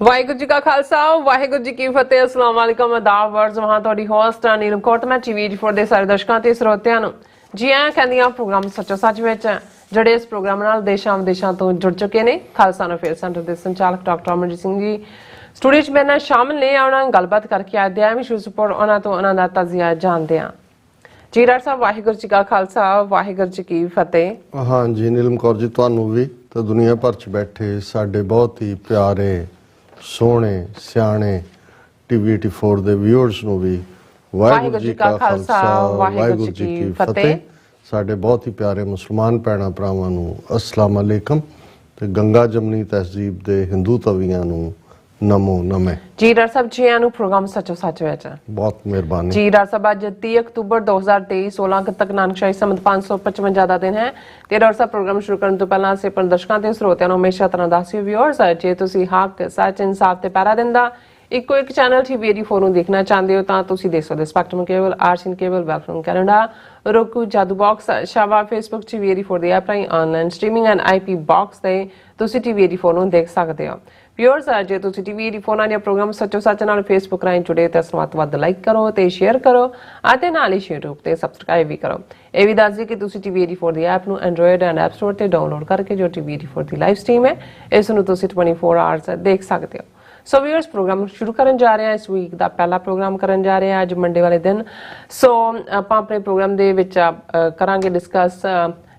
ਵਾਹਿਗੁਰੂ ਜੀ ਕਾ ਖਾਲਸਾ ਵਾਹਿਗੁਰੂ ਜੀ ਕੀ ਫਤਿਹ। अस्सलाम वालेकुम आदाब वर्ज वहां ਤੁਹਾਡੀ ਹੋਸਟ ਨੀਲਮ ਕੌਰ ਮੈਂ TV84 ਦੇ ਸਾਰੇ ਦਰਸ਼ਕਾਂ ਤੇ ਸਰੋਤਿਆਂ ਨੂੰ ਜੀ ਆਇਆਂ ਕਹਿੰਦੀਆਂ ਪ੍ਰੋਗਰਾਮ ਸੱਚੋ ਸੱਚ ਵਿੱਚ ਜਿਹੜੇ ਇਸ ਪ੍ਰੋਗਰਾਮ ਨਾਲ ਦੇਸ਼ਾਂ ਵਿਦੇਸ਼ਾਂ ਤੋਂ ਜੁੜ ਚੁੱਕੇ ਨੇ। ਖਾਲਸਾ ਅਫੇਅਰ ਸੈਂਟਰ ਦੇ ਸੰਚਾਲਕ ਡਾਕਟਰ ਅਮਰਜੀਤ ਸਿੰਘ ਜੀ ਸਟੂਡੀਓ 'ਚ ਮੇਰੇ ਨਾਲ ਸ਼ਾਮਿਲ ਨੇ। ਉਹਨਾਂ ਨਾਲ ਗੱਲਬਾਤ ਕਰਕੇ ਅੱਜ ਦੇ ਅਹਿਮ ਇਸ਼ੂਜ਼ ਉੱਪਰ ਉਹਨਾਂ ਤੋਂ ਉਹਨਾਂ ਦਾ ਤਜ਼ੀਆ ਜਾਣਦੇ ਹਾਂ। ਜੀ ਡਾਕਟਰ ਸਾਹਿਬ ਵਾਹਿਗੁਰੂ ਜੀ ਕਾ ਖਾਲਸਾ ਵਾਹਿਗੁਰੂ ਜੀ ਕੀ ਫਤਿਹ। हाँ जी नीलम कौर जी ਤੁਹਾਨੂੰ ਵੀ ਤੇ ਦੁਨੀਆ ਭਰ 'ਚ ਬੈਠੇ ਸਾਡੇ ਬਹੁਤ ਹੀ ਪਿਆਰੇ ਸੋਹਣੇ ਸਿਆਣੇ TV84 ਦੇ ਵਿਊਅਰਸ ਨੂੰ ਵੀ ਵਾਹਿਗੁਰੂ ਜੀ ਕਾ ਖਾਲਸਾ ਵਾਹਿਗੁਰੂ ਜੀ ਕੀ ਫਤਿਹ। ਸਾਡੇ ਬਹੁਤ ਹੀ ਪਿਆਰੇ ਮੁਸਲਮਾਨ ਭੈਣਾਂ ਭਰਾਵਾਂ ਨੂੰ ਅਸਲਾਮ ਅਲੈਕਮ ਤੇ ਗੰਗਾ ਜਮਨੀ ਤਹਿਜ਼ੀਬ ਦੇ ਹਿੰਦੂ ਤਵੀਆਂ ਨੂੰ ਨਮੋ ਨਮੇ। ਜੀ ਡਾਕਟਰ ਸਾਹਿਬ ਜੀ ਨੂੰ ਪ੍ਰੋਗਰਾਮ ਸੱਚੋ ਸੱਚ ਵਿੱਚ ਬਹੁਤ ਮਿਹਰਬਾਨੀ। ਜੀ ਡਾਕਟਰ ਸਾਹਿਬ ਅੱਜ 30 ਅਕਤੂਬਰ 2023 16 ਤੱਕ ਨਾਨਕਸ਼ਾਹੀ ਸੰਮਤ 555 ਦਾ ਦਿਨ ਹੈ ਤੇ ਡਾਕਟਰ ਸਾਹਿਬ ਪ੍ਰੋਗਰਾਮ ਸ਼ੁਰੂ ਕਰਨ ਤੋਂ ਪਹਿਲਾਂ ਅਸੀਂ ਆਪਣੇ ਦਰਸ਼ਕਾਂ ਤੇ ਸਰੋਤਿਆਂ ਨੂੰ ਹਮੇਸ਼ਾ ਤਰ੍ਹਾਂ ਦੱਸਿਓ ਵਿਊਅਰਸ ਜੇ ਤੁਸੀਂ ਹੱਕ ਸੱਚ ਇਨਸਾਫ ਤੇ ਪਹਿਰਾ ਦਿੰਦਾ ਇੱਕੋ ਇੱਕ ਚੈਨਲ TV84 ਨੂੰ ਦੇਖਣਾ ਚਾਹੁੰਦੇ ਹੋ ਤਾਂ ਤੁਸੀਂ ਦੇਖ ਸਕਦੇ ਸਪੈਕਟਰਮ ਕੇਬਲ ਆਰਸੀਨ ਕੇਬਲ ਵੈਲਫਰਮ ਕੈਨੇਡਾ roku ਜਾਦੂ ਬਾਕਸ ਸ਼ਾਵਾ Facebook TV84 ਦੀ ਐਪ ਰਾਹੀਂ online streaming and IP box ਤੇ ਤੁਸੀਂ TV84 ਨੂੰ ਦੇਖ ਸਕਦੇ ਹੋ। ਵਿਊਅਰਸ ਜੇ ਤੁਸੀਂ TV84 ਨਾਲ ਪ੍ਰੋਗਰਾਮ ਸੱਚੋ ਸੱਚ ਨਾਲ Facebook ਰਾਹੀਂ ਜੁੜੇ ਤਾਂ ਵੱਧ ਤੋਂ ਵੱਧ ਲਾਈਕ ਕਰੋ ਤੇ ਸ਼ੇਅਰ ਕਰੋ ਅਤੇ ਨਾਲ ਹੀ YouTube ਤੇ ਸਬਸਕ੍ਰਾਈਬ ਵੀ ਕਰੋ। ਇਹ ਵੀ ਦੱਸ ਦਿਓ ਕਿ ਤੁਸੀਂ TV84 ਦੀ ਐਪ ਨੂੰ Android ਐਂਡ App Store ਤੇ ਡਾਊਨਲੋਡ ਕਰਕੇ ਜੋ TV84 ਦੀ ਲਾਈਵ ਸਟ੍ਰੀਮ ਹੈ ਇਸ ਨੂੰ ਤੁਸੀਂ 24 ਆਵਰਸ ਦੇਖ ਸਕਦੇ ਹੋ। ਸੋ ਵਿਊਅਰਸ ਪ੍ਰੋਗਰਾਮ ਸ਼ੁਰੂ ਕਰਨ ਜਾ ਰਹੇ ਹਾਂ। ਇਸ ਵੀਕ ਦਾ ਪਹਿਲਾ ਪ੍ਰੋਗਰਾਮ ਕਰਨ ਜਾ ਰਹੇ ਹਾਂ ਅੱਜ ਮੰਡੇ ਵਾਲੇ ਦਿਨ। ਸੋ ਆਪਾਂ ਆਪਣੇ ਪ੍ਰੋਗਰਾਮ ਦੇ ਵਿੱਚ ਕਰਾਂਗੇ ਡਿਸਕਸ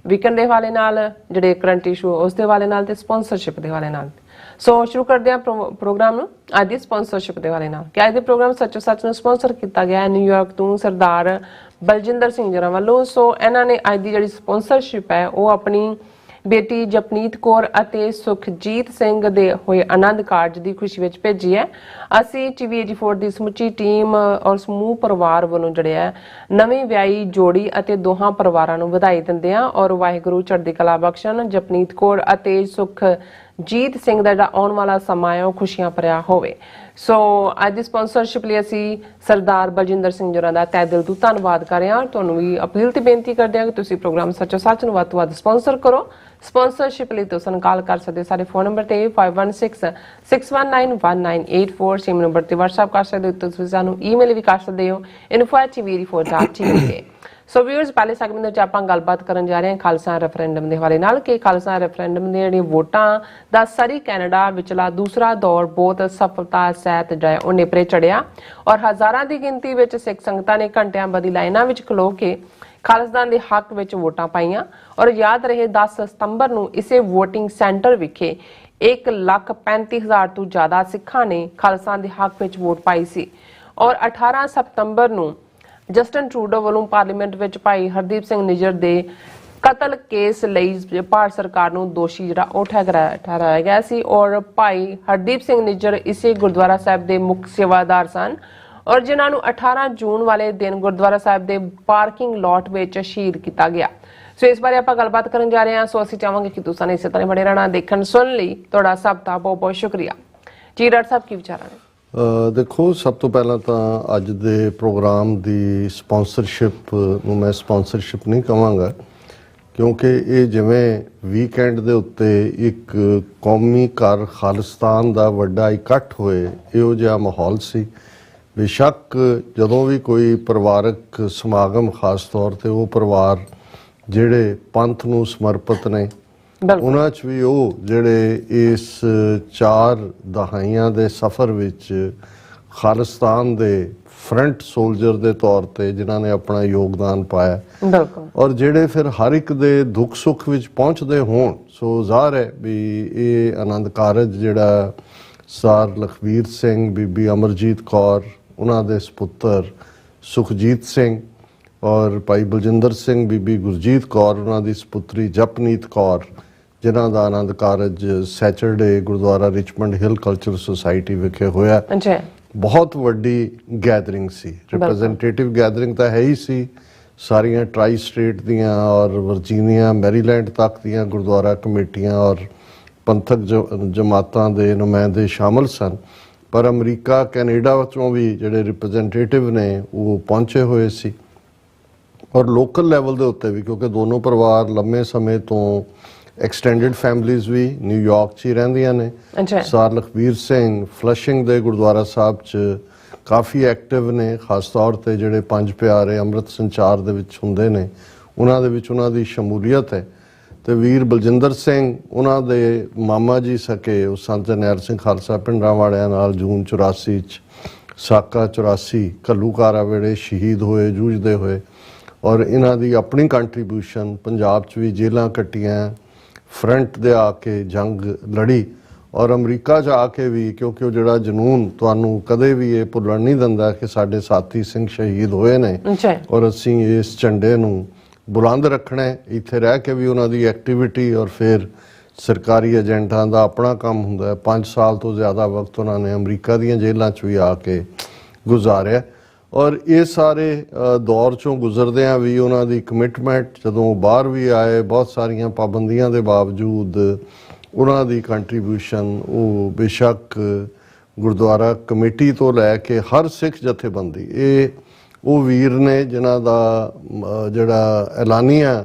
ਵੀਕਐਂਡ ਦੇ ਹਵਾਲੇ ਨਾਲ ਜਿਹੜੇ ਕਰੰਟ ਇਸ਼ੂ ਉਸ ਦੇ ਹਵਾਲੇ ਨਾਲ ਤੇ ਸਪਾਂਸਰਸ਼ਿਪ ਦੇ ਹਵਾਲੇ ਨਾਲ। ਸੋ ਸ਼ੁਰੂ ਕਰਦੇ ਹਾਂ ਪ੍ਰੋਗਰਾਮ ਨੂੰ ਅੱਜ ਦੀ ਸਪਾਂਸਰਸ਼ਿਪ ਦੇ ਹਵਾਲੇ ਨਾਲ ਕਿ ਅੱਜ ਦੇ ਪ੍ਰੋਗਰਾਮ ਸੱਚੋ ਸੱਚ ਨੂੰ ਸਪਾਂਸਰ ਕੀਤਾ ਗਿਆ ਹੈ ਨਿਊਯਾਰਕ ਤੋਂ ਸਰਦਾਰ ਬਲਜਿੰਦਰ ਸਿੰਘ ਜਰਾਂ ਵੱਲੋਂ। ਸੋ ਇਹਨਾਂ ਨੇ ਅੱਜ ਦੀ ਜਿਹੜੀ ਸਪਾਂਸਰਸ਼ਿਪ ਹੈ ਉਹ ਆਪਣੀ ਬੇਟੀ ਜਪਨੀਤ ਕੌਰ ਅਤੇ ਸੁਖਜੀਤ ਸਿੰਘ ਦੇ ਹੋਏ ਆਨੰਦ ਕਾਰਜ ਦੀ ਖੁਸ਼ੀ ਵਿੱਚ ਭੇਜੀ ਹੈ। ਅਸੀਂ TV84 ਦੀ ਸਮੁੱਚੀ ਟੀਮ ਔਰ ਸਮੂਹ ਪਰਿਵਾਰ ਵੱਲੋਂ ਜਿਹੜੇ ਹੈ ਨਵੀਂ ਵਿਆਹੀ ਜੋੜੀ ਅਤੇ ਦੋਹਾਂ ਪਰਿਵਾਰਾਂ ਨੂੰ ਵਧਾਈ ਦਿੰਦੇ ਹਾਂ ਔਰ ਵਾਹਿਗੁਰੂ ਚੜ੍ਹਦੀ ਕਲਾ ਬਖਸ਼ਣ ਜਪਨੀਤ ਕੌਰ ਅਤੇ ਸੁਖਜੀਤ ਸਿੰਘ ਦਾ ਜਿਹੜਾ ਆਉਣ ਵਾਲਾ ਸਮਾਂ ਹੈ ਉਹ ਖੁਸ਼ੀਆਂ ਭਰਿਆ ਹੋਵੇ। ਸੋ ਅੱਜ ਦੀ ਸਪਾਂਸਰਸ਼ਿਪ ਲਈ ਅਸੀਂ ਸਰਦਾਰ ਬਲਜਿੰਦਰ ਸਿੰਘ ਜਰਾਂ ਦਾ ਤਹਿ ਦਿਲ ਤੋਂ ਧੰਨਵਾਦ ਕਰ ਰਹੇ ਹਾਂ। ਤੁਹਾਨੂੰ ਵੀ ਅਪੀਲ ਤੇ ਬੇਨਤੀ ਕਰਦੇ ਹਾਂ ਕਿ ਤੁਸੀਂ ਪ੍ਰੋਗਰਾਮ ਸੱਚੋ ਸੱਚ ਨੂੰ ਵੱਧ ਤੋਂ ਵੱਧ ਸਪਾਂਸਰ ਕਰੋ। ਸਪਾਂਸਰਸ਼ਿਪ ਲਈ ਤੁਸੀਂ ਕਾਲ ਕਰ ਸਕਦੇ ਹੋ ਸਾਡੇ ਫੋਨ ਨੰਬਰ ਤੇ 5166191984 ਸੇਮ ਨੰਬਰ ਤੇ WhatsApp ਕਰ ਸਕਦੇ ਹੋ। ਤੁਸੀਂ ਸਾਨੂੰ ਈਮੇਲ ਵੀ ਕਰ ਸਕਦੇ ਹੋ info@tv84.tv। ਸੋ ਵਿਊਅਰਸ ਪਹਿਲੇ ਸੈਗਮੈਂਟ ਵਿੱਚ ਆਪਾਂ ਗੱਲਬਾਤ ਕਰਨ ਜਾ ਰਹੇ ਹਾਂ ਖਾਲਸਾ ਰੈਫਰੈਂਡਮ ਦੇ ਹਵਾਲੇ ਨਾਲ ਕਿ ਖਾਲਸਾ ਰੈਫਰੈਂਡਮ ਦੇ ਜਿਹੜੀਆਂ ਵੋਟਾਂ ਦਾ ਸਾਰੀ ਕੈਨੇਡਾ ਵਿਚਲਾ ਦੂਸਰਾ ਦੌਰ ਬਹੁਤ ਸਫਲਤਾ ਸਹਿਤ ਜਿਹੜਾ ਉਹ ਨੇਪਰੇ ਚੜਿਆ ਔਰ ਹਜ਼ਾਰਾਂ ਦੀ ਗਿਣਤੀ ਵਿੱਚ ਸਿੱਖ ਸੰਗਤਾਂ ਨੇ ਘੰਟਿਆਂ ਬੱਧੀ ਲਾਈਨਾਂ ਵਿੱਚ ਖਲੋ ਕੇ ਖਾਲਿਸਤਾਨ ਦੇ ਹੱਕ ਵਿੱਚ ਵੋਟਾਂ ਪਾਈਆਂ ਔਰ ਯਾਦ ਰਹੇ 10 ਸਤੰਬਰ ਨੂੰ ਇਸੇ ਵੋਟਿੰਗ ਸੈਂਟਰ ਵਿਖੇ 1,35,000 ਤੋਂ ਜ਼ਿਆਦਾ ਸਿੱਖਾਂ ਨੇ ਖਾਲਿਸਤਾਨ ਦੇ ਹੱਕ ਵਿੱਚ ਵੋਟ ਪਾਈ ਸੀ ਔਰ 18 ਸਤੰਬਰ ਨੂੰ ਜਸਟਨ ਟਰੂਡੋ ਵੱਲੋਂ ਪਾਰਲੀਮੈਂਟ ਵਿੱਚ ਭਾਈ ਹਰਦੀਪ ਸਿੰਘ ਨਿੱਜਰ ਦੇ ਕਤਲ ਕੇਸ ਲਈ ਭਾਰਤ ਸਰਕਾਰ ਨੂੰ ਦੋਸ਼ੀ ਜਿਹੜਾ ਉਹ ਠਹਿਰਾਇਆ ਗਿਆ ਸੀ ਔਰ ਭਾਈ ਹਰਦੀਪ ਸਿੰਘ ਨਿੱਜਰ ਇਸੇ ਗੁਰਦੁਆਰਾ ਸਾਹਿਬ ਦੇ ਮੁੱਖ ਸੇਵਾਦਾਰ ਸਨ ਔਰ ਜਿਨ੍ਹਾਂ ਨੂੰ 18 ਜੂਨ ਵਾਲੇ ਦਿਨ ਗੁਰਦੁਆਰਾ ਸਾਹਿਬ ਦੇ ਪਾਰਕਿੰਗ ਲਾਟ ਵਿੱਚ ਸ਼ਹੀਦ ਕੀਤਾ ਗਿਆ। ਸੋ ਇਸ ਬਾਰੇ ਆਪਾਂ ਗੱਲਬਾਤ ਕਰਨ ਜਾ ਰਹੇ ਹਾਂ। ਸੋ ਅਸੀਂ ਚਾਹਾਂਗੇ ਕਿ ਤੁਸੀਂ ਇਸੇ ਤਰ੍ਹਾਂ ਬਣੇ ਰਹਿਣਾ ਦੇਖਣ ਸੁਣ ਲਈ ਤੁਹਾਡਾ ਸਭ ਦਾ ਬਹੁਤ ਬਹੁਤ ਸ਼ੁਕਰੀਆ। ਜੀ ਡਾਕਟਰ ਸਾਹਿਬ ਕੀ ਵਿਚਾਰਾਂ ਨੇ? ਦੇਖੋ ਸਭ ਤੋਂ ਪਹਿਲਾਂ ਤਾਂ ਅੱਜ ਦੇ ਪ੍ਰੋਗਰਾਮ ਦੀ ਸਪਾਂਸਰਸ਼ਿਪ ਨੂੰ ਮੈਂ ਸਪਾਂਸਰਸ਼ਿਪ ਨਹੀਂ ਕਹਾਂਗਾ ਕਿਉਂਕਿ ਇਹ ਜਿਵੇਂ ਵੀਕਐਂਡ ਦੇ ਉੱਤੇ ਇੱਕ ਕੌਮੀ ਘਰ ਖਾਲਿਸਤਾਨ ਦਾ ਵੱਡਾ ਇਕੱਠ ਹੋਏ ਇਹੋ ਜਿਹਾ ਮਾਹੌਲ ਸੀ। ਬੇਸ਼ੱਕ ਜਦੋਂ ਵੀ ਕੋਈ ਪਰਿਵਾਰਕ ਸਮਾਗਮ ਖਾਸ ਤੌਰ ਤੇ ਉਹ ਪਰਿਵਾਰ ਜਿਹੜੇ ਪੰਥ ਨੂੰ ਸਮਰਪਿਤ ਨੇ ਉਹਨਾਂ 'ਚ ਵੀ ਉਹ ਜਿਹੜੇ ਇਸ 4 ਦਹਾਈਆਂ ਦੇ ਸਫ਼ਰ ਵਿੱਚ ਖਾਲਿਸਤਾਨ ਦੇ ਫਰੰਟ ਸੋਲਜਰ ਦੇ ਤੌਰ ਤੇ ਜਿਨ੍ਹਾਂ ਨੇ ਆਪਣਾ ਯੋਗਦਾਨ ਪਾਇਆ ਔਰ ਜਿਹੜੇ ਫਿਰ ਹਰ ਇੱਕ ਦੇ ਦੁੱਖ ਸੁੱਖ ਵਿੱਚ ਪਹੁੰਚਦੇ ਹੋਣ। ਸੋ ਜ਼ਾਹਰ ਹੈ ਵੀ ਇਹ ਆਨੰਦ ਕਾਰਜ ਜਿਹੜਾ ਸਰ ਲਖਵੀਰ ਸਿੰਘ ਬੀਬੀ ਅਮਰਜੀਤ ਕੌਰ ਉਹਨਾਂ ਦੇ ਸਪੁੱਤਰ ਸੁਖਜੀਤ ਸਿੰਘ ਔਰ ਭਾਈ ਬਲਜਿੰਦਰ ਸਿੰਘ ਬੀਬੀ ਗੁਰਜੀਤ ਕੌਰ ਉਹਨਾਂ ਦੀ ਸਪੁੱਤਰੀ ਜਪਨੀਤ ਕੌਰ ਜਿਨ੍ਹਾਂ ਦਾ ਆਨੰਦ ਕਾਰਜ ਸੈਚਰਡੇ ਗੁਰਦੁਆਰਾ ਰਿਚਮੰਡ ਹਿਲ ਕਲਚਰ ਸੁਸਾਇਟੀ ਵਿਖੇ ਹੋਇਆ। ਬਹੁਤ ਵੱਡੀ ਗੈਦਰਿੰਗ ਸੀ, ਰਿਪਰੈਜ਼ੈਂਟੇਟਿਵ ਗੈਦਰਿੰਗ ਤਾਂ ਹੈ ਹੀ ਸੀ। ਸਾਰੀਆਂ ਟਰਾਈ ਸਟੇਟ ਦੀਆਂ ਔਰ ਵਰਜੀਨੀਆ ਮੈਰੀਲੈਂਡ ਤੱਕ ਦੀਆਂ ਗੁਰਦੁਆਰਾ ਕਮੇਟੀਆਂ ਔਰ ਪੰਥਕ ਜਮਾਤਾਂ ਦੇ ਨੁਮਾਇੰਦੇ ਸ਼ਾਮਲ ਸਨ ਪਰ ਅਮਰੀਕਾ ਕੈਨੇਡਾ ਵਿੱਚੋਂ ਵੀ ਜਿਹੜੇ ਰਿਪਰੈਜ਼ੈਂਟੇਟਿਵ ਨੇ ਉਹ ਪਹੁੰਚੇ ਹੋਏ ਸੀ ਔਰ ਲੋਕਲ ਲੈਵਲ ਦੇ ਉੱਤੇ ਵੀ ਕਿਉਂਕਿ ਦੋਨੋਂ ਪਰਿਵਾਰ ਲੰਮੇ ਸਮੇਂ ਤੋਂ ਐਕਸਟੈਂਡਡ ਫੈਮਿਲੀਜ਼ ਵੀ ਨਿਊਯਾਰਕ 'ਚ ਹੀ ਰਹਿੰਦੀਆਂ ਨੇ। ਅੱਛਾ ਸਰ ਲਖਬੀਰ ਸਿੰਘ ਫਲਸ਼ਿੰਗ ਦੇ ਗੁਰਦੁਆਰਾ ਸਾਹਿਬ 'ਚ ਕਾਫੀ ਐਕਟਿਵ ਨੇ, ਖਾਸ ਤੌਰ ਤੇ ਜਿਹੜੇ ਪੰਜ ਪਿਆਰੇ ਅੰਮ੍ਰਿਤ ਸੰਚਾਰ ਦੇ ਵਿੱਚ ਹੁੰਦੇ ਨੇ ਉਹਨਾਂ ਦੇ ਵਿੱਚ ਉਹਨਾਂ ਦੀ ਸ਼ਮੂਲੀਅਤ ਹੈ। ਤੇ ਵੀਰ ਬਲਜਿੰਦਰ ਸਿੰਘ ਉਹਨਾਂ ਦੇ ਮਾਮਾ ਜੀ ਸਕੇ ਉਹ ਸੰਤ ਜਰਨੈਲ ਸਿੰਘ ਖਾਲਸਾ ਪਿੰਡਾਂ ਵਾਲਿਆਂ ਨਾਲ ਜੂਨ 84 'ਚ ਸਾਕਾ 84 ਘੱਲੂਘਾਰਾ ਵੇਲੇ ਸ਼ਹੀਦ ਹੋਏ ਜੂਝਦੇ ਹੋਏ, ਔਰ ਇਹਨਾਂ ਦੀ ਆਪਣੀ ਕੰਟਰੀਬਿਊਸ਼ਨ ਪੰਜਾਬ 'ਚ ਵੀ ਜੇਲ੍ਹਾਂ ਕੱਟੀਆਂ, ਫਰੰਟ ਦੇ ਆ ਕੇ ਜੰਗ ਲੜੀ, ਔਰ ਅਮਰੀਕਾ 'ਚ ਆ ਕੇ ਵੀ, ਕਿਉਂਕਿ ਉਹ ਜਿਹੜਾ ਜਨੂਨ ਤੁਹਾਨੂੰ ਕਦੇ ਵੀ ਇਹ ਭੁੱਲਣ ਨਹੀਂ ਦਿੰਦਾ ਕਿ ਸਾਡੇ ਸਾਥੀ ਸਿੰਘ ਸ਼ਹੀਦ ਹੋਏ ਨੇ ਔਰ ਅਸੀਂ ਇਸ ਝੰਡੇ ਨੂੰ ਬੁਲੰਦ ਰੱਖਣਾ ਹੈ। ਇੱਥੇ ਰਹਿ ਕੇ ਵੀ ਉਹਨਾਂ ਦੀ ਐਕਟੀਵਿਟੀ ਔਰ ਫਿਰ ਸਰਕਾਰੀ ਏਜੰਟਾਂ ਦਾ ਆਪਣਾ ਕੰਮ ਹੁੰਦਾ ਹੈ। 5 ਸਾਲ ਤੋਂ ਜ਼ਿਆਦਾ ਵਕਤ ਉਹਨਾਂ ਨੇ ਅਮਰੀਕਾ ਦੀਆਂ ਜੇਲ੍ਹਾਂ 'ਚ ਵੀ ਆ ਕੇ ਗੁਜ਼ਾਰਿਆ, ਔਰ ਇਹ ਸਾਰੇ ਦੌਰ 'ਚੋਂ ਗੁਜ਼ਰਦਿਆਂ ਵੀ ਉਹਨਾਂ ਦੀ ਕਮਿਟਮੈਂਟ, ਜਦੋਂ ਬਾਹਰ ਵੀ ਆਏ ਬਹੁਤ ਸਾਰੀਆਂ ਪਾਬੰਦੀਆਂ ਦੇ ਬਾਵਜੂਦ ਉਹਨਾਂ ਦੀ ਕੰਟਰੀਬਿਊਸ਼ਨ, ਉਹ ਬੇਸ਼ੱਕ ਗੁਰਦੁਆਰਾ ਕਮੇਟੀ ਤੋਂ ਲੈ ਕੇ ਹਰ ਸਿੱਖ ਜਥੇਬੰਦੀ, ਇਹ ਉਹ ਵੀਰ ਨੇ ਜਿਨ੍ਹਾਂ ਦਾ ਜਿਹੜਾ ਐਲਾਨੀਆ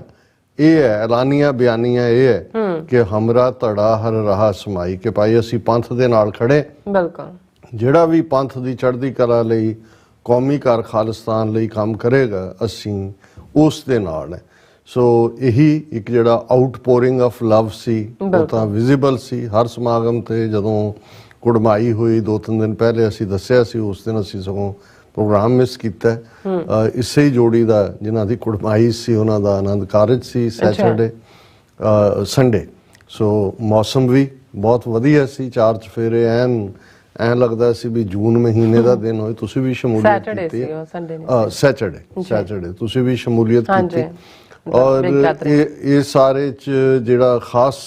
ਇਹ ਹੈ, ਐਲਾਨੀਆ ਬਿਆਨੀਆ ਇਹ ਹੈ ਕਿ ਹਮਰਾ ਧੜਾ ਹਰ ਰਾਹ ਸਮਾਈ, ਕਿ ਭਾਈ ਅਸੀਂ ਪੰਥ ਦੇ ਨਾਲ ਖੜੇ, ਬਿਲਕੁਲ ਜਿਹੜਾ ਵੀ ਪੰਥ ਦੀ ਚੜ੍ਹਦੀ ਕਲਾ ਲਈ, ਕੌਮੀ ਕਾਰ ਖਾਲਿਸਤਾਨ ਲਈ ਕੰਮ ਕਰੇਗਾ ਅਸੀਂ ਉਸ ਦੇ ਨਾਲ ਹੈ। ਸੋ ਇਹੀ ਇੱਕ ਜਿਹੜਾ ਆਊਟਪੋਰਿੰਗ ਆਫ ਲਵ ਸੀ ਉਹ ਤਾਂ ਵਿਜ਼ੀਬਲ ਸੀ ਹਰ ਸਮਾਗਮ ਤੇ। ਜਦੋਂ ਕੁੜਮਾਈ ਹੋਈ 2-3 ਦਿਨ ਪਹਿਲੇ ਅਸੀਂ ਦੱਸਿਆ ਸੀ, ਉਸ ਦਿਨ ਅਸੀਂ ਸਗੋਂ ਪ੍ਰੋਗਰਾਮ ਮਿਸ ਕੀਤਾ। ਇਸੇ ਹੀ ਜੋੜੀ ਦਾ ਜਿਨ੍ਹਾਂ ਦੀ ਕੁੜਮਾਈ ਸੀ ਉਹਨਾਂ ਦਾ ਆਨੰਦ ਕਾਰਜ ਸੀ ਸੈਚਰਡੇ ਸੰਡੇ। ਸੋ ਮੌਸਮ ਵੀ ਬਹੁਤ ਵਧੀਆ ਸੀ, 4 ਚੁਫੇਰੇ ਐਂ ਲੱਗਦਾ ਸੀ ਵੀ ਜੂਨ ਮਹੀਨੇ ਦਾ ਦਿਨ ਹੋਏ। ਤੁਸੀਂ ਵੀ ਸ਼ਮੂਲੀਅਤ ਕੀਤੀ, ਸੈਚਰਡੇ ਤੁਸੀਂ ਵੀ ਸ਼ਮੂਲੀਅਤ ਕੀਤੀ, ਔਰ ਇਹ ਸਾਰੇ 'ਚ ਜਿਹੜਾ ਖਾਸ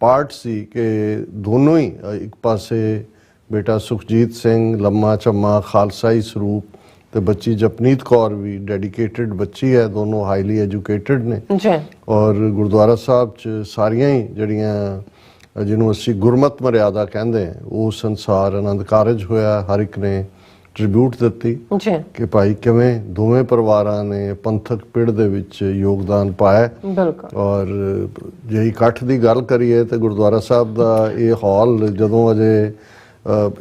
ਪਾਰਟ ਸੀ ਕਿ ਦੋਨੋਂ ਹੀ, ਇੱਕ ਪਾਸੇ ਬੇਟਾ ਸੁਖਜੀਤ ਸਿੰਘ ਲੰਮਾ ਝੰਮਾ ਖਾਲਸਾਈ ਸਰੂਪ ਤੇ ਬੱਚੀ ਜਪਨੀਤ ਕੌਰ ਵੀ ਡੈਡੀਕੇਟਿਡ ਬੱਚੀ ਹੈ, ਦੋਨੋਂ ਹਾਈਲੀ ਐਜੂਕੇਟਿਡ ਨੇ, ਔਰ ਗੁਰਦੁਆਰਾ ਸਾਹਿਬ 'ਚ ਸਾਰੀਆਂ ਹੀ ਜਿਹੜੀਆਂ ਜਿਹਨੂੰ ਅਸੀਂ ਗੁਰਮਤ ਮਰਿਆਦਾ ਕਹਿੰਦੇ ਹਾਂ ਉਸ ਅਨੁਸਾਰ ਆਨੰਦ ਕਾਰਜ ਹੋਇਆ। ਹਰ ਇੱਕ ਨੇ ਟ੍ਰਿਬਿਊਟ ਦਿੱਤੀ ਕਿ ਭਾਈ ਕਿਵੇਂ ਦੋਵੇਂ ਪਰਿਵਾਰਾਂ ਨੇ ਪੰਥਕ ਪਿੜ ਦੇ ਵਿੱਚ ਯੋਗਦਾਨ ਪਾਇਆ। ਔਰ ਜੇ ਇਕੱਠ ਦੀ ਗੱਲ ਕਰੀਏ ਤੇ ਗੁਰਦੁਆਰਾ ਸਾਹਿਬ ਦਾ ਇਹ ਹਾਲ ਜਦੋਂ ਅਜੇ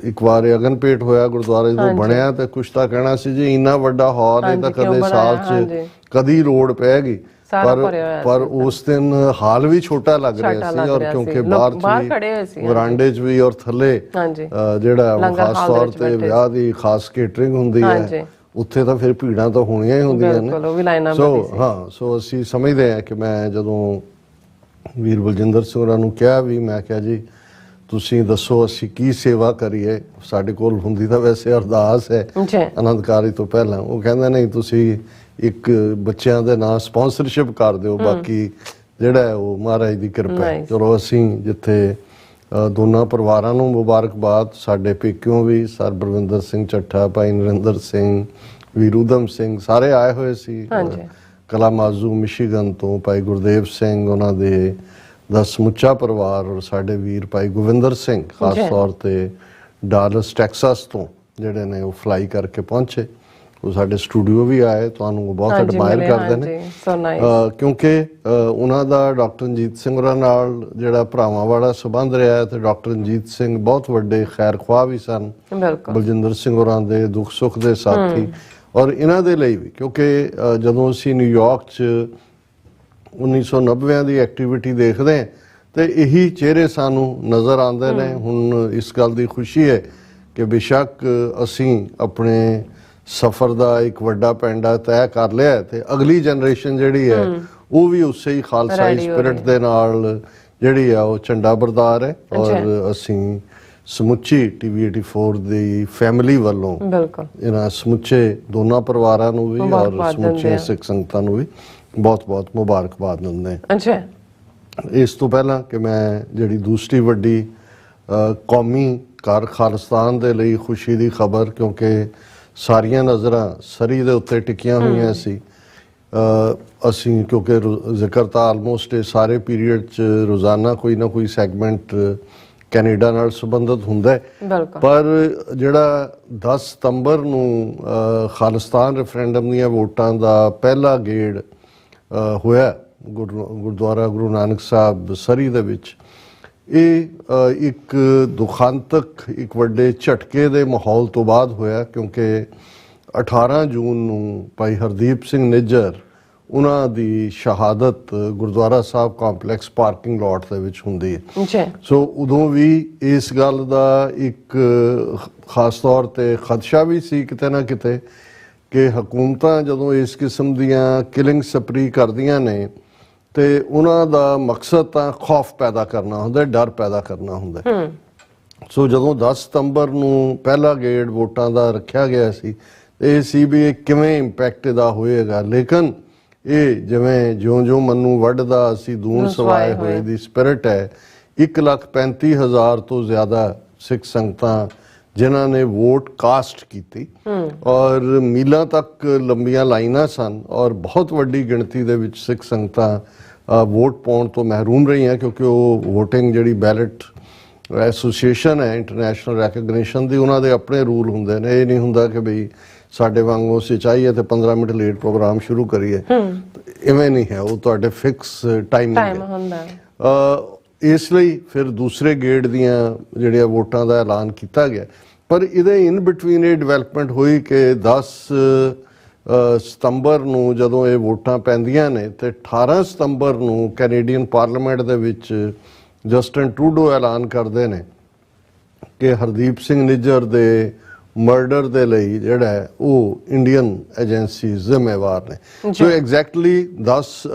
ਇੱਕ ਵਾਰ ਅਗਨਪੇਟ ਹੋਇਆ ਗੁਰਦੁਆਰੇ ਤੋਂ ਬਣਿਆ ਤੇ ਕੁਛ ਤਾਂ ਕਹਿਣਾ ਸੀ ਜੀ ਇੰਨਾ ਵੱਡਾ ਹਾਲ ਇਹ ਤਾਂ ਕਦੇ ਸਾਲ 'ਚ ਕਦੀ ਲੋੜ ਪੈਗੀ, ਪਰ ਉਸ ਦਿਨ ਹਾਲ ਵੀ ਛੋਟਾ ਲੱਗ ਰਿਹਾ ਸੀ, ਔਰ ਕਿਉਂਕਿ ਬਾਹਰ ਵੀ ਵਰਾਂਡੇ 'ਚ ਵੀ ਔਰ ਥੱਲੇ ਜਿਹੜਾ ਖਾਸ ਤੌਰ ਤੇ ਵਿਆਹ ਦੀ ਖਾਸ ਕੇਟਰਿੰਗ ਹੁੰਦੀ ਹੈ ਉੱਥੇ ਤਾਂ ਫਿਰ ਭੀੜਾਂ ਤਾਂ ਹੋਣੀਆਂ ਹੀ ਹੁੰਦੀਆਂ ਨੇ। ਸੋ ਅਸੀਂ ਸਮਝਦੇ ਹਾਂ ਕਿ ਮੈਂ ਜਦੋਂ ਵੀਰ ਬਲਜਿੰਦਰ ਸਿੰਘ ਹੋਰਾਂ ਨੂੰ ਕਿਹਾ ਵੀ, ਮੈਂ ਕਿਹਾ ਜੀ ਤੁਸੀਂ ਦੱਸੋ ਅਸੀਂ ਕੀ ਸੇਵਾ ਕਰੀਏ, ਸਾਡੇ ਕੋਲ ਹੁੰਦੀ ਤਾਂ ਵੈਸੇ ਅਰਦਾਸ ਹੈ ਆਨੰਦ ਕਾਰਜ ਤੋਂ ਪਹਿਲਾਂ। ਉਹ ਕਹਿੰਦਾ ਨਹੀਂ ਤੁਸੀਂ ਇੱਕ ਬੱਚਿਆਂ ਦੇ ਨਾਂ ਸਪਾਂਸਰਸ਼ਿਪ ਕਰ ਦਿਓ, ਬਾਕੀ ਜਿਹੜਾ ਹੈ ਉਹ ਮਹਾਰਾਜ ਦੀ ਕਿਰਪਾ ਹੈ। ਚਲੋ ਅਸੀਂ ਜਿੱਥੇ ਦੋਨਾਂ ਪਰਿਵਾਰਾਂ ਨੂੰ ਮੁਬਾਰਕਬਾਦ, ਸਾਡੇ ਪੇਕਿਓਂ ਵੀ ਸਰ ਬਲਵਿੰਦਰ ਸਿੰਘ ਚੱਠਾ, ਭਾਈ ਨਰਿੰਦਰ ਸਿੰਘ, ਵੀਰ ਊਧਮ ਸਿੰਘ ਸਾਰੇ ਆਏ ਹੋਏ ਸੀ, ਕਲਾਮਾਜ਼ੂ ਮਿਸ਼ੀਗਨ ਤੋਂ ਭਾਈ ਗੁਰਦੇਵ ਸਿੰਘ, ਉਹਨਾਂ ਦੇ ਦਾ ਸਮੁੱਚਾ ਪਰਿਵਾਰ, ਔਰ ਸਾਡੇ ਵੀਰ ਭਾਈ ਗੋਵਿੰਦਰ ਸਿੰਘ ਖਾਸ ਤੌਰ ਤੇ ਡਾਲਸ ਟੈਕਸਾਸ ਤੋਂ ਜਿਹੜੇ ਨੇ ਉਹ ਫਲਾਈ ਕਰਕੇ ਪਹੁੰਚੇ। ਉਹ ਸਾਡੇ ਸਟੂਡੀਓ ਵੀ ਆਏ, ਤੁਹਾਨੂੰ ਬਹੁਤ ਐਡਮਾਇਰ ਕਰਦੇ ਨੇ ਕਿਉਂਕਿ ਉਹਨਾਂ ਦਾ ਡਾਕਟਰ ਰਣਜੀਤ ਸਿੰਘ ਹੋਰਾਂ ਨਾਲ ਜਿਹੜਾ ਭਰਾਵਾਂ ਵਾਲਾ ਸੰਬੰਧ ਰਿਹਾ, ਤੇ ਡਾਕਟਰ ਰਣਜੀਤ ਸਿੰਘ ਬਹੁਤ ਵੱਡੇ ਖੈਰ ਖੁਆਹ ਵੀ ਸਨ ਬਲਜਿੰਦਰ ਸਿੰਘ ਹੋਰਾਂ ਦੇ ਦੁੱਖ ਸੁੱਖ ਦੇ ਸਾਥੀ, ਔਰ ਇਹਨਾਂ ਦੇ ਲਈ ਵੀ ਕਿਉਂਕਿ ਜਦੋਂ ਅਸੀਂ ਨਿਊਯਾਰਕ 'ਚ 1990 ਦੀ ਐਕਟੀਵਿਟੀ ਦੇਖਦੇ ਹਾਂ ਤੇ ਇਹੀ ਚਿਹਰੇ ਸਾਨੂੰ ਨਜ਼ਰ ਆਉਂਦੇ ਨੇ। ਹੁਣ ਇਸ ਗੱਲ ਦੀ ਖੁਸ਼ੀ ਹੈ ਕਿ ਬੇਸ਼ੱਕ ਅਸੀਂ ਆਪਣੇ ਸਫ਼ਰ ਦਾ ਇੱਕ ਵੱਡਾ ਪੈਂਡਾ ਤੈਅ ਕਰ ਲਿਆ ਤੇ ਅਗਲੀ ਜਨਰੇਸ਼ਨ ਜਿਹੜੀ ਹੈ ਉਹ ਵੀ ਉਸੇ ਹੀ ਖਾਲਸਾਈ ਸਪਿਰਿਟ ਦੇ ਨਾਲ ਜਿਹੜੀ ਆ ਉਹ ਝੰਡਾ ਬਰਦਾਰ ਹੈ, ਔਰ ਅਸੀਂ ਸਮੁੱਚੀ ਟੀਵੀ 84 ਦੀ ਫੈਮਿਲੀ ਵੱਲੋਂ ਇਹਨਾਂ ਸਮੁੱਚੇ ਦੋਨਾਂ ਪਰਿਵਾਰਾਂ ਨੂੰ ਵੀ ਔਰ ਸਮੁੱਚੀਆਂ ਸਿੱਖ ਸੰਗਤਾਂ ਨੂੰ ਵੀ ਬਹੁਤ-ਬਹੁਤ ਮੁਬਾਰਕਬਾਦ ਦਿੰਦੇ ਹਾਂ। ਇਸ ਤੋਂ ਪਹਿਲਾਂ ਕਿ ਮੈਂ ਜਿਹੜੀ ਦੂਸਰੀ ਵੱਡੀ ਕੌਮੀ ਕਾਰ ਖਾਲਿਸਤਾਨ ਦੇ ਲਈ ਖੁਸ਼ੀ ਦੀ ਖਬਰ, ਕਿਉਂਕਿ ਸਾਰੀਆਂ ਨਜ਼ਰਾਂ ਸਰੀ ਦੇ ਉੱਤੇ ਟਿਕੀਆਂ ਹੋਈਆਂ ਸੀ, ਅਸੀਂ ਕਿਉਂਕਿ ਜ਼ਿਕਰ ਤਾਂ ਆਲਮੋਸਟ ਸਾਰੇ ਪੀਰੀਅਡ 'ਚ ਰੋਜ਼ਾਨਾ ਕੋਈ ਨਾ ਕੋਈ ਸੈਗਮੈਂਟ ਕੈਨੇਡਾ ਨਾਲ ਸੰਬੰਧਿਤ ਹੁੰਦਾ ਹੈ, ਪਰ ਜਿਹੜਾ 10 ਸਤੰਬਰ ਨੂੰ ਖਾਲਿਸਤਾਨ ਰੈਫਰੈਂਡਮ ਦੀਆਂ ਵੋਟਾਂ ਦਾ ਪਹਿਲਾ ਗੇੜ ਹੋਇਆ ਗੁਰਦੁਆਰਾ ਗੁਰੂ ਨਾਨਕ ਸਾਹਿਬ ਸਰੀ ਦੇ ਵਿੱਚ ਇਹ ਇੱਕ ਦੁਖਾਂਤਕ ਇੱਕ ਵੱਡੇ ਝਟਕੇ ਦੇ ਮਾਹੌਲ ਤੋਂ ਬਾਅਦ ਹੋਇਆ, ਕਿਉਂਕਿ 18 ਜੂਨ ਨੂੰ ਭਾਈ ਹਰਦੀਪ ਸਿੰਘ ਨਿੱਜਰ ਉਹਨਾਂ ਦੀ ਸ਼ਹਾਦਤ ਗੁਰਦੁਆਰਾ ਸਾਹਿਬ ਕੰਪਲੈਕਸ ਪਾਰਕਿੰਗ ਲਾਟ ਦੇ ਵਿੱਚ ਹੁੰਦੀ ਹੈ। ਜੀ। ਸੋ ਉਦੋਂ ਵੀ ਇਸ ਗੱਲ ਦਾ ਇੱਕ ਖਾਸ ਤੌਰ ਤੇ ਖਦਸ਼ਾ ਵੀ ਸੀ ਕਿਤੇ ਨਾ ਕਿਤੇ ਕਿ ਹਕੂਮਤਾਂ ਜਦੋਂ ਇਸ ਕਿਸਮ ਦੀਆਂ ਕਿਲਿੰਗ ਸਪਰੀ ਕਰਦੀਆਂ ਨੇ ਤੇ ਉਹਨਾਂ ਦਾ ਮਕਸਦ ਤਾਂ ਖੌਫ ਪੈਦਾ ਕਰਨਾ ਹੁੰਦਾ, ਡਰ ਪੈਦਾ ਕਰਨਾ ਹੁੰਦਾ। ਸੋ ਜਦੋਂ 10 ਸਤੰਬਰ ਨੂੰ ਪਹਿਲਾ ਗੇੜ ਵੋਟਾਂ ਦਾ ਰੱਖਿਆ ਗਿਆ ਸੀ, ਇਹ ਸੀ ਵੀ ਇਹ ਕਿਵੇਂ ਇੰਪੈਕਟ ਇਹਦਾ ਹੋਏਗਾ, ਲੇਕਿਨ ਇਹ ਜਿਵੇਂ ਜਿਉਂ-ਜਿਉਂ ਮੰਨੂ ਵੱਢਦਾ ਅਸੀਂ ਦੂਣ ਸਵਾਏ ਹੋਏ ਦੀ ਸਪਿਰਿਟ ਹੈ। 1,35,000 ਤੋਂ ਜ਼ਿਆਦਾ ਸਿੱਖ ਸੰਗਤਾਂ ਜਿਨ੍ਹਾਂ ਨੇ ਵੋਟ ਕਾਸਟ ਕੀਤੀ ਔਰ ਮੀਲਾਂ ਤੱਕ ਲੰਬੀਆਂ ਲਾਈਨਾਂ ਸਨ ਔਰ ਬਹੁਤ ਵੱਡੀ ਗਿਣਤੀ ਦੇ ਵਿੱਚ ਸਿੱਖ ਸੰਗਤਾਂ ਵੋਟ ਪਾਉਣ ਤੋਂ ਮਹਿਰੂਮ ਰਹੀਆਂ, ਕਿਉਂਕਿ ਉਹ ਵੋਟਿੰਗ ਜਿਹੜੀ ਬੈਲਟ ਐਸੋਸੀਏਸ਼ਨ ਹੈ ਇੰਟਰਨੈਸ਼ਨਲ ਰੈਕਗਨੀਸ਼ਨ ਦੀ, ਉਹਨਾਂ ਦੇ ਆਪਣੇ ਰੂਲ ਹੁੰਦੇ ਨੇ। ਇਹ ਨਹੀਂ ਹੁੰਦਾ ਕਿ ਬਈ ਸਾਡੇ ਵਾਂਗੂ ਅਸੀਂ ਚਾਹੀਏ ਤੇ 15 ਮਿੰਟ ਲੇਟ ਪ੍ਰੋਗਰਾਮ ਸ਼ੁਰੂ ਕਰੀਏ, ਇਵੇਂ ਨਹੀਂ ਹੈ, ਉਹ ਤੁਹਾਡੇ ਫਿਕਸ ਟਾਈਮ ਹੁੰਦਾ। ਇਸ ਲਈ ਫਿਰ ਦੂਸਰੇ ਗੇੜ ਦੀਆਂ ਜਿਹੜੀਆਂ ਵੋਟਾਂ ਦਾ ਐਲਾਨ ਕੀਤਾ ਗਿਆ, ਪਰ ਇਹਦੇ ਇਨ ਬਿਟਵੀਨ ਇਹ ਡਿਵੈਲਪਮੈਂਟ ਹੋਈ ਕਿ 10 ਸਤੰਬਰ ਨੂੰ ਜਦੋਂ ਇਹ ਵੋਟਾਂ ਪੈਂਦੀਆਂ ਨੇ ਤੇ 18 ਸਤੰਬਰ ਨੂੰ ਕੈਨੇਡੀਅਨ ਪਾਰਲੀਮੈਂਟ ਦੇ ਵਿੱਚ ਜਸਟਿਨ ਟਰੂਡੋ ਐਲਾਨ ਕਰਦੇ ਨੇ ਕਿ ਹਰਦੀਪ ਸਿੰਘ ਨਿੱਜਰ ਦੇ ਮਰਡਰ ਦੇ ਲਈ ਜਿਹੜਾ ਉਹ ਇੰਡੀਅਨ ਏਜੰਸੀ ਜ਼ਿੰਮੇਵਾਰ ਨੇ। ਸੋ ਐਗਜ਼ੈਕਟਲੀ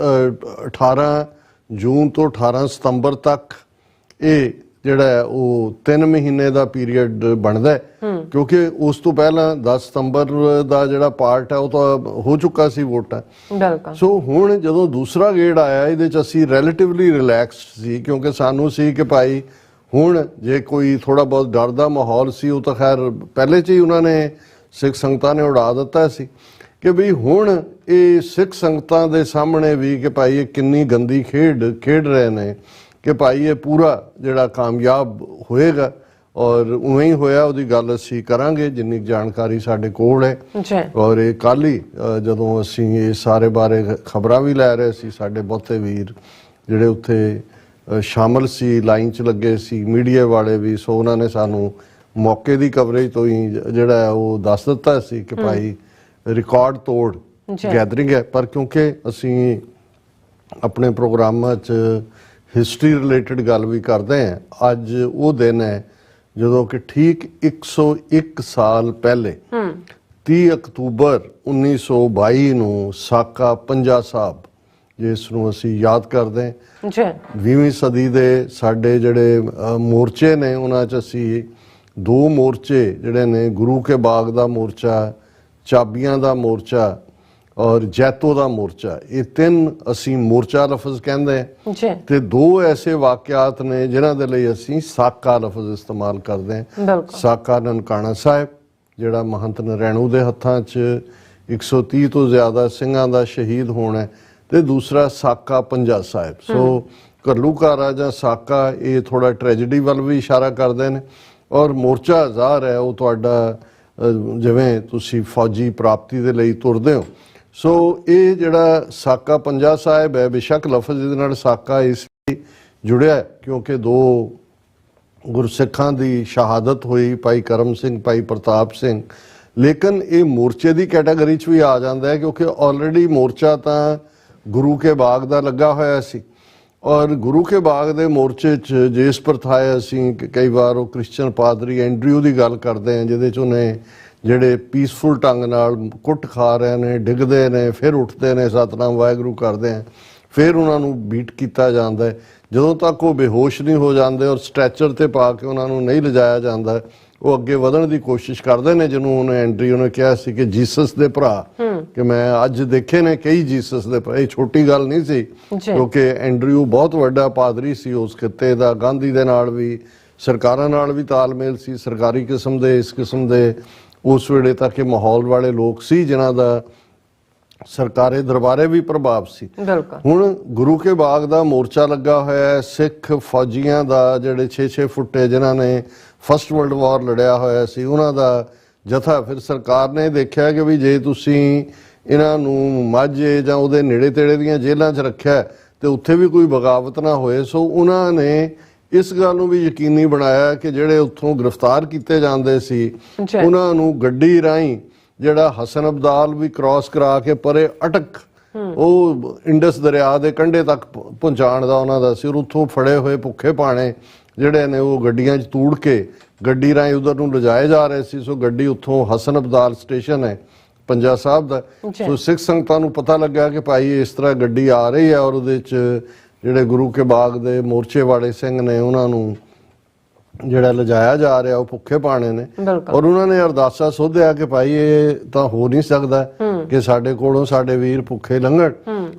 18 ਜੂਨ ਤੋਂ 18 ਸਤੰਬਰ ਤੱਕ ਇਹ ਜਿਹੜਾ ਉਹ 3 ਮਹੀਨੇ ਦਾ ਪੀਰੀਅਡ ਬਣਦਾ ਹੈ, ਕਿਉਂਕਿ ਉਸ ਤੋਂ ਪਹਿਲਾਂ 10 ਸਤੰਬਰ ਦਾ ਜਿਹੜਾ ਪਾਰਟ ਹੈ ਉਹ ਤਾਂ ਹੋ ਚੁੱਕਾ ਸੀ ਵੋਟਾਂ। ਸੋ ਹੁਣ ਜਦੋਂ ਦੂਸਰਾ ਗੇੜ ਆਇਆ ਇਹਦੇ ਚ ਅਸੀਂ ਰਿਲੇਟਿਵਲੀ ਰਿਲੈਕਸਡ ਸੀ, ਕਿਉਂਕਿ ਸਾਨੂੰ ਸੀ ਕਿ ਭਾਈ ਹੁਣ ਜੇ ਕੋਈ ਥੋੜਾ ਬਹੁਤ ਡਰ ਦਾ ਮਾਹੌਲ ਸੀ ਉਹ ਤਾਂ ਖੈਰ ਪਹਿਲੇ ਚ ਹੀ ਉਹਨਾਂ ਨੇ ਸਿੱਖ ਸੰਗਤਾਂ ਨੇ ਉਡਾ ਦਿੱਤਾ ਸੀ ਕਿ ਵੀ ਹੁਣ ਇਹ ਸਿੱਖ ਸੰਗਤਾਂ ਦੇ ਸਾਹਮਣੇ ਵੀ ਕਿ ਭਾਈ ਇਹ ਕਿੰਨੀ ਗੰਦੀ ਖੇਡ ਰਹੇ ਨੇ ਕਿ ਭਾਈ ਇਹ ਪੂਰਾ ਜਿਹੜਾ ਕਾਮਯਾਬ ਹੋਏਗਾ ਔਰ ਉਵੇਂ ਹੀ ਹੋਇਆ। ਉਹਦੀ ਗੱਲ ਅਸੀਂ ਕਰਾਂਗੇ ਜਿੰਨੀ ਜਾਣਕਾਰੀ ਸਾਡੇ ਕੋਲ ਹੈ। ਔਰ ਇਹ ਕੱਲ ਹੀ ਜਦੋਂ ਅਸੀਂ ਇਹ ਸਾਰੇ ਬਾਰੇ ਖਬਰਾਂ ਵੀ ਲੈ ਰਹੇ ਸੀ, ਸਾਡੇ ਬਹੁਤੇ ਵੀਰ ਜਿਹੜੇ ਉੱਥੇ ਸ਼ਾਮਲ ਸੀ, ਲਾਈਨ 'ਚ ਲੱਗੇ ਸੀ, ਮੀਡੀਆ ਵਾਲੇ ਵੀ, ਸੋ ਉਹਨਾਂ ਨੇ ਸਾਨੂੰ ਮੌਕੇ ਦੀ ਕਵਰੇਜ ਤੋਂ ਹੀ ਜਿਹੜਾ ਉਹ ਦੱਸ ਦਿੱਤਾ ਸੀ ਕਿ ਭਾਈ ਰਿਕਾਰਡ ਤੋੜ ਗੈਦਰਿੰਗ ਹੈ। ਪਰ ਕਿਉਂਕਿ ਅਸੀਂ ਆਪਣੇ ਪ੍ਰੋਗਰਾਮਾਂ 'ਚ ਹਿਸਟਰੀ ਰਿਲੇਟਡ ਗੱਲ ਵੀ ਕਰਦੇ ਹਾਂ, ਅੱਜ ਉਹ ਦਿਨ ਹੈ ਜਦੋਂ ਕਿ ਠੀਕ 101 ਸਾਲ ਪਹਿਲੇ 30 ਅਕਤੂਬਰ 1922 ਨੂੰ ਸਾਕਾ ਪੰਜਾ ਸਾਹਿਬ, ਜਿਸ ਨੂੰ ਅਸੀਂ ਯਾਦ ਕਰਦੇ ਹਾਂ। 20ਵੀਂ ਸਦੀ ਦੇ ਸਾਡੇ ਜਿਹੜੇ ਮੋਰਚੇ ਨੇ ਉਹਨਾਂ 'ਚ ਅਸੀਂ 2 ਮੋਰਚੇ ਜਿਹੜੇ ਨੇ, ਗੁਰੂ ਕੇ ਬਾਗ ਦਾ ਮੋਰਚਾ, ਚਾਬੀਆਂ ਦਾ ਮੋਰਚਾ ਔਰ ਜੈਤੋ ਦਾ ਮੋਰਚਾ, ਇਹ 3 ਅਸੀਂ ਮੋਰਚਾ ਲਫ਼ਜ਼ ਕਹਿੰਦੇ ਹਾਂ ਤੇ 2 ਐਸੇ ਵਾਕਿਆਤ ਨੇ ਜਿਨ੍ਹਾਂ ਦੇ ਲਈ ਅਸੀਂ ਸਾਕਾ ਲਫ਼ਜ਼ ਇਸਤੇਮਾਲ ਕਰਦੇ ਹਾਂ। ਸਾਕਾ ਨਨਕਾਣਾ ਸਾਹਿਬ ਜਿਹੜਾ ਮਹੰਤ ਨਰੈਣੂ ਦੇ ਹੱਥਾਂ 'ਚ 130 ਤੋਂ ਜ਼ਿਆਦਾ ਸਿੰਘਾਂ ਦਾ ਸ਼ਹੀਦ ਹੋਣਾ, ਤੇ ਦੂਸਰਾ ਸਾਕਾ ਪੰਜਾ ਸਾਹਿਬ। ਸੋ ਘੱਲੂਘਾਰਾ ਜਾਂ ਸਾਕਾ ਇਹ ਥੋੜਾ ਟ੍ਰੈਜੇਡੀ ਵੱਲ ਵੀ ਇਸ਼ਾਰਾ ਕਰਦੇ ਨੇ ਔਰ ਮੋਰਚਾ ਜ਼ਾਹਰ ਹੈ ਉਹ ਤੁਹਾਡਾ ਜਿਵੇਂ ਤੁਸੀਂ ਫੌਜੀ ਪ੍ਰਾਪਤੀ ਦੇ ਲਈ ਤੁਰਦੇ ਹੋ। ਸੋ ਇਹ ਜਿਹੜਾ ਸਾਕਾ ਪੰਜਾ ਸਾਹਿਬ ਹੈ, ਬੇਸ਼ੱਕ ਲਫ਼ਜ਼ ਇਹਦੇ ਨਾਲ ਸਾਕਾ ਇਸ ਲਈ ਜੁੜਿਆ ਕਿਉਂਕਿ 2 ਗੁਰਸਿੱਖਾਂ ਦੀ ਸ਼ਹਾਦਤ ਹੋਈ, ਭਾਈ ਕਰਮ ਸਿੰਘ, ਭਾਈ ਪ੍ਰਤਾਪ ਸਿੰਘ, ਲੇਕਿਨ ਇਹ ਮੋਰਚੇ ਦੀ ਕੈਟਾਗਰੀ 'ਚ ਵੀ ਆ ਜਾਂਦਾ ਹੈ ਕਿਉਂਕਿ ਆਲਰੇਡੀ ਮੋਰਚਾ ਤਾਂ ਗੁਰੂ ਕੇ ਬਾਗ ਦਾ ਲੱਗਾ ਹੋਇਆ ਸੀ ਔਰ ਗੁਰੂ ਕੇ ਬਾਗ ਦੇ ਮੋਰਚੇ 'ਚ ਜਿਸ ਪ੍ਰਥਾ ਹੈ, ਅਸੀਂ ਕਈ ਵਾਰ ਉਹ ਕ੍ਰਿਸਚਨ ਪਾਦਰੀ ਐਂਡਰਿਊ ਦੀ ਗੱਲ ਕਰਦੇ ਹਾਂ ਜਿਹਦੇ 'ਚ ਉਹਨੇ ਜਿਹੜੇ ਪੀਸਫੁਲ ਢੰਗ ਨਾਲ ਕੁੱਟ ਖਾ ਰਹੇ ਨੇ, ਡਿੱਗਦੇ ਨੇ, ਫਿਰ ਉੱਠਦੇ ਨੇ, ਸਤਨਾਮ ਵਾਹਿਗੁਰੂ ਕਰਦੇ ਆ, ਫਿਰ ਉਹਨਾਂ ਨੂੰ ਬੀਟ ਕੀਤਾ ਜਾਂਦਾ ਹੈ ਜਦੋਂ ਤੱਕ ਉਹ ਬੇਹੋਸ਼ ਨਹੀਂ ਹੋ ਜਾਂਦੇ ਔਰ ਸਟ੍ਰੈਚਰ ਤੇ ਪਾ ਕੇ ਉਹਨਾਂ ਨੂੰ ਨਹੀਂ ਲਿਜਾਇਆ ਜਾਂਦਾ, ਉਹ ਅੱਗੇ ਵਧਣ ਦੀ ਕੋਸ਼ਿਸ਼ ਕਰਦੇ ਨੇ, ਜਿਹਨੂੰ ਉਹਨੇ ਐਂਡਰਿਊ ਨੇ ਕਿਹਾ ਸੀ ਕਿ ਜੀਸਸ ਦੇ ਭਰਾ, ਕਿ ਮੈਂ ਅੱਜ ਦੇਖੇ ਨੇ ਕਈ ਜੀਸਸ ਦੇ ਭਰਾ। ਇਹ ਛੋਟੀ ਗੱਲ ਨਹੀਂ ਸੀ ਕਿਉਂਕਿ ਐਂਡਰਿਊ ਬਹੁਤ ਵੱਡਾ ਪਾਦਰੀ ਸੀ ਉਸ ਖਿੱਤੇ ਦਾ, ਗਾਂਧੀ ਦੇ ਨਾਲ ਵੀ, ਸਰਕਾਰਾਂ ਨਾਲ ਵੀ ਤਾਲਮੇਲ ਸੀ, ਸਰਕਾਰੀ ਕਿਸਮ ਦੇ ਇਸ ਕਿਸਮ ਦੇ ਉਸ ਵੇਲੇ ਤੱਕ ਇਹ ਮਾਹੌਲ ਵਾਲੇ ਲੋਕ ਸੀ ਜਿਨ੍ਹਾਂ ਦਾ ਸਰਕਾਰੀ ਦਰਬਾਰੇ ਵੀ ਪ੍ਰਭਾਵ ਸੀ। ਹੁਣ ਗੁਰੂ ਕੇ ਬਾਗ ਦਾ ਮੋਰਚਾ ਲੱਗਾ ਹੋਇਆ ਹੈ, ਸਿੱਖ ਫੌਜੀਆਂ ਦਾ ਜਿਹੜੇ 6-6 ਫੁੱਟੇ ਜਿਨ੍ਹਾਂ ਨੇ ਫਸਟ ਵਰਲਡ ਵਾਰ ਲੜਿਆ ਹੋਇਆ ਸੀ ਉਹਨਾਂ ਦਾ ਜਥਾ। ਫਿਰ ਸਰਕਾਰ ਨੇ ਦੇਖਿਆ ਕਿ ਵੀ ਜੇ ਤੁਸੀਂ ਇਹਨਾਂ ਨੂੰ ਮਾਝੇ ਜਾਂ ਉਹਦੇ ਨੇੜੇ ਤੇੜੇ ਦੀਆਂ ਜੇਲ੍ਹਾਂ 'ਚ ਰੱਖਿਆ ਤੇ ਉੱਥੇ ਵੀ ਕੋਈ ਬਗਾਵਤ ਨਾ ਹੋਏ। ਸੋ ਉਹਨਾਂ ਨੇ ਇਸ ਗੱਲ ਨੂੰ ਵੀ ਯਕੀਨੀ ਬਣਾਇਆ ਕਿ ਜਿਹੜੇ ਉੱਥੋਂ ਗ੍ਰਿਫਤਾਰ ਕੀਤੇ ਜਾਂਦੇ ਸੀ ਉਹਨਾਂ ਨੂੰ ਗੱਡੀ ਰਾਹੀਂ ਜਿਹੜਾ ਹਸਨ ਅਬਦਾਲ ਵੀ ਕ੍ਰਾਸ ਕਰਾ ਕੇ ਪਰੇ ਅਟਕ ਉਹ ਇੰਡਸ ਦਰਿਆ ਦੇ ਕੰਢੇ ਤੱਕ ਪਹੁੰਚਾਉਣ ਦਾ ਉਹਨਾਂ ਦਾ ਸੀ। ਔਰ ਉੱਥੋਂ ਫੜੇ ਹੋਏ ਭੁੱਖੇ ਪਾਣੇ ਜਿਹੜੇ ਨੇ ਉਹ ਗੱਡੀਆਂ 'ਚ ਤੂੜ ਕੇ ਗੱਡੀ ਰਾਹੀਂ ਉਧਰ ਨੂੰ ਲਿਜਾਏ ਜਾ ਰਹੇ ਸੀ। ਸੋ ਗੱਡੀ ਉੱਥੋਂ ਹਸਨ ਅਬਦਾਲ ਸਟੇਸ਼ਨ ਹੈ ਪੰਜਾ ਸਾਹਿਬ ਦਾ। ਸੋ ਸਿੱਖ ਸੰਗਤਾਂ ਨੂੰ ਪਤਾ ਲੱਗਾ ਕਿ ਭਾਈ ਇਸ ਤਰ੍ਹਾਂ ਗੱਡੀ ਆ ਰਹੀ ਹੈ ਔਰ ਉਹਦੇ 'ਚ ਜਿਹੜੇ ਗੁਰੂ ਕੇ ਬਾਗ ਦੇ ਮੋਰਚੇ ਵਾਲੇ ਸਿੰਘ ਨੇ ਉਹਨਾਂ ਨੂੰ ਜਿਹੜਾ ਲਿਜਾਇਆ ਜਾ ਰਿਹਾ ਉਹ ਭੁੱਖੇ ਪਾਣੇ ਨੇ। ਔਰ ਉਹਨਾਂ ਨੇ ਅਰਦਾਸਾ ਸੋਧਿਆ ਕਿ ਭਾਈ ਇਹ ਤਾਂ ਹੋ ਨਹੀਂ ਸਕਦਾ ਕਿ ਸਾਡੇ ਕੋਲੋਂ ਸਾਡੇ ਵੀਰ ਭੁੱਖੇ ਲੰਘਣ।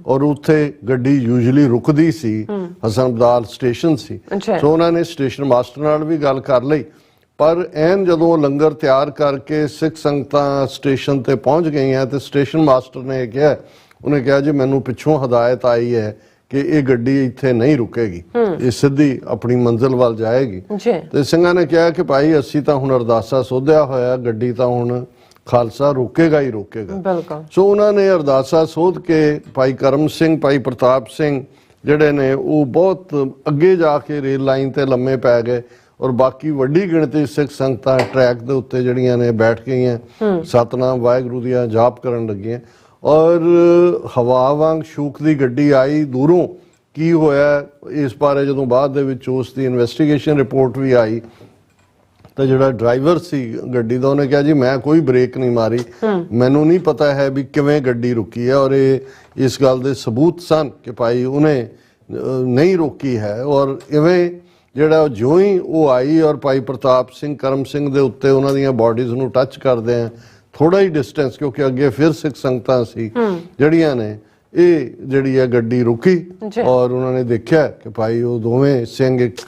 ਔਰ ਉੱਥੇ ਗੱਡੀ ਯੂਜੂਅਲੀ ਰੁਕਦੀ ਸੀ, ਹਸਨ ਅਬਦਾਲ ਸਟੇਸ਼ਨ ਸੀ। ਸੋ ਉਹਨਾਂ ਨੇ ਸਟੇਸ਼ਨ ਮਾਸਟਰ ਨਾਲ ਵੀ ਗੱਲ ਕਰ ਲਈ। ਪਰ ਐਨ ਜਦੋਂ ਲੰਗਰ ਤਿਆਰ ਕਰਕੇ ਸਿੱਖ ਸੰਗਤਾਂ ਸਟੇਸ਼ਨ ਤੇ ਪਹੁੰਚ ਗਈਆਂ ਤੇ ਸਟੇਸ਼ਨ ਮਾਸਟਰ ਨੇ ਕਿਹਾ, ਉਹਨੇ ਕਿਹਾ ਜੀ ਮੈਨੂੰ ਪਿੱਛੋਂ ਹਦਾਇਤ ਆਈ ਹੈ ਕਿ ਇਹ ਗੱਡੀ ਇੱਥੇ ਨਹੀਂ ਰੁਕੇਗੀ, ਇਹ ਸਿੱਧੀ ਆਪਣੀ ਮੰਜ਼ਿਲ ਵੱਲ ਜਾਏਗੀ। ਤੇ ਸਿੰਘਾਂ ਨੇ ਕਿਹਾ ਕਿ ਭਾਈ ਅਸੀਂ ਤਾਂ ਹੁਣ ਅਰਦਾਸਾ ਸੋਧਿਆ ਹੋਇਆ, ਗੱਡੀ ਤਾਂ ਹੁਣ ਖਾਲਸਾ ਰੋਕੇਗਾ ਹੀ ਰੋਕੇਗਾ। ਸੋ ਉਹਨਾਂ ਨੇ ਅਰਦਾਸਾ ਸੋਧ ਕੇ ਭਾਈ ਕਰਮ ਸਿੰਘ, ਭਾਈ ਪ੍ਰਤਾਪ ਸਿੰਘ ਜਿਹੜੇ ਨੇ ਉਹ ਬਹੁਤ ਅੱਗੇ ਜਾ ਕੇ ਰੇਲ ਲਾਈਨ ਤੇ ਲੰਮੇ ਪੈ ਗਏ ਔਰ ਬਾਕੀ ਵੱਡੀ ਗਿਣਤੀ ਸਿੱਖ ਸੰਗਤਾਂ ਟਰੈਕ ਦੇ ਉੱਤੇ ਜਿਹੜੀਆਂ ਨੇ ਬੈਠ ਗਈਆਂ, ਸਤਨਾਮ ਵਾਹਿਗੁਰੂ ਦੀਆਂ ਜਾਪ ਕਰਨ ਲੱਗੀਆਂ। ਔਰ ਹਵਾ ਵਾਂਗ ਸ਼ੂਕ ਦੀ ਗੱਡੀ ਆਈ ਦੂਰੋਂ। ਕੀ ਹੋਇਆ ਇਸ ਬਾਰੇ ਜਦੋਂ ਬਾਅਦ ਦੇ ਵਿੱਚ ਉਸ ਦੀ ਇਨਵੈਸਟੀਗੇਸ਼ਨ ਰਿਪੋਰਟ ਵੀ ਆਈ ਤਾਂ ਜਿਹੜਾ ਡਰਾਈਵਰ ਸੀ ਗੱਡੀ ਦਾ ਉਹਨੇ ਕਿਹਾ ਜੀ ਮੈਂ ਕੋਈ ਬ੍ਰੇਕ ਨਹੀਂ ਮਾਰੀ, ਮੈਨੂੰ ਨਹੀਂ ਪਤਾ ਹੈ ਵੀ ਕਿਵੇਂ ਗੱਡੀ ਰੁਕੀ ਹੈ। ਔਰ ਇਹ ਇਸ ਗੱਲ ਦੇ ਸਬੂਤ ਸਨ ਕਿ ਭਾਈ ਉਹਨੇ ਨਹੀਂ ਰੋਕੀ ਹੈ। ਔਰ ਇਵੇਂ ਜਿਹੜਾ ਜਿਉਂ ਹੀ ਉਹ ਆਈ ਔਰ ਭਾਈ ਪ੍ਰਤਾਪ ਸਿੰਘ, ਕਰਮ ਸਿੰਘ ਦੇ ਉੱਤੇ ਉਹਨਾਂ ਦੀਆਂ ਬਾਡੀਜ਼ ਨੂੰ ਟੱਚ ਕਰਦੇ ਆ ਥੋੜਾ ਹੀ ਡਿਸਟੈਂਸ, ਕਿਉਂਕਿ ਅੱਗੇ ਫਿਰ ਸਿੱਖ ਸੰਗਤਾਂ ਸੀ ਜਿਹੜੀਆਂ ਨੇ ਇਹ ਜਿਹੜੀ ਹੈ ਗੱਡੀ ਰੁਕੀ ਔਰ ਉਹਨਾਂ ਨੇ ਦੇਖਿਆ ਕਿ ਭਾਈ ਉਹ ਦੋਵੇਂ ਸਿੰਘ ਇੱਕ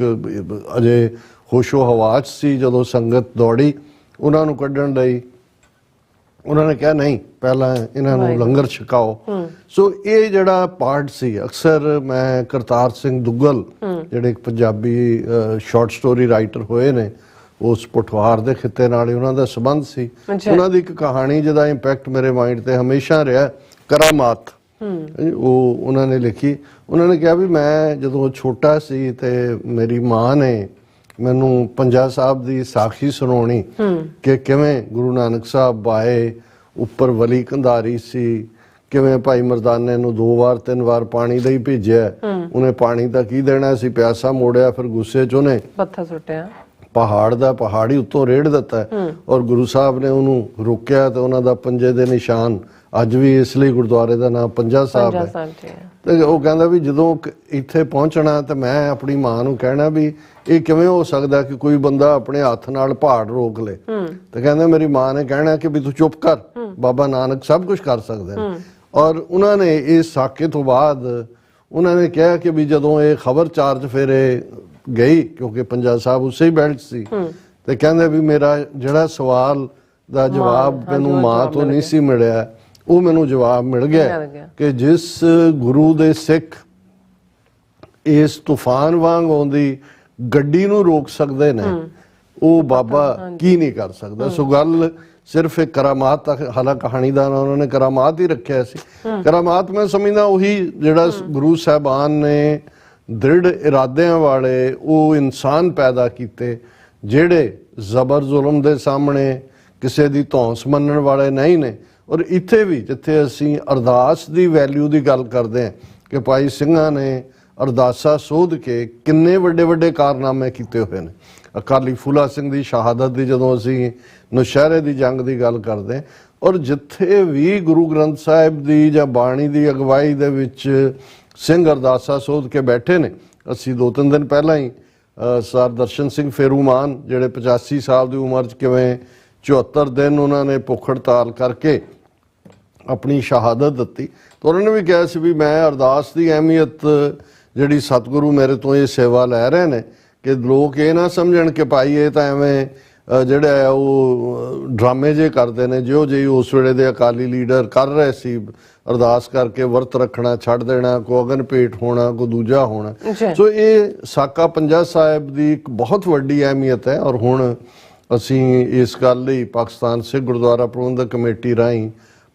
ਅਜੇ ਹੋਸ਼ੋ ਹਵਾਸ ਸੀ। ਜਦੋਂ ਸੰਗਤ ਦੌੜੀ ਉਹਨਾਂ ਨੂੰ ਕੱਢਣ ਲਈ ਉਹਨਾਂ ਨੇ ਕਿਹਾ ਨਹੀਂ ਪਹਿਲਾਂ ਇਹਨਾਂ ਨੂੰ ਲੰਗਰ ਛਕਾਓ। ਸੋ ਇਹ ਜਿਹੜਾ ਪਾਰਟ ਸੀ, ਅਕਸਰ ਮੈਂ ਕਰਤਾਰ ਸਿੰਘ ਦੁੱਗਲ ਜਿਹੜੇ ਇੱਕ ਪੰਜਾਬੀ ਸ਼ਾਰਟ ਸਟੋਰੀ ਰਾਈਟਰ ਹੋਏ ਨੇ, ਉਸ ਪਠਵਾਰ ਦੇ ਖਿੱਤੇ ਨਾਲ ਉਹਨਾਂ ਦਾ ਸੰਬੰਧ ਸੀ। ਉਹਨਾਂ ਦੀ ਇੱਕ ਕਹਾਣੀ ਜਿਹਦਾ ਇੰਪੈਕਟ ਮੇਰੇ ਮਾਈਂਡ ਤੇ ਹਮੇਸ਼ਾ ਰਿਹਾ, ਕਰਾਮਾਤ, ਉਹ ਉਹਨਾਂ ਨੇ ਲਿਖੀ। ਉਹਨਾਂ ਨੇ ਕਿਹਾ ਵੀ ਮੈਂ ਜਦੋਂ ਛੋਟਾ ਸੀ ਤੇ ਮੇਰੀ ਮਾਂ ਨੇ ਮੈਨੂੰ ਪੰਜਾ ਸਾਹਿਬ ਦੀ ਸਾਖੀ ਸੁਣਾਉਣੀ ਕਿ ਕਿਵੇਂ ਗੁਰੂ ਨਾਨਕ ਸਾਹਿਬ ਆਏ, ਉੱਪਰ ਵਲੀ ਕੰਧਾਰੀ ਸੀ, ਕਿਵੇਂ ਭਾਈ ਮਰਦਾਨੇ ਨੂੰ 2 ਵਾਰ 3 ਵਾਰ ਪਾਣੀ ਦਾ ਹੀ ਭੇਜਿਆ, ਉਹਨੇ ਪਾਣੀ ਤਾਂ ਕੀ ਦੇਣਾ ਸੀ, ਪਿਆਸਾ ਮੋੜਿਆ, ਫਿਰ ਗੁੱਸੇ 'ਚ ਉਹਨੇ ਪੱਥਰ ਸੁੱਟਿਆ, ਪਹਾੜੀ ਉੱਤੋਂ ਰੇੜ ਦਿੱਤਾ ਔਰ ਗੁਰੂ ਸਾਹਿਬ ਨੇ ਉਹਨੂੰ ਰੋਕਿਆ ਤੇ ਉਹਨਾਂ ਦਾ ਪੰਜੇ ਦੇ ਨਿਸ਼ਾਨ ਅੱਜ ਵੀ ਇਸ ਲਈ ਗੁਰਦੁਆਰੇ ਦਾ ਨਾਮ ਪੰਜਾ ਸਾਹਿਬ ਹੈ। ਤੇ ਉਹ ਕਹਿੰਦਾ ਵੀ ਜਦੋਂ ਇੱਥੇ ਪਹੁੰਚਣਾ ਤੇ ਮੈਂ ਆਪਣੀ ਮਾਂ ਨੂੰ ਕਹਿਣਾ ਵੀ ਇਹ ਕਿਵੇਂ ਹੋ ਸਕਦਾ ਕਿ ਕੋਈ ਬੰਦਾ ਆਪਣੇ ਹੱਥ ਨਾਲ ਪਹਾੜ ਰੋਕ ਲੇ। ਤੇ ਕਹਿੰਦਾ ਮੇਰੀ ਮਾਂ ਨੇ ਕਹਿਣਾ ਕਿ ਵੀ ਤੂੰ ਚੁੱਪ ਕਰ, ਬਾਬਾ ਨਾਨਕ ਸਭ ਕੁਝ ਕਰ ਸਕਦੇ ਨੇ। ਔਰ ਉਹਨਾਂ ਨੇ ਇਸ ਸਾਕੇ ਤੋਂ ਬਾਅਦ ਉਹਨਾਂ ਨੇ ਕਿਹਾ ਕਿ ਵੀ ਜਦੋਂ ਇਹ ਖਬਰ ਚਾਰਜ ਫੇਰੇ ਗਈ, ਕਿਉਂਕਿ ਪੰਜਾ ਸਾਹਿਬ ਉਸੇ ਹੀ ਬੈਲਟ ਸੀ, ਤੇ ਕਹਿੰਦੇ ਵੀ ਮੇਰਾ ਜਿਹੜਾ ਸਵਾਲ ਦਾ ਜਵਾਬ ਮੈਨੂੰ ਮਾਂ ਤੋਂ ਨਹੀਂ ਸੀ ਮਿਲਿਆ, ਉਹ ਮੈਨੂੰ ਜਵਾਬ ਮਿਲ ਗਿਆ ਕਿ ਜਿਸ ਗੁਰੂ ਦੇ ਸਿੱਖ ਇਸ ਤੂਫਾਨ ਵਾਂਗ ਆਉਂਦੀ ਗੱਡੀ ਨੂੰ ਰੋਕ ਸਕਦੇ ਨੇ, ਉਹ ਬਾਬਾ ਕੀ ਨਹੀਂ ਕਰ ਸਕਦਾ। ਸੋ ਗੱਲ ਸਿਰਫ ਇੱਕ ਕਰਾਮਾਤ ਤੱਕ, ਹਾਲਾਂਕਿ ਕਹਾਣੀ ਦਾ ਉਹਨਾਂ ਨੇ ਕਰਾਮਾਤ ਹੀ ਰੱਖਿਆ ਸੀ। ਕਰਾਮਾਤ ਮੈਂ ਸਮਝਦਾ ਉਹੀ ਜਿਹੜਾ ਗੁਰੂ ਸਾਹਿਬਾਨ ਨੇ ਦ੍ਰਿੜ ਇਰਾਦਿਆਂ ਵਾਲੇ ਉਹ ਇਨਸਾਨ ਪੈਦਾ ਕੀਤੇ ਜਿਹੜੇ ਜ਼ਬਰ ਜ਼ੁਲਮ ਦੇ ਸਾਹਮਣੇ ਕਿਸੇ ਦੀ ਧੌਂਸ ਮੰਨਣ ਵਾਲੇ ਨਹੀਂ ਨੇ। ਔਰ ਇੱਥੇ ਵੀ ਜਿੱਥੇ ਅਸੀਂ ਅਰਦਾਸ ਦੀ ਵੈਲਿਊ ਦੀ ਗੱਲ ਕਰਦੇ ਹਾਂ ਕਿ ਭਾਈ ਸਿੰਘਾਂ ਨੇ ਅਰਦਾਸਾ ਸੋਧ ਕੇ ਕਿੰਨੇ ਵੱਡੇ ਵੱਡੇ ਕਾਰਨਾਮੇ ਕੀਤੇ ਹੋਏ ਨੇ। ਅਕਾਲੀ ਫੂਲਾ ਸਿੰਘ ਦੀ ਸ਼ਹਾਦਤ ਦੀ ਜਦੋਂ ਅਸੀਂ ਨੌਸ਼ਹਿਰੇ ਦੀ ਜੰਗ ਦੀ ਗੱਲ ਕਰਦੇ ਹਾਂ, ਔਰ ਜਿੱਥੇ ਵੀ ਗੁਰੂ ਗ੍ਰੰਥ ਸਾਹਿਬ ਦੀ ਜਾਂ ਬਾਣੀ ਦੀ ਅਗਵਾਈ ਦੇ ਵਿੱਚ ਸਿੰਘ ਅਰਦਾਸਾ ਸੋਧ ਕੇ ਬੈਠੇ ਨੇ। ਅਸੀਂ 2-3 ਦਿਨ ਪਹਿਲਾਂ ਹੀ ਸਰ ਦਰਸ਼ਨ ਸਿੰਘ ਫੇਰੂਮਾਨ ਜਿਹੜੇ 85 ਸਾਲ ਦੀ ਉਮਰ 'ਚ ਕਿਵੇਂ 74 ਦਿਨ ਉਹਨਾਂ ਨੇ ਭੁੱਖ ਹੜਤਾਲ ਕਰਕੇ ਆਪਣੀ ਸ਼ਹਾਦਤ ਦਿੱਤੀ। ਤਾਂ ਉਹਨਾਂ ਨੇ ਵੀ ਕਿਹਾ ਸੀ ਵੀ ਮੈਂ ਅਰਦਾਸ ਦੀ ਅਹਿਮੀਅਤ ਜਿਹੜੀ ਸਤਿਗੁਰੂ ਮੇਰੇ ਤੋਂ ਇਹ ਸੇਵਾ ਲੈ ਰਹੇ ਨੇ ਕਿ ਲੋਕ ਇਹ ਨਾ ਸਮਝਣ ਕਿ ਭਾਈ ਇਹ ਤਾਂ ਐਵੇਂ ਜਿਹੜਾ ਉਹ ਡਰਾਮੇ ਜੇ ਕਰਦੇ ਨੇ, ਜਿਹੋ ਜਿਹੀ ਉਸ ਵੇਲੇ ਦੇ ਅਕਾਲੀ ਲੀਡਰ ਕਰ ਰਹੇ ਸੀ, ਅਰਦਾਸ ਕਰਕੇ ਵਰਤ ਰੱਖਣਾ ਛੱਡ ਦੇਣਾ, ਕੋ ਅਗਨ ਭੇਟ ਹੋਣਾ, ਕੋ ਦੂਜਾ ਹੋਣਾ। ਸੋ ਇਹ ਸਾਕਾ ਪੰਜਾ ਸਾਹਿਬ ਦੀ ਇੱਕ ਬਹੁਤ ਵੱਡੀ ਅਹਿਮੀਅਤ ਹੈ। ਔਰ ਹੁਣ ਅਸੀਂ ਇਸ ਗੱਲ ਲਈ ਪਾਕਿਸਤਾਨ ਸਿੱਖ ਗੁਰਦੁਆਰਾ ਪ੍ਰਬੰਧਕ ਕਮੇਟੀ ਰਾਹੀਂ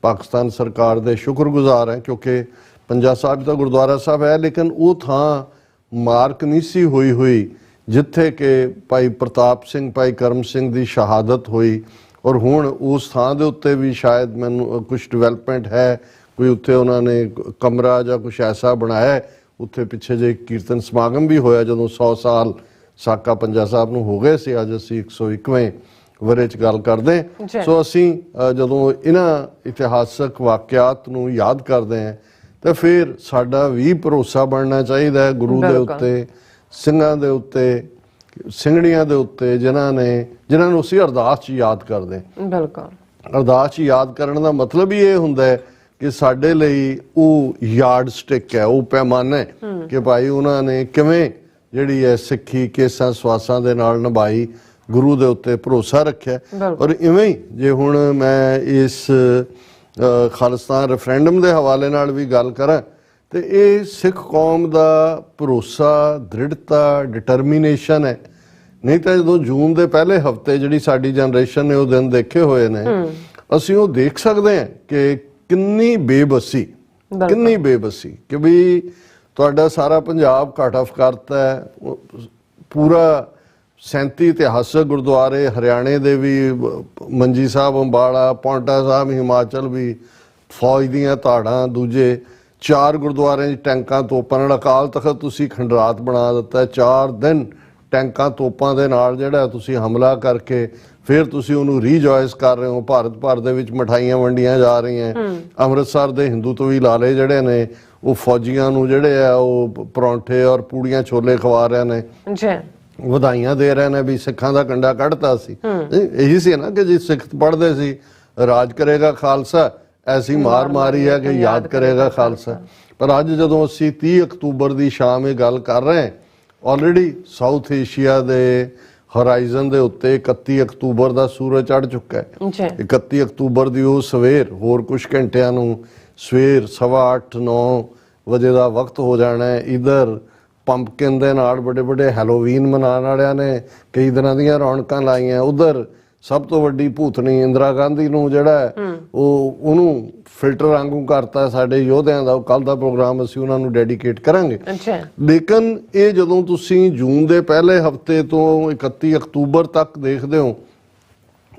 ਪਾਕਿਸਤਾਨ ਸਰਕਾਰ ਦੇ ਸ਼ੁਕਰਗੁਜ਼ਾਰ ਹਾਂ, ਕਿਉਂਕਿ ਪੰਜਾ ਸਾਹਿਬ ਦਾ ਗੁਰਦੁਆਰਾ ਸਾਹਿਬ ਹੈ, ਲੇਕਿਨ ਉਹ ਥਾਂ ਮਾਰਕ ਨਹੀਂ ਸੀ ਹੋਈ ਜਿੱਥੇ ਕਿ ਭਾਈ ਪ੍ਰਤਾਪ ਸਿੰਘ, ਭਾਈ ਕਰਮ ਸਿੰਘ ਦੀ ਸ਼ਹਾਦਤ ਹੋਈ। ਔਰ ਹੁਣ ਉਸ ਥਾਂ ਦੇ ਉੱਤੇ ਵੀ ਸ਼ਾਇਦ ਮੈਨੂੰ ਕੁਝ ਡਿਵੈਲਪਮੈਂਟ ਹੈ, ਕੋਈ ਉੱਥੇ ਉਹਨਾਂ ਨੇ ਕਮਰਾ ਜਾਂ ਕੁਝ ਐਸਾ ਬਣਾਇਆ ਹੈ। ਉੱਥੇ ਪਿੱਛੇ ਜੇ ਕੀਰਤਨ ਸਮਾਗਮ ਵੀ ਹੋਇਆ ਜਦੋਂ 100 ਸਾਲ ਸਾਕਾ ਪੰਜਾ ਸਾਹਿਬ ਨੂੰ ਹੋ ਗਏ ਸੀ। ਅੱਜ ਅਸੀਂ 101ਵੇਂ ਵਰ੍ਹੇ 'ਚ ਗੱਲ ਕਰਦੇ। ਸੋ ਅਸੀਂ ਜਦੋਂ ਇਹਨਾਂ ਇਤਿਹਾਸਕ ਵਾਕਿਆਤ ਨੂੰ ਯਾਦ ਕਰਦੇ ਹਾਂ ਤੇ ਫਿਰ ਸਾਡਾ ਵੀ ਭਰੋਸਾ ਬਣਨਾ ਚਾਹੀਦਾ ਹੈ ਗੁਰੂ ਦੇ ਉੱਤੇ, ਸਿੰਘਾਂ ਦੇ ਉੱਤੇ, ਸਿੰਘਣੀਆਂ ਦੇ ਉੱਤੇ, ਜਿਨ੍ਹਾਂ ਨੂੰ ਅਸੀਂ ਅਰਦਾਸ 'ਚ ਯਾਦ ਕਰਦੇ। ਬਿਲਕੁਲ ਅਰਦਾਸ 'ਚ ਯਾਦ ਕਰਨ ਦਾ ਮਤਲਬ ਹੀ ਇਹ ਹੁੰਦਾ ਹੈ ਕਿ ਸਾਡੇ ਲਈ ਉਹ ਯਾਰਡ ਸਟਿਕ ਹੈ, ਉਹ ਪੈਮਾਨਾ ਹੈ ਕਿ ਭਾਈ ਉਹਨਾਂ ਨੇ ਕਿਵੇਂ ਜਿਹੜੀ ਹੈ ਸਿੱਖੀ ਕੇਸਾਂ ਸਵਾਸਾਂ ਦੇ ਨਾਲ ਨਿਭਾਈ, ਗੁਰੂ ਦੇ ਉੱਤੇ ਭਰੋਸਾ ਰੱਖਿਆ। ਔਰ ਇਵੇਂ ਹੀ ਜੇ ਹੁਣ ਮੈਂ ਇਸ ਖਾਲਿਸਤਾਨ ਰੈਫਰੈਂਡਮ ਦੇ ਹਵਾਲੇ ਨਾਲ ਵੀ ਗੱਲ ਕਰਾਂ ਤੇ ਇਹ ਸਿੱਖ ਕੌਮ ਦਾ ਭਰੋਸਾ, ਦ੍ਰਿੜਤਾ, ਡਿਟਰਮੀਨੇਸ਼ਨ ਹੈ। ਨਹੀਂ ਤਾਂ ਜਦੋਂ ਜੂਨ ਦੇ ਪਹਿਲੇ ਹਫਤੇ ਜਿਹੜੀ ਸਾਡੀ ਜਨਰੇਸ਼ਨ ਨੇ ਉਹ ਦਿਨ ਦੇਖੇ ਹੋਏ ਨੇ, ਅਸੀਂ ਉਹ ਦੇਖ ਸਕਦੇ ਹਾਂ ਕਿ ਕਿੰਨੀ ਬੇਬਸੀ ਕਿ ਵੀ ਤੁਹਾਡਾ ਸਾਰਾ ਪੰਜਾਬ ਘਾਟ ਆਫ ਕਰਤਾ ਹੈ। ਪੂਰਾ 37 ਇਤਿਹਾਸਕ ਗੁਰਦੁਆਰੇ ਹਰਿਆਣੇ ਦੇ ਵੀ, ਮੰਜੀ ਸਾਹਿਬ ਅੰਬਾਲਾ, ਪੌਂਟਾ ਸਾਹਿਬ ਹਿਮਾਚਲ ਵੀ, ਫੌਜ ਦੀਆਂ ਧਾੜਾਂ, ਦੂਜੇ 4 ਗੁਰਦੁਆਰਿਆਂ 'ਚ ਟੈਂਕਾਂ ਤੋਪਾਂ ਨਾਲ ਅਕਾਲ ਤਖਤ ਤੁਸੀਂ ਖੰਡਰਾਤ ਬਣਾ ਦਿੱਤਾ। 4 ਦਿਨ ਟੈਂਕਾਂ ਤੋਪਾਂ ਦੇ ਨਾਲ ਜਿਹੜਾ ਤੁਸੀਂ ਹਮਲਾ ਕਰਕੇ ਫਿਰ ਤੁਸੀਂ ਉਹਨੂੰ ਰੀਜੋਇਸ ਕਰ ਰਹੇ ਹੋ। ਭਾਰਤ ਭਰ ਦੇ ਵਿੱਚ ਮਠਾਈਆਂ ਵੰਡੀਆਂ ਜਾ ਰਹੀਆਂ। ਅੰਮ੍ਰਿਤਸਰ ਦੇ ਹਿੰਦੂਤਵੀ ਲਾਲੇ ਜਿਹੜੇ ਨੇ ਉਹ ਫੌਜੀਆਂ ਨੂੰ ਜਿਹੜੇ ਆ ਉਹ ਪਰੌਂਠੇ ਔਰ ਪੂੜੀਆਂ ਛੋਲੇ ਖਵਾ ਰਹੇ ਨੇ, ਵਧਾਈਆਂ ਦੇ ਰਹੇ ਨੇ ਵੀ ਸਿੱਖਾਂ ਦਾ ਕੰਡਾ ਕੱਢਤਾ ਸੀ। ਇਹੀ ਸੀ ਨਾ ਕਿ ਜੇ ਸਿੱਖ ਪੜ੍ਹਦੇ ਸੀ ਰਾਜ ਕਰੇਗਾ ਖਾਲਸਾ, ਐਸੀ ਮਾਰ ਮਾਰੀ ਹੈ ਕਿ ਯਾਦ ਕਰੇਗਾ ਖਾਲਸਾ। ਪਰ ਅੱਜ ਜਦੋਂ ਅਸੀਂ 30 ਅਕਤੂਬਰ ਦੀ ਸ਼ਾਮ ਇਹ ਗੱਲ ਕਰ ਰਹੇ ਹਾਂ, ਆਲਰੇਡੀ ਸਾਊਥ ਏਸ਼ੀਆ ਦੇ ਹੋਰਾਈਜ਼ਨ ਦੇ ਉੱਤੇ 31 ਅਕਤੂਬਰ ਦਾ ਸੂਰਜ ਚੜ੍ਹ ਚੁੱਕਾ ਹੈ। 31 ਅਕਤੂਬਰ ਦੀ ਉਹ ਸਵੇਰ ਹੋਰ ਕੁਝ ਘੰਟਿਆਂ ਨੂੰ ਸਵੇਰ 8:15-9 ਵਜੇ ਦਾ ਵਕਤ ਹੋ ਜਾਣਾ ਹੈ। ਇਧਰ ਪੰਪਕਿਨ ਦੇ ਨਾਲ ਵੱਡੇ ਹੈਲੋਵੀਨ ਮਨਾਉਣ ਵਾਲਿਆਂ ਨੇ ਕਈ ਦਿਨਾਂ ਦੀਆਂ ਰੌਣਕਾਂ ਲਾਈਆਂ। ਉਧਰ ਸਭ ਤੋਂ ਵੱਡੀ ਭੂਤਨੀ ਇੰਦਰਾ ਗਾਂਧੀ ਨੂੰ ਜਿਹੜਾ ਉਹਨੂੰ ਫਿਲਟਰ ਵਾਂਗੂ ਕਰਤਾ ਸਾਡੇ ਯੋਧਿਆਂ ਦਾ। ਕੱਲ ਦਾ ਪ੍ਰੋਗਰਾਮ ਅਸੀਂ ਉਹਨਾਂ ਨੂੰ ਡੈਡੀਕੇਟ ਕਰਾਂਗੇ। ਲੇਕਿਨ ਇਹ ਜਦੋਂ ਤੁਸੀਂ ਜੂਨ ਦੇ ਪਹਿਲੇ ਹਫਤੇ ਤੋਂ 31 ਅਕਤੂਬਰ ਤੱਕ ਦੇਖਦੇ ਹੋ,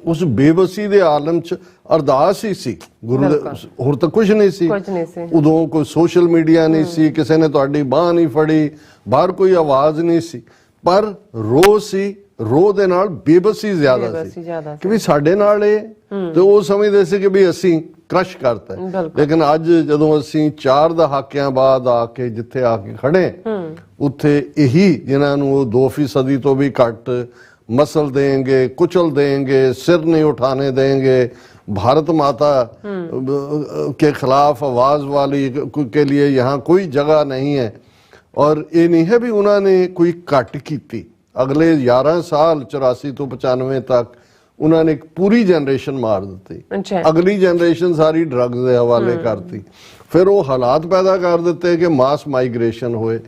ਉਸ ਬੇਬਸੀ ਦੇ ਆਲਮ 'ਚ ਅਰਦਾਸ ਹੀ ਸੀ ਗੁਰੂ ਦੇ, ਹੋਰ ਤਾਂ ਕੁਝ ਨਹੀਂ ਸੀ। ਉਦੋਂ ਕੋਈ ਸੋਸ਼ਲ ਮੀਡੀਆ ਨਹੀਂ ਸੀ, ਕਿਸੇ ਨੇ ਤੁਹਾਡੀ ਬਾਂਹ ਨਹੀਂ ਫੜੀ, ਬਾਹਰ ਕੋਈ ਆਵਾਜ਼ ਨਹੀਂ ਸੀ, ਪਰ ਰੋਹ ਸੀ। ਰੋਹ ਦੇ ਨਾਲ ਬੇਬਸੀ ਜ਼ਿਆਦਾ ਸੀ ਕਿ ਵੀ ਸਾਡੇ ਨਾਲ ਇਹ, ਤੇ ਉਹ ਸਮਝਦੇ ਸੀ ਕਿ ਵੀ ਅਸੀਂ ਕ੍ਰਸ਼ ਕਰਤਾ। ਲੇਕਿਨ ਅੱਜ ਜਦੋਂ ਅਸੀਂ 4 ਦਹਾਕਿਆਂ ਬਾਅਦ ਆ ਕੇ ਜਿੱਥੇ ਆ ਕੇ ਖੜੇ, ਉੱਥੇ ਇਹੀ ਜਿਨ੍ਹਾਂ ਨੂੰ 2% ਤੋਂ ਵੀ ਘੱਟ मसल देंगे, कुचल देंगे, सिर नहीं उठाने देंगे, भारत माता के खिलाफ आवाज वाली के लिए यहाँ कोई जगह नहीं है। और ये नहीं है भी उन्होंने कोई घट की। अगले 11 साल 84 तो 95 तक उन्होंने एक पूरी जनरेशन मार दी। अगली जनरेशन सारी ड्रग्स के हवाले करती। फिर वो हालात पैदा कर दिते कि मास माइग्रेशन होए।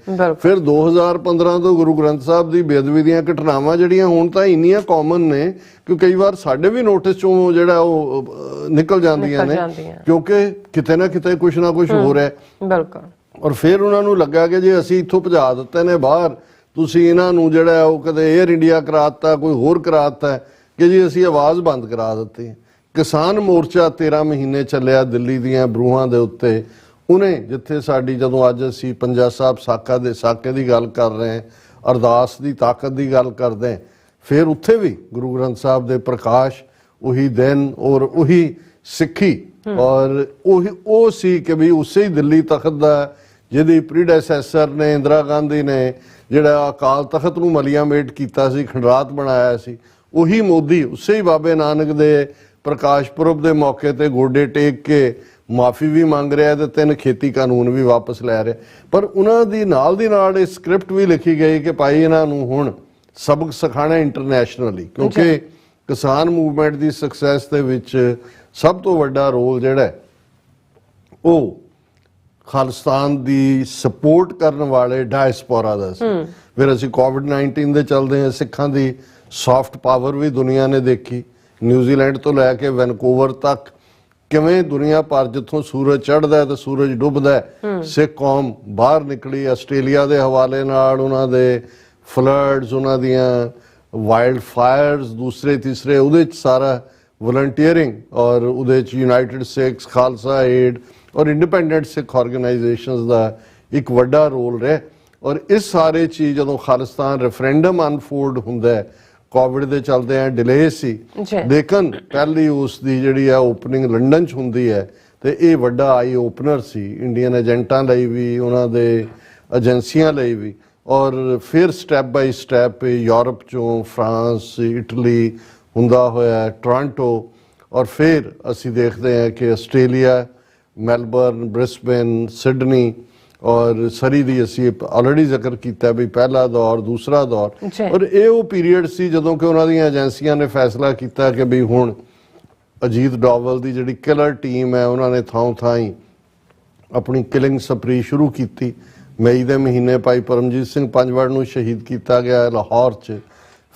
फिर 2015 तो गुरु ग्रंथ साहब की बेअदबी ਦੀਆਂ ਘਟਨਾਵਾਂ ਜਿਹੜੀਆਂ ਹੁਣ ਤਾਂ ਇੰਨੀਆਂ ਕਾਮਨ ਨੇ ਕਿ ਕਈ ਵਾਰ ਸਾਡੇ ਵੀ ਨੋਟਿਸ ਚੋਂ ਜਿਹੜਾ ਉਹ ਨਿਕਲ ਜਾਂਦੀਆਂ ਨੇ, ਕਿਉਂਕਿ ਕਿਤੇ ਨਾ ਕਿਤੇ ਕੁਝ ਨਾ ਕੁਝ ਹੋ ਰਿਹਾ। ਬਿਲਕੁਲ। ਔਰ ਫਿਰ ਉਹਨਾਂ ਨੂੰ ਲੱਗਾ ਕਿ ਜੇ ਅਸੀਂ ਇੱਥੋਂ ਭਜਾ ਦਿੱਤੇ ਨੇ ਬਾਹਰ, ਤੁਸੀਂ ਇਹਨਾਂ ਨੂੰ ਜਿਹੜਾ ਉਹ ਕਦੇ 에ਅਰ ਇੰਡੀਆ ਕਰਾਤਾ, ਕੋਈ ਹੋਰ ਕਰਾਤਾ, ਕਿ ਜੀ ਅਸੀਂ ਆਵਾਜ਼ ਬੰਦ ਕਰਾ ਦਿੱਤੀ। ਕਿਸਾਨ ਮੋਰਚਾ 13 ਮਹੀਨੇ ਚੱਲਿਆ ਦਿੱਲੀ ਦੀਆਂ ਬਰੂਹਾਂ ਦੇ ਉੱਤੇ। ਉਹਨੇ ਜਿੱਥੇ ਸਾਡੀ, ਜਦੋਂ ਅੱਜ ਅਸੀਂ ਪੰਜਾ ਸਾਹਿਬ ਸਾਕੇ ਦੀ ਗੱਲ ਕਰ ਰਹੇ ਹਾਂ, ਅਰਦਾਸ ਦੀ ਤਾਕਤ ਦੀ ਗੱਲ ਕਰਦੇ ਹਾਂ, ਫਿਰ ਉੱਥੇ ਵੀ ਗੁਰੂ ਗ੍ਰੰਥ ਸਾਹਿਬ ਦੇ ਪ੍ਰਕਾਸ਼, ਉਹੀ ਦਿਨ ਔਰ ਉਹੀ ਸਿੱਖੀ, ਔਰ ਉਹ ਸੀ ਕਿ ਵੀ ਉਸੇ ਹੀ ਦਿੱਲੀ ਤਖਤ ਦਾ ਜਿਹਦੀ ਪ੍ਰੀਡੈਸੈਸਰ ਨੇ ਇੰਦਰਾ ਗਾਂਧੀ ਨੇ ਜਿਹੜਾ ਅਕਾਲ ਤਖਤ ਨੂੰ ਮਲੀਆਮੇਟ ਕੀਤਾ ਸੀ, ਖੰਡਰਾਤ ਬਣਾਇਆ ਸੀ, ਉਹੀ ਮੋਦੀ ਉਸੇ ਹੀ ਬਾਬੇ ਨਾਨਕ ਦੇ ਪ੍ਰਕਾਸ਼ ਪੁਰਬ ਦੇ ਮੌਕੇ ਤੇ ਗੋਡੇ ਟੇਕ ਕੇ ਮਾਫੀ ਵੀ ਮੰਗ ਰਿਹਾ ਤੇ 3 ਖੇਤੀ ਕਾਨੂੰਨ ਵੀ ਵਾਪਸ ਲੈ ਰਿਹਾ। ਪਰ ਉਹਨਾਂ ਦੀ ਨਾਲ ਇਹ ਸਕ੍ਰਿਪਟ ਵੀ ਲਿਖੀ ਗਈ ਕਿ ਭਾਈ ਇਹਨਾਂ ਨੂੰ ਹੁਣ ਸਬਕ ਸਿਖਾਣਾ ਇੰਟਰਨੈਸ਼ਨਲੀ, ਕਿਉਂਕਿ ਕਿਸਾਨ ਮੂਵਮੈਂਟ ਦੀ ਸਕਸੈਸ ਦੇ ਵਿੱਚ ਸਭ ਤੋਂ ਵੱਡਾ ਰੋਲ ਜਿਹੜਾ ਉਹ ਖਾਲਿਸਤਾਨ ਦੀ ਸਪੋਰਟ ਕਰਨ ਵਾਲੇ ਡਾਇਸਪੋਰਾ ਦਾ ਸੀ। ਫਿਰ ਅਸੀਂ ਕੋਵਿਡ-19 ਦੇ ਚੱਲਦੇ ਹਾਂ, ਸਿੱਖਾਂ ਦੀ ਸੌਫਟ ਪਾਵਰ ਵੀ ਦੁਨੀਆ ਨੇ ਦੇਖੀ। ਨਿਊਜ਼ੀਲੈਂਡ ਤੋਂ ਲੈ ਕੇ ਵੈਨਕੂਵਰ ਤੱਕ ਕਿਵੇਂ ਦੁਨੀਆ ਭਰ ਜਿੱਥੋਂ ਸੂਰਜ ਚੜ੍ਹਦਾ ਤੇ ਸੂਰਜ ਡੁੱਬਦਾ ਹੈ, ਸਿੱਖ ਕੌਮ ਬਾਹਰ ਨਿਕਲੀ। ਆਸਟ੍ਰੇਲੀਆ ਦੇ ਹਵਾਲੇ ਨਾਲ ਉਹਨਾਂ ਦੇ ਫਲੱਡਸ, ਉਹਨਾਂ ਦੀਆਂ ਵਾਈਲਡ ਫਾਇਰਸ, ਦੂਸਰੇ ਤੀਸਰੇ ਉਹਦੇ ਚ ਸਾਰਾ ਵਲੰਟੀਅਰਿੰਗ, ਔਰ ਉਹਦੇ ਚ ਯੂਨਾਈਟਿਡ ਸਿੱਖਸ, ਖਾਲਸਾ ਏਡ ਔਰ ਇੰਡੀਪੈਂਡੈਂਟ ਸਿੱਖ ਆਰਗੇਨਾਈਜੇਸ਼ਨਸ ਦਾ ਇੱਕ ਵੱਡਾ ਰੋਲ ਰਿਹਾ। ਔਰ ਇਸ ਸਾਰੇ ਚੀਜ਼ ਜਦੋਂ ਖਾਲਿਸਤਾਨ ਰੈਫਰੈਂਡਮ ਅਨਫੋਲਡ ਹੁੰਦਾ ਹੈ, ਕੋਵਿਡ ਦੇ ਚਲਦੇ ਆ ਡਿਲੇ ਸੀ, ਲੇਕਿਨ ਪਹਿਲੀ ਉਸ ਦੀ ਜਿਹੜੀ ਆ ਓਪਨਿੰਗ ਲੰਡਨ ਚ ਹੁੰਦੀ ਹੈ ਤੇ ਇਹ ਵੱਡਾ ਆਈ ਓਪਨਰ ਸੀ ਇੰਡੀਅਨ ਏਜੰਟਾਂ ਲਈ ਵੀ, ਉਹਨਾਂ ਦੇ ਏਜੰਸੀਆਂ ਲਈ ਵੀ। ਔਰ ਫਿਰ ਸਟੈਪ ਬਾਈ ਸਟੈਪ ਯੂਰਪ ਚੋਂ ਫਰਾਂਸ, ਇਟਲੀ ਹੁੰਦਾ ਹੋਇਆ ਟੋਰਾਂਟੋ, ਔਰ ਫਿਰ ਅਸੀਂ ਦੇਖਦੇ ਹਾਂ ਕਿ ਆਸਟ੍ਰੇਲੀਆ, ਮੈਲਬਰਨ, ਬ੍ਰਿਸਬੇਨ, ਸਿਡਨੀ ਔਰ ਸਰੀ ਦੀ ਅਸੀਂ ਆਲਰੇਡੀ ਜ਼ਿਕਰ ਕੀਤਾ ਵੀ ਪਹਿਲਾ ਦੌਰ, ਦੂਸਰਾ ਦੌਰ। ਔਰ ਇਹ ਉਹ ਪੀਰੀਅਡ ਸੀ ਜਦੋਂ ਕਿ ਉਹਨਾਂ ਦੀਆਂ ਏਜੰਸੀਆਂ ਨੇ ਫੈਸਲਾ ਕੀਤਾ ਕਿ ਵੀ ਹੁਣ ਅਜੀਤ ਡੋਵਲ ਦੀ ਜਿਹੜੀ ਕਿਲਰ ਟੀਮ ਹੈ ਉਹਨਾਂ ਨੇ ਥਾਂ ਥਾਂ ਹੀ ਆਪਣੀ ਕਿਲਿੰਗ ਸਪਰੀ ਸ਼ੁਰੂ ਕੀਤੀ। ਮਈ ਦੇ ਮਹੀਨੇ ਭਾਈ ਪਰਮਜੀਤ ਸਿੰਘ ਪੰਜਵੜ ਨੂੰ ਸ਼ਹੀਦ ਕੀਤਾ ਗਿਆ ਲਾਹੌਰ 'ਚ।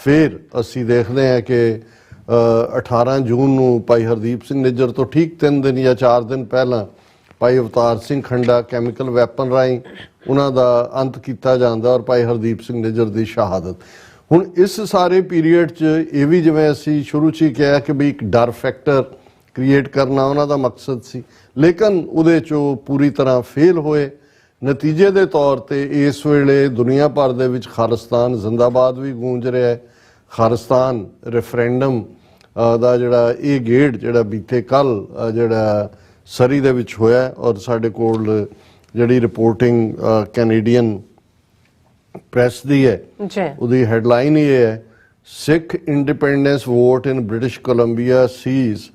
ਫਿਰ ਅਸੀਂ ਦੇਖਦੇ ਹਾਂ ਕਿ 18 ਜੂਨ ਨੂੰ ਭਾਈ ਹਰਦੀਪ ਸਿੰਘ ਨਿੱਜਰ ਤੋਂ ਠੀਕ 3 ਦਿਨ ਜਾਂ 4 ਦਿਨ ਪਹਿਲਾਂ ਭਾਈ ਅਵਤਾਰ ਸਿੰਘ ਖੰਡਾ ਕੈਮੀਕਲ ਵੈਪਨ ਰਾਹੀਂ ਉਹਨਾਂ ਦਾ ਅੰਤ ਕੀਤਾ ਜਾਂਦਾ, ਔਰ ਭਾਈ ਹਰਦੀਪ ਸਿੰਘ ਨਿੱਜਰ ਦੀ ਸ਼ਹਾਦਤ। ਹੁਣ ਇਸ ਸਾਰੇ ਪੀਰੀਅਡ 'ਚ ਇਹ ਵੀ ਜਿਵੇਂ ਅਸੀਂ ਸ਼ੁਰੂ 'ਚ ਹੀ ਕਿਹਾ ਕਿ ਵੀ ਇੱਕ ਡਰ ਫੈਕਟਰ ਕ੍ਰੀਏਟ ਕਰਨਾ ਉਹਨਾਂ ਦਾ ਮਕਸਦ ਸੀ, ਲੇਕਿਨ ਉਹਦੇ 'ਚੋਂ ਪੂਰੀ ਤਰ੍ਹਾਂ ਫੇਲ ਹੋਏ। ਨਤੀਜੇ ਦੇ ਤੌਰ ਤੇ ਇਸ ਵੇਲੇ ਦੁਨੀਆ ਭਰ ਦੇ ਵਿੱਚ ਖਾਲਿਸਤਾਨ ਜ਼ਿੰਦਾਬਾਦ ਵੀ ਗੂੰਜ ਰਿਹਾ ਹੈ। ਖਾਲਿਸਤਾਨ ਰੈਫਰੈਂਡਮ ਦਾ ਜਿਹੜਾ ਇਹ ਗੇੜ ਜਿਹੜਾ ਬੀਤੇ ਕੱਲ੍ਹ ਜਿਹੜਾ ਸਰੀ ਦੇ ਵਿੱਚ ਹੋਇਆ, ਔਰ ਸਾਡੇ ਕੋਲ ਜਿਹੜੀ ਰਿਪੋਰਟਿੰਗ ਕੈਨੇਡੀਅਨ ਪ੍ਰੈਸ ਦੀ ਹੈ ਉਹਦੀ ਹੈਡਲਾਈਨ ਇਹ ਹੈ, Sikh independence vote in British Columbia sees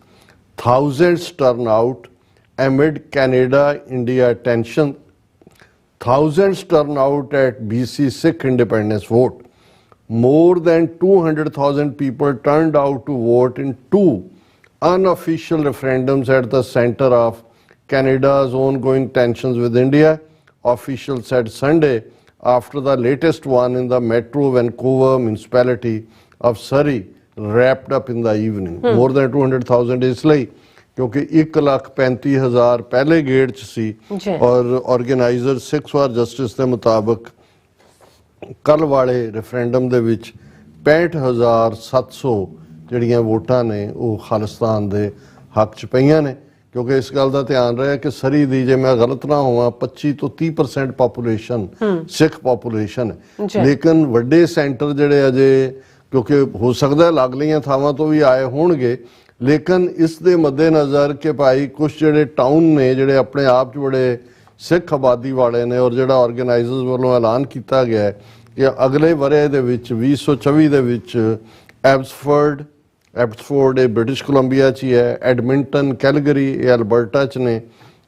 thousands turn out amid Canada-India tension. Thousands turn out at BC Sikh independence vote. More than 200,000 people turned out to vote in 2 unofficial referendums at the center of Canada's ongoing tensions with India, officials said Sunday, after the latest one in the Metro Vancouver municipality of Surrey wrapped up in the evening. More than 200,000 ਇਸ ਲਈ ਕਿਉਂਕਿ 1,35,000 ਪਹਿਲੇ ਗੇੜ 'ਚ ਸੀ, ਔਰ organiser Sikhs for justice ਦੇ ਮੁਤਾਬਕ ਕੱਲ ਵਾਲੇ ਰੈਫਰੈਂਡਮ ਦੇ ਵਿੱਚ 65,700 ਜਿਹੜੀਆਂ ਵੋਟਾਂ ਨੇ ਉਹ ਖਾਲਿਸਤਾਨ ਦੇ ਹੱਕ 'ਚ ਪਈਆਂ ਨੇ। ਕਿਉਂਕਿ ਇਸ ਗੱਲ ਦਾ ਧਿਆਨ ਰਿਹਾ ਕਿ ਸਰੀ ਦੀ, ਜੇ ਮੈਂ ਗਲਤ ਨਾ ਹੋਵਾਂ, 25 ਤੋਂ 30% ਪਾਪੂਲੇਸ਼ਨ ਸਿੱਖ ਪਾਪੂਲੇਸ਼ਨ ਹੈ, ਲੇਕਿਨ ਵੱਡੇ ਸੈਂਟਰ ਜਿਹੜੇ ਅਜੇ ਕਿਉਂਕਿ ਹੋ ਸਕਦਾ ਲਾਗਲੀਆਂ ਥਾਵਾਂ ਤੋਂ ਵੀ ਆਏ ਹੋਣਗੇ, ਲੇਕਿਨ ਇਸ ਦੇ ਮੱਦੇਨਜ਼ਰ ਕਿ ਭਾਈ ਕੁਛ ਜਿਹੜੇ ਟਾਊਨ ਨੇ ਜਿਹੜੇ ਆਪਣੇ ਆਪ 'ਚ ਬੜੇ ਸਿੱਖ ਆਬਾਦੀ ਵਾਲੇ ਨੇ, ਔਰ ਜਿਹੜਾ ਆਰਗੇਨਾਈਜ਼ਰਸ ਵੱਲੋਂ ਐਲਾਨ ਕੀਤਾ ਗਿਆ ਹੈ ਕਿ ਅਗਲੇ ਵਰ੍ਹੇ ਦੇ ਵਿੱਚ 2024 ਦੇ ਵਿੱਚ ਐਬਸਫੋਰਡ ਇਹ ਬ੍ਰਿਟਿਸ਼ ਕੋਲੰਬੀਆ 'ਚ ਹੀ ਹੈ, ਐਡਮਿੰਟਨ, ਕੈਲਗਰੀ ਇਹ ਅਲਬਰਟਾ 'ਚ ਨੇ,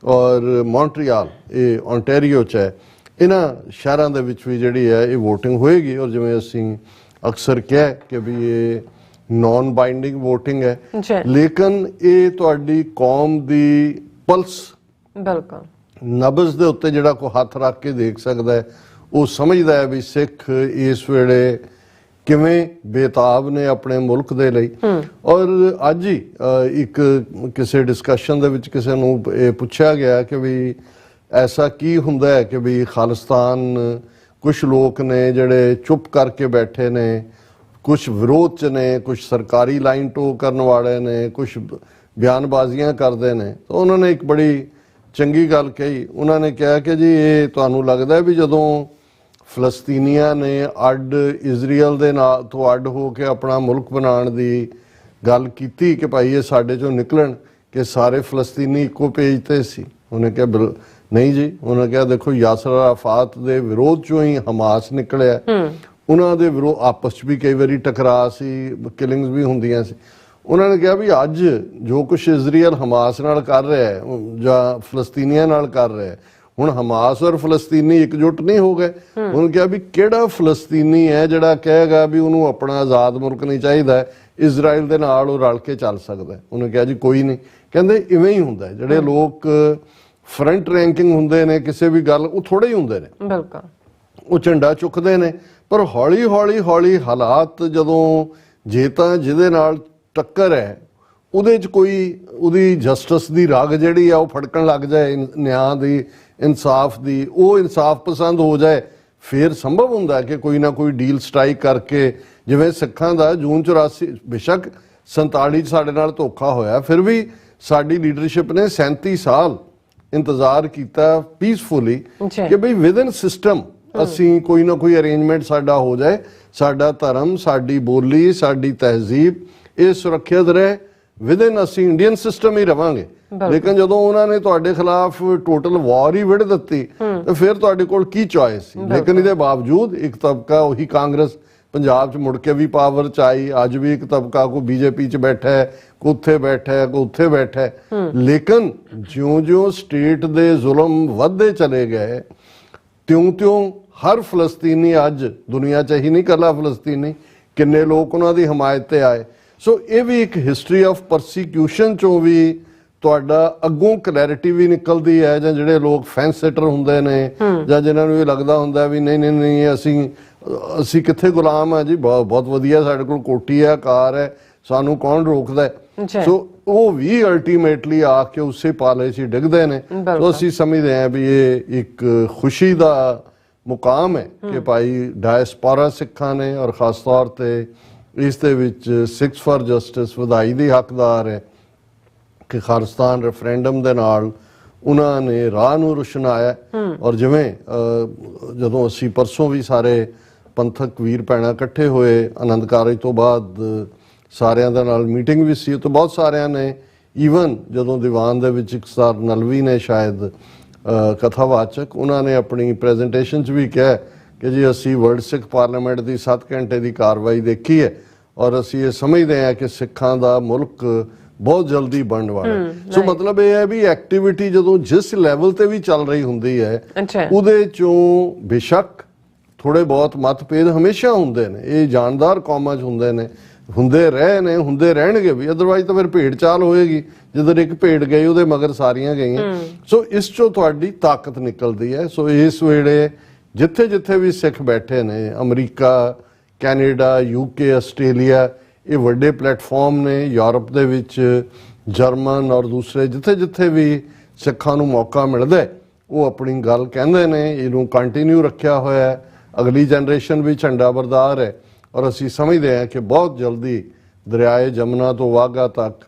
ਔਰ ਮੌਂਟਰੀਆਲ ਇਹ ਓਨਟਾਰੀਓ 'ਚ ਹੈ। ਇਹਨਾਂ ਸ਼ਹਿਰਾਂ ਦੇ ਵਿੱਚ ਵੀ ਜਿਹੜੀ ਹੈ ਇਹ ਵੋਟਿੰਗ ਹੋਏਗੀ, ਔਰ ਜਿਵੇਂ ਅਸੀਂ ਅਕਸਰ ਕਿਹਾ ਕਿ ਵੀ ਇਹ ਨੌਨ ਬਾਈਂਡਿੰਗ ਵੋਟਿੰਗ ਹੈ, ਲੇਕਿਨ ਇਹ ਤੁਹਾਡੀ ਕੌਮ ਦੀ ਪਲਸ, ਬਿਲਕੁਲ ਨਬਜ਼ ਦੇ ਉੱਤੇ ਜਿਹੜਾ ਕੋਈ ਹੱਥ ਰੱਖ ਕੇ ਦੇਖ ਸਕਦਾ ਹੈ, ਉਹ ਸਮਝਦਾ ਹੈ ਵੀ ਸਿੱਖ ਇਸ ਵੇਲੇ ਕਿਵੇਂ ਬੇਤਾਬ ਨੇ ਆਪਣੇ ਮੁਲਕ ਦੇ ਲਈ। ਔਰ ਅੱਜ ਹੀ ਇੱਕ ਕਿਸੇ ਡਿਸਕਸ਼ਨ ਦੇ ਵਿੱਚ ਕਿਸੇ ਨੂੰ ਇਹ ਪੁੱਛਿਆ ਗਿਆ ਕਿ ਵੀ ਐਸਾ ਕੀ ਹੁੰਦਾ ਹੈ ਕਿ ਵੀ ਖਾਲਿਸਤਾਨ ਕੁਛ ਲੋਕ ਨੇ ਜਿਹੜੇ ਚੁੱਪ ਕਰਕੇ ਬੈਠੇ ਨੇ, ਕੁਛ ਵਿਰੋਧ 'ਚ ਨੇ, ਕੁਛ ਸਰਕਾਰੀ ਲਾਈਨ ਟੋ ਕਰਨ ਵਾਲੇ ਨੇ, ਕੁਛ ਬਿਆਨਬਾਜ਼ੀਆਂ ਕਰਦੇ ਨੇ। ਤਾਂ ਉਹਨਾਂ ਨੇ ਇੱਕ ਬੜੀ ਚੰਗੀ ਗੱਲ ਕਹੀ। ਉਹਨਾਂ ਨੇ ਕਿਹਾ ਕਿ ਜੀ ਇਹ ਤੁਹਾਨੂੰ ਲੱਗਦਾ ਵੀ ਜਦੋਂ ਫਲਸਤੀਨੀਆਂ ਨੇ ਅੱਡ ਇਜ਼ਰਾਈਲ ਦੇ ਨਾਲ ਤੋਂ ਅੱਡ ਹੋ ਕੇ ਆਪਣਾ ਮੁਲਕ ਬਣਾਉਣ ਦੀ ਗੱਲ ਕੀਤੀ ਕਿ ਭਾਈ ਇਹ ਸਾਡੇ 'ਚੋਂ ਨਿਕਲਣ, ਕਿ ਸਾਰੇ ਫਲਸਤੀਨੀ ਇੱਕੋ ਪੇਜ 'ਤੇ ਸੀ? ਉਹਨੇ ਕਿਹਾ ਨਹੀਂ ਜੀ। ਉਹਨਾਂ ਕਿਹਾ ਦੇਖੋ ਯਾਸਰ ਅਰਾਫਾਤ ਦੇ ਵਿਰੋਧ 'ਚੋਂ ਹੀ ਹਮਾਸ ਨਿਕਲਿਆ, ਉਹਨਾਂ ਦੇ ਵਿਰੋਧ ਆਪਸ 'ਚ ਵੀ ਕਈ ਵਾਰੀ ਟਕਰਾਅ ਸੀ, ਕਿਲਿੰਗਸ ਵੀ ਹੁੰਦੀਆਂ ਸੀ। ਉਹਨਾਂ ਨੇ ਕਿਹਾ ਵੀ ਅੱਜ ਜੋ ਕੁਛ ਇਜ਼ਰਾਈਲ ਹਮਾਸ ਨਾਲ ਕਰ ਰਿਹਾ ਹੈ ਜਾਂ ਫਲਸਤੀਨੀਆਂ ਨਾਲ ਕਰ ਰਿਹਾ ਹੈ, ਹੁਣ ਹਮਾਸ ਔਰ ਫਲਸਤੀਨੀ ਇਕਜੁੱਟ ਨਹੀਂ ਹੋ ਗਏ। ਉਹਨੇ ਕਿਹਾ ਵੀ ਕਿਹੜਾ ਫਲਸਤੀਨੀ ਹੈ ਜਿਹੜਾ ਕਹੇਗਾ ਵੀ ਉਹਨੂੰ ਆਪਣਾ ਆਜ਼ਾਦ ਮੁਲਕ ਨਹੀਂ ਚਾਹੀਦਾ, ਇਜ਼ਰਾਈਲ ਦੇ ਨਾਲ ਉਹ ਰਲ ਕੇ ਚੱਲ ਸਕਦਾ? ਉਹਨੇ ਕਿਹਾ ਜੀ ਕੋਈ ਨਹੀਂ। ਕਹਿੰਦੇ ਇਵੇਂ ਹੀ ਹੁੰਦਾ, ਜਿਹੜੇ ਲੋਕ ਫਰੰਟ ਰੈਂਕਿੰਗ ਹੁੰਦੇ ਨੇ ਕਿਸੇ ਵੀ ਗੱਲ, ਉਹ ਥੋੜੇ ਹੀ ਹੁੰਦੇ ਨੇ, ਬਿਲਕੁਲ ਉਹ ਝੰਡਾ ਚੁੱਕਦੇ ਨੇ, ਪਰ ਹੌਲੀ ਹੌਲੀ ਹਾਲਾਤ ਜਦੋਂ ਜੇ ਤਾਂ ਜਿਹਦੇ ਨਾਲ ਟੱਕਰ ਹੈ ਉਹਦੇ 'ਚ ਕੋਈ ਉਹਦੀ ਜਸਟਿਸ ਦੀ ਰਗ ਜਿਹੜੀ ਆ ਉਹ ਫੜਕਣ ਲੱਗ ਜਾਏ, ਨਿਆਂ ਦੀ, ਇਨਸਾਫ ਦੀ, ਉਹ ਇਨਸਾਫ ਪਸੰਦ ਹੋ ਜਾਏ, ਫਿਰ ਸੰਭਵ ਹੁੰਦਾ ਕਿ ਕੋਈ ਨਾ ਕੋਈ ਡੀਲ ਸਟ੍ਰਾਈਕ ਕਰਕੇ, ਜਿਵੇਂ ਸਿੱਖਾਂ ਦਾ ਜੂਨ 84 ਬੇਸ਼ੱਕ 47 'ਚ ਸਾਡੇ ਨਾਲ ਧੋਖਾ ਹੋਇਆ, ਫਿਰ ਵੀ ਸਾਡੀ ਲੀਡਰਸ਼ਿਪ ਨੇ 37 ਸਾਲ ਇੰਤਜ਼ਾਰ ਕੀਤਾ ਪੀਸਫੁਲੀ ਕਿ ਬਈ ਵਿਦਨ ਸਿਸਟਮ ਅਸੀਂ ਕੋਈ ਨਾ ਕੋਈ ਅਰੇਂਜਮੈਂਟ ਸਾਡਾ ਹੋ ਜਾਏ, ਸਾਡਾ ਧਰਮ, ਸਾਡੀ ਬੋਲੀ, ਸਾਡੀ ਤਹਿਜ਼ੀਬ ਇਹ ਸੁਰੱਖਿਅਤ ਰਹੇ, ਵਿਦਨ ਅਸੀਂ ਇੰਡੀਅਨ ਸਿਸਟਮ ਹੀ ਰਵਾਂਗੇ। ਲੇਕਿਨ ਜਦੋਂ ਉਹਨਾਂ ਨੇ ਤੁਹਾਡੇ ਖਿਲਾਫ ਟੋਟਲ ਵਾਰ ਹੀ ਵਿੜ ਦਿੱਤੀ ਤਾਂ ਫਿਰ ਤੁਹਾਡੇ ਕੋਲ ਕੀ ਚੁਆਇਸ ਸੀ। ਲੇਕਿਨ ਇਹਦੇ ਬਾਵਜੂਦ ਇੱਕ ਤਬਕਾ, ਉਹੀ ਕਾਂਗਰਸ ਪੰਜਾਬ 'ਚ ਮੁੜ ਕੇ ਵੀ ਪਾਵਰ 'ਚ ਆਈ, ਅੱਜ ਵੀ ਇੱਕ ਤਬਕਾ ਕੋਈ ਬੀਜੇਪੀ 'ਚ ਬੈਠਾ ਹੈ, ਕੋਈ ਉੱਥੇ ਬੈਠਾ ਹੈ, ਕੋਈ ਉੱਥੇ ਬੈਠਾ ਹੈ। ਲੇਕਿਨ ਜਿਉਂ-ਜਿਉਂ ਸਟੇਟ ਦੇ ਜ਼ੁਲਮ ਵੱਧਦੇ ਚਲੇ ਗਏ, ਤਿਉਂ-ਤਿਉਂ ਹਰ ਫਲਸਤੀਨੀ ਅੱਜ ਦੁਨੀਆ 'ਚ ਹੀ ਨਹੀਂ, ਇਕੱਲਾ ਫਲਸਤੀਨੀ, ਕਿੰਨੇ ਲੋਕ ਉਹਨਾਂ ਦੀ ਹਮਾਇਤ ਤੇ ਆਏ। ਸੋ ਇਹ ਵੀ ਇੱਕ ਹਿਸਟਰੀ ਆਫ ਪਰਸੀਕਿਊਸ਼ਨ 'ਚੋਂ ਵੀ ਤੁਹਾਡਾ ਅੱਗੋਂ ਕਲੈਰਿਟੀ ਵੀ ਨਿਕਲਦੀ ਹੈ। ਜਾਂ ਜਿਹੜੇ ਲੋਕ ਫੈਂਸ ਸਿਟਰ ਹੁੰਦੇ ਨੇ, ਜਾਂ ਜਿਨ੍ਹਾਂ ਨੂੰ ਇਹ ਲੱਗਦਾ ਹੁੰਦਾ ਵੀ ਨਹੀਂ ਅਸੀਂ ਕਿੱਥੇ ਗੁਲਾਮ ਆ ਜੀ, ਬਹੁਤ ਵਧੀਆ ਸਾਡੇ ਕੋਲ ਕੋਠੀ ਹੈ, ਕਾਰ ਹੈ, ਸਾਨੂੰ ਕੌਣ ਰੋਕਦਾ ਹੈ। ਸੋ ਉਹ ਵੀ ਅਲਟੀਮੇਟਲੀ ਆ ਕੇ ਉਸੇ ਪਾਲੇ 'ਚ ਡਿੱਗਦੇ ਨੇ। ਸੋ ਅਸੀਂ ਸਮਝਦੇ ਹਾਂ ਵੀ ਇਹ ਇੱਕ ਖੁਸ਼ੀ ਦਾ ਮੁਕਾਮ ਹੈ ਕਿ ਭਾਈ ਡਾਇਸਪੋਰਾ ਸਿੱਖਾਂ ਨੇ, ਔਰ ਖਾਸ ਤੌਰ ਤੇ ਇਸ ਦੇ ਵਿੱਚ ਸਿੱਖਸ ਫਾਰ ਜਸਟਿਸ ਵਧਾਈ ਦੀ ਹੱਕਦਾਰ ਹੈ ਕਿ ਖਾਲਿਸਤਾਨ ਰੈਫਰੈਂਡਮ ਦੇ ਨਾਲ ਉਹਨਾਂ ਨੇ ਰਾਹ ਨੂੰ ਰੁਸ਼ਨਾਇਆ। ਔਰ ਜਿਵੇਂ ਜਦੋਂ ਅਸੀਂ ਪਰਸੋਂ ਵੀ ਸਾਰੇ ਪੰਥਕ ਵੀਰ ਭੈਣਾਂ ਇਕੱਠੇ ਹੋਏ ਆਨੰਦ ਕਾਰਜ ਤੋਂ ਬਾਅਦ, ਸਾਰਿਆਂ ਦੇ ਨਾਲ ਮੀਟਿੰਗ ਵੀ ਸੀ, ਤਾਂ ਬਹੁਤ ਸਾਰਿਆਂ ਨੇ ਈਵਨ ਜਦੋਂ ਦੀਵਾਨ ਦੇ ਵਿੱਚ ਇੱਕ ਸਰ ਨਲਵੀ ਨੇ ਸ਼ਾਇਦ ਕਥਾਵਾਚਕ, ਉਹਨਾਂ ਨੇ ਆਪਣੀ ਪ੍ਰੈਜੈਂਟੇਸ਼ਨ 'ਚ ਵੀ ਕਿਹਾ ਕਿ ਜੀ ਅਸੀਂ ਵਰਲਡ ਸਿੱਖ ਪਾਰਲੀਮੈਂਟ ਦੀ 7 ਘੰਟੇ ਦੀ ਕਾਰਵਾਈ ਦੇਖੀ ਹੈ, ਔਰ ਅਸੀਂ ਇਹ ਸਮਝਦੇ ਹਾਂ ਕਿ ਸਿੱਖਾਂ ਦਾ ਮੁਲਕ ਬਹੁਤ ਜਲਦੀ ਬਣਨ ਵਾਲਾ। ਸੋ ਮਤਲਬ ਇਹ ਹੈ ਵੀ ਐਕਟੀਵਿਟੀ ਜਦੋਂ ਜਿਸ ਲੈਵਲ ਤੇ ਵੀ ਚੱਲ ਰਹੀ ਹੁੰਦੀ ਹੈ, ਉਹਦੇ 'ਚੋਂ ਬੇਸ਼ੱਕ ਥੋੜੇ ਬਹੁਤ ਮਤਭੇਦ ਹਮੇਸ਼ਾ ਹੁੰਦੇ ਨੇ, ਇਹ ਜਾਨਦਾਰ ਕੌਮਾਂ 'ਚ ਹੁੰਦੇ ਨੇ, ਹੁੰਦੇ ਰਹੇ ਨੇ, ਹੁੰਦੇ ਰਹਿਣਗੇ ਵੀ, ਅਦਰਵਾਈਜ਼ ਤਾਂ ਫਿਰ ਭੇਡ ਚਾਲ ਹੋਏਗੀ, ਜਦੋਂ ਇੱਕ ਭੇਡ ਗਈ ਉਹਦੇ ਮਗਰ ਸਾਰੀਆਂ ਗਈਆਂ। ਸੋ ਇਸ 'ਚੋਂ ਤੁਹਾਡੀ ਤਾਕਤ ਨਿਕਲਦੀ ਹੈ। ਸੋ ਇਸ ਵੇਲੇ ਜਿੱਥੇ ਜਿੱਥੇ ਵੀ ਸਿੱਖ ਬੈਠੇ ਨੇ, ਅਮਰੀਕਾ, ਕੈਨੇਡਾ, UK, ਆਸਟ੍ਰੇਲੀਆ, ਇਹ ਵੱਡੇ ਪਲੇਟਫਾਰਮ ਨੇ, ਯੂਰਪ ਦੇ ਵਿੱਚ ਜਰਮਨ ਔਰ ਦੂਸਰੇ ਜਿੱਥੇ ਜਿੱਥੇ ਵੀ ਸਿੱਖਾਂ ਨੂੰ ਮੌਕਾ ਮਿਲਦਾ ਉਹ ਆਪਣੀ ਗੱਲ ਕਹਿੰਦੇ ਨੇ, ਇਹਨੂੰ ਕੰਟੀਨਿਊ ਰੱਖਿਆ ਹੋਇਆ ਹੈ। ਅਗਲੀ ਜਨਰੇਸ਼ਨ ਵੀ ਝੰਡਾ ਬਰਦਾਰ ਹੈ, ਔਰ ਅਸੀਂ ਸਮਝਦੇ ਹਾਂ ਕਿ ਬਹੁਤ ਜਲਦੀ ਦਰਿਆਏ ਜਮਨਾ ਤੋਂ ਵਾਘਾ ਤੱਕ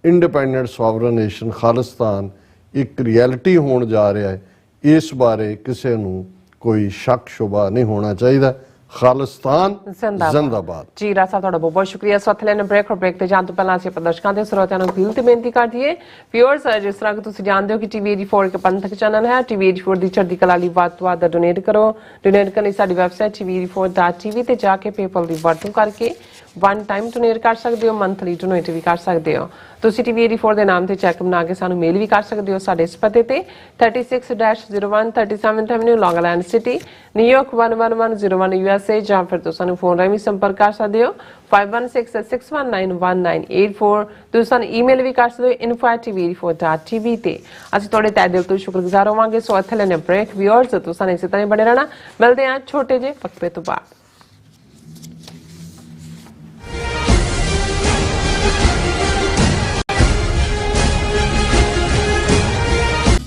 ਇੰਡੀਪੈਂਡੈਂਟ ਸੋਵਰਨ ਨੇਸ਼ਨ ਖਾਲਿਸਤਾਨ ਇੱਕ ਰਿਐਲਿਟੀ ਹੋਣ ਜਾ ਰਿਹਾ ਹੈ। ਇਸ ਬਾਰੇ ਕਿਸੇ ਨੂੰ ਕੋਈ ਸ਼ੱਕ ਸ਼ੁਬਾ ਨਹੀਂ ਹੋਣਾ ਚਾਹੀਦਾ। ਖਾਲਿਸਤਾਨ ਜ਼ਿੰਦਾਬਾਦ। ਜੀ ਰਾਜ ਸਾਹਿਬ, ਤੁਹਾਡਾ ਬਹੁਤ ਬਹੁਤ ਸ਼ੁਕਰੀਆ। ਸੋਥਲੇ ਨੇ ਬ੍ਰੇਕ ਤੇ ਜਾਣ ਤੋਂ ਪਹਿਲਾਂ ਅਸੀਂ ਪ੍ਰਦਰਸ਼ਕਾਂ ਦੇ ਸਰੋਤਿਆਂ ਨੂੰ ਅਪੀਲ ਤੇ ਬੇਨਤੀ ਕਰ ਦਈਏ, ਵਿਊਅਰਸ, ਜਿਸ ਤਰ੍ਹਾਂ ਕਿ ਤੁਸੀਂ ਜਾਣਦੇ ਹੋ ਕਿ TV 84 ਇੱਕ ਪੰਥਕ ਚੈਨਲ ਹੈ। TV 84 ਦੀ ਚੜ੍ਹਦੀ ਕਲਾ ਲਈ ਵੱਧ ਤੋਂ ਵੱਧ ਡੋਨੇਟ ਕਰੋ। ਡੋਨੇਟ ਕਰਨ ਲਈ ਸਾਡੀ ਵੈਬਸਾਈਟ tv84.tv ਤੇ ਜਾ ਕੇ ਪੇਪਲ ਦੀ ਵਰਤੋਂ ਕਰਕੇ ਵਨ ਟਾਈਮ ਡੋਨੇਟ ਕਰ ਸਕਦੇ ਹੋ, ਮੰਥਲੀ ਡੋਨੇਟ ਵੀ ਕਰ ਸਕਦੇ ਹੋ। ਤੁਸੀਂ TV 84 ਦੇ ਨਾਮ ਤੇ ਚੈੱਕ ਬਣਾ ਕੇ ਸਾਨੂੰ ਮੇਲ ਵੀ ਕਰ ਸਕਦੇ ਹੋ ਸਾਡੇ ਇਸ ਪਤੇ ਤੇ 36-01 37th Avenue, Long Island City, New York 11101 USA, ਜਾਂ ਫਿਰ ਤੁਸੀਂ ਸਾਨੂੰ ਫੋਨ ਰਾਹੀਂ ਸੰਪਰਕ ਕਰ ਸਕਦੇ ਹੋ 5166191984। ਤੁਸੀਂ ਸਾਨੂੰ ਈਮੇਲ ਵੀ ਕਰ ਸਕਦੇ ਹੋ info@tv84.tv ਤੇ। ਅਸੀਂ ਤੁਹਾਡੇ ਤਹਿ ਦਿਲ ਤੋਂ ਸ਼ੁਕਰਗੁਜ਼ਾਰ ਹੋਵਾਂਗੇ। ਸੋ ਇੱਥੇ ਲੈਣੇ ਬ੍ਰੇਕ। ਵਿਊਅਰਸ, ਤੁਸੀਂ ਇਸੇ ਤਰ੍ਹਾਂ ਬਣੇ ਰਹਿਣਾ। ਮਿਲਦੇ ਹਾਂ ਛੋਟੇ ਜਿਹੇ ਵਕਫੇ ਤੋਂ ਬਾਅਦ।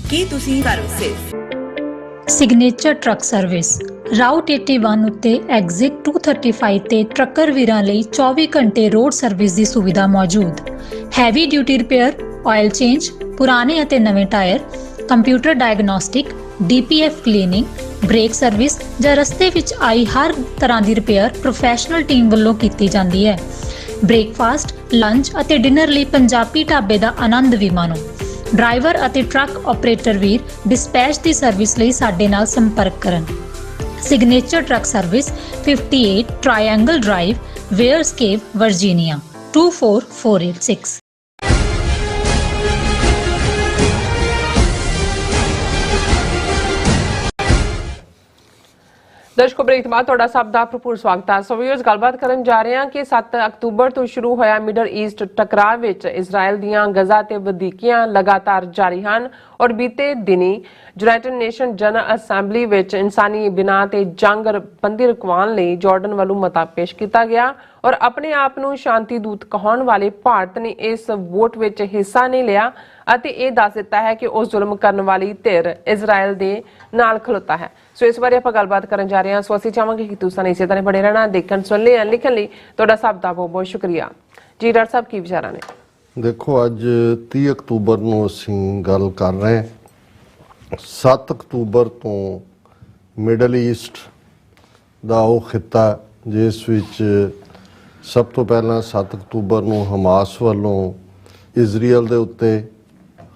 ਕੀ ਤੁਸੀਂ ਭਰੋਸੇ ਸਿਗਨੇਚਰ ਟਰੱਕ ਸਰਵਿਸ ਰਾਊਟ 81 ਉੱਤੇ ਐਗਜ਼ਿਟ 235 ਤੇ ਟਰੱਕਰ ਵੀਰਾਂ ਲਈ 24 ਘੰਟੇ ਰੋਡ ਸਰਵਿਸ ਦੀ ਸੁਵਿਧਾ ਮੌਜੂਦ। Heavy duty repair, oil change, ਪੁਰਾਣੇ ਅਤੇ ਨਵੇਂ tyre, computer diagnostic, DPF cleaning, brake service ਜਾਂ ਰਸਤੇ ਵਿੱਚ ਆਈ ਹਰ ਤਰ੍ਹਾਂ ਦੀ ਰਿਪੇਅਰ ਪ੍ਰੋਫੈਸ਼ਨਲ ਟੀਮ ਵੱਲੋਂ ਕੀਤੀ ਜਾਂਦੀ ਹੈ। ਬ੍ਰੇਕਫਾਸਟ, ਲੰਚ ਅਤੇ ਡਿਨਰ ਲਈ ਪੰਜਾਬੀ ਢਾਬੇ ਦਾ ਆਨੰਦ ਵੀ ਮਾਣੋ। ਡਰਾਈਵਰ ਅਤੇ ਟਰੱਕ ਆਪਰੇਟਰ ਵੀਰ ਡਿਸਪੈਚ ਦੀ ਸਰਵਿਸ ਲਈ ਸਾਡੇ ਨਾਲ ਸੰਪਰਕ ਕਰਨ। Signature truck service 58 triangle drive, Weyers Cave, Virginia 24486। ਦਰਸ਼ਕੋ ਬ੍ਰੇਕ ਤੋਂ ਬਾਅਦ ਤੁਹਾਡਾ ਸਭ ਦਾ ਭਰਪੂਰ ਸਵਾਗਤ ਹੈ। ਸੋ ਵੀਅਰਸ ਗੱਲਬਾਤ ਕਰਨ ਜਾ ਰਹੇ ਹਾਂ ਕਿ 7 ਅਕਤੂਬਰ ਤੋਂ ਸ਼ੁਰੂ ਹੋਇਆ ਮਿਡਲ ਈਸਟ ਟਕਰਾਅ ਵਿੱਚ ਇਜ਼ਰਾਈਲ ਦੀਆਂ ਗਜ਼ਾ ਤੇ ਵਧੀਕੀਆਂ ਲਗਾਤਾਰ ਜਾਰੀ ਹਨ ਔਰ ਬੀਤੇ ਦਿਨੀ ਯੂਨਾਈਟਿਡ ਨੇਸ਼ਨ ਜਨਰਲ ਅਸੈਂਬਲੀ ਵਿੱਚ ਇਨਸਾਨੀ ਬਿਨਾਹ ਤੇ ਜੰਗ ਬੰਦੀ ਰੁਕਵਾਉਣ ਲਈ ਜਾਰਡਨ ਵੱਲੋਂ ਮਤਾ ਪੇਸ਼ ਕੀਤਾ ਗਿਆ ਔਰ ਆਪਣੇ ਆਪ ਨੂੰ ਸ਼ਾਂਤੀ ਦੂਤ ਕਹਾਉਣ ਵਾਲੇ ਭਾਰਤ ਨੇ ਇਸ ਵੋਟ ਵਿੱਚ ਹਿੱਸਾ ਨਹੀਂ ਲਿਆ ਅਤੇ ਇਹ ਦੱਸ ਦਿੱਤਾ ਹੈ ਕਿ ਉਹ ਜ਼ੁਲਮ ਕਰਨ ਵਾਲੀ ਧਿਰ ਇਜ਼ਰਾਈਲ ਦੇ ਨਾਲ ਖਲੋਤਾ ਹੈ। ਸੋ ਇਸ ਬਾਰੇ ਆਪਾਂ ਗੱਲਬਾਤ ਕਰਨ ਜਾ ਰਹੇ ਹਾਂ। ਸੋ ਅਸੀਂ ਚਾਹਾਂਗੇ ਕਿ ਤੁਸੀਂ ਇਸੇ ਤਰ੍ਹਾਂ ਬਣੇ ਰਹਿਣਾ, ਦੇਖਣ ਸੁਣ ਲਿਆ ਲਿਖਣ ਲਈ ਤੁਹਾਡਾ ਸਭ ਦਾ ਬਹੁਤ ਬਹੁਤ ਸ਼ੁਕਰੀਆ ਜੀ। ਡਾਕਟਰ ਸਾਹਿਬ ਕੀ ਵਿਚਾਰਾਂ ਨੇ? ਦੇਖੋ, ਅੱਜ 30 ਅਕਤੂਬਰ ਨੂੰ ਅਸੀਂ ਗੱਲ ਕਰ ਰਹੇ ਹਾਂ। 7 ਅਕਤੂਬਰ ਤੋਂ ਮਿਡਲ ਈਸਟ ਦਾ ਉਹ ਖਿੱਤਾ ਜਿਸ ਵਿੱਚ ਸਭ ਤੋਂ ਪਹਿਲਾਂ 7 ਅਕਤੂਬਰ ਨੂੰ ਹਮਾਸ ਵੱਲੋਂ ਇਜ਼ਰਾਈਲ ਦੇ ਉੱਤੇ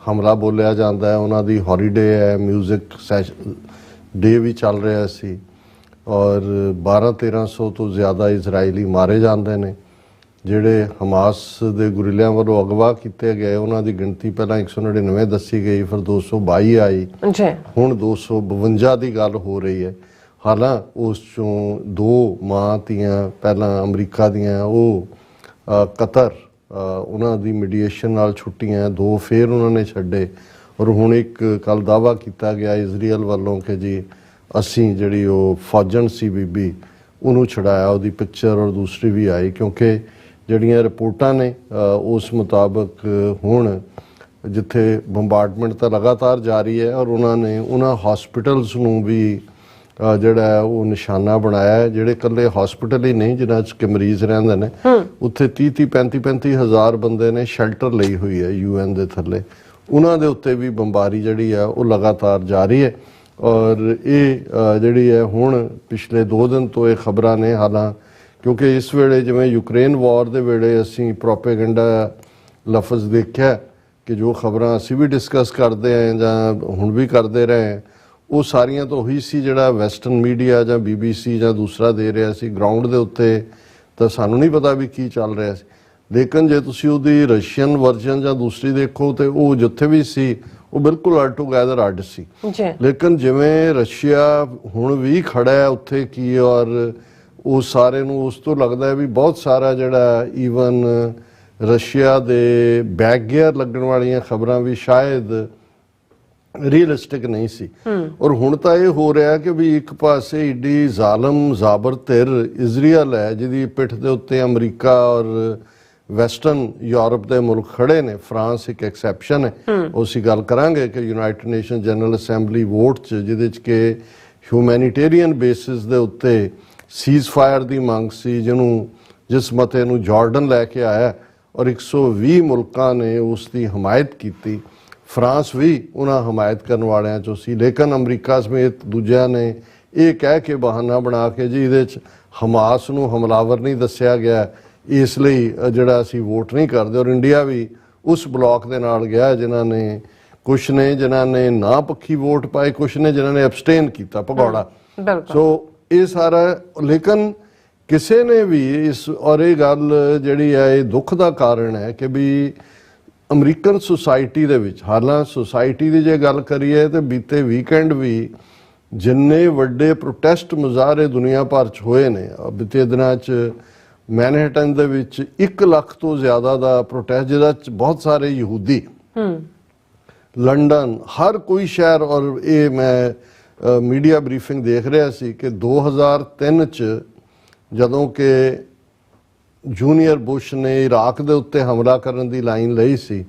ਹਮਲਾ ਬੋਲਿਆ ਜਾਂਦਾ ਹੈ। ਉਹਨਾਂ ਦੀ ਹੌਲੀਡੇ ਹੈ, ਮਿਊਜ਼ਿਕ ਡੇ ਵੀ ਚੱਲ ਰਿਹਾ ਸੀ ਔਰ 1200-1300 ਤੋਂ ਜ਼ਿਆਦਾ ਇਜ਼ਰਾਈਲੀ ਮਾਰੇ ਜਾਂਦੇ ਨੇ। ਜਿਹੜੇ ਹਮਾਸ ਦੇ ਗੁਰੀਲਿਆਂ ਵੱਲੋਂ ਅਗਵਾ ਕੀਤੇ ਗਏ ਉਹਨਾਂ ਦੀ ਗਿਣਤੀ ਪਹਿਲਾਂ 199 ਦੱਸੀ ਗਈ, ਫਿਰ 222 ਆਈ, ਹੁਣ 252 ਦੀ ਗੱਲ ਹੋ ਰਹੀ ਹੈ। ਹਾਲਾਂ ਉਸ ਚੋਂ 2 ਮਾਂ ਧੀਆਂ ਪਹਿਲਾਂ ਅਮਰੀਕਾ ਦੀਆਂ ਉਹ ਕਤਰ ਉਹਨਾਂ ਦੀ ਮੀਡੀਏਸ਼ਨ ਨਾਲ ਛੁੱਟੀਆਂ, 2 ਫੇਰ ਉਹਨਾਂ ਨੇ ਛੱਡੇ ਔਰ ਹੁਣ ਇੱਕ ਕੱਲ ਦਾਅਵਾ ਕੀਤਾ ਗਿਆ ਇਜ਼ਰਾਈਲ ਵੱਲੋਂ ਕਿ ਜੀ ਅਸੀਂ ਜਿਹੜੀ ਉਹ ਫੌਜਣ ਸੀ ਬੀਬੀ ਉਹਨੂੰ ਛੁਡਾਇਆ, ਉਹਦੀ ਪਿਕਚਰ ਔਰ ਦੂਸਰੀ ਵੀ ਆਈ। ਕਿਉਂਕਿ ਜਿਹੜੀਆਂ ਰਿਪੋਰਟਾਂ ਨੇ ਉਸ ਮੁਤਾਬਕ ਹੁਣ ਜਿੱਥੇ ਬੰਬਾਰਡਮੈਂਟ ਤਾਂ ਲਗਾਤਾਰ ਜਾਰੀ ਹੈ ਔਰ ਉਹਨਾਂ ਨੇ ਉਹਨਾਂ ਹਸਪੀਟਲਸ ਨੂੰ ਵੀ ਜਿਹੜਾ ਉਹ ਨਿਸ਼ਾਨਾ ਬਣਾਇਆ, ਜਿਹੜੇ ਇਕੱਲੇ ਹਸਪੀਟਲ ਹੀ ਨਹੀਂ ਜਿਨ੍ਹਾਂ 'ਚ ਕਿ ਮਰੀਜ਼ ਰਹਿੰਦੇ ਨੇ, ਉੱਥੇ 30-35 ਹਜ਼ਾਰ ਬੰਦੇ ਨੇ ਸ਼ੈਲਟਰ ਲਈ ਹੋਈ ਹੈ UN ਦੇ ਥੱਲੇ, ਉਹਨਾਂ ਦੇ ਉੱਤੇ ਵੀ ਬੰਬਾਰੀ ਜਿਹੜੀ ਹੈ ਉਹ ਲਗਾਤਾਰ ਜਾਰੀ ਹੈ। ਔਰ ਇਹ ਜਿਹੜੀ ਹੈ ਹੁਣ ਪਿਛਲੇ 2 ਦਿਨ ਤੋਂ ਇਹ ਖਬਰਾਂ ਨੇ, ਹਾਲਾਂ ਕਿਉਂਕਿ ਇਸ ਵੇਲੇ ਜਿਵੇਂ ਯੂਕਰੇਨ ਵਾਰ ਦੇ ਵੇਲੇ ਅਸੀਂ ਪ੍ਰੋਪੇਗੈਂਡਾ ਲਫ਼ਜ਼ ਦੇਖਿਆ ਕਿ ਜੋ ਖਬਰਾਂ ਅਸੀਂ ਵੀ ਡਿਸਕਸ ਕਰਦੇ ਆਏ ਜਾਂ ਹੁਣ ਵੀ ਕਰਦੇ ਰਹੇ, ਉਹ ਸਾਰੀਆਂ ਤਾਂ ਉਹੀ ਸੀ ਜਿਹੜਾ ਵੈਸਟਰਨ ਮੀਡੀਆ ਜਾਂ BBC ਜਾਂ ਦੂਸਰਾ ਦੇ ਰਿਹਾ ਸੀ। ਗਰਾਊਂਡ ਦੇ ਉੱਤੇ ਤਾਂ ਸਾਨੂੰ ਨਹੀਂ ਪਤਾ ਵੀ ਕੀ ਚੱਲ ਰਿਹਾ ਸੀ, ਲੇਕਿਨ ਜੇ ਤੁਸੀਂ ਉਹਦੀ ਰਸ਼ੀਅਨ ਵਰਜ਼ਨ ਜਾਂ ਦੂਸਰੀ ਦੇਖੋ ਤੇ ਉਹ ਜਿੱਥੇ ਵੀ ਸੀ ਉਹ ਬਿਲਕੁਲ ਆਲਟੂਗੈਦਰ ਅੱਡ ਸੀ। ਲੇਕਿਨ ਜਿਵੇਂ ਰਸ਼ੀਆ ਹੁਣ ਵੀ ਖੜਾ ਹੈ ਉੱਥੇ ਕੀ, ਔਰ ਉਹ ਸਾਰੇ ਨੂੰ ਉਸ ਤੋਂ ਲੱਗਦਾ ਹੈ ਵੀ ਬਹੁਤ ਸਾਰਾ ਜਿਹੜਾ ਈਵਨ ਰਸ਼ੀਆ ਦੇ ਬੈਕਗੇਅਰ ਲੱਗਣ ਵਾਲੀਆਂ ਖਬਰਾਂ ਵੀ ਸ਼ਾਇਦ ਰੀਅਲਿਸਟਿਕ ਨਹੀਂ ਸੀ। ਔਰ ਹੁਣ ਤਾਂ ਇਹ ਹੋ ਰਿਹਾ ਕਿ ਵੀ ਇੱਕ ਪਾਸੇ ਏਡੀ ਜ਼ਾਲਮ ਜ਼ਾਬਰ ਧਿਰ ਇਜ਼ਰਾਈਲ ਹੈ ਜਿਹਦੀ ਪਿੱਠ ਦੇ ਉੱਤੇ ਅਮਰੀਕਾ ਔਰ ਵੈਸਟਰਨ ਯੂਰਪ ਦੇ ਮੁਲਕ ਖੜੇ ਨੇ, ਫਰਾਂਸ ਇੱਕ ਐਕਸੈਪਸ਼ਨ ਹੈ, ਅਸੀਂ ਗੱਲ ਕਰਾਂਗੇ ਕਿ United nation general assembly vote 'ਚ ਜਿਹਦੇ 'ਚ ਕਿ ਹਿਊਮੈਨੀਟੇਰੀਅਨ ਬੇਸਿਸ ਦੇ ਉੱਤੇ ਸੀਜ਼ ਫਾਇਰ ਦੀ ਮੰਗ ਸੀ, ਜਿਸ ਮਤੇ ਨੂੰ ਜਾਰਡਨ ਲੈ ਕੇ ਆਇਆ ਔਰ 120 ਮੁਲਕਾਂ ਨੇ ਉਸ ਦੀ ਹਮਾਇਤ ਕੀਤੀ। ਫਰਾਂਸ ਵੀ ਉਹਨਾਂ ਹਮਾਇਤ ਕਰਨ ਵਾਲਿਆਂ 'ਚੋਂ ਸੀ, ਲੇਕਿਨ ਅਮਰੀਕਾ ਸਮੇਤ ਦੂਜਿਆਂ ਨੇ ਇਹ ਕਹਿ ਕੇ ਬਹਾਨਾ ਬਣਾ ਕੇ ਜੀ ਇਹਦੇ 'ਚ ਹਮਾਸ ਨੂੰ ਹਮਲਾਵਰ ਨਹੀਂ ਦੱਸਿਆ ਗਿਆ, ਇਸ ਲਈ ਜਿਹੜਾ ਅਸੀਂ ਵੋਟ ਨਹੀਂ ਕਰਦੇ। ਔਰ ਇੰਡੀਆ ਵੀ ਉਸ ਬਲਾਕ ਦੇ ਨਾਲ ਗਿਆ ਕੁਛ ਨੇ ਜਿਨ੍ਹਾਂ ਨੇ ਨਾ ਪੱਖੀ ਵੋਟ ਪਾਏ, ਕੁਛ ਨੇ ਜਿਨ੍ਹਾਂ ਨੇ ਐਬਸਟੇਨ ਕੀਤਾ ਭਗੌੜਾ। ਸੋ ਇਹ ਸਾਰਾ, ਲੇਕਿਨ ਕਿਸੇ ਨੇ ਵੀ ਇਸ, ਔਰ ਇਹ ਗੱਲ ਜਿਹੜੀ ਹੈ ਇਹ ਦੁੱਖ ਦਾ ਕਾਰਨ ਹੈ ਕਿ ਵੀ ਅਮਰੀਕਨ ਸੁਸਾਇਟੀ ਦੇ ਵਿੱਚ, ਹਾਲਾਂ ਸੁਸਾਇਟੀ ਦੀ ਜੇ ਗੱਲ ਕਰੀਏ ਤੇ ਬੀਤੇ ਵੀਕਐਂਡ ਵੀ ਜਿੰਨੇ ਵੱਡੇ ਪ੍ਰੋਟੈਸਟ ਮੁਜ਼ਾਹਰੇ ਦੁਨੀਆ ਭਰ 'ਚ ਹੋਏ ਨੇ, ਬੀਤੇ ਦਿਨਾਂ 'ਚ ਮੈਨਹਟਨ ਦੇ ਵਿੱਚ 1 ਲੱਖ ਤੋਂ ਜ਼ਿਆਦਾ ਦਾ ਪ੍ਰੋਟੈਸਟ, ਜਿਹਦਾ 'ਚ ਬਹੁਤ ਸਾਰੇ ਯਹੂਦੀ, ਲੰਡਨ, ਹਰ ਕੋਈ ਸ਼ਹਿਰ। ਔਰ ਇਹ ਮੈਂ ਮੀਡੀਆ ਬਰੀਫਿੰਗ ਦੇਖ ਰਿਹਾ ਸੀ ਕਿ 2003 'ਚ ਜਦੋਂ ਕਿ ਜੂਨੀਅਰ ਬੁਸ਼ ਨੇ ਇਰਾਕ ਦੇ ਉੱਤੇ ਹਮਲਾ ਕਰਨ ਦੀ ਲਾਈਨ ਲਈ ਸੀ,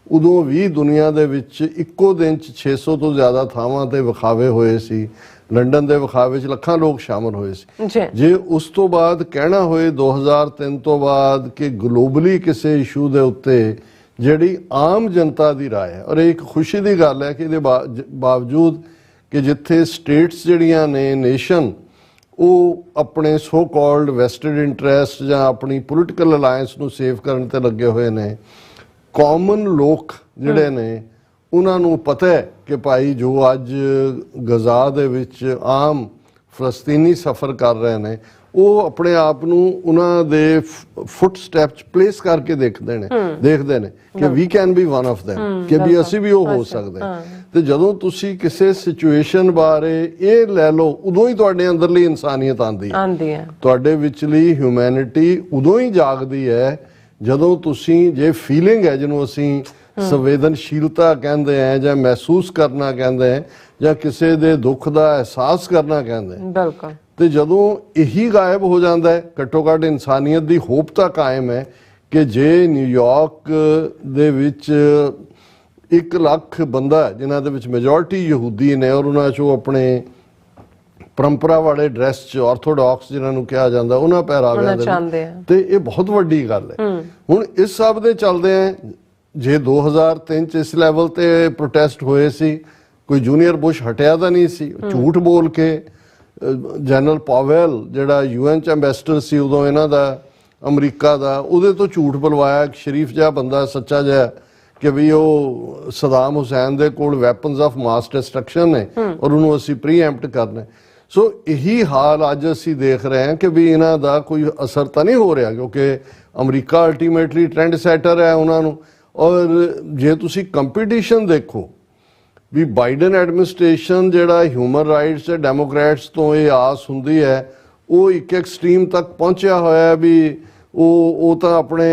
ਉਦੋਂ ਵੀ ਦੁਨੀਆ ਦੇ ਵਿੱਚ ਇੱਕੋ ਦਿਨ 'ਚ 600 ਤੋਂ ਜ਼ਿਆਦਾ ਥਾਵਾਂ ਤੇ ਵਿਖਾਵੇ ਹੋਏ ਸੀ। ਲੰਡਨ ਦੇ ਵਿਖਾਵੇ 'ਚ ਲੱਖਾਂ ਲੋਕ ਸ਼ਾਮਲ ਹੋਏ ਸੀ। ਜੇ ਉਸ ਤੋਂ ਬਾਅਦ ਕਹਿਣਾ ਹੋਏ 2003 ਤੋਂ ਬਾਅਦ ਕਿ ਗਲੋਬਲੀ ਕਿਸੇ ਇਸ਼ੂ ਦੇ ਉੱਤੇ ਜਿਹੜੀ ਆਮ ਜਨਤਾ ਦੀ ਰਾਏ ਹੈ, ਔਰ ਇਹ ਇੱਕ ਖੁਸ਼ੀ ਦੀ ਗੱਲ ਹੈ ਕਿ ਇਹਦੇ ਬਾਵਜੂਦ ਕਿ ਜਿੱਥੇ ਸਟੇਟਸ ਜਿਹੜੀਆਂ ਨੇ, ਨੇਸ਼ਨ, ਉਹ ਆਪਣੇ ਸੋ ਕਾਲਡ ਵੈਸਟਡ ਇੰਟਰਸਟ ਜਾਂ ਆਪਣੀ ਪੋਲੀਟੀਕਲ ਅਲਾਇੰਸ ਨੂੰ ਸੇਵ ਕਰਨ ਤੇ ਲੱਗੇ ਹੋਏ ਨੇ, ਕਾਮਨ ਲੋਕ ਜਿਹੜੇ ਨੇ ਉਹਨਾਂ ਨੂੰ ਪਤਾ ਹੈ ਕਿ ਭਾਈ ਜੋ ਅੱਜ ਗਜ਼ਾ ਦੇ ਵਿੱਚ ਆਮ ਫਲਸਤੀਨੀ ਸਫਰ ਕਰ ਰਹੇ ਨੇ ਉਹ ਆਪਣੇ ਆਪ ਨੂੰ ਉਹਨਾਂ ਦੇ ਫੁੱਟ ਸਟੈਪ 'ਚ ਪਲੇਸ ਕਰਕੇ ਦੇਖਦੇ ਨੇ ਕਿ we can be one of them, ਕਿ ਵੀ ਅਸੀਂ ਵੀ ਉਹ ਹੋ ਸਕਦੇ ਹਾਂ। ਤੇ ਜਦੋਂ ਤੁਸੀਂ ਕਿਸੇ ਸਿਚੁਏਸ਼ਨ ਬਾਰੇ ਇਹ ਲੈ ਲਓ, ਉਦੋਂ ਹੀ ਤੁਹਾਡੇ ਅੰਦਰਲੀ ਇਨਸਾਨੀਅਤ ਆਉਂਦੀ ਹੈ, ਤੁਹਾਡੇ ਵਿਚਲੀ ਹਿਊਮੈਨਿਟੀ ਉਦੋਂ ਹੀ ਜਾਗਦੀ ਹੈ ਜਦੋਂ ਤੁਸੀਂ, ਜੇ ਫੀਲਿੰਗ ਹੈ ਜਿਹਨੂੰ ਅਸੀਂ ਸੰਵੇਦਨਸ਼ੀਲਤਾ ਕਹਿੰਦੇ ਆ ਜਾਂ ਮਹਿਸੂਸ ਕਰਨਾ ਕਹਿੰਦੇ ਆ ਜਾਂ ਕਿਸੇ ਦੇ ਦੁੱਖ ਦਾ ਅਹਿਸਾਸ ਕਰਨਾ ਕਹਿੰਦੇ ਆ, ਬਿਲਕੁਲ। ਤੇ ਜਦੋਂ ਇਹੀ ਗਾਇਬ ਹੋ ਜਾਂਦਾ ਹੈ, ਘੱਟੋ ਘੱਟ ਇਨਸਾਨੀਅਤ ਦੀ ਹੋਪ ਤਾਂ ਕਾਇਮ ਹੈ ਕਿ ਜੇ ਨਿਊਯਾਰਕ ਦੇ ਵਿੱਚ 1 ਲੱਖ ਬੰਦਾ ਜਿਨ੍ਹਾਂ ਦੇ ਵਿੱਚ ਮੈਜੋਰਟੀ ਯਹੂਦੀ ਨੇ ਔਰ ਉਹਨਾਂ 'ਚੋਂ ਆਪਣੇ ਪਰੰਪਰਾ ਵਾਲੇ ਡਰੈਸ 'ਚ ਆਰਥੋਡਾਕਸ ਜਿਨ੍ਹਾਂ ਨੂੰ ਕਿਹਾ ਜਾਂਦਾ ਉਹਨਾਂ ਪਹਿਰਾਵਿਆਂ ਦੇ, ਤੇ ਇਹ ਬਹੁਤ ਵੱਡੀ ਗੱਲ ਹੈ। ਹੁਣ ਇਸ ਸਭ ਦੇ ਚੱਲਦੇ ਆ, ਜੇ 2003 'ਚ ਇਸ ਲੈਵਲ ਤੇ ਪ੍ਰੋਟੈਸਟ ਹੋਏ ਸੀ, ਕੋਈ ਜੂਨੀਅਰ ਬੁਸ਼ ਹਟਿਆ ਤਾਂ ਨਹੀਂ ਸੀ, ਝੂਠ ਬੋਲ ਕੇ ਜਨਰਲ ਪਾਵੈਲ ਜਿਹੜਾ UN 'ਚ ਐਂਬੈਸਡਰ ਸੀ ਉਦੋਂ ਇਹਨਾਂ ਦਾ ਅਮਰੀਕਾ ਦਾ, ਉਹਦੇ ਤੋਂ ਝੂਠ ਬੁਲਵਾਇਆ, ਇੱਕ ਸ਼ਰੀਫ ਜਿਹਾ ਬੰਦਾ ਸੱਚਾ ਜਿਹਾ, ਕਿ ਵੀ ਉਹ ਸਦਾਮ ਹੁਸੈਨ ਦੇ ਕੋਲ ਵੈਪਨਸ ਆਫ ਮਾਸ ਡਿਸਟਰਕਸ਼ਨ ਨੇ ਔਰ ਉਹਨੂੰ ਅਸੀਂ ਪ੍ਰੀਐਂਪਟ ਕਰਨਾ। ਸੋ ਇਹੀ ਹਾਲ ਅੱਜ ਅਸੀਂ ਦੇਖ ਰਹੇ ਹਾਂ ਕਿ ਵੀ ਇਹਨਾਂ ਦਾ ਕੋਈ ਅਸਰ ਤਾਂ ਨਹੀਂ ਹੋ ਰਿਹਾ, ਕਿਉਂਕਿ ਅਮਰੀਕਾ ਅਲਟੀਮੇਟਲੀ ਟ੍ਰੈਂਡ ਸੈਟਰ ਹੈ ਉਹਨਾਂ ਨੂੰ। ਔਰ ਜੇ ਤੁਸੀਂ ਕੰਪੀਟੀਸ਼ਨ ਦੇਖੋ ਵੀ ਬਾਈਡਨ ਐਡਮਿਨਿਸਟ੍ਰੇਸ਼ਨ ਜਿਹੜਾ ਹਿਊਮਨ ਰਾਈਟਸ ਤੇ ਡੈਮੋਕ੍ਰੈਟਸ ਤੋਂ ਇਹ ਆਸ ਹੁੰਦੀ ਹੈ, ਉਹ ਇੱਕ ਐਕਸਟ੍ਰੀਮ ਤੱਕ ਪਹੁੰਚਿਆ ਹੋਇਆ ਵੀ ਉਹ ਤਾਂ ਆਪਣੇ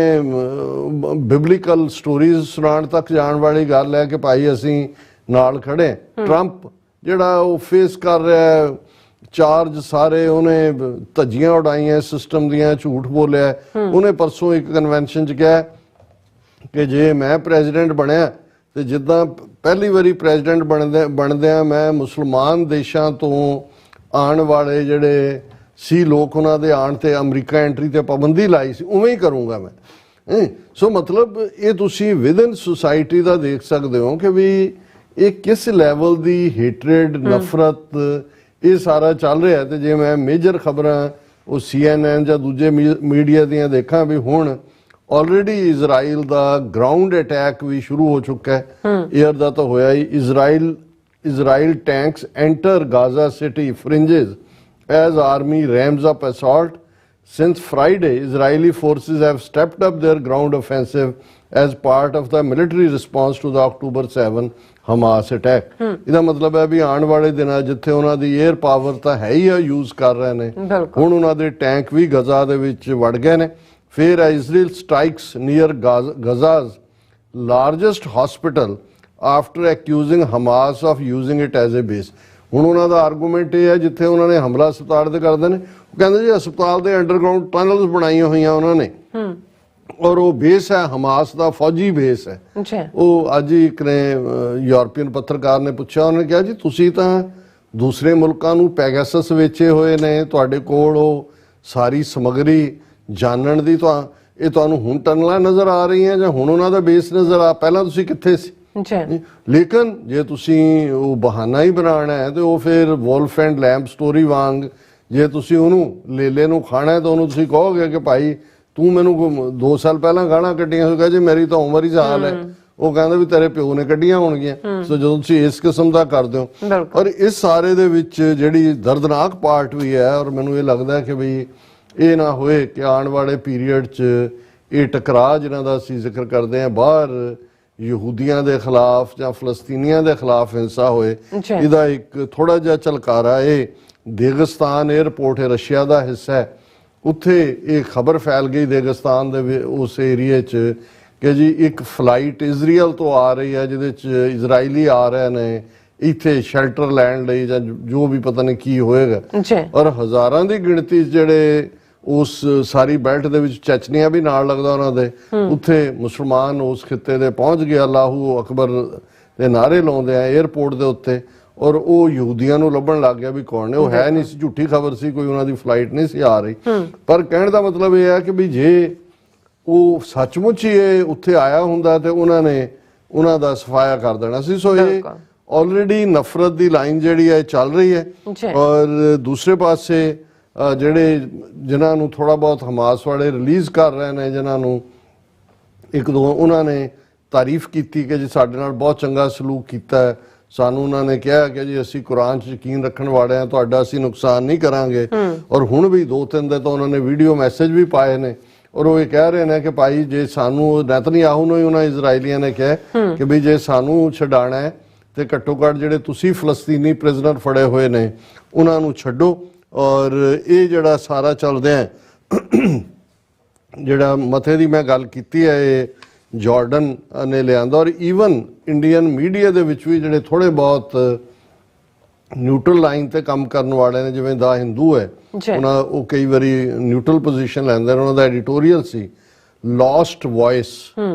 ਬਿਬਲੀਕਲ ਸਟੋਰੀਜ਼ ਸੁਣਾਉਣ ਤੱਕ ਜਾਣ ਵਾਲੀ ਗੱਲ ਹੈ ਕਿ ਭਾਈ ਅਸੀਂ ਨਾਲ ਖੜੇ। ਟਰੰਪ ਜਿਹੜਾ ਉਹ ਫੇਸ ਕਰ ਰਿਹਾ ਚਾਰਜ ਸਾਰੇ, ਉਹਨੇ ਧੱਜੀਆਂ ਉਡਾਈਆਂ ਸਿਸਟਮ ਦੀਆਂ, ਝੂਠ ਬੋਲਿਆ। ਉਹਨੇ ਪਰਸੋਂ ਇੱਕ ਕਨਵੈਨਸ਼ਨ 'ਚ ਕਿਹਾ ਕਿ ਜੇ ਮੈਂ ਪ੍ਰੈਜ਼ੀਡੈਂਟ ਬਣਿਆ ਤੇ ਜਿੱਦਾਂ ਪਹਿਲੀ ਵਾਰੀ ਪ੍ਰੈਜ਼ੀਡੈਂਟ ਬਣਦਿਆਂ ਮੈਂ ਮੁਸਲਮਾਨ ਦੇਸ਼ਾਂ ਤੋਂ ਆਉਣ ਵਾਲੇ ਜਿਹੜੇ ਸੀ ਲੋਕ, ਉਹਨਾਂ ਦੇ ਆਉਣ ਤੇ ਅਮਰੀਕਾ ਐਂਟਰੀ ਤੇ ਪਾਬੰਦੀ ਲਾਈ ਸੀ, ਉਵੇਂ ਹੀ ਕਰੂੰਗਾ ਮੈਂ। ਸੋ ਮਤਲਬ ਇਹ ਤੁਸੀਂ ਵਿਦਨ ਸੁਸਾਇਟੀ ਦਾ ਦੇਖ ਸਕਦੇ ਹੋ ਕਿ ਵੀ ਇਹ ਕਿਸ ਲੈਵਲ ਦੀ ਹੇਟਰੇਡ, ਨਫ਼ਰਤ ਇਹ ਸਾਰਾ ਚੱਲ ਰਿਹਾ। ਤੇ ਜੇ ਮੈਂ ਮੇਜਰ ਖਬਰਾਂ ਉਹ CNN ਜਾਂ ਦੂਜੇ ਮੀਡੀਆ ਦੀਆਂ ਦੇਖਾਂ ਵੀ ਹੁਣ ਆਲਰੇਡੀ ਇਜ਼ਰਾਈਲ ਦਾ ਗਰਾਊਂਡ ਅਟੈਕ ਵੀ ਸ਼ੁਰੂ ਹੋ ਚੁੱਕਾ ਹੈ, ਏਅਰ ਦਾ ਤਾਂ ਹੋਇਆ ਹੀ। Israel tanks enter Gaza city fringes as army ramps up assault. Since Friday, Israeli forces have stepped up their ground offensive as part of the military response to the October 7 Hamas attack. ਇਹਦਾ ਮਤਲਬ ਹੈ ਵੀ ਆਉਣ ਵਾਲੇ ਦਿਨਾਂ ਜਿੱਥੇ ਉਹਨਾਂ ਦੀ air power ਤਾਂ ਹੈ ਹੀ ਆ, ਯੂਜ਼ ਕਰ ਰਹੇ ਨੇ, ਹੁਣ ਉਹਨਾਂ ਦੇ ਟੈਂਕ ਵੀ ਗਜ਼ਾ ਦੇ ਵਿੱਚ ਵੜ ਗਏ ਨੇ। ਫਿਰ Israel strikes near Gaza's largest hospital after accusing Hamas of using it as a base. ਹੁਣ ਉਹਨਾਂ ਦਾ ਆਰਗੂਮੈਂਟ ਇਹ ਹੈ, ਜਿੱਥੇ ਉਹਨਾਂ ਨੇ ਹਮਲਾ ਹਸਪਤਾਲ ਤੇ ਕਰਦੇ ਨੇ, ਉਹ ਕਹਿੰਦੇ ਜੀ ਹਸਪਤਾਲ ਦੇ ਅੰਡਰਗਰਾਊਂਡ ਟਨਲਸ ਬਣਾਈਆਂ ਹੋਈਆਂ ਉਹਨਾਂ ਨੇ ਔਰ ਉਹ ਬੇਸ ਹੈ ਹਮਾਸ ਦਾ, ਫੌਜੀ ਬੇਸ ਹੈ। ਉਹ ਅੱਜ ਇੱਕ ਨੇ ਯੂਰਪੀਅਨ ਪੱਤਰਕਾਰ ਨੇ ਪੁੱਛਿਆ, ਉਹਨੇ ਕਿਹਾ ਜੀ ਤੁਸੀਂ ਤਾਂ ਦੂਸਰੇ ਮੁਲਕਾਂ ਨੂੰ ਪੈਗਾਸਸ ਵੇਚੇ ਹੋਏ ਨੇ, ਤੁਹਾਡੇ ਕੋਲ ਉਹ ਸਾਰੀ ਸਮੱਗਰੀ ਜਾਣਨ ਦੀ ਤਾਂ ਇਹ ਤੁਹਾਨੂੰ ਹੁਣ ਟਨਲਾਂ ਨਜ਼ਰ ਆ ਰਹੀਆਂ ਜਾਂ ਹੁਣ ਉਹਨਾਂ ਦਾ ਬੇਸ ਨਜ਼ਰ ਆ, ਪਹਿਲਾਂ ਤੁਸੀਂ ਕਿੱਥੇ ਸੀ? ਲੇਕਿਨ ਜੇ ਤੁਸੀਂ ਉਹ ਬਹਾਨਾ ਹੀ ਬਣਾਉਣਾ ਹੈ ਤੇ ਉਹ ਫਿਰ ਵੋਲਫ ਐਂਡ ਲੈਂਪ ਸਟੋਰੀ ਵਾਂਗ, ਜੇ ਤੁਸੀਂ ਉਹਨੂੰ ਲੇਲੇ ਨੂੰ ਖਾਣਾ ਹੈ ਤਾਂ ਉਹਨੂੰ ਤੁਸੀਂ ਕਹੋਗੇ ਕਿ ਭਾਈ ਤੂੰ ਮੈਨੂੰ 2 ਸਾਲ ਪਹਿਲਾਂ ਗਾਲਾਂ ਕੱਢੀਆਂ ਹੋਗਾ ਜੀ, ਮੇਰੀ ਤਾਂ ਉਮਰ ਹੀ ਸਾਲ ਹੈ, ਉਹ ਕਹਿੰਦਾ ਵੀ ਤੇਰੇ ਪਿਓ ਨੇ ਕੱਢੀਆਂ ਹੋਣਗੀਆਂ। ਸੋ ਜਦੋਂ ਤੁਸੀਂ ਇਸ ਕਿਸਮ ਦਾ ਕਰਦੇ ਹੋ, ਔਰ ਇਸ ਸਾਰੇ ਦੇ ਵਿੱਚ ਜਿਹੜੀ ਦਰਦਨਾਕ ਪਾਰਟ ਵੀ ਹੈ, ਔਰ ਮੈਨੂੰ ਇਹ ਲੱਗਦਾ ਕਿ ਵੀ ਇਹ ਨਾ ਹੋਏ ਕਿ ਆਉਣ ਵਾਲੇ ਪੀਰੀਅਡ 'ਚ ਇਹ ਟਕਰਾਅ ਜਿਨ੍ਹਾਂ ਦਾ ਅਸੀਂ ਜ਼ਿਕਰ ਕਰਦੇ ਹਾਂ ਬਾਹਰ ਯਹੂਦੀਆਂ ਦੇ ਖਿਲਾਫ ਜਾਂ ਫਲਸਤੀਨੀਆਂ ਦੇ ਖਿਲਾਫ ਹਿੰਸਾ ਹੋਏ, ਇਹਦਾ ਇੱਕ ਥੋੜਾ ਜਿਹਾ ਝਲਕਾਰਾ ਇਹ ਦੇਗਿਸਤਾਨ 에ਅਰਪੋਰਟ ਹੈ, ਰਸ਼ੀਆ ਦਾ ਹਿੱਸਾ ਹੈ, ਉੱਥੇ ਇਹ ਖਬਰ ਫੈਲ ਗਈ ਦੇਗਿਸਤਾਨ ਦੇ ਉਸ ਏਰੀਏ 'ਚ ਕਿ ਜੀ ਇੱਕ ਫਲਾਈਟ ਇਜ਼ਰਾਈਲ ਤੋਂ ਆ ਰਹੀ ਹੈ ਜਿਹਦੇ 'ਚ ਇਜ਼ਰਾਈਲੀ ਆ ਰਹੇ ਨੇ ਇੱਥੇ ਸ਼ੈਲਟਰ ਲੈਣ ਲਈ ਜਾਂ ਜੋ ਵੀ ਪਤਾ ਨਹੀਂ ਕੀ ਹੋਏਗਾ, ਔਰ ਹਜ਼ਾਰਾਂ ਦੀ ਗਿਣਤੀ ਜਿਹੜੇ ਉਸ ਸਾਰੀ ਬੈਲਟ ਦੇ ਵਿੱਚ ਚੈਚਨੀਆ ਵੀ ਨਾਲ ਲੱਗਦਾ ਉਹਨਾਂ ਦੇ, ਉੱਥੇ ਮੁਸਲਮਾਨ ਉਸ ਖਿੱਤੇ ਦੇ ਪਹੁੰਚ ਗਏ ਅੱਲਾਹੂ ਅਕਬਰ ਦੇ ਨਾਅਰੇ ਲਾਉਂਦੇ ਆ 에ਅਰਪੋਰਟ ਦੇ ਉੱਤੇ, ਔਰ ਉਹ ਯਹੂਦੀਆਂ ਨੂੰ ਲੱਭਣ ਲੱਗ ਗਿਆ ਵੀ ਕੌਣ ਨੇ। ਉਹ ਹੈ ਨਹੀਂ ਸੀ, ਝੂਠੀ ਖਬਰ ਸੀ, ਕੋਈ ਉਹਨਾਂ ਦੀ ਫਲਾਈਟ ਨਹੀਂ ਸੀ ਆ ਰਹੀ। ਪਰ ਕਹਿਣ ਦਾ ਮਤਲਬ ਇਹ ਹੈ ਕਿ ਵੀ ਜੇ ਉਹ ਸੱਚਮੁੱਚ ਹੀ ਇਹ ਉੱਥੇ ਆਇਆ ਹੁੰਦਾ ਤੇ ਉਹਨਾਂ ਨੇ ਉਹਨਾਂ ਦਾ ਸਫਾਇਆ ਕਰ ਦੇਣਾ ਸੀ। ਸੋ ਇਹ ਆਲਰੇਡੀ ਨਫ਼ਰਤ ਦੀ ਲਾਈਨ ਜਿਹੜੀ ਹੈ ਚੱਲ ਰਹੀ ਹੈ। ਔਰ ਦੂਸਰੇ ਪਾਸੇ ਜਿਹੜੇ ਜਿਨ੍ਹਾਂ ਨੂੰ ਥੋੜਾ ਬਹੁਤ ਹਮਾਸ ਵਾਲੇ ਰਿਲੀਜ਼ ਕਰ ਰਹੇ ਨੇ, ਜਿਨ੍ਹਾਂ ਨੂੰ ਇੱਕ ਦੋ ਉਹਨਾਂ ਨੇ ਤਾਰੀਫ ਕੀਤੀ ਕਿ ਜੀ ਸਾਡੇ ਨਾਲ ਬਹੁਤ ਚੰਗਾ ਸਲੂਕ ਕੀਤਾ ਹੈ, ਸਾਨੂੰ ਉਹਨਾਂ ਨੇ ਕਿਹਾ ਕਿ ਜੀ ਅਸੀਂ ਕੁਰਾਨ 'ਚ ਯਕੀਨ ਰੱਖਣ ਵਾਲੇ ਹਾਂ, ਤੁਹਾਡਾ ਅਸੀਂ ਨੁਕਸਾਨ ਨਹੀਂ ਕਰਾਂਗੇ। ਔਰ ਹੁਣ ਵੀ 2-3 ਦਿਨ ਤੋਂ ਉਹਨਾਂ ਨੇ ਵੀਡੀਓ ਮੈਸੇਜ ਵੀ ਪਾਏ ਨੇ ਔਰ ਉਹ ਇਹ ਕਹਿ ਰਹੇ ਨੇ ਕਿ ਭਾਈ ਜੇ ਸਾਨੂੰ ਨੈਤਨਯਾਹੂ ਨੂੰ ਹੀ ਉਹਨਾਂ ਇਜ਼ਰਾਈਲੀਆਂ ਨੇ ਕਿਹਾ ਕਿ ਵੀ ਜੇ ਸਾਨੂੰ ਛਡਾਣਾ ਹੈ ਤੇ ਘੱਟੋ ਘੱਟ ਜਿਹੜੇ ਤੁਸੀਂ ਫਲਸਤੀਨੀ ਪ੍ਰਿਜ਼ਨਰ ਫੜੇ ਹੋਏ ਨੇ ਉਹਨਾਂ ਨੂੰ ਛੱਡੋ। ਔਰ ਇਹ ਜਿਹੜਾ ਸਾਰਾ ਚੱਲਦਿਆਂ ਜਿਹੜਾ ਮਤੇ ਦੀ ਮੈਂ ਗੱਲ ਕੀਤੀ ਹੈ ਇਹ ਜਾਰਡਨ ਨੇ ਲਿਆਂਦਾ। ਔਰ ਈਵਨ ਇੰਡੀਅਨ ਮੀਡੀਆ ਦੇ ਵਿੱਚ ਵੀ ਜਿਹੜੇ ਥੋੜੇ ਬਹੁਤ ਨਿਊਟਰਲ ਲਾਈਨ ਤੇ ਕੰਮ ਕਰਨ ਵਾਲੇ ਨੇ, ਜਿਵੇਂ ਦਾ ਹਿੰਦੂ ਹੈ ਉਹਨਾਂ ਉਹ ਕਈ ਵਾਰੀ ਨਿਊਟਰਲ ਪੋਜੀਸ਼ਨ ਲੈਂਦੇ ਨੇ। ਉਹਨਾਂ ਦਾ ਐਡੀਟੋਰੀਅਲ ਸੀ lost voice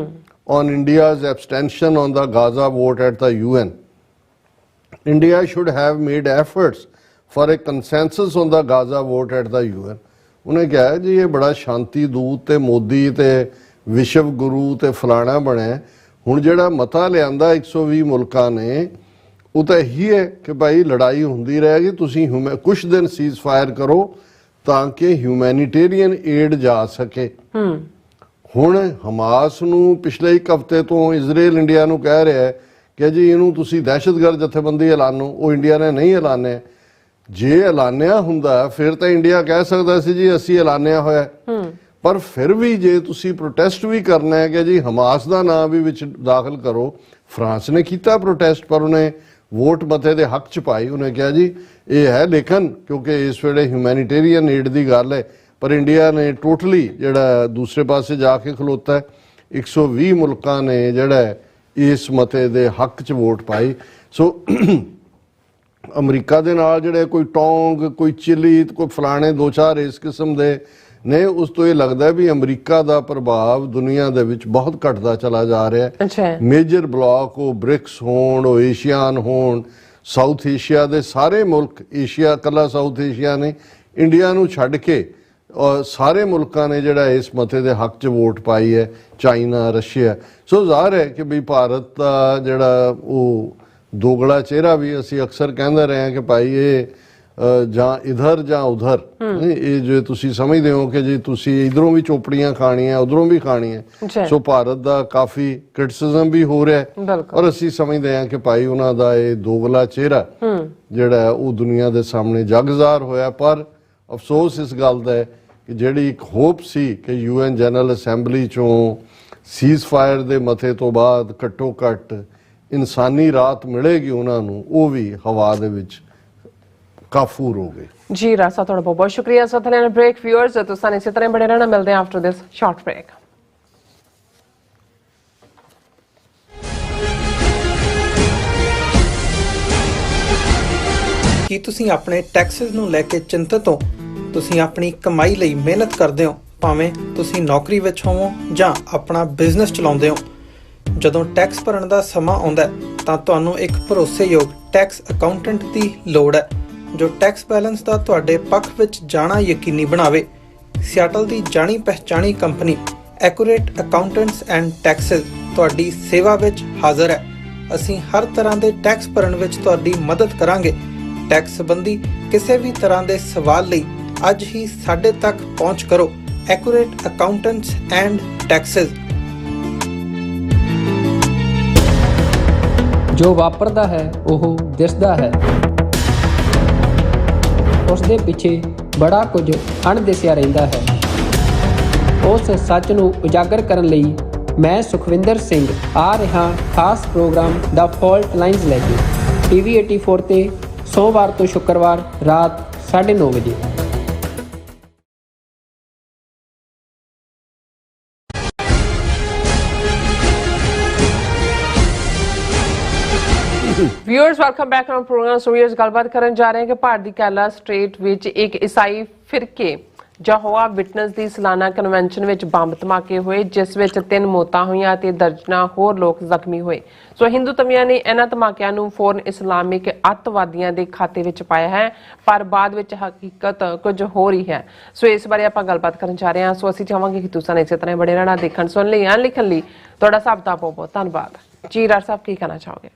on India's abstention on the Gaza vote at the UN। India should have made efforts for a consensus on the Gaza vote at the UN। ਉਹਨੇ ਕਿਹਾ ਜੀ ਇਹ ਬੜਾ ਸ਼ਾਂਤੀ ਦੂਤ ਤੇ ਮੋਦੀ ਤੇ ਵਿਸ਼ਵ ਗੁਰੂ ਤੇ ਫਲਾਣਾ ਬਣਿਆ। ਹੁਣ ਜਿਹੜਾ ਮਤਾ ਲਿਆਂਦਾ 120 ਮੁਲਕਾਂ ਨੇ ਉਹ ਤਾਂ ਇਹੀ ਹੈ ਕਿ ਭਾਈ ਲੜਾਈ ਹੁੰਦੀ ਰਹੇਗੀ, ਤੁਸੀਂ ਕੁਛ ਦਿਨ ਸੀਜ਼ ਫਾਇਰ ਕਰੋ ਤਾਂ ਕਿ ਹਿਊਮੈਨਿਟੇਰੀਅਨ ਏਡ ਜਾ ਸਕੇ। ਹੁਣ ਹਮਾਸ ਨੂੰ ਪਿਛਲੇ 1 ਹਫ਼ਤੇ ਤੋਂ ਇਜ਼ਰਾਈਲ ਇੰਡੀਆ ਨੂੰ ਕਹਿ ਰਿਹਾ ਹੈ ਕਿ ਜੀ ਇਹਨੂੰ ਤੁਸੀਂ ਦਹਿਸ਼ਤਗਰਦ ਜਥੇਬੰਦੀ ਐਲਾਨੋ। ਉਹ ਇੰਡੀਆ ਨੇ ਨਹੀਂ ਐਲਾਨਿਆ। ਜੇ ਐਲਾਨਿਆ ਹੁੰਦਾ ਫਿਰ ਤਾਂ ਇੰਡੀਆ ਕਹਿ ਸਕਦਾ ਸੀ ਜੀ ਅਸੀਂ ਐਲਾਨਿਆ ਹੋਇਆ, ਪਰ ਫਿਰ ਵੀ ਜੇ ਤੁਸੀਂ ਪ੍ਰੋਟੈਸਟ ਵੀ ਕਰਨਾ ਹੈ ਕਿ ਜੀ ਹਮਾਸ ਦਾ ਨਾਮ ਵੀ ਵਿੱਚ ਦਾਖਲ ਕਰੋ। ਫਰਾਂਸ ਨੇ ਕੀਤਾ ਪ੍ਰੋਟੈਸਟ ਪਰ ਉਹਨੇ ਵੋਟ ਮਤੇ ਦੇ ਹੱਕ ਚ ਪਾਈ। ਉਹਨੇ ਕਿਹਾ ਜੀ ਇਹ ਹੈ ਲੇਕਿਨ ਕਿਉਂਕਿ ਇਸ ਵੇਲੇ ਹਿਊਮੈਨਿਟੇਰੀਅਨ ਏਡ ਦੀ ਗੱਲ ਹੈ, ਪਰ ਇੰਡੀਆ ਨੇ ਟੋਟਲੀ ਜਿਹੜਾ ਦੂਸਰੇ ਪਾਸੇ ਜਾ ਕੇ ਖਲੋਤਾ ਹੈ। 120 ਮੁਲਕਾਂ ਨੇ ਜਿਹੜਾ ਇਸ ਮਤੇ ਦੇ ਹੱਕ ਚ ਵੋਟ ਪਾਈ। ਸੋ ਅਮਰੀਕਾ ਦੇ ਨਾਲ ਜਿਹੜੇ ਕੋਈ ਟੋਂਗ ਕੋਈ ਚਿਲੀ ਕੋਈ ਫਲਾਣੇ 2-4 ਇਸ ਕਿਸਮ ਦੇ ਨੇ, ਉਸ ਤੋਂ ਇਹ ਲੱਗਦਾ ਵੀ ਅਮਰੀਕਾ ਦਾ ਪ੍ਰਭਾਵ ਦੁਨੀਆ ਦੇ ਵਿੱਚ ਬਹੁਤ ਘਟਦਾ ਚਲਾ ਜਾ ਰਿਹਾ ਹੈ। ਮੇਜਰ ਬਲਾਕ ਉਹ ਬ੍ਰਿਕਸ ਹੋਣ, ਉਹ ਏਸ਼ੀਆਨ ਹੋਣ, ਸਾਊਥ ਏਸ਼ੀਆ ਦੇ ਸਾਰੇ ਮੁਲਕ, ਏਸ਼ੀਆ ਕੱਲਾ ਸਾਊਥ ਏਸ਼ੀਆ ਨੇ ਇੰਡੀਆ ਨੂੰ ਛੱਡ ਕੇ ਔਰ ਸਾਰੇ ਮੁਲਕਾਂ ਨੇ ਜਿਹੜਾ ਇਸ ਮਤੇ ਦੇ ਹੱਕ 'ਚ ਵੋਟ ਪਾਈ ਹੈ, ਚਾਈਨਾ, ਰਸ਼ੀਆ। ਸੋ ਜ਼ਾਹਰ ਹੈ ਕਿ ਵੀ ਭਾਰਤ ਦਾ ਜਿਹੜਾ ਉਹ ਦੋਗਲਾ ਚਿਹਰਾ ਵੀ ਅਸੀਂ ਅਕਸਰ ਕਹਿੰਦੇ ਰਹੇ ਹਾਂ ਕਿ ਭਾਈ ਇਹ ਜਾਂ ਇਧਰ ਜਾਂ ਉਧਰ, ਇਹ ਜੇ ਤੁਸੀਂ ਸਮਝਦੇ ਹੋ ਕਿ ਜੀ ਤੁਸੀਂ ਇਧਰੋਂ ਵੀ ਚੋਪੜੀਆਂ ਖਾਣੀਆਂ ਉਧਰੋਂ ਵੀ ਖਾਣੀਆਂ। ਸੋ ਭਾਰਤ ਦਾ ਕਾਫੀ ਕ੍ਰਿਟਿਸਿਜ਼ਮ ਵੀ ਹੋ ਰਿਹਾ ਹੈ ਔਰ ਅਸੀਂ ਸਮਝਦੇ ਹਾਂ ਕਿ ਭਾਈ ਉਹਨਾਂ ਦਾ ਇਹ ਦੋਗਲਾ ਚਿਹਰਾ ਜਿਹੜਾ ਉਹ ਦੁਨੀਆ ਦੇ ਸਾਹਮਣੇ ਜਗਜ਼ਾਰ ਹੋਇਆ। ਪਰ ਅਫਸੋਸ ਇਸ ਗੱਲ ਦਾ ਹੈ ਕਿ ਜਿਹੜੀ ਇੱਕ ਹੋਪ ਸੀ ਕਿ UN ਜਨਰਲ ਅਸੈਂਬਲੀ ਚੋਂ ਸੀਜ਼ ਫਾਇਰ ਦੇ ਮਤੇ ਤੋਂ ਬਾਅਦ ਘੱਟੋ ਘੱਟ ਇਨਸਾਨੀ ਰਾਹਤ ਮਿਲੇਗੀ ਉਹਨਾਂ ਨੂੰ, ਉਹ ਵੀ ਹਵਾ ਦੇ ਵਿੱਚ ਕਾਫੂਰ ਹੋ ਗਈ। ਜੀ ਰਾਸਾ ਤੁਹਾਡਾ ਬਹੁਤ ਬਹੁਤ ਸ਼ੁਕਰੀਆ। ਸਾਥ ਲੈਣ ਬ੍ਰੇਕ ਵਿਊਅਰਸ ਤੁਸੀਂ ਇਸੇ ਤਰ੍ਹਾਂ ਬਣੇ ਰਹਿਣਾ। ਮਿਲਦੇ ਹਾਂ ਆਫਟਰ ਦਿਸ ਸ਼ਾਰਟ ਬ੍ਰੇਕ। ਕੀ ਤੁਸੀਂ ਆਪਣੇ ਟੈਕਸਸ ਨੂੰ ਲੈ ਕੇ ਚਿੰਤਤ ਹੋ? ਤੁਸੀਂ ਆਪਣੀ ਕਮਾਈ ਲਈ ਮਿਹਨਤ ਕਰਦੇ ਹੋ, ਭਾਵੇਂ ਤੁਸੀਂ ਨੌਕਰੀ ਵਿੱਚ ਹੋਵੋ ਜਾਂ ਆਪਣਾ ਬਿਜ਼ਨਸ ਚਲਾਉਂਦੇ ਹੋ। ਜਦੋਂ ਟੈਕਸ ਭਰਨ ਦਾ ਸਮਾਂ ਆਉਂਦਾ ਤਾਂ ਤੁਹਾਨੂੰ ਇੱਕ ਭਰੋਸੇਯੋਗ ਟੈਕਸ ਅਕਾਊਂਟੈਂਟ ਦੀ ਲੋੜ ਹੈ ਜੋ ਟੈਕਸ ਬੈਲੈਂਸ ਦਾ ਤੁਹਾਡੇ ਪੱਖ ਵਿੱਚ ਜਾਣਾ ਯਕੀਨੀ ਬਣਾਵੇ। ਸਿਆਟਲ ਦੀ ਜਾਣੀ ਪਹਿਚਾਣੀ company accurate accountants and taxes ਤੁਹਾਡੀ ਸੇਵਾ ਵਿੱਚ ਹਾਜ਼ਰ ਹੈ। ਅਸੀਂ ਹਰ ਤਰ੍ਹਾਂ ਦੇ ਟੈਕਸ ਭਰਨ ਵਿੱਚ ਤੁਹਾਡੀ ਮਦਦ ਕਰਾਂਗੇ। ਟੈਕਸ ਸੰਬੰਧੀ ਕਿਸੇ ਵੀ ਤਰ੍ਹਾਂ ਦੇ ਸਵਾਲ ਲਈ ਅੱਜ ਹੀ ਸਾਡੇ ਤੱਕ ਪਹੁੰਚ ਕਰੋ। Accurate accountants and Texas. ਜੋ ਵਾਪਰਦਾ ਹੈ ਉਹ ਦਿਸਦਾ ਹੈ, ਉਸ ਦੇ ਪਿੱਛੇ ਬੜਾ ਕੁਝ ਅਣਦਿਸਿਆ ਰਹਿੰਦਾ ਹੈ। ਉਸ ਸੱਚ ਨੂੰ ਉਜਾਗਰ ਕਰਨ ਲਈ ਮੈਂ ਸੁਖਵਿੰਦਰ ਸਿੰਘ ਆ ਰਿਹਾ ਖਾਸ ਪ੍ਰੋਗਰਾਮ ਦਾ ਫਾਲਟ ਲਾਈਨਸ ਲੈ ਕੇ TV 84 ਤੇ ਸੋਮਵਾਰ ਤੋਂ ਸ਼ੁੱਕਰਵਾਰ ਰਾਤ 9:30 ਵਜੇ। Viewers welcome back to program. So viewers ਗੱਲਬਾਤ ਕਰਨ ਜਾ ਰਹੇ ਹਾਂ ਕਿ ਭਾਰਤ ਦੀ ਕੈਰਲਾ ਸਟੇਟ ਵਿੱਚ ਇੱਕ ਈਸਾਈ ਫਿਰਕੇ ਯਹੋਵਾ ਵਿਟਨੈਸ ਦੀ ਸਾਲਾਨਾ ਕਨਵੈਨਸ਼ਨ ਵਿੱਚ ਬੰਬ ਧਮਾਕੇ ਹੋਏ, ਜਿਸ ਵਿੱਚ 3 ਮੌਤਾਂ ਹੋਈਆਂ ਅਤੇ ਦਰਜਨਾਂ ਹੋਰ ਲੋਕ ਜ਼ਖਮੀ ਹੋਏ। ਸੋ ਹਿੰਦੂ ਧਰਮੀਆਂ ਨੇ ਇਹਨਾਂ ਧਮਾਕਿਆਂ ਨੂੰ ਫੌਰਨ ਇਸਲਾਮਿਕ ਅੱਤਵਾਦੀਆਂ ਦੇ ਖਾਤੇ ਵਿੱਚ ਪਾਇਆ ਹੈ, ਪਰ ਬਾਅਦ ਵਿੱਚ ਹਕੀਕਤ ਕੁਝ ਹੋ ਰਹੀ ਹੈ। ਸੋ ਇਸ ਬਾਰੇ ਆਪਾਂ ਗੱਲਬਾਤ ਕਰਨ ਜਾ ਰਹੇ ਹਾਂ। ਸੋ ਅਸੀਂ ਚਾਹਾਂਗੇ ਕਿ ਤੁਸੀਂ ਇਸੇ ਤਰ੍ਹਾਂ ਬੜੇ ਰਹਿਣਾ। ਦੇਖਣ ਸੁਣਨ ਲਈ ਜਾਂ ਲਿਖਣ ਲਈ ਤੁਹਾਡਾ ਸਭ ਦਾ ਬਹੁਤ ਬਹੁਤ ਧੰਨਵਾਦ। ਜੀ ਰਾਜ ਸਾਹਿਬ ਕੀ ਕਹਿਣਾ ਚਾਹੋਗੇ?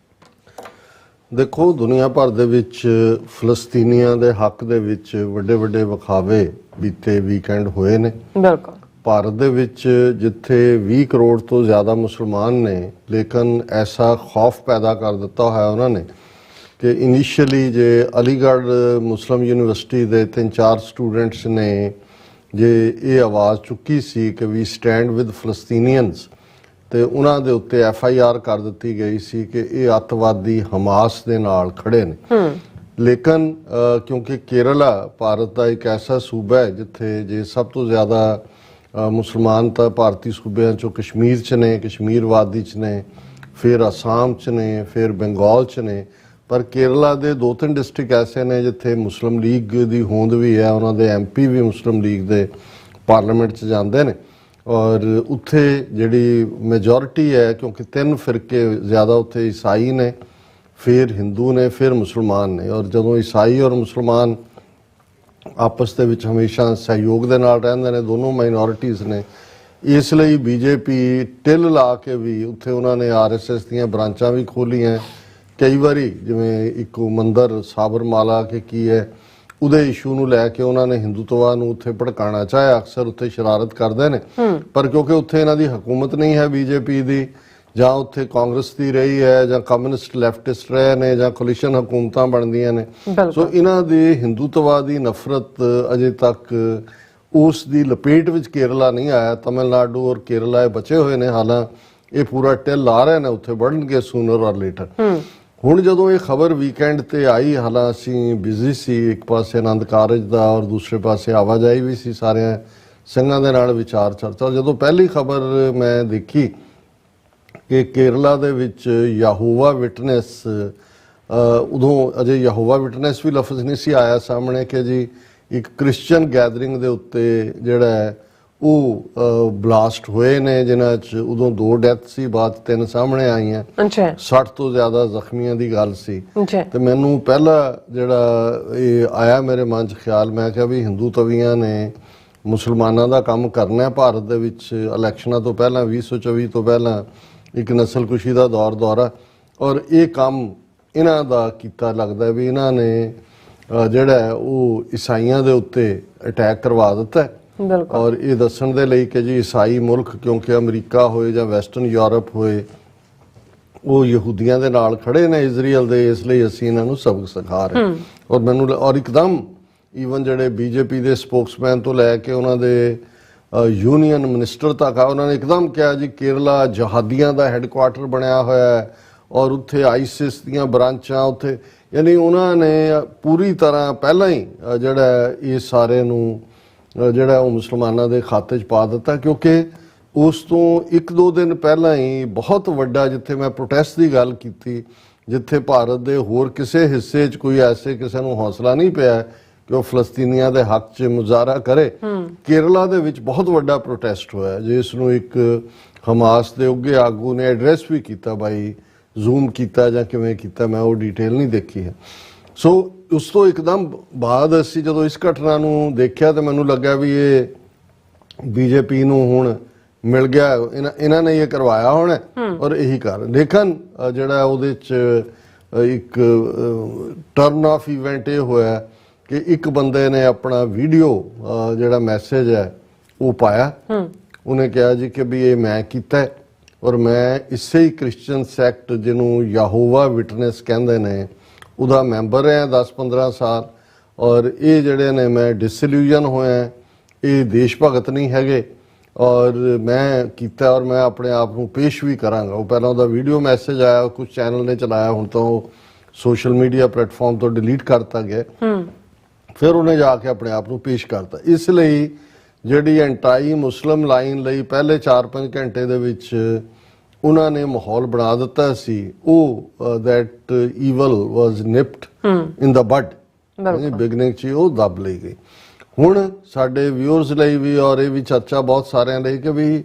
ਦੇਖੋ, ਦੁਨੀਆ ਭਰ ਦੇ ਵਿੱਚ ਫਲਸਤੀਨੀਆਂ ਦੇ ਹੱਕ ਦੇ ਵਿੱਚ ਵੱਡੇ ਵੱਡੇ ਵਿਖਾਵੇ ਬੀਤੇ ਵੀਕਐਂਡ ਹੋਏ ਨੇ। ਬਿਲਕੁਲ। ਭਾਰਤ ਦੇ ਵਿੱਚ ਜਿੱਥੇ 20 ਕਰੋੜ ਤੋਂ ਜ਼ਿਆਦਾ ਮੁਸਲਮਾਨ ਨੇ, ਲੇਕਿਨ ਐਸਾ ਖੌਫ ਪੈਦਾ ਕਰ ਦਿੱਤਾ ਹੋਇਆ ਉਹਨਾਂ ਨੇ ਕਿ ਇਨੀਸ਼ੀਅਲੀ ਜੇ ਅਲੀਗੜ੍ਹ ਮੁਸਲਿਮ ਯੂਨੀਵਰਸਿਟੀ ਦੇ 3-4 ਸਟੂਡੈਂਟਸ ਨੇ ਜੇ ਇਹ ਆਵਾਜ਼ ਚੁੱਕੀ ਸੀ ਕਿ ਵੀ ਸਟੈਂਡ ਵਿਦ ਫਲਸਤੀਨੀਅਨਸ, ਤੇ ਉਹਨਾਂ ਦੇ ਉੱਤੇ FIR ਕਰ ਦਿੱਤੀ ਗਈ ਸੀ ਕਿ ਇਹ ਅੱਤਵਾਦੀ ਹਮਾਸ ਦੇ ਨਾਲ ਖੜੇ ਨੇ। ਲੇਕਿਨ ਕਿਉਂਕਿ ਕੇਰਲਾ ਭਾਰਤ ਦਾ ਇੱਕ ਐਸਾ ਸੂਬਾ ਹੈ ਜਿੱਥੇ ਜੇ ਸਭ ਤੋਂ ਜ਼ਿਆਦਾ ਮੁਸਲਮਾਨ ਤਾਂ ਭਾਰਤੀ ਸੂਬਿਆਂ ਚੋਂ ਕਸ਼ਮੀਰ 'ਚ ਨੇ, ਕਸ਼ਮੀਰ ਵਾਦੀ 'ਚ ਨੇ, ਫਿਰ ਅਸਾਮ 'ਚ ਨੇ, ਫਿਰ ਬੰਗਾਲ 'ਚ ਨੇ, ਪਰ ਕੇਰਲਾ ਦੇ 2-3 ਡਿਸਟ੍ਰਿਕਟ ਐਸੇ ਨੇ ਜਿੱਥੇ ਮੁਸਲਿਮ ਲੀਗ ਦੀ ਹੋਂਦ ਵੀ ਹੈ, ਉਹਨਾਂ ਦੇ MP ਵੀ ਮੁਸਲਿਮ ਲੀਗ ਦੇ ਪਾਰਲੀਮੈਂਟ 'ਚ ਜਾਂਦੇ ਨੇ। ਔਰ ਉੱਥੇ ਜਿਹੜੀ ਮੈਜੋਰਿਟੀ ਹੈ, ਕਿਉਂਕਿ 3 ਫਿਰਕੇ ਜ਼ਿਆਦਾ ਉੱਥੇ ਈਸਾਈ ਨੇ, ਫਿਰ ਹਿੰਦੂ ਨੇ, ਫਿਰ ਮੁਸਲਮਾਨ ਨੇ। ਔਰ ਜਦੋਂ ਈਸਾਈ ਔਰ ਮੁਸਲਮਾਨ ਆਪਸ ਦੇ ਵਿੱਚ ਹਮੇਸ਼ਾ ਸਹਿਯੋਗ ਦੇ ਨਾਲ ਰਹਿੰਦੇ ਨੇ, ਦੋਨੋਂ ਮਾਈਨੋਰਿਟੀਜ਼ ਨੇ, ਇਸ ਲਈ BJP ਟਿਲ ਲਾ ਕੇ ਵੀ ਉੱਥੇ ਉਹਨਾਂ ਨੇ RSS ਦੀਆਂ ਬ੍ਰਾਂਚਾਂ ਵੀ ਖੋਲ੍ਹੀਆਂ। ਕਈ ਵਾਰੀ ਜਿਵੇਂ ਇੱਕ ਮੰਦਰ ਸਾਬਰਮਾਲਾ ਕਿ ਕੀ ਹੈ, ਉਹਦੇ ਇਸ਼ੂ ਨੂੰ ਲੈ ਕੇ ਉਹਨਾਂ ਨੇ ਹਿੰਦੂਤਵਾ ਨੂੰ ਉੱਥੇ ਭੜਕਾਉਣਾ ਚਾਹਿਆ। ਅਕਸਰ ਉੱਥੇ ਸ਼ਰਾਰਤ ਕਰਦੇ ਨੇ, ਪਰ ਕਿਉਂਕਿ ਉੱਥੇ ਇਹਨਾਂ ਦੀ ਹਕੂਮਤ ਨਹੀਂ ਹੈ BJP ਦੀ, ਜਾਂ ਉੱਥੇ ਕਾਂਗਰਸ ਦੀ ਰਹੀ ਹੈ, ਜਾਂ ਕਮਿਊਨਿਸਟ ਲੈਫਟਿਸਟ ਰਹੇ ਨੇ, ਜਾਂ ਕੋਲੀਸ਼ਨ ਹਕੂਮਤਾਂ ਬਣਦੀਆਂ ਨੇ, ਸੋ ਇਹਨਾਂ ਦੀ ਹਿੰਦੂਤਵਾ ਦੀ ਨਫ਼ਰਤ ਅਜੇ ਤੱਕ ਉਸ ਦੀ ਲਪੇਟ ਵਿੱਚ ਕੇਰਲਾ ਨਹੀਂ ਆਇਆ। ਤਮਿਲਨਾਡੂ ਔਰ ਕੇਰਲਾ ਇਹ ਬਚੇ ਹੋਏ ਨੇ, ਹਾਲਾਂਕਿ ਇਹ ਪੂਰਾ ਟਿਲ ਲਾ ਰਹੇ ਨੇ, ਉੱਥੇ ਵੜਨਗੇ ਸੂਨਰ ਔਰ ਲੇਟਰ। ਹੁਣ ਜਦੋਂ ਇਹ ਖਬਰ ਵੀਕਐਂਡ ਤੇ ਆਈ, ਹਾਲਾਂ ਅਸੀਂ ਬਿਜ਼ੀ ਸੀ, ਇੱਕ ਪਾਸੇ ਆਨੰਦ ਕਾਰਜ ਦਾ ਔਰ ਦੂਸਰੇ ਪਾਸੇ ਆਵਾਜਾਈ ਵੀ ਸੀ, ਸਾਰਿਆਂ ਸਿੰਘਾਂ ਦੇ ਨਾਲ ਵਿਚਾਰ ਚਰਚਾ। ਜਦੋਂ ਪਹਿਲੀ ਖਬਰ ਮੈਂ ਦੇਖੀ ਕਿ ਕੇਰਲਾ ਦੇ ਵਿੱਚ ਯਹੋਵਾ ਵਿਟਨੈਸ, ਉਦੋਂ ਅਜੇ ਯਹੋਵਾ ਵਿਟਨੈਸ ਵੀ ਲਫ਼ਜ਼ ਨਹੀਂ ਸੀ ਆਇਆ ਸਾਹਮਣੇ, ਕਿ ਜੀ ਇੱਕ ਕ੍ਰਿਸਚੀਅਨ ਗੈਦਰਿੰਗ ਦੇ ਉੱਤੇ ਜਿਹੜਾ ਹੈ ਉਹ ਬਲਾਸਟ ਹੋਏ ਨੇ, ਜਿਨ੍ਹਾਂ 'ਚ ਉਦੋਂ 2 ਡੈਥ ਸੀ, ਬਾਅਦ 3 ਸਾਹਮਣੇ ਆਈਆਂ। 60 ਤੋਂ ਜ਼ਿਆਦਾ ਜ਼ਖਮੀਆਂ ਦੀ ਗੱਲ ਸੀ। ਤੇ ਮੈਨੂੰ ਪਹਿਲਾ ਜਿਹੜਾ ਇਹ ਆਇਆ ਮੇਰੇ ਮਨ 'ਚ ਖਿਆਲ, ਮੈਂ ਕਿਹਾ ਵੀ ਹਿੰਦੂ ਤਵੀਆਂ ਨੇ ਮੁਸਲਮਾਨਾਂ ਦਾ ਕੰਮ ਕਰਨਾ ਭਾਰਤ ਦੇ ਵਿੱਚ ਇਲੈਕਸ਼ਨਾਂ ਤੋਂ ਪਹਿਲਾਂ, 2024 ਤੋਂ ਪਹਿਲਾਂ ਇੱਕ ਨਸਲਕੁਸ਼ੀ ਦਾ ਦੌਰਾ, ਔਰ ਇਹ ਕੰਮ ਇਹਨਾਂ ਦਾ ਕੀਤਾ ਲੱਗਦਾ ਵੀ ਇਹਨਾਂ ਨੇ ਜਿਹੜਾ ਉਹ ਈਸਾਈਆਂ ਦੇ ਉੱਤੇ ਅਟੈਕ ਕਰਵਾ ਦਿੱਤਾ। ਔਰ ਇਹ ਦੱਸਣ ਦੇ ਲਈ ਕਿ ਜੀ ਈਸਾਈ ਮੁਲਕ, ਕਿਉਂਕਿ ਅਮਰੀਕਾ ਹੋਏ ਜਾਂ ਵੈਸਟਰਨ ਯੂਰਪ ਹੋਏ, ਉਹ ਯਹੂਦੀਆਂ ਦੇ ਨਾਲ ਖੜੇ ਨੇ, ਇਜ਼ਰਾਈਲ ਦੇ, ਇਸ ਲਈ ਅਸੀਂ ਇਹਨਾਂ ਨੂੰ ਸਬਕ ਸਿਖਾ ਰਹੇ। ਔਰ ਮੈਨੂੰ ਔਰ ਇੱਕਦਮ ਈਵਨ ਜਿਹੜੇ BJP ਦੇ ਸਪੋਕਸਮੈਨ ਤੋਂ ਲੈ ਕੇ ਉਹਨਾਂ ਦੇ ਯੂਨੀਅਨ ਮਿਨਿਸਟਰ ਤੱਕ ਆ, ਉਹਨਾਂ ਨੇ ਇੱਕਦਮ ਕਿਹਾ ਜੀ ਕੇਰਲਾ ਜਹਾਦੀਆਂ ਦਾ ਹੈੱਡਕੁਆਰਟਰ ਬਣਿਆ ਹੋਇਆ ਹੈ ਔਰ ਉੱਥੇ ISIS ਦੀਆਂ ਬ੍ਰਾਂਚਾਂ ਉੱਥੇ, ਯਾਨੀ ਉਹਨਾਂ ਨੇ ਪੂਰੀ ਤਰ੍ਹਾਂ ਪਹਿਲਾਂ ਹੀ ਜਿਹੜਾ ਇਹ ਸਾਰੇ ਨੂੰ ਜਿਹੜਾ ਉਹ ਮੁਸਲਮਾਨਾਂ ਦੇ ਖਾਤੇ 'ਚ ਪਾ ਦਿੱਤਾ। ਕਿਉਂਕਿ ਉਸ ਤੋਂ 1-2 ਦਿਨ ਪਹਿਲਾਂ ਹੀ ਬਹੁਤ ਵੱਡਾ, ਜਿੱਥੇ ਮੈਂ ਪ੍ਰੋਟੈਸਟ ਦੀ ਗੱਲ ਕੀਤੀ, ਜਿੱਥੇ ਭਾਰਤ ਦੇ ਹੋਰ ਕਿਸੇ ਹਿੱਸੇ 'ਚ ਕੋਈ ਐਸੇ ਕਿਸੇ ਨੂੰ ਹੌਸਲਾ ਨਹੀਂ ਪਿਆ ਕਿ ਉਹ ਫਲਸਤੀਨੀਆਂ ਦੇ ਹੱਕ 'ਚ ਮੁਜ਼ਾਹਰਾ ਕਰੇ, ਕੇਰਲਾ ਦੇ ਵਿੱਚ ਬਹੁਤ ਵੱਡਾ ਪ੍ਰੋਟੈਸਟ ਹੋਇਆ, ਜਿਸ ਨੂੰ ਇੱਕ ਹਮਾਸ ਦੇ ਉੱਘੇ ਆਗੂ ਨੇ ਐਡਰੈਸ ਵੀ ਕੀਤਾ, ਬਾਈ ਜ਼ੂਮ ਕੀਤਾ ਜਾਂ ਕਿਵੇਂ ਕੀਤਾ, ਮੈਂ ਉਹ ਡਿਟੇਲ ਨਹੀਂ ਦੇਖੀ ਹੈ। ਸੋ ਉਸ ਤੋਂ ਇੱਕਦਮ ਬਾਅਦ ਅਸੀਂ ਜਦੋਂ ਇਸ ਘਟਨਾ ਨੂੰ ਦੇਖਿਆ ਤਾਂ ਮੈਨੂੰ ਲੱਗਾ ਵੀ ਇਹ BJP ਨੂੰ ਹੁਣ ਮਿਲ ਗਿਆ, ਇਹਨਾਂ ਨੇ ਇਹ ਕਰਵਾਇਆ ਹੋਣਾ ਔਰ ਇਹੀ ਕਾਰਨ। ਲੇਕਿਨ ਜਿਹੜਾ ਉਹਦੇ 'ਚ ਇੱਕ ਟਰਨ ਆਫ ਇਵੈਂਟ ਇਹ ਹੋਇਆ ਕਿ ਇੱਕ ਬੰਦੇ ਨੇ ਆਪਣਾ ਵੀਡੀਓ ਜਿਹੜਾ ਮੈਸੇਜ ਹੈ ਉਹ ਪਾਇਆ, ਉਹਨੇ ਕਿਹਾ ਜੀ ਕਿ ਵੀ ਇਹ ਮੈਂ ਕੀਤਾ ਔਰ ਮੈਂ ਇਸੇ ਹੀ ਕ੍ਰਿਸਚੀਅਨ ਸੈਕਟ ਜਿਹਨੂੰ ਯਹੋਵਾ ਵਿਟਨੈਸ ਕਹਿੰਦੇ ਨੇ ਉਹਦਾ ਮੈਂਬਰ ਰਿਹਾ 10-15 ਸਾਲ, ਔਰ ਇਹ ਜਿਹੜੇ ਨੇ ਮੈਂ ਡਿਸਇਲੂਜਨ ਹੋਇਆ, ਇਹ ਦੇਸ਼ ਭਗਤ ਨਹੀਂ ਹੈਗੇ ਔਰ ਮੈਂ ਕੀਤਾ ਔਰ ਮੈਂ ਆਪਣੇ ਆਪ ਨੂੰ ਪੇਸ਼ ਵੀ ਕਰਾਂਗਾ। ਉਹ ਪਹਿਲਾਂ ਉਹਦਾ ਵੀਡੀਓ ਮੈਸੇਜ ਆਇਆ, ਕੁਝ ਚੈਨਲ ਨੇ ਚਲਾਇਆ, ਹੁਣ ਤਾਂ ਉਹ ਸੋਸ਼ਲ ਮੀਡੀਆ ਪਲੇਟਫਾਰਮ ਤੋਂ ਡਿਲੀਟ ਕਰਤਾ ਗਿਆ, ਫਿਰ ਉਹਨੇ ਜਾ ਕੇ ਆਪਣੇ ਆਪ ਨੂੰ ਪੇਸ਼ ਕਰਤਾ। ਇਸ ਲਈ ਜਿਹੜੀ ਐਂਟਾਈ ਮੁਸਲਿਮ ਲਾਈਨ ਲਈ ਪਹਿਲੇ 4-5 ਘੰਟੇ ਦੇ ਵਿੱਚ ਉਹਨਾਂ ਨੇ ਮਾਹੌਲ ਬਣਾ ਦਿੱਤਾ ਸੀ, ਉਹ that evil was nipped in the bud, beginning 'ਚ ਉਹ ਦੱਬ ਲਈ ਗਈ। ਹੁਣ ਸਾਡੇ ਵਿਊਅਰਸ ਲਈ ਵੀ ਔਰ ਇਹ ਵੀ ਚਰਚਾ ਬਹੁਤ ਸਾਰਿਆਂ ਲਈ ਕਿ ਵੀ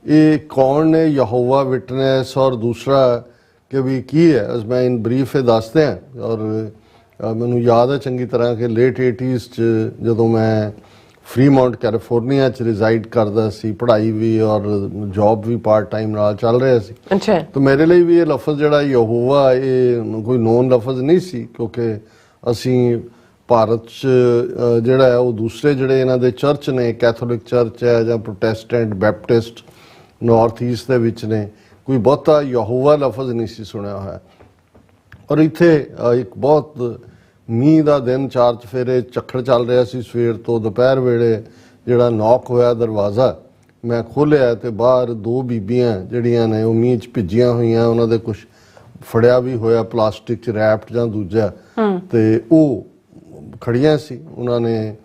ਇਹ ਕੌਣ ਨੇ ਯਹੋਵਾ ਵਿਟਨੈਸ, ਔਰ ਦੂਸਰਾ ਕਿ ਵੀ ਕੀ ਹੈ। ਮੈਂ ਇਨ ਬਰੀਫ ਇਹ ਦੱਸਦੇ ਹਾਂ। ਔਰ ਮੈਨੂੰ ਯਾਦ ਹੈ ਚੰਗੀ ਤਰ੍ਹਾਂ ਕਿ ਲੇਟ 80s 'ਚ ਜਦੋਂ ਮੈਂ ਫਰੀਮਾਉਂਟ ਕੈਲੀਫੋਰਨੀਆ 'ਚ ਰਿਜ਼ਾਈਡ ਕਰਦਾ ਸੀ, ਪੜ੍ਹਾਈ ਵੀ ਔਰ ਜੌਬ ਵੀ ਪਾਰਟ ਟਾਈਮ ਨਾਲ ਚੱਲ ਰਿਹਾ ਸੀ, ਤਾਂ ਮੇਰੇ ਲਈ ਵੀ ਇਹ ਲਫ਼ਜ਼ ਜਿਹੜਾ ਯਹੋਵਾ ਇਹ ਕੋਈ ਨੋਨ ਲਫ਼ਜ਼ ਨਹੀਂ ਸੀ, ਕਿਉਂਕਿ ਅਸੀਂ ਭਾਰਤ 'ਚ ਜਿਹੜਾ ਹੈ ਉਹ ਦੂਸਰੇ ਜਿਹੜੇ ਇਹਨਾਂ ਦੇ ਚਰਚ ਨੇ, ਕੈਥੋਲਿਕ ਚਰਚ ਹੈ ਜਾਂ ਪ੍ਰੋਟੈਸਟੈਂਟ ਬੈਪਟਿਸਟ ਨਾਰਥ ਈਸਟ ਦੇ ਵਿੱਚ ਨੇ, ਕੋਈ ਬਹੁਤਾ ਯਹੋਵਾ ਲਫ਼ਜ਼ ਨਹੀਂ ਸੀ ਸੁਣਿਆ ਹੋਇਆ। ਔਰ ਇੱਥੇ ਇੱਕ ਬਹੁਤ ਮੀਂਹ ਦਾ ਦਿਨ, 4 ਚੁਫੇਰੇ ਝੱਖੜ ਚੱਲ ਰਿਹਾ ਸੀ ਸਵੇਰ ਤੋਂ ਦੁਪਹਿਰ ਵੇਲੇ। ਜਿਹੜਾ ਨੌਕ ਹੋਇਆ ਦਰਵਾਜ਼ਾ, ਮੈਂ ਖੋਲ੍ਹਿਆ ਤੇ ਬਾਹਰ 2 ਬੀਬੀਆਂ ਜਿਹੜੀਆਂ ਨੇ ਉਹ ਮੀਂਹ 'ਚ ਭਿੱਜੀਆਂ ਹੋਈਆਂ, ਉਹਨਾਂ ਦੇ ਕੁਛ ਫੜਿਆ ਵੀ ਹੋਇਆ ਪਲਾਸਟਿਕ 'ਚ ਰੈਪਡ ਜਾਂ ਦੂਜਾ, ਤੇ ਉਹ ਖੜੀਆਂ ਸੀ। ਉਹਨਾਂ ਨੇ,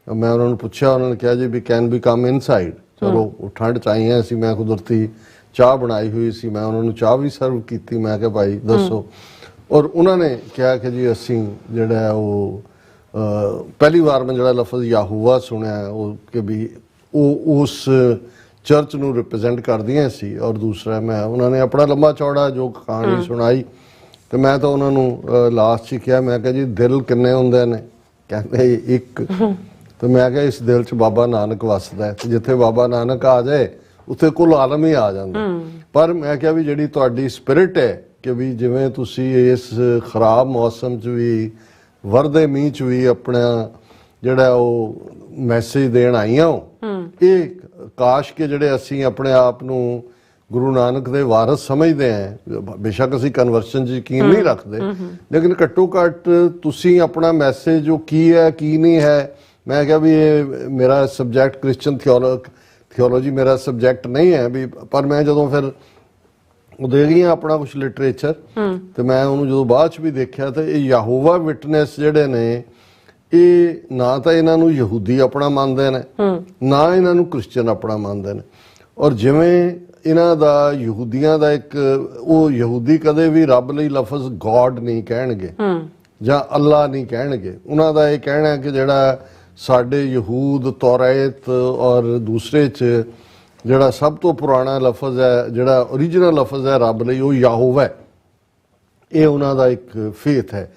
ਮੈਂ ਉਹਨਾਂ ਨੂੰ ਪੁੱਛਿਆ, ਉਹਨਾਂ ਨੇ ਕਿਹਾ ਜੀ we can be come inside. ਚਲੋ ਉਹ ਠੰਡ 'ਚ ਆਈਆਂ ਸੀ, ਮੈਂ ਕੁਦਰਤੀ ਚਾਹ ਬਣਾਈ ਹੋਈ ਸੀ, ਮੈਂ ਉਹਨਾਂ ਨੂੰ ਚਾਹ ਵੀ ਸਰਵ ਕੀਤੀ। ਮੈਂ ਕਿਹਾ ਭਾਈ ਦੱਸੋ। ਔਰ ਉਹਨਾਂ ਨੇ ਕਿਹਾ ਕਿ ਜੀ ਅਸੀਂ ਜਿਹੜਾ ਉਹ ਪਹਿਲੀ ਵਾਰ ਮੈਂ ਜਿਹੜਾ ਲਫ਼ਜ਼ ਯਹੋਵਾ ਸੁਣਿਆ ਉਹ ਕਿ ਵੀ ਉਹ ਉਸ ਚਰਚ ਨੂੰ ਰਿਪਰੈਜ਼ੈਂਟ ਕਰਦੀਆਂ ਸੀ। ਔਰ ਦੂਸਰਾ ਮੈਂ, ਉਹਨਾਂ ਨੇ ਆਪਣਾ ਲੰਬਾ ਚੌੜਾ ਜੋ ਕਹਾਣੀ ਸੁਣਾਈ, ਤੇ ਮੈਂ ਤਾਂ ਉਹਨਾਂ ਨੂੰ ਲਾਸਟ 'ਚ ਕਿਹਾ, ਮੈਂ ਕਿਹਾ ਜੀ ਦਿਲ ਕਿੰਨੇ ਹੁੰਦੇ ਨੇ? ਕਹਿੰਦੇ 1। ਤੇ ਮੈਂ ਕਿਹਾ ਇਸ ਦਿਲ 'ਚ ਬਾਬਾ ਨਾਨਕ ਵੱਸਦਾ ਹੈ, ਤੇ ਜਿੱਥੇ ਬਾਬਾ ਨਾਨਕ ਆ ਜਾਏ ਉੱਥੇ ਕੁੱਲ ਆਲਮ ਹੀ ਆ ਜਾਂਦਾ। ਪਰ ਮੈਂ ਕਿਹਾ ਵੀ ਜਿਹੜੀ ਤੁਹਾਡੀ ਸਪਿਰਿਟ ਹੈ ਕਿ ਵੀ ਜਿਵੇਂ ਤੁਸੀਂ ਇਸ ਖਰਾਬ ਮੌਸਮ 'ਚ ਵੀ, ਵਰਦੇ ਮੀਂਹ 'ਚ ਵੀ ਆਪਣਾ ਜਿਹੜਾ ਉਹ ਮੈਸੇਜ ਦੇਣ ਆਈਆਂ ਹੋ, ਇਹ ਕਾਸ਼ ਕਿ ਜਿਹੜੇ ਅਸੀਂ ਆਪਣੇ ਆਪ ਨੂੰ ਗੁਰੂ ਨਾਨਕ ਦੇ ਵਾਰਸ ਸਮਝਦੇ ਹਾਂ, ਬੇਸ਼ੱਕ ਅਸੀਂ ਕਨਵਰਸ਼ਨ 'ਚ ਯਕੀਨ ਨਹੀਂ ਰੱਖਦੇ, ਲੇਕਿਨ ਘੱਟੋ ਘੱਟ ਤੁਸੀਂ ਆਪਣਾ ਮੈਸੇਜ ਜੋ ਕੀ ਹੈ ਕੀ ਨਹੀਂ ਹੈ। ਮੈਂ ਕਿਹਾ ਵੀ ਇਹ ਮੇਰਾ ਸਬਜੈਕਟ ਕ੍ਰਿਸਚਨ ਥਿਓਲੋਜੀ ਮੇਰਾ ਸਬਜੈਕਟ ਨਹੀਂ ਹੈ ਵੀ, ਪਰ ਮੈਂ ਜਦੋਂ ਫਿਰ ਉਹ ਦੇ ਗਈਆਂ ਆਪਣਾ ਕੁਛ ਲਿਟਰੇਚਰ, ਤੇ ਮੈਂ ਉਹਨੂੰ ਜਦੋਂ ਬਾਅਦ 'ਚ ਵੀ ਦੇਖਿਆ ਤੇ ਇਹ ਯਹੋਵਾ ਵਿਟਨੈਸ ਜਿਹੜੇ ਨੇ, ਇਹ ਨਾ ਤਾਂ ਇਹਨਾਂ ਨੂੰ ਯਹੂਦੀ ਆਪਣਾ ਮੰਨਦੇ ਨੇ, ਨਾ ਇਹਨਾਂ ਨੂੰ ਕ੍ਰਿਸਚਨ ਆਪਣਾ ਮੰਨਦੇ ਨੇ। ਔਰ ਜਿਵੇਂ ਇਹਨਾਂ ਦਾ ਯਹੂਦੀਆਂ ਦਾ ਇੱਕ, ਉਹ ਯਹੂਦੀ ਕਦੇ ਵੀ ਰੱਬ ਲਈ ਲਫ਼ਜ਼ ਗੋਡ ਨਹੀਂ ਕਹਿਣਗੇ ਜਾਂ ਅੱਲਾ ਨਹੀਂ ਕਹਿਣਗੇ। ਉਹਨਾਂ ਦਾ ਇਹ ਕਹਿਣਾ ਕਿ ਜਿਹੜਾ ਸਾਡੇ ਯਹੂਦ ਤੌਰਾਤ ਔਰ ਦੂਸਰੇ 'ਚ ਜਿਹੜਾ ਸਭ ਤੋਂ ਪੁਰਾਣਾ ਲਫ਼ਜ਼ ਹੈ, ਜਿਹੜਾ ਓਰੀਜਨਲ ਲਫ਼ਜ਼ ਹੈ ਰੱਬ ਲਈ, ਉਹ ਯਹੋਵਾ ਹੈ। ਇਹ ਉਹਨਾਂ ਦਾ ਇੱਕ ਫੇਥ ਹੈ।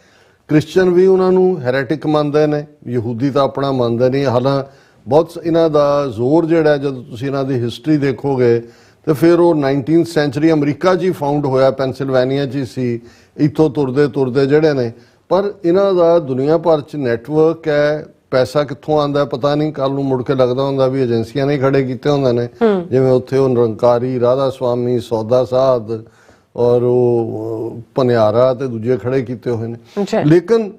ਕ੍ਰਿਸਚਨ ਵੀ ਉਹਨਾਂ ਨੂੰ ਹੈਰੇਟਿਕ ਮੰਨਦੇ ਨੇ, ਯਹੂਦੀ ਤਾਂ ਆਪਣਾ ਮੰਨਦੇ ਨਹੀਂ। ਹਾਲਾਂ ਬਹੁਤ ਇਹਨਾਂ ਦਾ ਜ਼ੋਰ ਜਿਹੜਾ, ਜਦੋਂ ਤੁਸੀਂ ਇਹਨਾਂ ਦੀ ਹਿਸਟਰੀ ਦੇਖੋਗੇ ਤੇ ਫਿਰ ਉਹ 19th ਸੈਂਚੁਰੀ ਅਮਰੀਕਾ 'ਚ ਹੀ ਫਾਊਂਡ ਹੋਇਆ, ਪੈਨਸਿਲਵੇਨੀਆ 'ਚ ਹੀ ਸੀ। ਇੱਥੋਂ ਤੁਰਦੇ ਤੁਰਦੇ ਜਿਹੜੇ ਨੇ, ਪਰ ਇਹਨਾਂ ਦਾ ਦੁਨੀਆ ਭਰ 'ਚ ਨੈਟਵਰਕ ਹੈ। ਪੈਸਾ ਕਿੱਥੋਂ ਆਉਂਦਾ ਪਤਾ ਨਹੀਂ, ਕੱਲ ਨੂੰ ਮੁੜ ਕੇ ਲੱਗਦਾ ਹੁੰਦਾ ਵੀ ਏਜੰਸੀਆਂ ਨੇ ਖੜੇ ਕੀਤੇ ਹੁੰਦੇ ਨੇ, ਜਿਵੇਂ ਉੱਥੇ ਉਹ ਨਿਰੰਕਾਰੀ, ਰਾਧਾ ਸਵਾਮੀ, ਸੌਦਾ ਸਾਧ ਔਰ ਉਹ ਭਨਿਆਰਾ ਤੇ ਦੂਜੇ ਖੜੇ ਕੀਤੇ ਹੋਏ ਨੇ। ਲੇਕਿਨ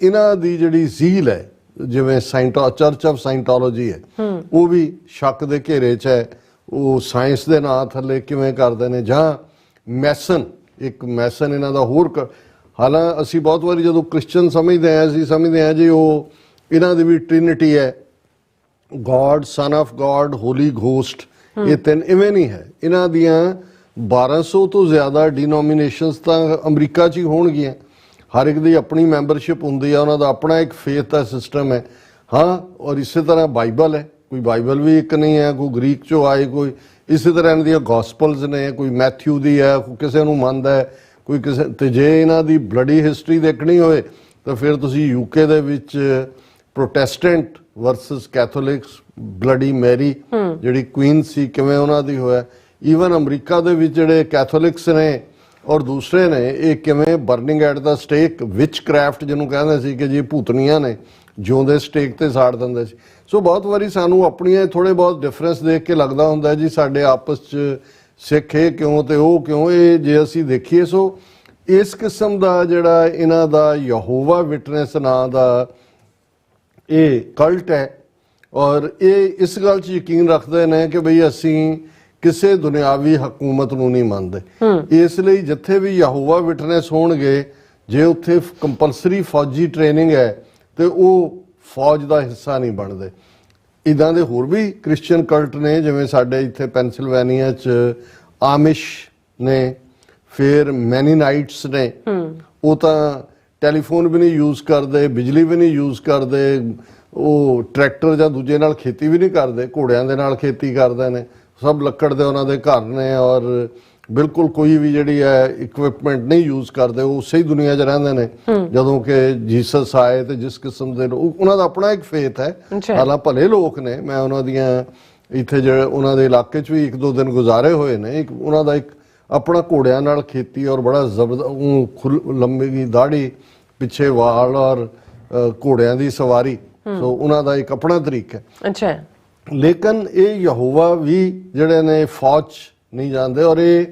ਇਹਨਾਂ ਦੀ ਜਿਹੜੀ ਜ਼ੀਲ ਹੈ, ਜਿਵੇਂ ਚਰਚ ਆਫ ਸਾਇੰਟੋਲੋਜੀ ਹੈ, ਉਹ ਵੀ ਸ਼ੱਕ ਦੇ ਘੇਰੇ 'ਚ ਹੈ। ਉਹ ਸਾਇੰਸ ਦੇ ਨਾਂ ਥੱਲੇ ਕਿਵੇਂ ਕਰਦੇ ਨੇ, ਜਾਂ ਮੈਸਨ, ਇੱਕ ਮੈਸਨ ਇਹਨਾਂ ਦਾ ਹੋਰ। ਹਾਲਾਂ ਅਸੀਂ ਬਹੁਤ ਵਾਰੀ ਜਦੋਂ ਕ੍ਰਿਸਚਨ ਸਮਝਦੇ ਹਾਂ, ਅਸੀਂ ਸਮਝਦੇ ਹਾਂ ਜੀ ਉਹ ਇਹਨਾਂ ਦੀ ਵੀ ਟ੍ਰਿਨਿਟੀ ਹੈ, God, son of God, holy ghost, ਇਹ ਤਿੰਨ। ਇਵੇਂ ਨਹੀਂ ਹੈ। ਇਹਨਾਂ ਦੀਆਂ 1200 ਤੋਂ ਜ਼ਿਆਦਾ ਡਿਨੋਮੀਨੇਸ਼ਨਸ ਤਾਂ ਅਮਰੀਕਾ 'ਚ ਹੀ ਹੋਣਗੀਆਂ। ਹਰ ਇੱਕ ਦੀ ਆਪਣੀ ਮੈਂਬਰਸ਼ਿਪ ਹੁੰਦੀ ਹੈ, ਉਹਨਾਂ ਦਾ ਆਪਣਾ ਇੱਕ ਫੇਥ ਦਾ ਸਿਸਟਮ ਹੈ। ਹਾਂ, ਔਰ ਇਸੇ ਤਰ੍ਹਾਂ ਬਾਈਬਲ ਹੈ, ਕੋਈ ਬਾਈਬਲ ਵੀ ਇੱਕ ਨਹੀਂ ਹੈ, ਕੋਈ ਗ੍ਰੀਕ 'ਚੋਂ ਆਏ, ਕੋਈ ਇਸੇ ਤਰ੍ਹਾਂ ਇਹਨਾਂ ਦੀਆਂ ਗੋਸਪਲਸ ਨੇ, ਕੋਈ ਮੈਥਿਊ ਦੀ ਹੈ, ਕੋਈ ਕਿਸੇ ਨੂੰ ਮੰਨਦਾ ਹੈ, ਕੋਈ ਕਿਸੇ। ਤੇ ਜੇ ਇਹਨਾਂ ਦੀ ਬਲੱਡੀ ਹਿਸਟਰੀ ਦੇਖਣੀ ਹੋਏ ਤਾਂ ਫਿਰ ਤੁਸੀਂ UK ਦੇ ਵਿੱਚ ਪ੍ਰੋਟੈਸਟੈਂਟ ਵਰਸਸ ਕੈਥੋਲਿਕਸ, ਬਲੱਡੀ ਮੈਰੀ ਜਿਹੜੀ ਕੁਈਨ ਸੀ, ਕਿਵੇਂ ਉਹਨਾਂ ਦੀ ਹੋਇਆ। ਈਵਨ ਅਮਰੀਕਾ ਦੇ ਵਿੱਚ ਜਿਹੜੇ ਕੈਥੋਲਿਕਸ ਨੇ ਔਰ ਦੂਸਰੇ ਨੇ, ਇਹ ਕਿਵੇਂ burning at the stake, which craft ਜਿਹਨੂੰ ਕਹਿੰਦੇ ਸੀ ਕਿ ਜੀ ਭੂਤਨੀਆਂ ਨੇ, ਜਿਉਂਦੇ ਸਟੇਕ ਤੇ ਸਾੜ ਦਿੰਦੇ ਸੀ। ਸੋ ਬਹੁਤ ਵਾਰੀ ਸਾਨੂੰ ਆਪਣੀਆਂ ਥੋੜੇ ਬਹੁਤ ਡਿਫਰੈਂਸ ਦੇਖ ਕੇ ਲੱਗਦਾ ਹੁੰਦਾ ਜੀ ਸਾਡੇ ਆਪਸ 'ਚ ਸਿੱਖ ਇਹ ਕਿਉਂ ਤੇ ਉਹ ਕਿਉਂ। ਇਹ ਜੇ ਅਸੀਂ ਦੇਖੀਏ, ਸੋ ਇਸ ਕਿਸਮ ਦਾ ਜਿਹੜਾ ਇਹਨਾਂ ਦਾ ਯਹੋਵਾ ਵਿਟਨੈਸ ਨਾਂ ਦਾ ਇਹ ਕਲਟ ਹੈ, ਔਰ ਇਹ ਇਸ ਗੱਲ 'ਚ ਯਕੀਨ ਰੱਖਦੇ ਨੇ ਕਿ ਬਈ ਅਸੀਂ ਕਿਸੇ ਦੁਨਿਆਵੀ ਹਕੂਮਤ ਨੂੰ ਨਹੀਂ ਮੰਨਦੇ। ਇਸ ਲਈ ਜਿੱਥੇ ਵੀ ਯਹੋਵਾ ਵਿਟਨੈਸ ਹੋਣਗੇ, ਜੇ ਉੱਥੇ ਕੰਪਲਸਰੀ ਫੌਜੀ ਟ੍ਰੇਨਿੰਗ ਹੈ ਤੇ ਉਹ ਫੌਜ ਦਾ ਹਿੱਸਾ ਨਹੀਂ ਬਣਦੇ। ਇੱਦਾਂ ਦੇ ਹੋਰ ਵੀ ਕ੍ਰਿਸਚੀਅਨ ਕਲਟ ਨੇ, ਜਿਵੇਂ ਸਾਡੇ ਇੱਥੇ ਪੈਨਸਿਲਵੇਨੀਆ 'ਚ ਆਮਿਸ਼ ਨੇ, ਫਿਰ ਮੈਨੀਨਾਈਟਸ ਨੇ। ਉਹ ਤਾਂ ਟੈਲੀਫੋਨ ਵੀ ਨਹੀਂ ਯੂਜ਼ ਕਰਦੇ, ਬਿਜਲੀ ਵੀ ਨਹੀਂ ਯੂਜ਼ ਕਰਦੇ, ਉਹ ਟਰੈਕਟਰ ਜਾਂ ਦੂਜੇ ਨਾਲ ਖੇਤੀ ਵੀ ਨਹੀਂ ਕਰਦੇ, ਘੋੜਿਆਂ ਦੇ ਨਾਲ ਖੇਤੀ ਕਰਦੇ ਨੇ। ਸਭ ਲੱਕੜ ਦੇ ਉਹਨਾਂ ਦੇ ਘਰ ਨੇ, ਔਰ ਬਿਲਕੁਲ ਕੋਈ ਵੀ ਜਿਹੜੀ ਹੈ ਇਕਵਿਪਮੈਂਟ ਨਹੀਂ ਯੂਜ਼ ਕਰਦੇ। ਉਹ ਉਸੇ ਹੀ ਦੁਨੀਆ 'ਚ ਰਹਿੰਦੇ ਨੇ ਜਦੋਂ ਕਿ ਜੀਸਸ ਆਏ, ਤੇ ਜਿਸ ਕਿਸਮ ਦੇ ਉਹਨਾਂ ਦਾ ਆਪਣਾ ਇੱਕ ਫੇਥ ਹੈ। ਹਾਲਾਂ ਭਲੇ ਲੋਕ ਨੇ, ਮੈਂ ਉਹਨਾਂ ਦੀਆਂ ਇੱਥੇ ਜਿਹੜੇ ਉਹਨਾਂ ਦੇ ਇਲਾਕੇ 'ਚ ਵੀ 1-2 ਦਿਨ ਗੁਜ਼ਾਰੇ ਹੋਏ ਨੇ। ਉਹਨਾਂ ਦਾ ਇੱਕ ਆਪਣਾ ਘੋੜਿਆਂ ਨਾਲ ਖੇਤੀ, ਔਰ ਬੜਾ ਜ਼ਬਰਦਸਤ ਲੰਮੀ ਦਾੜੀ, ਪਿੱਛੇ ਵਾਲ, ਔਰ ਘੋੜਿਆਂ ਦੀ ਸਵਾਰੀ, ਸੋ ਉਹਨਾਂ ਦਾ ਇੱਕ ਆਪਣਾ ਤਰੀਕਾ ਹੈ। ਅੱਛਾ ਲੇਕਿਨ ਇਹ ਯਹੋਵਾ ਵੀ ਜਿਹੜੇ ਨੇ ਫੌਜ 'ਚ ਨਹੀਂ ਜਾਂਦੇ, ਔਰ ਇਹ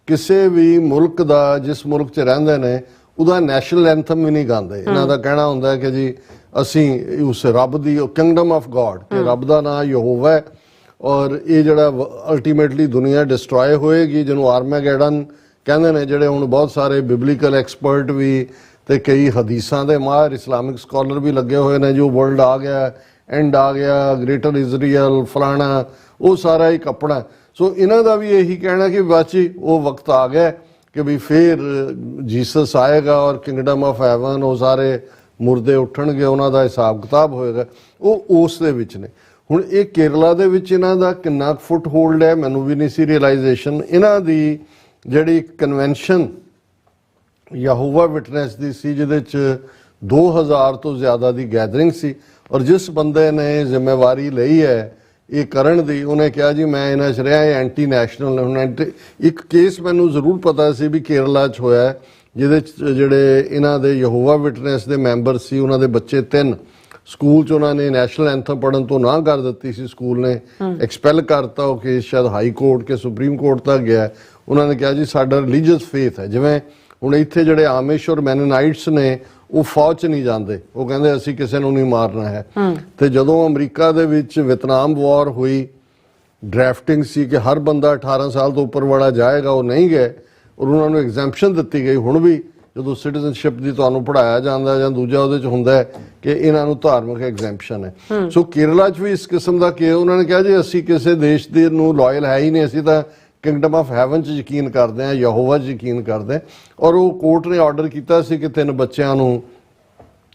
ਕਿਸੇ ਵੀ ਮੁਲਕ ਦਾ, ਜਿਸ ਮੁਲਕ 'ਚ ਰਹਿੰਦੇ ਨੇ, ਉਹਦਾ ਨੈਸ਼ਨਲ ਐਂਥਮ ਵੀ ਨਹੀਂ ਗਾਉਂਦੇ। ਇਹਨਾਂ ਦਾ ਕਹਿਣਾ ਹੁੰਦਾ ਹੈ ਕਿ ਜੀ ਅਸੀਂ ਉਸ ਰੱਬ ਦੀ, ਕਿੰਗਡਮ ਆਫ ਗॉड, ਕਿ ਰੱਬ ਦਾ ਨਾਮ ਯਹੋਵਾ ਹੈ ਔਰ ਇਹ ਜਿਹੜਾ ਅਲਟੀਮੇਟਲੀ ਦੁਨੀਆ ਡਿਸਟਰੋਏ ਹੋਏਗੀ, ਜਿਹਨੂੰ ਆਰਮੈਗੈਡਨ ਕਹਿੰਦੇ ਨੇ, ਜਿਹੜੇ ਹੁਣ ਬਹੁਤ ਸਾਰੇ ਬਿਬਲੀਕਲ ਐਕਸਪਰਟ ਵੀ ਤੇ ਕਈ ਹਦੀਸਾਂ ਦੇ ਮਾਹਿਰ ਇਸਲਾਮਿਕ ਸਕਾਲਰ ਵੀ ਲੱਗੇ ਹੋਏ ਨੇ, ਜੋ ਵਰਲਡ ਆ ਗਿਆ, ਐਂਡ ਆ ਗਿਆ, ਗ੍ਰੇਟਰ ਇਜ਼ਰਾਈਲ, ਫਲਾਣਾ, ਉਹ ਸਾਰਾ ਇੱਕ ਆਪਣਾ। ਸੋ ਇਹਨਾਂ ਦਾ ਵੀ ਇਹੀ ਕਹਿਣਾ ਕਿ ਬਾਚੀ ਉਹ ਵਕਤ ਆ ਗਿਆ ਕਿ ਵੀ ਫਿਰ ਜੀਸਸ ਆਏਗਾ ਔਰ ਕਿੰਗਡਮ ਆਫ ਹੈਵਨ, ਉਹ ਸਾਰੇ ਮੁਰਦੇ ਉੱਠਣਗੇ, ਉਹਨਾਂ ਦਾ ਹਿਸਾਬ ਕਿਤਾਬ ਹੋਏਗਾ। ਉਹ ਉਸ ਦੇ ਵਿੱਚ ਨੇ। ਹੁਣ ਇਹ ਕੇਰਲਾ ਦੇ ਵਿੱਚ ਇਹਨਾਂ ਦਾ ਕਿੰਨਾ ਫੁੱਟ ਹੋਲਡ ਹੈ ਮੈਨੂੰ ਵੀ ਨਹੀਂ ਸੀ ਰਿਅਲਾਈਜੇਸ਼ਨ। ਇਹਨਾਂ ਦੀ ਜਿਹੜੀ ਕਨਵੈਨਸ਼ਨ ਯਹੋਵਾ ਵਿਟਨੈਸ ਦੀ ਸੀ, ਜਿਹਦੇ 'ਚ 2000 ਤੋਂ ਜ਼ਿਆਦਾ ਦੀ ਗੈਦਰਿੰਗ ਸੀ, ਔਰ ਜਿਸ ਬੰਦੇ ਨੇ ਜ਼ਿੰਮੇਵਾਰੀ ਲਈ ਹੈ ਇਹ ਕਰਨ ਦੀ, ਉਹਨੇ ਕਿਹਾ ਜੀ ਮੈਂ ਇਹਨਾਂ 'ਚ ਰਿਹਾ, ਇਹ ਐਂਟੀ ਨੈਸ਼ਨਲ। ਹੁਣ ਇੱਕ ਕੇਸ ਮੈਨੂੰ ਜ਼ਰੂਰ ਪਤਾ ਸੀ ਵੀ ਕੇਰਲਾ 'ਚ ਹੋਇਆ, ਜਿਹਦੇ 'ਚ ਜਿਹੜੇ ਇਹਨਾਂ ਦੇ ਯਹੋਵਾ ਵਿਟਨੈਸ ਦੇ ਮੈਂਬਰ ਸੀ, ਉਹਨਾਂ ਦੇ ਬੱਚੇ 3 ਸਕੂਲ 'ਚ ਉਹਨਾਂ ਨੇ ਨੈਸ਼ਨਲ ਐਂਥਮ ਪੜ੍ਹਨ ਤੋਂ ਨਾ ਕਰ ਦਿੱਤੀ ਸੀ, ਸਕੂਲ ਨੇ ਐਕਸਪੈਲ ਕਰਤਾ। ਉਹ ਕੇਸ ਸ਼ਾਇਦ ਹਾਈ ਕੋਰਟ ਕੇ ਸੁਪਰੀਮ ਕੋਰਟ ਤੱਕ ਗਿਆ। ਉਹਨਾਂ ਨੇ ਕਿਹਾ ਜੀ ਸਾਡਾ ਰਿਲੀਜੀਅਸ ਫੇਥ ਹੈ। ਜਿਵੇਂ ਹੁਣ ਇੱਥੇ ਜਿਹੜੇ ਆਮਿਸ਼ ਔਰ ਮੈਨਨਾਈਟਸ ਨੇ, ਉਹ ਫੌਜ 'ਚ ਨਹੀਂ ਜਾਂਦੇ, ਉਹ ਕਹਿੰਦੇ ਅਸੀਂ ਕਿਸੇ ਨੂੰ ਨਹੀਂ ਮਾਰਨਾ ਹੈ। ਤੇ ਜਦੋਂ ਅਮਰੀਕਾ ਦੇ ਵਿੱਚ ਵਿਤਨਾਮ ਵਾਰ ਹੋਈ, ਡਰਾਫਟਿੰਗ ਸੀ ਕਿ ਹਰ ਬੰਦਾ 18 ਸਾਲ ਤੋਂ ਉੱਪਰ ਵਾਲਾ ਜਾਏਗਾ, ਉਹ ਨਹੀਂ ਗਏ ਔਰ ਉਹਨਾਂ ਨੂੰ ਐਗਜ਼ੈਂਪਸ਼ਨ ਦਿੱਤੀ ਗਈ। ਹੁਣ ਵੀ ਜਦੋਂ ਸਿਟੀਜ਼ਨਸ਼ਿਪ ਦੀ ਤੁਹਾਨੂੰ ਪੜ੍ਹਾਇਆ ਜਾਂਦਾ ਜਾਂ ਦੂਜਾ ਉਹਦੇ 'ਚ ਹੁੰਦਾ ਹੈ ਕਿ ਇਹਨਾਂ ਨੂੰ ਧਾਰਮਿਕ ਐਗਜ਼ੈਂਪਸ਼ਨ ਹੈ। ਸੋ ਕੇਰਲਾ 'ਚ ਵੀ ਇਸ ਕਿਸਮ ਦਾ ਕਿ ਉਹਨਾਂ ਨੇ ਕਿਹਾ ਜੀ ਅਸੀਂ ਕਿਸੇ ਦੇਸ਼ ਦੇ ਨੂੰ ਲਾਇਲ ਹੈ ਹੀ ਨਹੀਂ, ਅਸੀਂ ਤਾਂ ਕਿੰਗਡਮ ਆਫ ਹੈਵਨ 'ਚ ਯਕੀਨ ਕਰਦੇ ਹਾਂ, ਯਹੋਵਾ 'ਚ ਯਕੀਨ ਕਰਦੇ ਹਾਂ। ਔਰ ਉਹ ਕੋਰਟ ਨੇ ਆਰਡਰ ਕੀਤਾ ਸੀ ਕਿ 3 ਬੱਚਿਆਂ ਨੂੰ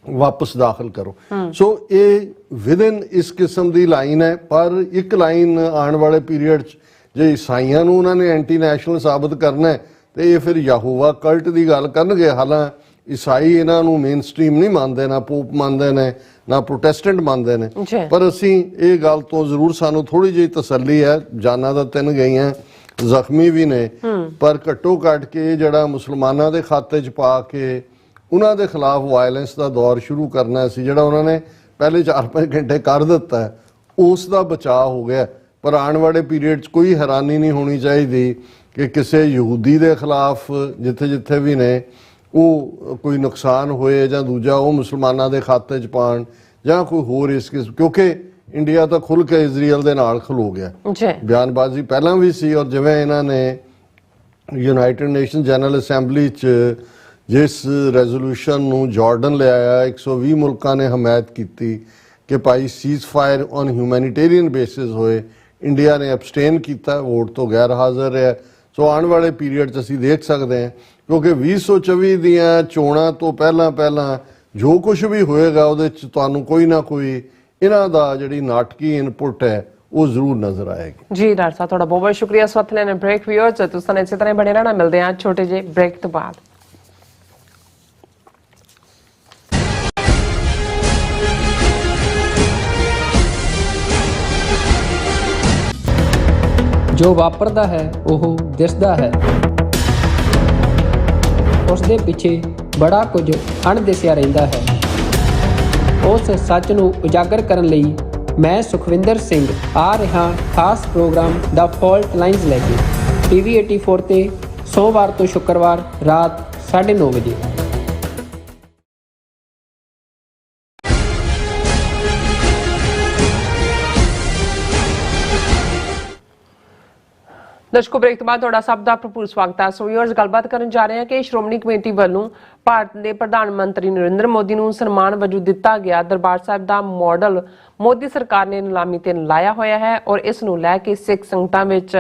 ਵਾਪਸ ਦਾਖਲ ਕਰੋ। ਸੋ ਇਹ ਵਿਦਨ ਇਸ ਕਿਸਮ ਦੀ ਲਾਈਨ ਹੈ। ਪਰ ਇੱਕ ਲਾਈਨ ਆਉਣ ਵਾਲੇ ਪੀਰੀਅਡ 'ਚ ਜੇ ਈਸਾਈਆਂ ਨੂੰ ਉਹਨਾਂ ਨੇ ਐਂਟੀ ਨੈਸ਼ਨਲ ਸਾਬਤ ਕਰਨਾ ਹੈ ਤੇ ਇਹ ਫਿਰ ਯਹੋਵਾ ਕਲਟ ਦੀ ਗੱਲ ਕਰਨਗੇ। ਹਾਲਾਂ ਈਸਾਈ ਇਹਨਾਂ ਨੂੰ ਮੇਨ ਸਟ੍ਰੀਮ ਨਹੀਂ ਮੰਨਦੇ, ਨਾ ਪੋਪ ਮੰਨਦੇ ਨੇ, ਨਾ ਪ੍ਰੋਟੈਸਟੈਂਟ ਮੰਨਦੇ ਨੇ। ਪਰ ਅਸੀਂ ਇਹ ਗੱਲ ਤੋਂ ਜ਼ਰੂਰ ਸਾਨੂੰ ਥੋੜੀ ਜਿਹੀ ਤਸੱਲੀ ਹੈ, ਜਾਨਾਂ ਤਾਂ 3 ਗਈਆਂ, ਜ਼ਖਮੀ ਵੀ ਨੇ, ਪਰ ਘੱਟੋ ਘੱਟ ਕੇ ਜਿਹੜਾ ਮੁਸਲਮਾਨਾਂ ਦੇ ਖਾਤੇ 'ਚ ਪਾ ਕੇ ਉਹਨਾਂ ਦੇ ਖਿਲਾਫ ਵਾਇਲੈਂਸ ਦਾ ਦੌਰ ਸ਼ੁਰੂ ਕਰਨਾ ਸੀ, ਜਿਹੜਾ ਉਹਨਾਂ ਨੇ ਪਹਿਲੇ 4-5 ਘੰਟੇ ਕਰ ਦਿੱਤਾ ਹੈ, ਉਸ ਦਾ ਬਚਾਅ ਹੋ ਗਿਆ। ਪਰ ਆਉਣ ਵਾਲੇ ਪੀਰੀਅਡ 'ਚ ਕੋਈ ਹੈਰਾਨੀ ਨਹੀਂ ਹੋਣੀ ਚਾਹੀਦੀ ਕਿ ਕਿਸੇ ਯਹੂਦੀ ਦੇ ਖਿਲਾਫ ਜਿੱਥੇ ਜਿੱਥੇ ਵੀ ਨੇ ਉਹ ਕੋਈ ਨੁਕਸਾਨ ਹੋਏ ਜਾਂ ਦੂਜਾ ਉਹ ਮੁਸਲਮਾਨਾਂ ਦੇ ਖਾਤੇ 'ਚ ਪਾਣ ਜਾਂ ਕੋਈ ਹੋਰ ਇਸ ਕਿਸਮ, ਕਿਉਂਕਿ ਇੰਡੀਆ ਤਾਂ ਖੁੱਲ੍ਹ ਕੇ ਇਜ਼ਰਾਈਲ ਦੇ ਨਾਲ ਖਲੋ ਗਿਆ। ਬਿਆਨਬਾਜ਼ੀ ਪਹਿਲਾਂ ਵੀ ਸੀ, ਔਰ ਜਿਵੇਂ ਇਹਨਾਂ ਨੇ ਯੂਨਾਈਟਿਡ ਨੇਸ਼ਨ ਜਨਰਲ ਅਸੈਂਬਲੀ 'ਚ ਜਿਸ ਰੈਜ਼ੋਲੂਸ਼ਨ ਨੂੰ ਜਾਰਡਨ ਲਿਆਇਆ, 120 ਮੁਲਕਾਂ ਨੇ ਹਮਾਇਤ ਕੀਤੀ ਕਿ ਭਾਈ cease fire on humanitarian basis ਹੋਏ। ਇੰਡੀਆ ਨੇ ਐਬਸਟੇਨ ਕੀਤਾ, ਵੋਟ ਤੋਂ ਗੈਰ ਹਾਜ਼ਰ ਰਿਹਾ। ਸੋ ਆਉਣ ਵਾਲੇ ਪੀਰੀਅਡ 'ਚ ਅਸੀਂ ਦੇਖ ਸਕਦੇ ਹਾਂ, ਕਿਉਂਕਿ 2024 ਦੀਆਂ ਚੋਣਾਂ ਤੋਂ ਪਹਿਲਾਂ ਜੋ ਕੁਝ ਵੀ ਹੋਏਗਾ ਉਹਦੇ 'ਚ ਤੁਹਾਨੂੰ ਕੋਈ ਨਾ ਕੋਈ ਇਹਨਾਂ ਦਾ ਜਿਹੜੀ ਨਾਟਕੀ ਇਨਪੁਟ ਹੈ ਉਹ ਜ਼ਰੂਰ ਨਜ਼ਰ ਆਏਗੀ। ਜੀ ਡਾਕਟਰ ਸਾਹਿਬ ਤੁਹਾਡਾ ਬਹੁਤ ਬਹੁਤ ਸ਼ੁਕਰੀਆ। ਇਸ ਵਕਤ ਲੈਣੇ ਬ੍ਰੇਕ ਵੀਅਰਸ, ਤੁਸੀਂ ਇਸੇ ਤਰ੍ਹਾਂ ਬਣੇ ਰਹਿਣਾ। ਮਿਲਦੇ ਹਾਂ ਛੋਟੇ ਜਿਹੇ ਬ੍ਰੇਕ ਤੋਂ ਬਾਅਦ। ਜੋ ਵਾਪਰਦਾ ਹੈ ਉਹ ਦਿਸਦਾ ਹੈ, ਉਸ ਦੇ ਪਿੱਛੇ ਬੜਾ ਕੁਝ ਅਣਦਿਸਿਆ ਰਹਿੰਦਾ ਹੈ। ਉਸ ਸੱਚ ਨੂੰ ਉਜਾਗਰ ਕਰਨ ਲਈ ਮੈਂ ਸੁਖਵਿੰਦਰ ਸਿੰਘ ਆ ਰਿਹਾ ਖਾਸ ਪ੍ਰੋਗਰਾਮ ਦਾ ਫਾਲਟ ਲਾਈਨਸ ਲੈ ਕੇ TV 84 ਤੇ ਸੋਮਵਾਰ ਤੋਂ ਸ਼ੁੱਕਰਵਾਰ ਰਾਤ 9:30 ਵਜੇ। ਦਰਸ਼ਕੋ ਬ੍ਰੇਕ ਤੋਂ ਬਾਅਦ ਤੁਹਾਡਾ ਸਭ ਦਾ ਭਰਪੂਰ ਸਵਾਗਤ ਹੈ। ਸੋ ਵੀਅਰਸ, ਗੱਲਬਾਤ ਕਰਨ ਜਾ ਰਹੇ ਹਾਂ ਕਿ ਸ਼੍ਰੋਮਣੀ ਕਮੇਟੀ ਵੱਲੋਂ ਭਾਰਤ ਦੇ ਪ੍ਰਧਾਨ ਮੰਤਰੀ ਨਰਿੰਦਰ ਮੋਦੀ ਨੂੰ ਸਨਮਾਨ ਵਜੋਂ ਦਿੱਤਾ ਗਿਆ ਦਰਬਾਰ ਸਾਹਿਬ ਦਾ ਮਾਡਲ ਮੋਦੀ ਸਰਕਾਰ ਨੇ ਨਿਲਾਮੀ ਤੇ ਲਾਇਆ ਹੋਇਆ ਹੈ ਔਰ ਇਸ ਨੂੰ ਲੈ ਕੇ ਸਿੱਖ ਸੰਗਤਾਂ ਵਿੱਚ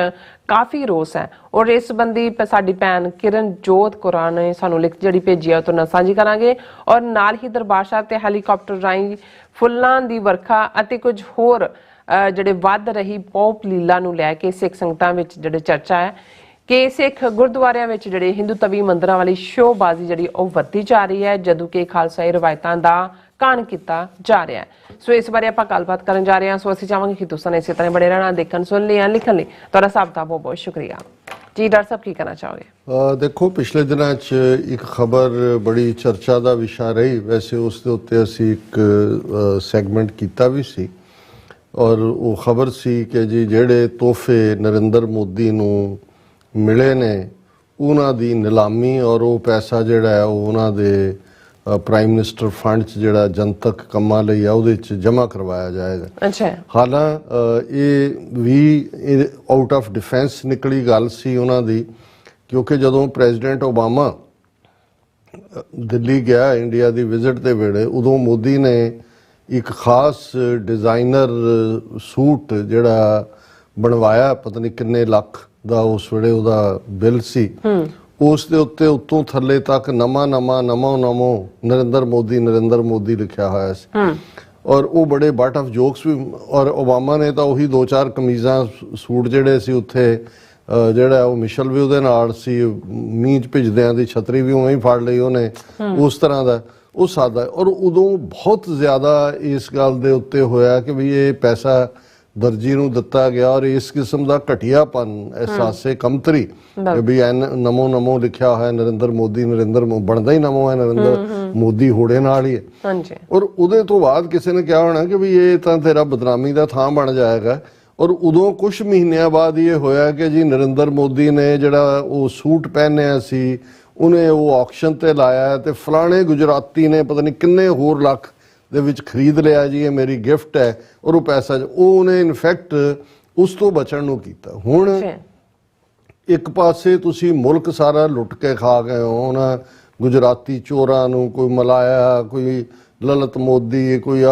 ਕਾਫੀ ਰੋਸ ਹੈ। ਔਰ ਇਸ ਸੰਬੰਧੀ ਸਾਡੀ ਭੈਣ ਕਿਰਨਜੋਤ ਕੌਰ ਨੇ ਸਾਨੂੰ ਲਿਖਤ ਜਿਹੜੀ ਭੇਜੀ ਹੈ ਉਹ ਤੁਹਾਨੂੰ ਸਾਂਝੀ ਕਰਾਂਗੇ। ਔਰ ਨਾਲ ਹੀ ਦਰਬਾਰ ਸਾਹਿਬ ਤੇ ਹੈਲੀਕਾਪਟਰ ਰਾਹੀਂ ਫੁੱਲਾਂ ਦੀ ਵਰਖਾ ਅਤੇ ਕੁਝ ਹੋਰ ਜਿਹੜੇ ਵੱਧ ਰਹੀ ਪੌਪ ਲੀਲਾ ਨੂੰ ਲੈ ਕੇ ਸਿੱਖ ਸੰਗਤਾਂ ਵਿੱਚ ਜਿਹੜੇ ਚਰਚਾ ਹੈ ਕਿ ਸਿੱਖ ਗੁਰਦੁਆਰਿਆਂ ਵਿੱਚ ਜਿਹੜੇ ਹਿੰਦੂ ਤਵੀ ਮੰਦਰਾਂ ਵਾਲੀ ਸ਼ੋਅਬਾਜ਼ੀ ਜਿਹੜੀ ਉਹ ਵੱਧਦੀ ਜਾ ਰਹੀ ਹੈ, ਜਦੋਂ ਕਿ ਖਾਲਸਾਈ ਰਵਾਇਤਾਂ ਦਾ ਕਾਣ ਕੀਤਾ ਜਾ ਰਿਹਾ ਹੈ। ਸੋ ਇਸ ਬਾਰੇ ਆਪਾਂ ਗੱਲਬਾਤ ਕਰਨ ਜਾ ਰਹੇ ਹਾਂ। ਸੋ ਅਸੀਂ ਚਾਹਾਂਗੇ ਕਿ ਤੁਸੀਂ ਇਸੇ ਤਰ੍ਹਾਂ ਬੜੇ ਰਹਿਣਾ। ਦੇਖਣ, ਸੁਣ ਲਈ, ਲਿਖਣ ਲਈ ਤੁਹਾਡਾ ਸਭ ਦਾ ਬਹੁਤ ਬਹੁਤ ਸ਼ੁਕਰੀਆ। ਜੀ ਡਾਕਟਰ ਸਾਹਿਬ ਕੀ ਕਹਿਣਾ ਚਾਹੋਗੇ? ਦੇਖੋ, ਪਿਛਲੇ ਦਿਨਾਂ 'ਚ ਇੱਕ ਖਬਰ ਬੜੀ ਚਰਚਾ ਦਾ ਵਿਸ਼ਾ ਰਹੀ। ਵੈਸੇ ਉਸ ਦੇ ਉੱਤੇ ਅਸੀਂ ਇੱਕ ਸੈਗਮੈਂਟ ਕੀਤਾ ਵੀ ਸੀ, ਔਰ ਉਹ ਖਬਰ ਸੀ ਕਿ ਜੀ ਜਿਹੜੇ ਤੋਹਫੇ ਨਰਿੰਦਰ ਮੋਦੀ ਨੂੰ ਮਿਲੇ ਨੇ ਉਹਨਾਂ ਦੀ ਨਿਲਾਮੀ, ਔਰ ਉਹ ਪੈਸਾ ਜਿਹੜਾ ਹੈ ਉਹ ਉਹਨਾਂ ਦੇ ਪ੍ਰਾਈਮ ਮਿਨਿਸਟਰ ਫੰਡ 'ਚ ਜਿਹੜਾ ਜਨਤਕ ਕੰਮਾਂ ਲਈ ਆ ਉਹਦੇ 'ਚ ਜਮ੍ਹਾਂ ਕਰਵਾਇਆ ਜਾਏਗਾ। ਅੱਛਾ। ਹਾਲਾਂਕਿ ਇਹ ਵੀ ਆਊਟ ਆਫ ਡਿਫੈਂਸ ਨਿਕਲੀ ਗੱਲ ਸੀ ਉਹਨਾਂ ਦੀ, ਕਿਉਂਕਿ ਜਦੋਂ ਪ੍ਰੈਜ਼ੀਡੈਂਟ ਓਬਾਮਾ ਦਿੱਲੀ ਗਿਆ ਇੰਡੀਆ ਦੀ ਵਿਜ਼ਿਟ ਦੇ ਵੇਲੇ, ਉਦੋਂ ਮੋਦੀ ਨੇ ਇੱਕ ਖਾਸ ਡਿਜ਼ਾਈਨਰ ਸੂਟ ਜਿਹੜਾ ਬਣਵਾਇਆ, ਪਤਾ ਨਹੀਂ ਕਿੰਨੇ ਲੱਖ ਦਾ ਉਸ ਵੇਲੇ ਉਹਦਾ ਬਿੱਲ ਸੀ, ਉਸ ਦੇ ਉੱਤੇ ਉੱਤੋਂ ਥੱਲੇ ਤੱਕ ਨਵਾਂ ਨਰਿੰਦਰ ਮੋਦੀ ਲਿਖਿਆ ਹੋਇਆ ਸੀ। ਔਰ ਉਹ ਬੜੇ ਬਟ ਆਫ ਜੋਕਸ ਵੀ, ਔਰ ਓਬਾਮਾ ਨੇ ਤਾਂ ਉਹੀ 2-4 ਕਮੀਜ਼ਾਂ ਸੂਟ ਜਿਹੜੇ ਸੀ ਉੱਥੇ ਜਿਹੜਾ ਉਹ ਮਿਸ਼ਲ ਵੀ ਉਹਦੇ ਨਾਲ ਸੀ, ਮੀਂਹ 'ਚ ਭਿੱਜਦਿਆਂ ਦੀ ਛਤਰੀ ਵੀ ਉਵੇਂ ਹੀ ਫੜ ਲਈ ਉਹਨੇ, ਉਸ ਤਰ੍ਹਾਂ ਦਾ ਉਹ ਸਾਦਾ। ਔਰ ਉਦੋਂ ਬਹੁਤ ਜ਼ਿਆਦਾ ਇਸ ਗੱਲ ਦੇ ਉੱਤੇ ਹੋਇਆ ਕਿ ਵੀ ਇਹ ਪੈਸਾ ਦਰਜੀ ਨੂੰ ਦਿੱਤਾ ਗਿਆ, ਔਰ ਇਸ ਕਿਸਮ ਦਾ ਘਟੀਆਪਨ, ਅਹਿਸਾਸੇ ਕਮਤਰੀ ਵੀ ਨਮੋ ਲਿਖਿਆ ਹੋਇਆ ਨਰਿੰਦਰ ਮੋਦੀ ਬਣਦਾ ਹੀ ਨਮੋ ਹੈ, ਨਰਿੰਦਰ ਮੋਦੀ ਹੋੜੇ ਨਾਲ ਹੀ ਹੈ। ਔਰ ਉਹਦੇ ਤੋਂ ਬਾਅਦ ਕਿਸੇ ਨੇ ਕਿਹਾ ਹੋਣਾ ਕਿ ਵੀ ਇਹ ਤਾਂ ਤੇਰਾ ਬਦਨਾਮੀ ਦਾ ਥਾਂ ਬਣ ਜਾਏਗਾ। ਔਰ ਉਦੋਂ ਕੁਝ ਮਹੀਨਿਆਂ ਬਾਅਦ ਇਹ ਹੋਇਆ ਕਿ ਜੀ ਨਰਿੰਦਰ ਮੋਦੀ ਨੇ ਜਿਹੜਾ ਉਹ ਸੂਟ ਪਹਿਨਿਆ ਸੀ ਉਹਨੇ ਉਹ ਆਕਸ਼ਨ ਤੇ ਲਾਇਆ ਤੇ ਫਲਾਣੇ ਗੁਜਰਾਤੀ ਨੇ ਪਤਾ ਨਹੀਂ ਕਿੰਨੇ ਹੋਰ ਲੱਖ ਦੇ ਵਿੱਚ ਖਰੀਦ ਲਿਆ ਜੀ, ਇਹ ਮੇਰੀ ਗਿਫਟ ਹੈ, ਔਰ ਉਹ ਪੈਸਾ ਉਹਨੇ ਇਨਫੈਕਟ ਉਸ ਤੋਂ ਬਚਣ ਨੂੰ ਕੀਤਾ। ਹੁਣ ਇੱਕ ਪਾਸੇ ਤੁਸੀਂ ਮੁਲਕ ਸਾਰਾ ਲੁੱਟ ਕੇ ਖਾ ਗਏ ਹੋ ਉਹਨਾਂ ਗੁਜਰਾਤੀ ਚੋਰਾਂ ਨੂੰ, ਕੋਈ ਮਲਾਇਆ, ਕੋਈ ਲਲਿਤ ਮੋਦੀ, ਕੋਈ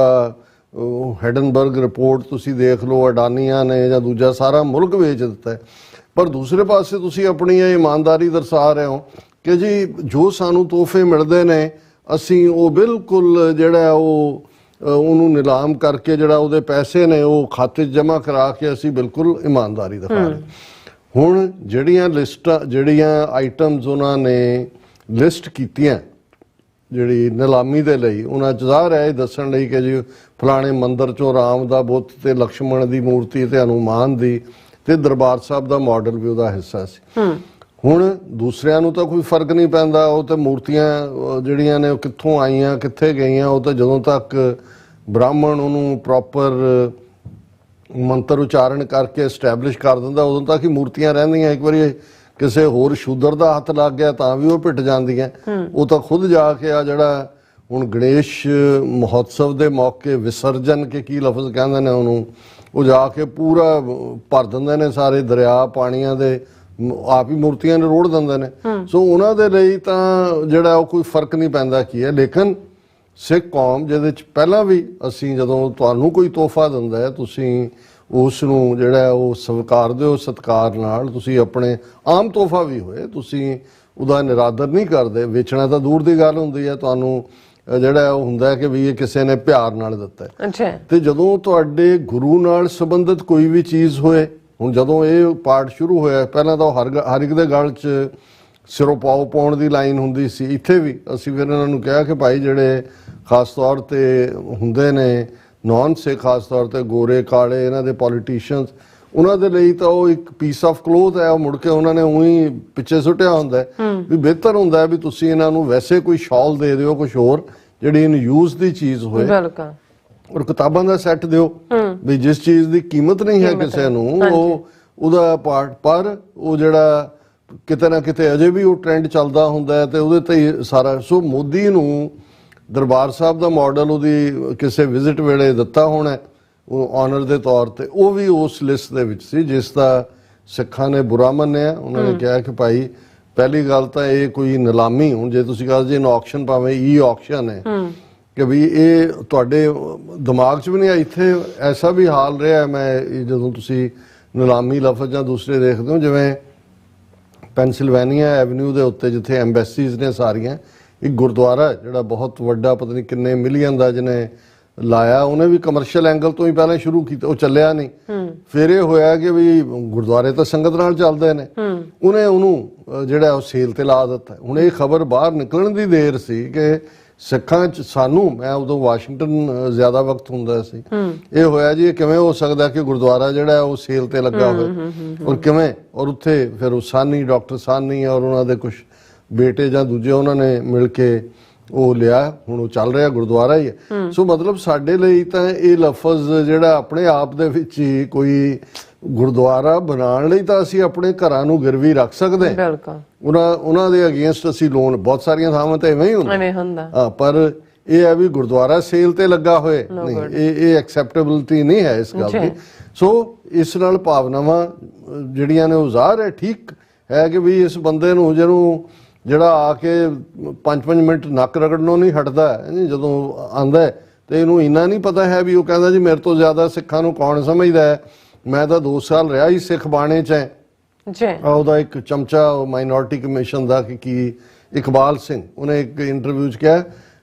ਹੈਡਨਬਰਗ ਰਿਪੋਰਟ ਤੁਸੀਂ ਦੇਖ ਲਓ, ਅਡਾਨੀਆਂ ਨੇ ਜਾਂ ਦੂਜਾ ਸਾਰਾ ਮੁਲਕ ਵੇਚ ਦਿੱਤਾ ਹੈ। ਪਰ ਦੂਸਰੇ ਪਾਸੇ ਤੁਸੀਂ ਆਪਣੀ ਇਹ ਇਮਾਨਦਾਰੀ ਦਰਸਾ ਰਹੇ ਹੋ ਕਿ ਜੀ ਜੋ ਸਾਨੂੰ ਤੋਹਫੇ ਮਿਲਦੇ ਨੇ ਅਸੀਂ ਉਹ ਬਿਲਕੁਲ ਜਿਹੜਾ ਉਹਨੂੰ ਨਿਲਾਮ ਕਰਕੇ ਜਿਹੜਾ ਉਹਦੇ ਪੈਸੇ ਨੇ ਉਹ ਖਾਤੇ 'ਚ ਜਮ੍ਹਾਂ ਕਰਾ ਕੇ ਅਸੀਂ ਬਿਲਕੁਲ ਇਮਾਨਦਾਰੀ ਦਿਖਾ ਰਹੇ। ਹੁਣ ਜਿਹੜੀਆਂ ਆਈਟਮਸ ਉਹਨਾਂ ਨੇ ਲਿਸਟ ਕੀਤੀਆਂ ਜਿਹੜੀ ਨਿਲਾਮੀ ਦੇ ਲਈ, ਉਹਨਾਂ 'ਚ ਜ਼ਾਹਰ ਹੈ ਦੱਸਣ ਲਈ ਕਿ ਜੀ ਫਲਾਣੇ ਮੰਦਿਰ 'ਚੋਂ ਰਾਮ ਦਾ ਬੁੱਤ ਤੇ ਲਕਸ਼ਮਣ ਦੀ ਮੂਰਤੀ ਤੇ ਹਨੂਮਾਨ ਦੀ ਤੇ ਦਰਬਾਰ ਸਾਹਿਬ ਦਾ ਮਾਡਲ ਵੀ ਉਹਦਾ ਹਿੱਸਾ ਸੀ। ਹੁਣ ਦੂਸਰਿਆਂ ਨੂੰ ਤਾਂ ਕੋਈ ਫਰਕ ਨਹੀਂ ਪੈਂਦਾ, ਉਹ ਤਾਂ ਮੂਰਤੀਆਂ ਜਿਹੜੀਆਂ ਨੇ ਉਹ ਕਿੱਥੋਂ ਆਈਆਂ ਕਿੱਥੇ ਗਈਆਂ, ਉਹ ਤਾਂ ਜਦੋਂ ਤੱਕ ਬ੍ਰਾਹਮਣ ਉਹਨੂੰ ਪ੍ਰੋਪਰ ਮੰਤਰ ਉਚਾਰਨ ਕਰਕੇ ਐਸਟੈਬਲਿਸ਼ ਕਰ ਦਿੰਦਾ ਉਦੋਂ ਤੱਕ ਹੀ ਮੂਰਤੀਆਂ ਰਹਿੰਦੀਆਂ। ਇੱਕ ਵਾਰੀ ਕਿਸੇ ਹੋਰ ਸ਼ੂਦਰ ਦਾ ਹੱਥ ਲੱਗ ਗਿਆ ਤਾਂ ਵੀ ਉਹ ਪਿੱਟ ਜਾਂਦੀਆਂ। ਉਹ ਤਾਂ ਖੁਦ ਜਾ ਕੇ ਆ ਜਿਹੜਾ ਹੁਣ ਗਣੇਸ਼ ਮਹੋਤਸਵ ਦੇ ਮੌਕੇ ਵਿਸਰਜਨ ਕੇ ਕੀ ਲਫ਼ਜ਼ ਕਹਿੰਦੇ ਨੇ ਉਹਨੂੰ, ਉਹ ਜਾ ਕੇ ਪੂਰਾ ਭਰ ਦਿੰਦੇ ਨੇ ਸਾਰੇ ਦਰਿਆ ਪਾਣੀਆਂ ਦੇ, ਆਪ ਹੀ ਮੂਰਤੀਆਂ ਨੂੰ ਰੋੜ ਦਿੰਦੇ ਨੇ। ਸੋ ਉਹਨਾਂ ਦੇ ਲਈ ਤਾਂ ਜਿਹੜਾ ਉਹ ਕੋਈ ਫਰਕ ਨਹੀਂ ਪੈਂਦਾ ਕੀ ਹੈ। ਲੇਕਿਨ ਸਿੱਖ ਕੌਮ ਜਿਹਦੇ 'ਚ ਪਹਿਲਾਂ ਵੀ ਅਸੀਂ ਜਦੋਂ ਤੁਹਾਨੂੰ ਕੋਈ ਤੋਹਫਾ ਦਿੰਦਾ ਹੈ ਤੁਸੀਂ ਉਸ ਨੂੰ ਜਿਹੜਾ ਉਹ ਸਵੀਕਾਰ ਦਿਓ ਸਤਿਕਾਰ ਨਾਲ, ਤੁਸੀਂ ਆਪਣੇ ਆਮ ਤੋਹਫਾ ਵੀ ਹੋਏ ਤੁਸੀਂ ਉਹਦਾ ਨਿਰਾਦਰ ਨਹੀਂ ਕਰਦੇ। ਵੇਚਣਾ ਤਾਂ ਦੂਰ ਦੀ ਗੱਲ ਹੁੰਦੀ ਹੈ, ਤੁਹਾਨੂੰ ਜਿਹੜਾ ਉਹ ਹੁੰਦਾ ਕਿ ਵੀ ਇਹ ਕਿਸੇ ਨੇ ਪਿਆਰ ਨਾਲ ਦਿੱਤਾ ਹੈ। ਤੇ ਜਦੋਂ ਤੁਹਾਡੇ ਗੁਰੂ ਨਾਲ ਸੰਬੰਧਿਤ ਕੋਈ ਵੀ ਚੀਜ਼ ਹੋਏ, ਹੁਣ ਜਦੋਂ ਇਹ ਪਾਠ ਸ਼ੁਰੂ ਹੋਇਆ ਪਹਿਲਾਂ ਤਾਂ ਹਰ ਇੱਕ ਦੇ ਗਲ 'ਚ ਸਿਰੋਂ ਪਾਓ ਪਾਉਣ ਦੀ ਲਾਈਨ ਹੁੰਦੀ ਸੀ। ਇੱਥੇ ਵੀ ਅਸੀਂ ਫਿਰ ਇਹਨਾਂ ਨੂੰ ਕਿਹਾ ਕਿ ਭਾਈ ਜਿਹੜੇ ਖਾਸ ਤੌਰ ਤੇ ਹੁੰਦੇ ਨੇ ਨੌਨ ਸਿੱਖ, ਖਾਸ ਤੌਰ ਤੇ ਗੋਰੇ ਕਾਲੇ ਇਹਨਾਂ ਦੇ ਪੋਲੀਟੀਸ਼ੀਅਨਸ, ਉਹਨਾਂ ਦੇ ਲਈ ਤਾਂ ਉਹ ਇੱਕ ਪੀਸ ਆਫ ਕਲੋਥ ਹੈ, ਉਹ ਮੁੜ ਕੇ ਉਹਨਾਂ ਨੇ ਉਹੀ ਪਿੱਛੇ ਸੁੱਟਿਆ ਹੁੰਦਾ ਵੀ ਬਿਹਤਰ ਹੁੰਦਾ ਵੀ ਤੁਸੀਂ ਇਹਨਾਂ ਨੂੰ ਵੈਸੇ ਕੋਈ ਸ਼ਾਲ ਦੇ ਦਿਓ, ਕੁਝ ਹੋਰ ਜਿਹੜੀ ਇਨ ਯੂਜ਼ ਦੀ ਚੀਜ਼ ਹੋਏ, ਔਰ ਕਿਤਾਬਾਂ ਦਾ ਸੈੱਟ ਦਿਓ ਵੀ ਜਿਸ ਚੀਜ਼ ਦੀ ਕੀਮਤ ਨਹੀਂ ਹੈ ਕਿਸੇ ਨੂੰ ਉਹਦਾ ਪਾਠ। ਪਰ ਉਹ ਜਿਹੜਾ ਕਿਤੇ ਨਾ ਕਿਤੇ ਅਜੇ ਵੀ ਉਹ ਟ੍ਰੈਂਡ ਚੱਲਦਾ ਹੁੰਦਾ ਤੇ ਉਹਦੇ ਤੇ ਸਾਰਾ। ਸੋ ਮੋਦੀ ਨੂੰ ਦਰਬਾਰ ਸਾਹਿਬ ਦਾ ਮਾਡਲ ਉਹਦੀ ਕਿਸੇ ਵਿਜ਼ਿਟ ਵੇਲੇ ਦਿੱਤਾ ਹੋਣਾ ਉਹ ਆਨਰ ਦੇ ਤੌਰ ਤੇ, ਉਹ ਵੀ ਉਸ ਲਿਸਟ ਦੇ ਵਿੱਚ ਸੀ ਜਿਸ ਦਾ ਸਿੱਖਾਂ ਨੇ ਬੁਰਾ ਮੰਨਿਆ। ਉਹਨਾਂ ਨੇ ਕਿਹਾ ਕਿ ਭਾਈ ਪਹਿਲੀ ਗੱਲ ਤਾਂ ਇਹ ਕੋਈ ਨਿਲਾਮੀ, ਹੁਣ ਜੇ ਤੁਸੀਂ ਕਹੋ ਜੀ ਆਕਸ਼ਨ ਭਾਵੇਂ ਆਕਸ਼ਨ ਹੈ ਕਿ ਵੀ ਇਹ ਤੁਹਾਡੇ ਦਿਮਾਗ 'ਚ ਵੀ ਨਹੀਂ। ਇੱਥੇ ਐਸਾ ਵੀ ਹਾਲ ਰਿਹਾ, ਮੈਂ ਜਦੋਂ ਤੁਸੀਂ ਨਿਲਾਮੀ ਲਫ਼ਜ਼ ਜਾਂ ਦੂਸਰੇ ਦੇਖਦੇ ਹੋ, ਜਿਵੇਂ ਪੈਨਸਿਲਵੇਨੀਆ ਐਵਨਿਊ ਦੇ ਉੱਤੇ ਜਿੱਥੇ ਐਮਬੈਸੀਜ਼ ਨੇ ਸਾਰੀਆਂ, ਇੱਕ ਗੁਰਦੁਆਰਾ ਜਿਹੜਾ ਬਹੁਤ ਵੱਡਾ ਪਤਾ ਨਹੀਂ ਕਿੰਨੇ ਮਿਲੀਅਨ ਦਾ ਜਿਹਨੇ ਲਾਇਆ, ਉਹਨੇ ਵੀ ਕਮਰਸ਼ੀਅਲ ਐਂਗਲ ਤੋਂ ਹੀ ਪਹਿਲਾਂ ਸ਼ੁਰੂ ਕੀਤਾ, ਉਹ ਚੱਲਿਆ ਨਹੀਂ। ਫਿਰ ਇਹ ਹੋਇਆ ਕਿ ਵੀ ਗੁਰਦੁਆਰੇ ਤਾਂ ਸੰਗਤ ਨਾਲ ਚੱਲਦੇ ਨੇ, ਉਹਨੇ ਉਹਨੂੰ ਜਿਹੜਾ ਉਹ ਸੇਲ ਤੇ ਲਾ ਦਿੱਤਾ। ਹੁਣ ਇਹ ਖਬਰ ਬਾਹਰ ਨਿਕਲਣ ਦੀ ਦੇਰ ਸੀ ਕਿ ਸਿੱਖਾਂ 'ਚ ਸਾਨੂੰ, ਮੈਂ ਉਦੋਂ ਵਾਸ਼ਿੰਗਟਨ ਜ਼ਿਆਦਾ ਵਕਤ ਹੁੰਦਾ ਸੀ, ਇਹ ਹੋਇਆ ਜੀ ਇਹ ਕਿਵੇਂ ਹੋ ਸਕਦਾ ਕਿ ਗੁਰਦੁਆਰਾ ਜਿਹੜਾ ਉਹ ਸੇਲ ਤੇ ਲੱਗਾ ਹੋਵੇ ਔਰ ਕਿਵੇਂ, ਔਰ ਉੱਥੇ ਫਿਰ ਉਹ ਸਾਨੀ, ਡਾਕਟਰ ਸਾਨੀ ਔਰ ਉਹਨਾਂ ਦੇ ਕੁਝ ਬੇਟੇ ਜਾਂ ਦੂਜੇ ਉਹਨਾਂ ਨੇ ਮਿਲ ਕੇ ਉਹ ਲਿਆ, ਹੁਣ ਉਹ ਚੱਲ ਰਿਹਾ ਗੁਰਦੁਆਰਾ ਹੀ ਹੈ। ਸੋ ਮਤਲਬ ਸਾਡੇ ਲਈ ਤਾਂ ਇਹ ਲਫ਼ਜ਼ ਜਿਹੜਾ ਆਪਣੇ ਆਪ ਦੇ ਵਿੱਚ ਹੀ ਕੋਈ ਗੁਰਦੁਆਰਾ ਬਣਾਉਣ ਲਈ ਤਾਂ ਅਸੀਂ ਆਪਣੇ ਘਰਾਂ ਨੂੰ ਗਿਰਵੀ ਰੱਖ ਸਕਦੇ ਹਾਂ। ਬਿਲਕੁਲ ਉਹਨਾਂ ਦੇ ਅਗੇਂਸਟ ਅਸੀਂ ਲੋਨ, ਬਹੁਤ ਸਾਰੀਆਂ ਥਾਵਾਂ ਤੇ ਐਵੇਂ ਹੀ ਹੁੰਦਾ ਹਾਂ, ਪਰ ਇਹ ਹੈ ਵੀ ਗੁਰਦੁਆਰਾ ਸੇਲ ਤੇ ਲੱਗਾ ਹੋਏ ਨਹੀਂ, ਇਹ ਐਕਸੈਪਟੇਬਿਲਟੀ ਨਹੀਂ ਹੈ ਇਸ ਗੱਲ ਦੀ। ਸੋ ਇਸ ਨਾਲ ਭਾਵਨਾਵਾਂ ਜਿਹੜੀਆਂ ਨੇ ਉਹ ਜ਼ਾਹਰ ਹੈ, ਠੀਕ ਹੈ ਕਿ ਵੀ ਇਸ ਬੰਦੇ ਨੂੰ ਜਿਹਨੂੰ ਜਿਹੜਾ ਆ ਕੇ 5-5 ਮਿੰਟ ਨੱਕ ਰਗੜਨੋਂ ਨਹੀਂ ਹਟਦਾ, ਜਦੋਂ ਆਂਦਾ ਤੇ ਇਹਨੂੰ ਇੰਨਾ ਨਹੀਂ ਪਤਾ ਹੈ ਵੀ ਉਹ ਕਹਿੰਦਾ ਜੀ ਮੇਰੇ ਤੋਂ ਜ਼ਿਆਦਾ ਸਿੱਖਾਂ ਨੂੰ ਕੌਣ ਸਮਝਦਾ ਹੈ, ਮੈਂ ਤਾਂ 2 ਸਾਲ ਰਿਹਾ ਹੀ ਸਿੱਖ ਬਾਣੇ 'ਚ ਹੈ ਜੀ। ਉਹਦਾ ਇੱਕ ਚਮਚਾ ਮਾਈਨੋਰਿਟੀ ਕਮਿਸ਼ਨ ਦਾ ਕੀ ਇਕਬਾਲ ਸਿੰਘ, ਉਹਨੇ ਇੱਕ ਇੰਟਰਵਿਊ 'ਚ ਕਿਹਾ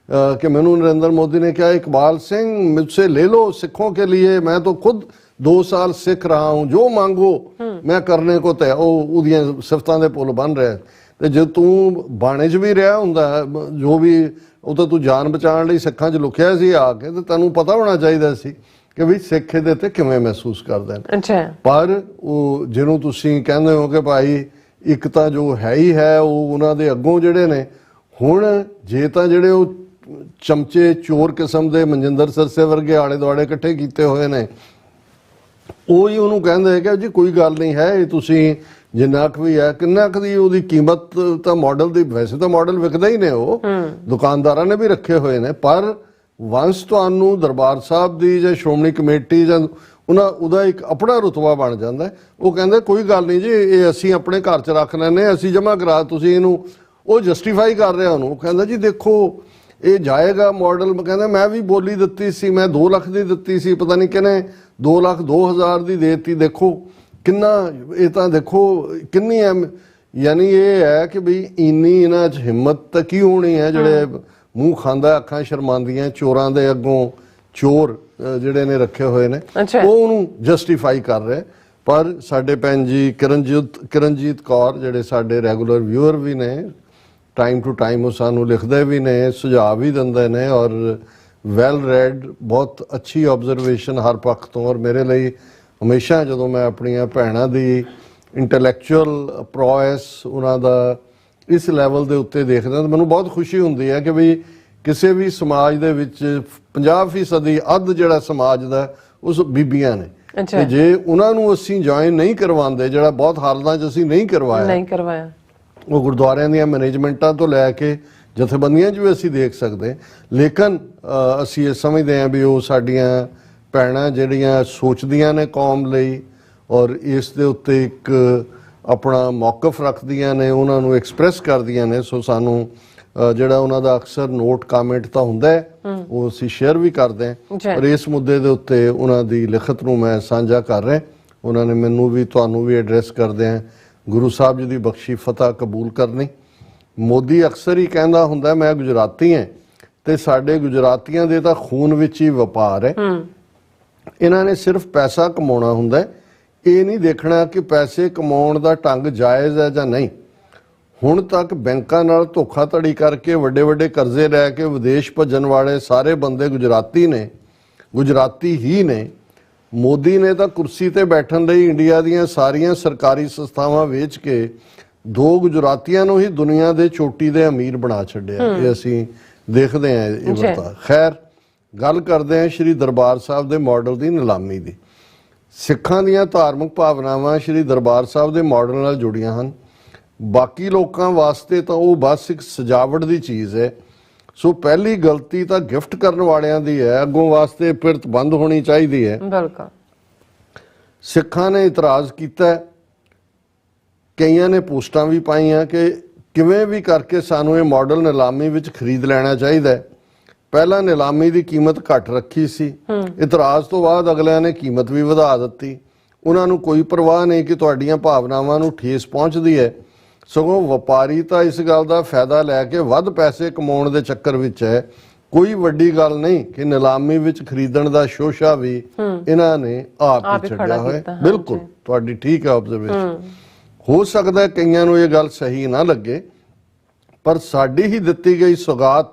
कि मैनू नरेंद्र मोदी ने कहा इकबाल सिंह मुझसे ले लो सिखों के लिए, मैं तो खुद 2 साल सिख रहा हूं, जो मांगो मैं करने को तय। ਉਹਦੀਆਂ ਸਿਫਤਾਂ ਦੇ ਪੁੱਲ ਬਣ ਰਿਹਾ ਤੇ ਜੇ ਤੂੰ ਬਾਣੇ 'ਚ ਵੀ ਰਿਹਾ ਹੁੰਦਾ ਜੋ ਵੀ, ਉਹ ਤਾਂ ਤੂੰ ਜਾਨ ਬਚਾਉਣ ਲਈ ਸਿੱਖਾਂ 'ਚ ਲੁਕਿਆ ਸੀ ਆ ਕੇ, ਤੇ ਤੈਨੂੰ ਪਤਾ ਹੋਣਾ ਚਾਹੀਦਾ ਸੀ ਕਿ ਵੀ ਸਿੱਖ ਇਹਦੇ ਤੇ ਕਿਵੇਂ ਮਹਿਸੂਸ ਕਰਦੇ ਨੇ। ਅੱਛਾ, ਪਰ ਉਹ ਜਿਹਨੂੰ ਤੁਸੀਂ ਕਹਿੰਦੇ ਹੋ ਕਿ ਭਾਈ ਇੱਕ ਤਾਂ ਜੋ ਹੈ ਹੀ ਹੈ, ਉਹ ਉਹਨਾਂ ਦੇ ਅੱਗੋਂ ਜਿਹੜੇ ਨੇ ਹੁਣ ਜੇ ਤਾਂ ਜਿਹੜੇ ਉਹ ਚਮਚੇ ਚੋਰ ਕਿਸਮ ਦੇ ਮਨਜਿੰਦਰ ਸਰਸੇ ਵਰਗੇ ਆਲੇ ਦੁਆਲੇ ਇਕੱਠੇ ਕੀਤੇ ਹੋਏ ਨੇ, ਉਹ ਹੀ ਉਹਨੂੰ ਕਹਿੰਦੇ ਕਿ ਜੀ ਕੋਈ ਗੱਲ ਨਹੀਂ ਹੈ, ਇਹ ਤੁਸੀਂ ਜਿੰਨਾ ਕੁ ਵੀ ਹੈ, ਕਿੰਨਾ ਕੁ ਦੀ ਉਹਦੀ ਕੀਮਤ ਤਾਂ ਮਾਡਲ ਦੀ, ਵੈਸੇ ਤਾਂ ਮਾਡਲ ਵਿਕਦਾ ਹੀ ਨੇ, ਉਹ ਦੁਕਾਨਦਾਰਾਂ ਨੇ ਵੀ ਰੱਖੇ ਹੋਏ ਨੇ, ਪਰ ਵੰਸ ਤੁਹਾਨੂੰ ਦਰਬਾਰ ਸਾਹਿਬ ਦੀ ਜਾਂ ਸ਼੍ਰੋਮਣੀ ਕਮੇਟੀ ਜਾਂ ਉਹਦਾ ਇੱਕ ਆਪਣਾ ਰੁਤਬਾ ਬਣ ਜਾਂਦਾ। ਉਹ ਕਹਿੰਦੇ ਕੋਈ ਗੱਲ ਨਹੀਂ ਜੀ, ਇਹ ਅਸੀਂ ਆਪਣੇ ਘਰ 'ਚ ਰੱਖ ਲੈਂਦੇ, ਅਸੀਂ ਜਮ੍ਹਾਂ ਕਰਾ, ਤੁਸੀਂ ਇਹਨੂੰ, ਉਹ ਜਸਟੀਫਾਈ ਕਰ ਰਿਹਾ ਉਹਨੂੰ। ਉਹ ਕਹਿੰਦਾ ਜੀ ਦੇਖੋ ਇਹ ਜਾਏਗਾ ਮਾਡਲ, ਕਹਿੰਦਾ ਮੈਂ ਵੀ ਬੋਲੀ ਦਿੱਤੀ ਸੀ, ਮੈਂ 2 ਲੱਖ ਦੀ ਦਿੱਤੀ ਸੀ, ਪਤਾ ਨਹੀਂ ਕਿਹਨੇ 2,02,000 ਦੀ ਦੇਤੀ, ਦੇਖੋ ਕਿੰਨਾ, ਇਹ ਤਾਂ ਦੇਖੋ ਕਿੰਨੀ ਹੈ। ਯਾਨੀ ਇਹ ਹੈ ਕਿ ਬਈ ਇੰਨੀ ਇਹਨਾਂ 'ਚ ਹਿੰਮਤ ਤਾਂ ਕੀ ਹੋਣੀ ਹੈ, ਜਿਹੜੇ ਮੂੰਹ ਖਾਂਦਾ ਅੱਖਾਂ ਸ਼ਰਮਾਂਦੀਆਂ ਚੋਰਾਂ ਦੇ ਅੱਗੋਂ, ਚੋਰ ਜਿਹੜੇ ਨੇ ਰੱਖੇ ਹੋਏ ਨੇ, ਉਹ ਉਹਨੂੰ ਜਸਟੀਫਾਈ ਕਰ ਰਹੇ। ਪਰ ਸਾਡੇ ਭੈਣ ਜੀ ਕਿਰਨਜੀਤ ਕੌਰ ਜਿਹੜੇ ਸਾਡੇ ਰੈਗੂਲਰ ਵਿਊਅਰ ਵੀ ਨੇ, ਟਾਈਮ ਟੂ ਟਾਈਮ ਉਹ ਸਾਨੂੰ ਲਿਖਦੇ ਵੀ ਨੇ, ਸੁਝਾਅ ਵੀ ਦਿੰਦੇ ਨੇ, ਔਰ ਵੈਲ ਰੈਡ, ਬਹੁਤ ਅੱਛੀ ਆਬਜ਼ਰਵੇਸ਼ਨ ਹਰ ਪੱਖ ਤੋਂ। ਔਰ ਮੇਰੇ ਲਈ ਹਮੇਸ਼ਾ ਜਦੋਂ ਮੈਂ ਆਪਣੀਆਂ ਭੈਣਾਂ ਦੀ ਇੰਟੈਲੈਕਚੁਅਲ ਪ੍ਰੋਐਸ, ਉਹਨਾਂ ਦਾ ਇਸ ਲੈਵਲ ਦੇ ਉੱਤੇ ਦੇਖਦਾ ਤਾਂ ਮੈਨੂੰ ਬਹੁਤ ਖੁਸ਼ੀ ਹੁੰਦੀ ਹੈ ਕਿ ਵੀ ਕਿਸੇ ਵੀ ਸਮਾਜ ਦੇ ਵਿੱਚ 50% ਅੱਧ ਜਿਹੜਾ ਸਮਾਜ ਦਾ ਉਸ ਬੀਬੀਆਂ ਨੇ, ਤੇ ਜੇ ਉਹਨਾਂ ਨੂੰ ਅਸੀਂ ਜੁਆਇਨ ਨਹੀਂ ਕਰਵਾਉਂਦੇ, ਜਿਹੜਾ ਬਹੁਤ ਹਾਲਤਾਂ 'ਚ ਅਸੀਂ ਨਹੀਂ ਕਰਵਾਇਆ, ਉਹ ਗੁਰਦੁਆਰਿਆਂ ਦੀਆਂ ਮੈਨੇਜਮੈਂਟਾਂ ਤੋਂ ਲੈ ਕੇ ਜਥੇਬੰਦੀਆਂ 'ਚ ਵੀ ਅਸੀਂ ਦੇਖ ਸਕਦੇ, ਲੇਕਿਨ ਅਸੀਂ ਇਹ ਸਮਝਦੇ ਹਾਂ ਵੀ ਉਹ ਸਾਡੀਆਂ ਭੈਣਾਂ ਜਿਹੜੀਆਂ ਸੋਚਦੀਆਂ ਨੇ ਕੌਮ ਲਈ ਔਰ ਇਸ ਦੇ ਉੱਤੇ ਇੱਕ ਆਪਣਾ ਮੌਕਫ ਰੱਖਦੀਆਂ ਨੇ, ਉਹਨਾਂ ਨੂੰ ਐਕਸਪ੍ਰੈਸ ਕਰਦੀਆਂ ਨੇ। ਸੋ ਸਾਨੂੰ ਜਿਹੜਾ ਉਹਨਾਂ ਦਾ ਅਕਸਰ ਨੋਟ ਕਾਮੈਂਟ ਤਾਂ ਹੁੰਦਾ ਹੈ, ਉਹ ਅਸੀਂ ਸ਼ੇਅਰ ਵੀ ਕਰਦੇ ਹਾਂ, ਔਰ ਇਸ ਮੁੱਦੇ ਦੇ ਉੱਤੇ ਉਹਨਾਂ ਦੀ ਲਿਖਤ ਨੂੰ ਮੈਂ ਸਾਂਝਾ ਕਰ ਰਿਹਾ। ਉਹਨਾਂ ਨੇ ਮੈਨੂੰ ਵੀ, ਤੁਹਾਨੂੰ ਵੀ ਐਡਰੈਸ ਕਰਦੇ ਹਾਂ, ਗੁਰੂ ਸਾਹਿਬ ਜੀ ਦੀ ਬਖਸ਼ੀ ਫਤਿਹ ਕਬੂਲ ਕਰਨੀ। ਮੋਦੀ ਅਕਸਰ ਹੀ ਕਹਿੰਦਾ ਹੁੰਦਾ ਮੈਂ ਗੁਜਰਾਤੀ ਹਾਂ, ਤੇ ਸਾਡੇ ਗੁਜਰਾਤੀਆਂ ਦੇ ਤਾਂ ਖੂਨ ਵਿੱਚ ਹੀ ਵਪਾਰ ਹੈ। ਇਹਨਾਂ ਨੇ ਸਿਰਫ ਪੈਸਾ ਕਮਾਉਣਾ ਹੁੰਦਾ, ਇਹ ਨਹੀਂ ਦੇਖਣਾ ਕਿ ਪੈਸੇ ਕਮਾਉਣ ਦਾ ਢੰਗ ਜਾਇਜ਼ ਹੈ ਜਾਂ ਨਹੀਂ। ਹੁਣ ਤੱਕ ਬੈਂਕਾਂ ਨਾਲ ਧੋਖਾਧੜੀ ਕਰਕੇ ਵੱਡੇ ਵੱਡੇ ਕਰਜ਼ੇ ਲੈ ਕੇ ਵਿਦੇਸ਼ ਭੱਜਣ ਵਾਲੇ ਸਾਰੇ ਬੰਦੇ ਗੁਜਰਾਤੀ ਹੀ ਨੇ। ਮੋਦੀ ਨੇ ਤਾਂ ਕੁਰਸੀ ਤੇ ਬੈਠਣ ਲਈ ਇੰਡੀਆ ਦੀਆਂ ਸਾਰੀਆਂ ਸਰਕਾਰੀ ਸੰਸਥਾਵਾਂ ਵੇਚ ਕੇ 2 ਗੁਜਰਾਤੀਆਂ ਨੂੰ ਹੀ ਦੁਨੀਆ ਦੇ ਚੋਟੀ ਦੇ ਅਮੀਰ ਬਣਾ ਛੱਡਿਆ। ਇਹ ਅਸੀਂ ਦੇਖਦੇ ਹਾਂ ਇਹ ਵਰਤਾ। ਖੈਰ, ਗੱਲ ਕਰਦੇ ਹਾਂ ਸ਼੍ਰੀ ਦਰਬਾਰ ਸਾਹਿਬ ਦੇ ਮਾਡਲ ਦੀ ਨਿਲਾਮੀ ਦੀ। ਸਿੱਖਾਂ ਦੀਆਂ ਧਾਰਮਿਕ ਭਾਵਨਾਵਾਂ ਸ਼੍ਰੀ ਦਰਬਾਰ ਸਾਹਿਬ ਦੇ ਮਾਡਲ ਨਾਲ ਜੁੜੀਆਂ ਹਨ। ਬਾਕੀ ਲੋਕਾਂ ਵਾਸਤੇ ਤਾਂ ਉਹ ਬਸ ਇੱਕ ਸਜਾਵਟ ਦੀ ਚੀਜ਼ ਹੈ। ਸੋ ਪਹਿਲੀ ਗਲਤੀ ਤਾਂ ਗਿਫਟ ਕਰਨ ਵਾਲਿਆਂ ਦੀ ਹੈ, ਅੱਗੋਂ ਵਾਸਤੇ ਫਿਰਤ ਬੰਦ ਹੋਣੀ ਚਾਹੀਦੀ ਹੈ। ਬਿਲਕੁਲ। ਸਿੱਖਾਂ ਨੇ ਇਤਰਾਜ਼ ਕੀਤਾ, ਕਈਆਂ ਨੇ ਪੋਸਟਾਂ ਵੀ ਪਾਈਆਂ ਕਿ ਕਿਵੇਂ ਵੀ ਕਰਕੇ ਸਾਨੂੰ ਇਹ ਮਾਡਲ ਨਿਲਾਮੀ ਵਿੱਚ ਖਰੀਦ ਲੈਣਾ ਚਾਹੀਦਾ। ਪਹਿਲਾਂ ਨਿਲਾਮੀ ਦੀ ਕੀਮਤ ਘੱਟ ਰੱਖੀ ਸੀ, ਇਤਰਾਜ਼ ਤੋਂ ਬਾਅਦ ਅਗਲਿਆਂ ਨੇ ਕੀਮਤ ਵੀ ਵਧਾ ਦਿੱਤੀ। ਉਹਨਾਂ ਨੂੰ ਕੋਈ ਪਰਵਾਹ ਨਹੀਂ ਕਿ ਤੁਹਾਡੀਆਂ ਭਾਵਨਾਵਾਂ ਨੂੰ ਠੇਸ ਪਹੁੰਚਦੀ ਹੈ, ਸਗੋਂ ਵਪਾਰੀ ਤਾਂ ਇਸ ਗੱਲ ਦਾ ਫਾਇਦਾ ਲੈ ਕੇ ਵੱਧ ਪੈਸੇ ਕਮਾਉਣ ਦੇ ਚੱਕਰ ਵਿੱਚ ਹੈ। ਕੋਈ ਵੱਡੀ ਗੱਲ ਨਹੀਂ ਕਿ ਨਿਲਾਮੀ ਵਿੱਚ ਖਰੀਦਣ ਦਾ ਸ਼ੋਸ਼ਾ ਵੀ ਇਹਨਾਂ ਨੇ ਆਪ ਹੀ ਛੱਡਿਆ ਹੋਇਆ। ਬਿਲਕੁਲ ਤੁਹਾਡੀ ਠੀਕ ਹੈ ਆਬਜ਼ਰਵੇਸ਼ਨ। ਹੋ ਸਕਦਾ ਕਈਆਂ ਨੂੰ ਇਹ ਗੱਲ ਸਹੀ ਨਾ ਲੱਗੇ, ਪਰ ਸਾਡੀ ਹੀ ਦਿੱਤੀ ਗਈ ਸੌਗਾਤ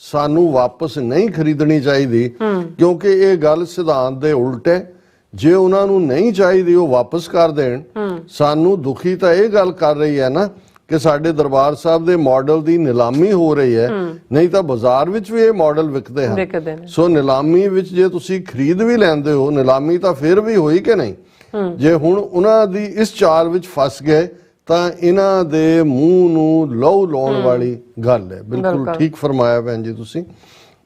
ਸਾਨੂੰ ਵਾਪਸ ਨਹੀਂ ਖਰੀਦਣੀ ਚਾਹੀਦੀ, ਕਿਉਂਕਿ ਇਹ ਗੱਲ ਸਿਧਾਂਤ ਦੇ ਉਲਟ ਹੈ। ਜੇ ਉਹਨਾਂ ਨੂੰ ਨਹੀਂ ਚਾਹੀਦੀ ਉਹ ਵਾਪਸ ਕਰ ਦੇਣ। ਸਾਨੂੰ ਦੁਖੀ ਤਾਂ ਇਹ ਗੱਲ ਕਰ ਰਹੀ ਹੈ ਨਾ ਕਿ ਸਾਡੇ ਦਰਬਾਰ ਸਾਹਿਬ ਦੇ ਮਾਡਲ ਦੀ ਨਿਲਾਮੀ ਹੋ ਰਹੀ ਹੈ, ਨਹੀਂ ਤਾਂ ਬਾਜ਼ਾਰ ਵਿੱਚ ਵੀ ਇਹ ਮਾਡਲ ਵਿਕਦੇ ਹਨ। ਸੋ ਨਿਲਾਮੀ ਵਿੱਚ ਜੇ ਤੁਸੀਂ ਖਰੀਦ ਵੀ ਲੈਂਦੇ ਹੋ, ਨਿਲਾਮੀ ਤਾਂ ਫਿਰ ਵੀ ਹੋਈ ਕਿ ਨਹੀਂ। ਜੇ ਹੁਣ ਉਹਨਾਂ ਦੀ ਇਸ ਚਾਲ ਵਿੱਚ ਫਸ ਗਏ ਤਾਂ ਇਹਨਾਂ ਦੇ ਮੂੰਹ ਨੂੰ ਲਹੂ ਲਾਉਣ ਵਾਲੀ ਗੱਲ ਹੈ। ਬਿਲਕੁਲ ਠੀਕ ਫਰਮਾਇਆ ਭੈਣ ਜੀ ਤੁਸੀਂ।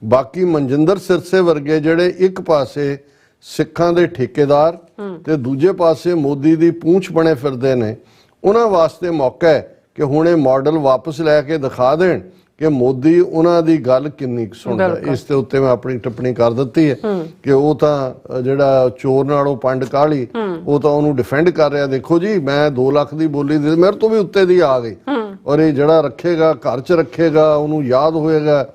ਬਾਕੀ ਮਨਜਿੰਦਰ ਸਿਰਸੇ ਵਰਗੇ ਜਿਹੜੇ ਇੱਕ ਪਾਸੇ ਸਿੱਖਾਂ ਦੇ ਠੇਕੇਦਾਰ ਤੇ ਦੂਜੇ ਪਾਸੇ ਮੋਦੀ ਦੀ ਪੂੰਛ ਬਣੇ ਫਿਰਦੇ ਨੇ, ਉਹਨਾਂ ਵਾਸਤੇ ਮੌਕਾ ਹੈ ਕਿ ਹੁਣ ਇਹ ਮਾਡਲ ਵਾਪਸ ਲੈ ਕੇ ਦਿਖਾ ਦੇਣ ਕਿ ਮੋਦੀ ਉਹਨਾਂ ਦੀ ਗੱਲ ਕਿੰਨੀ ਸੁਣਦਾ। ਇਸ ਦੇ ਉੱਤੇ ਮੈਂ ਆਪਣੀ ਟਿੱਪਣੀ ਕਰ ਦਿੱਤੀ ਹੈ ਕਿ ਉਹ ਤਾਂ ਜਿਹੜਾ ਚੋਰ ਨਾਲੋਂ ਪੰਡ ਕਾਲੀ, ਉਹ ਤਾਂ ਉਹਨੂੰ ਡਿਫੈਂਡ ਕਰ ਰਿਹਾ। ਦੇਖੋ ਜੀ, ਮੈਂ 2 ਲੱਖ ਦੀ ਬੋਲੀ ਦੇ ਮੇਰੇ ਤੋਂ ਵੀ ਉੱਤੇ ਦੀ ਆ ਗਈ, ਔਰ ਇਹ ਜਿਹੜਾ ਰੱਖੇਗਾ ਘਰ 'ਚ ਰੱਖੇਗਾ ਉਹਨੂੰ ਯਾਦ ਹੋਏਗਾ।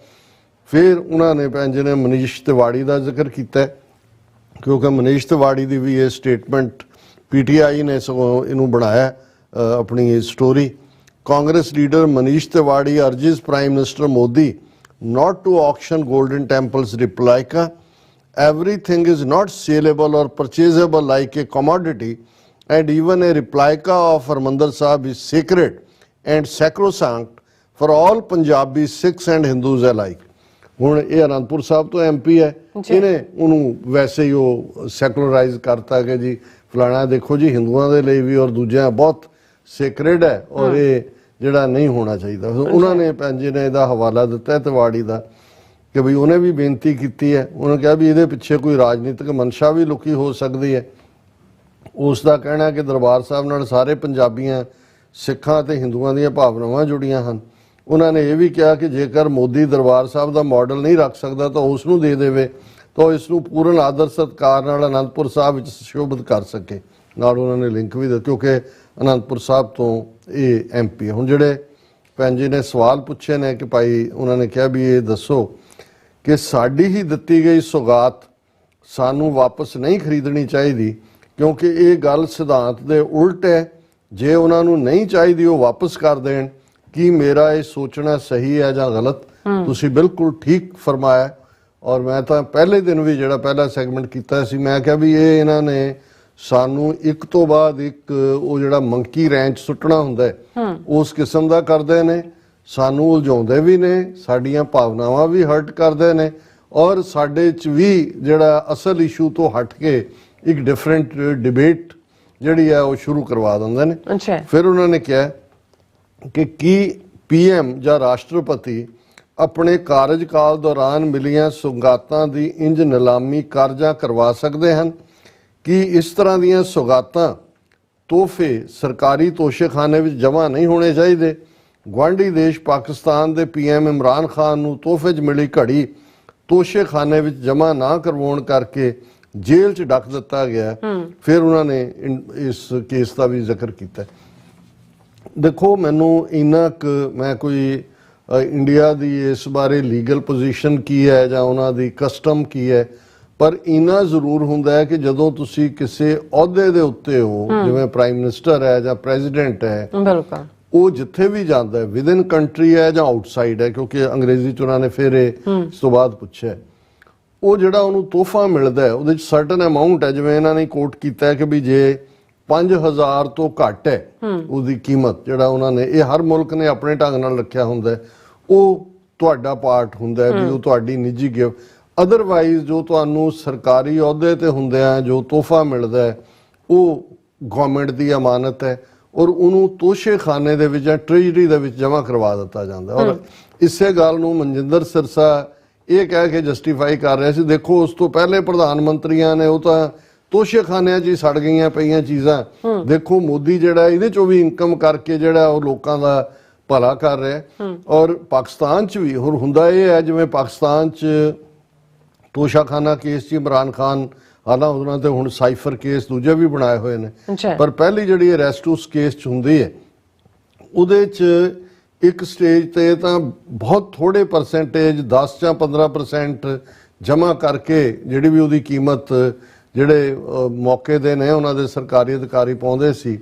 ਫਿਰ ਉਹਨਾਂ ਨੇ ਭੈਣ ਜੀ ਨੇ ਮਨੀਸ਼ ਤਿਵਾੜੀ ਦਾ ਜ਼ਿਕਰ ਕੀਤਾ, ਕਿਉਂਕਿ ਮਨੀਸ਼ ਤਿਵਾੜੀ ਦੀ ਵੀ ਇਹ ਸਟੇਟਮੈਂਟ PTI ਨੇ ਸਗੋਂ ਇਹਨੂੰ ਬਣਾਇਆ ਆਪਣੀ story. Congress leader Manish Tiwari urges Prime Minister Modi not to auction Golden Temple's replica. Everything is not saleable or purchasable like a commodity, and even a replica of Harmandir Sahib is sacred and sacrosanct for all Punjabi Sikhs and Hindus alike. ਹੁਣ ਇਹ ਅਨੰਦਪੁਰ ਸਾਹਿਬ ਤੋਂ MP ਹੈ, ਇਹਨੇ ਉਹਨੂੰ ਵੈਸੇ ਹੀ ਉਹ ਸੈਕੂਲਰਾਈਜ਼ ਕਰਤਾ ਕਿ ਜੀ ਫਲਾਣਾ ਦੇਖੋ ਜੀ ਹਿੰਦੂਆਂ ਦੇ ਲਈ ਵੀ ਔਰ ਦੂਜਿਆਂ ਬਹੁਤ ਸੇਕਰੇਡ ਹੈ ਔਰ ਇਹ ਜਿਹੜਾ ਨਹੀਂ ਹੋਣਾ ਚਾਹੀਦਾ। ਉਹਨਾਂ ਨੇ ਭੈਣ ਜੀ ਨੇ ਇਹਦਾ ਹਵਾਲਾ ਦਿੱਤਾ ਤਿਵਾੜੀ ਦਾ ਕਿ ਵੀ ਉਹਨੇ ਵੀ ਬੇਨਤੀ ਕੀਤੀ ਹੈ। ਉਹਨੇ ਕਿਹਾ ਵੀ ਇਹਦੇ ਪਿੱਛੇ ਕੋਈ ਰਾਜਨੀਤਿਕ ਮਨਸ਼ਾ ਵੀ ਲੁਕੀ ਹੋ ਸਕਦੀ ਹੈ। ਉਸ ਦਾ ਕਹਿਣਾ ਕਿ ਦਰਬਾਰ ਸਾਹਿਬ ਨਾਲ ਸਾਰੇ ਪੰਜਾਬੀਆਂ, ਸਿੱਖਾਂ ਤੇ ਹਿੰਦੂਆਂ ਦੀਆਂ ਭਾਵਨਾਵਾਂ ਜੁੜੀਆਂ ਹਨ। ਉਹਨਾਂ ਨੇ ਇਹ ਵੀ ਕਿਹਾ ਕਿ ਜੇਕਰ ਮੋਦੀ ਦਰਬਾਰ ਸਾਹਿਬ ਦਾ ਮਾਡਲ ਨਹੀਂ ਰੱਖ ਸਕਦਾ ਤਾਂ ਉਸ ਨੂੰ ਦੇ ਦੇਵੇ ਤਾਂ ਇਸ ਨੂੰ ਪੂਰਨ ਆਦਰ ਸਤਿਕਾਰ ਨਾਲ ਅਨੰਦਪੁਰ ਸਾਹਿਬ ਵਿੱਚ ਸੁਸ਼ੋਭਿਤ ਕਰ ਸਕੇ। ਨਾਲ ਉਹਨਾਂ ਨੇ ਲਿੰਕ ਵੀ ਦਿੱਤਾ ਕਿਉਂਕਿ ਅਨੰਦਪੁਰ ਸਾਹਿਬ ਤੋਂ ਇਹ MP। ਹੁਣ ਜਿਹੜੇ ਭੈਣ ਜੀ ਨੇ ਸਵਾਲ ਪੁੱਛੇ ਨੇ ਕਿ ਭਾਈ ਉਹਨਾਂ ਨੇ ਕਿਹਾ ਵੀ ਇਹ ਦੱਸੋ ਕਿ ਸਾਡੀ ਹੀ ਦਿੱਤੀ ਗਈ ਸੌਗਾਤ ਸਾਨੂੰ ਵਾਪਸ ਨਹੀਂ ਖਰੀਦਣੀ ਚਾਹੀਦੀ, ਕਿਉਂਕਿ ਇਹ ਗੱਲ ਸਿਧਾਂਤ ਦੇ ਉਲਟ ਹੈ। ਜੇ ਉਹਨਾਂ ਨੂੰ ਨਹੀਂ ਚਾਹੀਦੀ ਉਹ ਵਾਪਸ ਕਰ ਦੇਣ। ਕੀ ਮੇਰਾ ਇਹ ਸੋਚਣਾ ਸਹੀ ਹੈ ਜਾਂ ਗਲਤ? ਤੁਸੀਂ ਬਿਲਕੁਲ ਠੀਕ ਫਰਮਾਇਆ। ਔਰ ਮੈਂ ਤਾਂ ਪਹਿਲੇ ਦਿਨ ਵੀ ਜਿਹੜਾ ਪਹਿਲਾ ਸੈਗਮੈਂਟ ਕੀਤਾ ਸੀ, ਮੈਂ ਕਿਹਾ ਵੀ ਇਹ ਇਹਨਾਂ ਨੇ ਸਾਨੂੰ ਇੱਕ ਤੋਂ ਬਾਅਦ ਇੱਕ ਉਹ ਜਿਹੜਾ ਮੰਕੀ ਰੈਂਚ ਸੁੱਟਣਾ ਹੁੰਦਾ ਹੈ ਉਸ ਕਿਸਮ ਦਾ ਕਰਦੇ ਨੇ। ਸਾਨੂੰ ਉਲਝਾਉਂਦੇ ਵੀ ਨੇ, ਸਾਡੀਆਂ ਭਾਵਨਾਵਾਂ ਵੀ ਹਰਟ ਕਰਦੇ ਨੇ ਔਰ ਸਾਡੇ 'ਚ ਵੀ ਜਿਹੜਾ ਅਸਲ ਇਸ਼ੂ ਤੋਂ ਹਟ ਕੇ ਇੱਕ ਡਿਫਰੈਂਟ ਡਿਬੇਟ ਜਿਹੜੀ ਹੈ ਉਹ ਸ਼ੁਰੂ ਕਰਵਾ ਦਿੰਦੇ ਨੇ। ਫਿਰ ਉਹਨਾਂ ਨੇ ਕਿਹਾ ਕਿ ਕੀ PM ਜਾਂ ਰਾਸ਼ਟਰਪਤੀ ਆਪਣੇ ਕਾਰਜਕਾਲ ਦੌਰਾਨ ਮਿਲੀਆਂ ਸੁਗਾਤਾਂ ਦੀ ਇੰਜ ਨਿਲਾਮੀ ਕਰ ਜਾਂ ਕਰਵਾ ਸਕਦੇ ਹਨ? ਕਿ ਇਸ ਤਰ੍ਹਾਂ ਦੀਆਂ ਸੁਗਾਤਾਂ, ਤੋਹਫੇ ਸਰਕਾਰੀ ਤੋਸ਼ੇਖਾਨੇ ਵਿੱਚ ਜਮ੍ਹਾਂ ਨਹੀਂ ਹੋਣੇ ਚਾਹੀਦੇ। ਗੁਆਂਢੀ ਦੇਸ਼ ਪਾਕਿਸਤਾਨ ਦੇ PM ਇਮਰਾਨ ਖਾਨ ਨੂੰ ਤੋਹਫੇ 'ਚ ਮਿਲੀ ਘੜੀ ਤੋਸ਼ੇਖਾਨੇ ਵਿੱਚ ਜਮ੍ਹਾਂ ਨਾ ਕਰਵਾਉਣ ਕਰਕੇ ਜੇਲ੍ਹ 'ਚ ਡੱਕ ਦਿੱਤਾ ਗਿਆ। ਫਿਰ ਉਹਨਾਂ ਨੇ ਇਸ ਕੇਸ ਦਾ ਵੀ ਜ਼ਿਕਰ ਕੀਤਾ। ਦੇਖੋ, ਮੈਨੂੰ ਇੰਨਾ ਕੁ ਮੈਂ ਕੋਈ ਇੰਡੀਆ ਦੀ ਇਸ ਬਾਰੇ ਲੀਗਲ ਪੋਜੀਸ਼ਨ ਕੀ ਹੈ ਜਾਂ ਉਹਨਾਂ ਦੀ ਕਸਟਮ ਕੀ ਹੈ, ਪਰ ਇੰਨਾ ਜ਼ਰੂਰ ਹੁੰਦਾ ਹੈ ਕਿ ਜਦੋਂ ਤੁਸੀਂ ਕਿਸੇ ਅਹੁਦੇ ਦੇ ਉੱਤੇ ਹੋ, ਜਿਵੇਂ ਪ੍ਰਾਈਮ ਮਿਨਿਸਟਰ ਹੈ ਜਾਂ ਪ੍ਰੈਜ਼ੀਡੈਂਟ ਹੈ, ਉਹ ਜਿੱਥੇ ਵੀ ਜਾਂਦਾ ਹੈ, ਵਿਦ ਇਨ ਕੰਟਰੀ ਹੈ ਜਾਂ ਆਊਟਸਾਈਡ ਹੈ, ਕਿਉਂਕਿ ਅੰਗਰੇਜ਼ੀ 'ਚ ਉਹਨਾਂ ਨੇ ਫਿਰ ਇਸ ਤੋਂ ਬਾਅਦ ਪੁੱਛਿਆ, ਉਹ ਜਿਹੜਾ ਉਹਨੂੰ ਤੋਹਫਾ ਮਿਲਦਾ ਹੈ ਉਹਦੇ 'ਚ ਸਰਟਨ ਅਮਾਊਂਟ ਹੈ। ਜਿਵੇਂ ਇਹਨਾਂ ਨੇ ਕੋਟ ਕੀਤਾ ਹੈ ਕਿ ਵੀ ਜੇ 5000 ਤੋਂ ਘੱਟ ਹੈ ਉਹਦੀ ਕੀਮਤ, ਜਿਹੜਾ ਉਹਨਾਂ ਨੇ ਇਹ ਹਰ ਮੁਲਕ ਨੇ ਆਪਣੇ ਢੰਗ ਨਾਲ ਰੱਖਿਆ ਹੁੰਦਾ, ਉਹ ਤੁਹਾਡਾ ਪਾਰਟ ਹੁੰਦਾ ਵੀ ਉਹ ਤੁਹਾਡੀ ਨਿੱਜੀ ਗਿਫਟ। ਅਦਰਵਾਈਜ਼ ਜੋ ਤੁਹਾਨੂੰ ਸਰਕਾਰੀ ਅਹੁਦੇ ਤੇ ਹੁੰਦਿਆਂ ਜੋ ਤੋਹਫਾ ਮਿਲਦਾ ਹੈ ਉਹ ਗਵਰਨਮੈਂਟ ਦੀ ਅਮਾਨਤ ਹੈ ਔਰ ਉਹਨੂੰ ਤੋਸ਼ੇਖਾਨੇ ਦੇ ਵਿੱਚ ਜਾਂ ਟ੍ਰੇਜਰੀ ਦੇ ਵਿੱਚ ਜਮ੍ਹਾਂ ਕਰਵਾ ਦਿੱਤਾ ਜਾਂਦਾ। ਔਰ ਇਸੇ ਗੱਲ ਨੂੰ ਮਨਜਿੰਦਰ ਸਿਰਸਾ ਇਹ ਕਹਿ ਕੇ ਜਸਟੀਫਾਈ ਕਰ ਰਿਹਾ ਸੀ, ਦੇਖੋ ਉਸ ਤੋਂ ਪਹਿਲੇ ਪ੍ਰਧਾਨ ਮੰਤਰੀਆਂ ਨੇ ਉਹ ਤਾਂ ਤੋਸ਼ੇਖਾਨਿਆਂ 'ਚ ਹੀ ਸੜ ਗਈਆਂ ਪਈਆਂ ਚੀਜ਼ਾਂ। ਦੇਖੋ ਮੋਦੀ ਜਿਹੜਾ ਇਹਦੇ 'ਚੋਂ ਵੀ ਇਨਕਮ ਕਰਕੇ ਜਿਹੜਾ ਉਹ ਲੋਕਾਂ ਦਾ ਭਲਾ ਕਰ ਰਿਹਾ। ਔਰ ਪਾਕਿਸਤਾਨ 'ਚ ਵੀ ਹੁਣ ਹੁੰਦਾ ਇਹ ਹੈ, ਜਿਵੇਂ ਪਾਕਿਸਤਾਨ 'ਚ ਤੋਸ਼ਾਖਾਨਾ ਕੇਸ 'ਚ ਇਮਰਾਨ ਖਾਨ, ਹਾਲਾਂਕਿ ਉਹਨਾਂ ਤੇ ਹੁਣ ਸਾਈਫਰ ਕੇਸ ਦੂਜੇ ਵੀ ਬਣਾਏ ਹੋਏ ਨੇ, ਪਰ ਪਹਿਲੀ ਜਿਹੜੀ ਅਰੈਸਟ ਉਸ ਕੇਸ 'ਚ ਹੁੰਦੀ ਹੈ ਉਹਦੇ 'ਚ ਇੱਕ ਸਟੇਜ ਤੇ ਤਾਂ ਬਹੁਤ ਥੋੜੇ ਪਰਸੈਂਟੇਜ 10 ਜਾਂ 15% ਜਮ੍ਹਾਂ ਕਰਕੇ ਜਿਹੜੀ ਵੀ ਉਹਦੀ ਕੀਮਤ ਜਿਹੜੇ ਮੌਕੇ ਦੇ ਨੇ ਉਹਨਾਂ ਦੇ ਸਰਕਾਰੀ ਅਧਿਕਾਰੀ ਪਾਉਂਦੇ ਸੀ,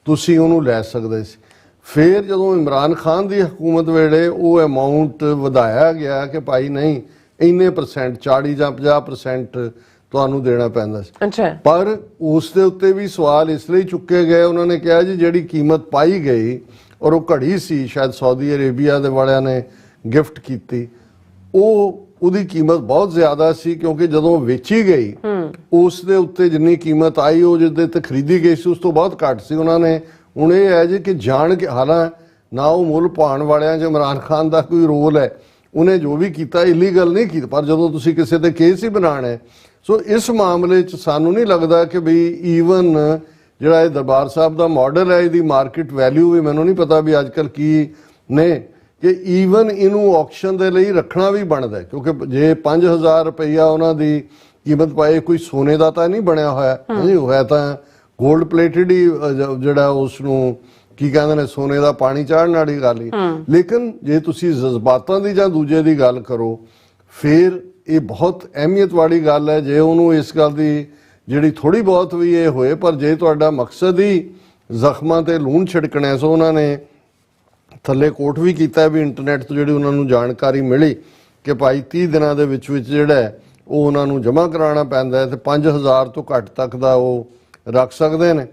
ਤੁਸੀਂ ਉਹਨੂੰ ਲੈ ਸਕਦੇ ਸੀ। ਫਿਰ ਜਦੋਂ ਇਮਰਾਨ ਖਾਨ ਦੀ ਹਕੂਮਤ ਵੇਲੇ ਉਹ ਅਮਾਉਂਟ ਵਧਾਇਆ ਗਿਆ ਕਿ ਭਾਈ ਨਹੀਂ ਇੰਨੇ ਪਰਸੈਂਟ 40 ਜਾਂ 50% ਤੁਹਾਨੂੰ ਦੇਣਾ ਪੈਂਦਾ ਸੀ। ਅੱਛਾ। ਪਰ ਉਸ ਦੇ ਉੱਤੇ ਵੀ ਸਵਾਲ ਇਸ ਲਈ ਚੁੱਕੇ ਗਏ, ਉਹਨਾਂ ਨੇ ਕਿਹਾ ਜੀ ਜਿਹੜੀ ਕੀਮਤ ਪਾਈ ਗਈ ਔਰ ਉਹ ਘੜੀ ਸੀ ਸ਼ਾਇਦ ਸਾਊਦੀ ਅਰੇਬੀਆ ਦੇ ਵਾਲਿਆਂ ਨੇ ਗਿਫਟ ਕੀਤੀ, ਉਹਦੀ ਕੀਮਤ ਬਹੁਤ ਜ਼ਿਆਦਾ ਸੀ ਕਿਉਂਕਿ ਜਦੋਂ ਵੇਚੀ ਗਈ ਉਸ ਦੇ ਉੱਤੇ ਜਿੰਨੀ ਕੀਮਤ ਆਈ ਉਹ ਜਿਹਦੇ ਤੇ ਖਰੀਦੀ ਗਈ ਸੀ ਉਸ ਤੋਂ ਬਹੁਤ ਘੱਟ ਸੀ। ਉਹਨਾਂ ਨੇ ਹੁਣ ਇਹ ਹੈ ਜੀ ਕਿ ਜਾਣ ਕੇ, ਹਾਲਾਂ ਨਾ ਉਹ ਮੁੱਲ ਪਾਉਣ ਵਾਲਿਆਂ 'ਚ ਇਮਰਾਨ ਖਾਨ ਦਾ ਕੋਈ ਰੋਲ ਹੈ, ਉਹਨੇ ਜੋ ਵੀ ਕੀਤਾ ਇਲੀਗਲ ਨਹੀਂ ਕੀਤਾ, ਪਰ ਜਦੋਂ ਤੁਸੀਂ ਕਿਸੇ ਤੇ ਕੇਸ ਹੀ ਬਣਾਉਣਾ ਹੈ। ਸੋ ਇਸ ਮਾਮਲੇ 'ਚ ਸਾਨੂੰ ਨਹੀਂ ਲੱਗਦਾ ਕਿ ਵੀ ਈਵਨ ਜਿਹੜਾ ਇਹ ਦਰਬਾਰ ਸਾਹਿਬ ਦਾ ਮਾਡਲ ਹੈ ਇਹਦੀ ਮਾਰਕੀਟ ਵੈਲਿਊ ਵੀ ਮੈਨੂੰ ਨਹੀਂ ਪਤਾ ਵੀ ਅੱਜ ਕੱਲ੍ਹ ਕੀ ਨੇ, ਕਿ ਈਵਨ ਇਹਨੂੰ ਆਕਸ਼ਨ ਦੇ ਲਈ ਰੱਖਣਾ ਵੀ ਬਣਦਾ, ਕਿਉਂਕਿ ਜੇ 5000 ਰੁਪਈਆ ਉਹਨਾਂ ਦੀ ਕੀਮਤ ਪਾਏ, ਕੋਈ ਸੋਨੇ ਦਾ ਤਾਂ ਨਹੀਂ ਬਣਿਆ ਹੋਇਆ ਜੀ, ਹੋਇਆ ਤਾਂ ਗੋਲਡ ਪਲੇਟਡ ਹੀ ਜਿਹੜਾ ਉਸ ਨੂੰ ਕੀ ਕਹਿੰਦੇ ਨੇ ਸੋਨੇ ਦਾ ਪਾਣੀ ਚਾੜਨ ਵਾਲੀ ਗੱਲ ਹੀ। ਲੇਕਿਨ ਜੇ ਤੁਸੀਂ ਜਜ਼ਬਾਤਾਂ ਦੀ ਜਾਂ ਦੂਜੇ ਦੀ ਗੱਲ ਕਰੋ ਫਿਰ ਇਹ ਬਹੁਤ ਅਹਿਮੀਅਤ ਵਾਲੀ ਗੱਲ ਹੈ। ਜੇ ਉਹਨੂੰ ਇਸ ਗੱਲ ਦੀ ਜਿਹੜੀ ਥੋੜੀ ਬਹੁਤ ਵੀ ਇਹ ਹੋਏ, ਪਰ ਜੇ ਤੁਹਾਡਾ ਮਕਸਦ ਹੀ ਜ਼ਖਮਾਂ ਤੇ ਲੂਣ ਛਿੜਕਣਾ, ਸੋ ਉਹਨਾਂ ਨੇ ਥੱਲੇ ਕੋਟ ਵੀ ਕੀਤਾ ਵੀ ਇੰਟਰਨੈਟ ਤੋਂ ਜਿਹੜੀ ਉਹਨਾਂ ਨੂੰ ਜਾਣਕਾਰੀ ਮਿਲੀ ਕਿ ਭਾਈ 30 ਦਿਨਾਂ ਦੇ ਵਿੱਚ ਜਿਹੜਾ ਉਹ ਉਹਨਾਂ ਨੂੰ ਜਮ੍ਹਾਂ ਕਰਾਉਣਾ ਪੈਂਦਾ ਹੈ ਤੇ 5000 ਤੋਂ ਘੱਟ ਤੱਕ ਦਾ ਉਹ ਰੱਖ ਸਕਦੇ ਨੇ।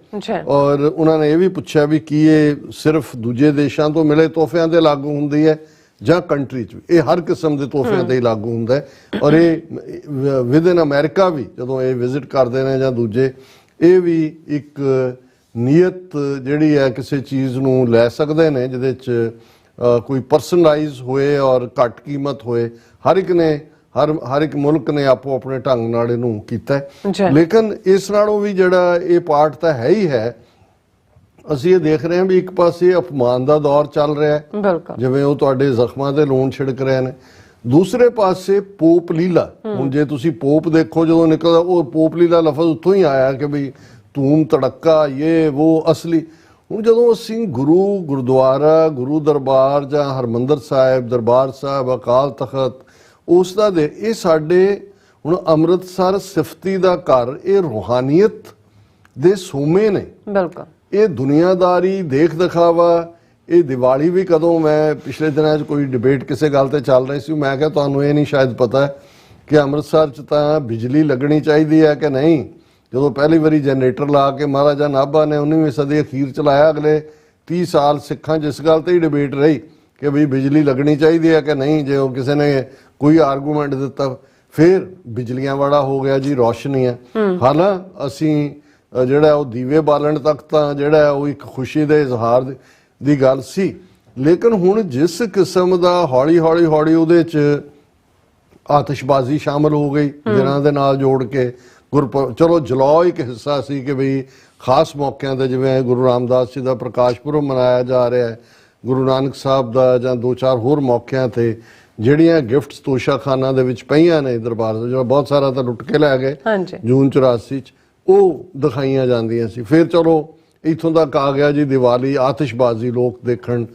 ਔਰ ਉਹਨਾਂ ਨੇ ਇਹ ਵੀ ਪੁੱਛਿਆ ਵੀ ਕੀ ਇਹ ਸਿਰਫ ਦੂਜੇ ਦੇਸ਼ਾਂ ਤੋਂ ਮਿਲੇ ਤੋਹਫਿਆਂ ਤੇ ਲਾਗੂ ਹੁੰਦੀ ਹੈ ਜਾਂ ਕੰਟਰੀ 'ਚ? ਇਹ ਹਰ ਕਿਸਮ ਦੇ ਤੋਹਫਿਆਂ ਤੇ ਹੀ ਲਾਗੂ ਹੁੰਦਾ ਹੈ। ਔਰ ਇਹ ਵਿਦਨ ਅਮਰੀਕਾ ਵੀ ਜਦੋਂ ਇਹ ਵਿਜ਼ਿਟ ਕਰਦੇ ਨੇ ਜਾਂ ਦੂਜੇ, ਇਹ ਵੀ ਇੱਕ ਨੀਅਤ ਜਿਹੜੀ ਹੈ ਕਿਸੇ ਚੀਜ਼ ਨੂੰ ਲੈ ਸਕਦੇ ਨੇ ਜਿਹਦੇ 'ਚ ਕੋਈ ਪਰਸਨਲਾਈਜ਼ ਹੋਏ ਔਰ ਘੱਟ ਕੀਮਤ ਹੋਏ। ਹਰ ਇੱਕ ਮੁਲਕ ਨੇ ਆਪੋ ਆਪਣੇ ਢੰਗ ਨਾਲ ਇਹਨੂੰ ਕੀਤਾ। ਲੇਕਿਨ ਇਸ ਨਾਲੋਂ ਵੀ ਜਿਹੜਾ ਇਹ ਪਾਰਟ ਤਾਂ ਹੈ ਹੀ ਹੈ, ਅਸੀਂ ਇਹ ਦੇਖ ਰਹੇ ਹਾਂ ਵੀ ਇੱਕ ਪਾਸੇ ਅਪਮਾਨ ਦਾ ਦੌਰ ਚੱਲ ਰਿਹਾ ਹੈ, ਜਿਵੇਂ ਉਹ ਤੁਹਾਡੇ ਜ਼ਖਮਾਂ ਤੇ ਲੂਣ ਛਿੜਕ ਰਹੇ ਨੇ, ਦੂਸਰੇ ਪਾਸੇ ਪੋਪ ਲੀਲਾ। ਹੁਣ ਜੇ ਤੁਸੀਂ ਪੋਪ ਦੇਖੋ ਜਦੋਂ ਨਿਕਲਦਾ, ਉਹ ਪੋਪ ਲੀਲਾ ਲਫ਼ਜ਼ ਉੱਥੋਂ ਹੀ ਆਇਆ ਕਿ ਵੀ ਧੂਮ ਧੜੱਕਾ ਇਹ ਉਹ ਅਸਲੀ। ਹੁਣ ਜਦੋਂ ਅਸੀਂ ਗੁਰਦੁਆਰਾ, ਗੁਰੂ ਦਰਬਾਰ ਜਾਂ ਹਰਮੰਦਰ ਸਾਹਿਬ, ਦਰਬਾਰ ਸਾਹਿਬ, ਅਕਾਲ ਤਖਤ ਉਸ ਦਾ ਦੇ, ਇਹ ਸਾਡੇ ਹੁਣ ਅੰਮ੍ਰਿਤਸਰ ਸਿਫਤੀ ਦਾ ਘਰ, ਇਹ ਰੂਹਾਨੀਅਤ ਦੇ ਸੋਮੇ ਨੇ। ਬਿਲਕੁਲ ਇਹ ਦੁਨੀਆਦਾਰੀ ਦੇਖ ਦਿਖਾਵਾ। ਇਹ ਦੀਵਾਲੀ ਵੀ ਕਦੋਂ, ਮੈਂ ਪਿਛਲੇ ਦਿਨਾਂ 'ਚ ਕੋਈ ਡਿਬੇਟ ਕਿਸੇ ਗੱਲ ਤੇ ਚੱਲ ਰਹੀ ਸੀ, ਮੈਂ ਕਿਹਾ ਤੁਹਾਨੂੰ ਇਹ ਨਹੀਂ ਸ਼ਾਇਦ ਪਤਾ ਕਿ ਅੰਮ੍ਰਿਤਸਰ 'ਚ ਤਾਂ ਬਿਜਲੀ ਲੱਗਣੀ ਚਾਹੀਦੀ ਹੈ ਕਿ ਨਹੀਂ। ਜਦੋਂ ਪਹਿਲੀ ਵਾਰੀ ਜਨਰੇਟਰ ਲਾ ਕੇ ਮਹਾਰਾਜਾ ਨਾਭਾ ਨੇ 19ਵੀਂ ਸਦੀ ਅਖੀਰ ਚਲਾਇਆ, ਅਗਲੇ 30 ਸਾਲ ਸਿੱਖਾਂ 'ਚ ਇਸ ਗੱਲ ਤੇ ਹੀ ਡਿਬੇਟ ਰਹੀ ਕਿ ਵੀ ਬਿਜਲੀ ਲੱਗਣੀ ਚਾਹੀਦੀ ਹੈ ਕਿ ਨਹੀਂ। ਜੇ ਉਹ ਕਿਸੇ ਨੇ ਕੋਈ ਆਰਗੂਮੈਂਟ ਦਿੱਤਾ, ਫਿਰ ਬਿਜਲੀਆਂ ਵਾਲਾ ਹੋ ਗਿਆ ਜੀ ਰੌਸ਼ਨੀਆਂ। ਹਾਲਾਂ ਅਸੀਂ ਜਿਹੜਾ ਉਹ ਦੀਵੇ ਬਾਲਣ ਤੱਕ ਤਾਂ ਜਿਹੜਾ ਉਹ ਇੱਕ ਖੁਸ਼ੀ ਦੇ ਇਜ਼ਹਾਰ ਦੀ ਗੱਲ ਸੀ, ਲੇਕਿਨ ਹੁਣ ਜਿਸ ਕਿਸਮ ਦਾ ਹੌਲੀ ਉਹਦੇ 'ਚ ਆਤਿਸ਼ਬਾਜ਼ੀ ਸ਼ਾਮਲ ਹੋ ਗਈ ਦਿਨਾਂ ਦੇ ਨਾਲ ਜੋੜ ਕੇ। ਚਲੋ ਜਲਾਓ ਇੱਕ ਹਿੱਸਾ ਸੀ ਕਿ ਬਈ ਖਾਸ ਮੌਕਿਆਂ ਤੇ, ਜਿਵੇਂ ਗੁਰੂ ਰਾਮਦਾਸ ਜੀ ਦਾ ਪ੍ਰਕਾਸ਼ ਪੁਰਬ ਮਨਾਇਆ ਜਾ ਰਿਹਾ ਹੈ, ਗੁਰੂ ਨਾਨਕ ਸਾਹਿਬ ਦਾ, ਜਾਂ 2-4 ਹੋਰ ਮੌਕਿਆਂ ਤੇ ਜਿਹੜੀਆਂ ਗਿਫਟਸ ਤੋਸ਼ਾਖਾਨਾ ਦੇ ਵਿੱਚ ਪਈਆਂ ਨੇ ਦਰਬਾਰ ਦਾ, ਜਿਹੜਾ ਬਹੁਤ ਸਾਰਾ ਤਾਂ ਲੁੱਟ ਕੇ ਲੈ ਗਏ ਜੂਨ 84 'ਚ, ਉਹ ਦਿਖਾਈਆਂ ਜਾਂਦੀਆਂ ਸੀ। ਫਿਰ ਚਲੋ ਇੱਥੋਂ ਤੱਕ ਆ ਗਿਆ ਜੀ ਦੀਵਾਲੀ, ਆਤਿਸ਼ਬਾਜ਼ੀ ਲੋਕ ਦੇਖਣ।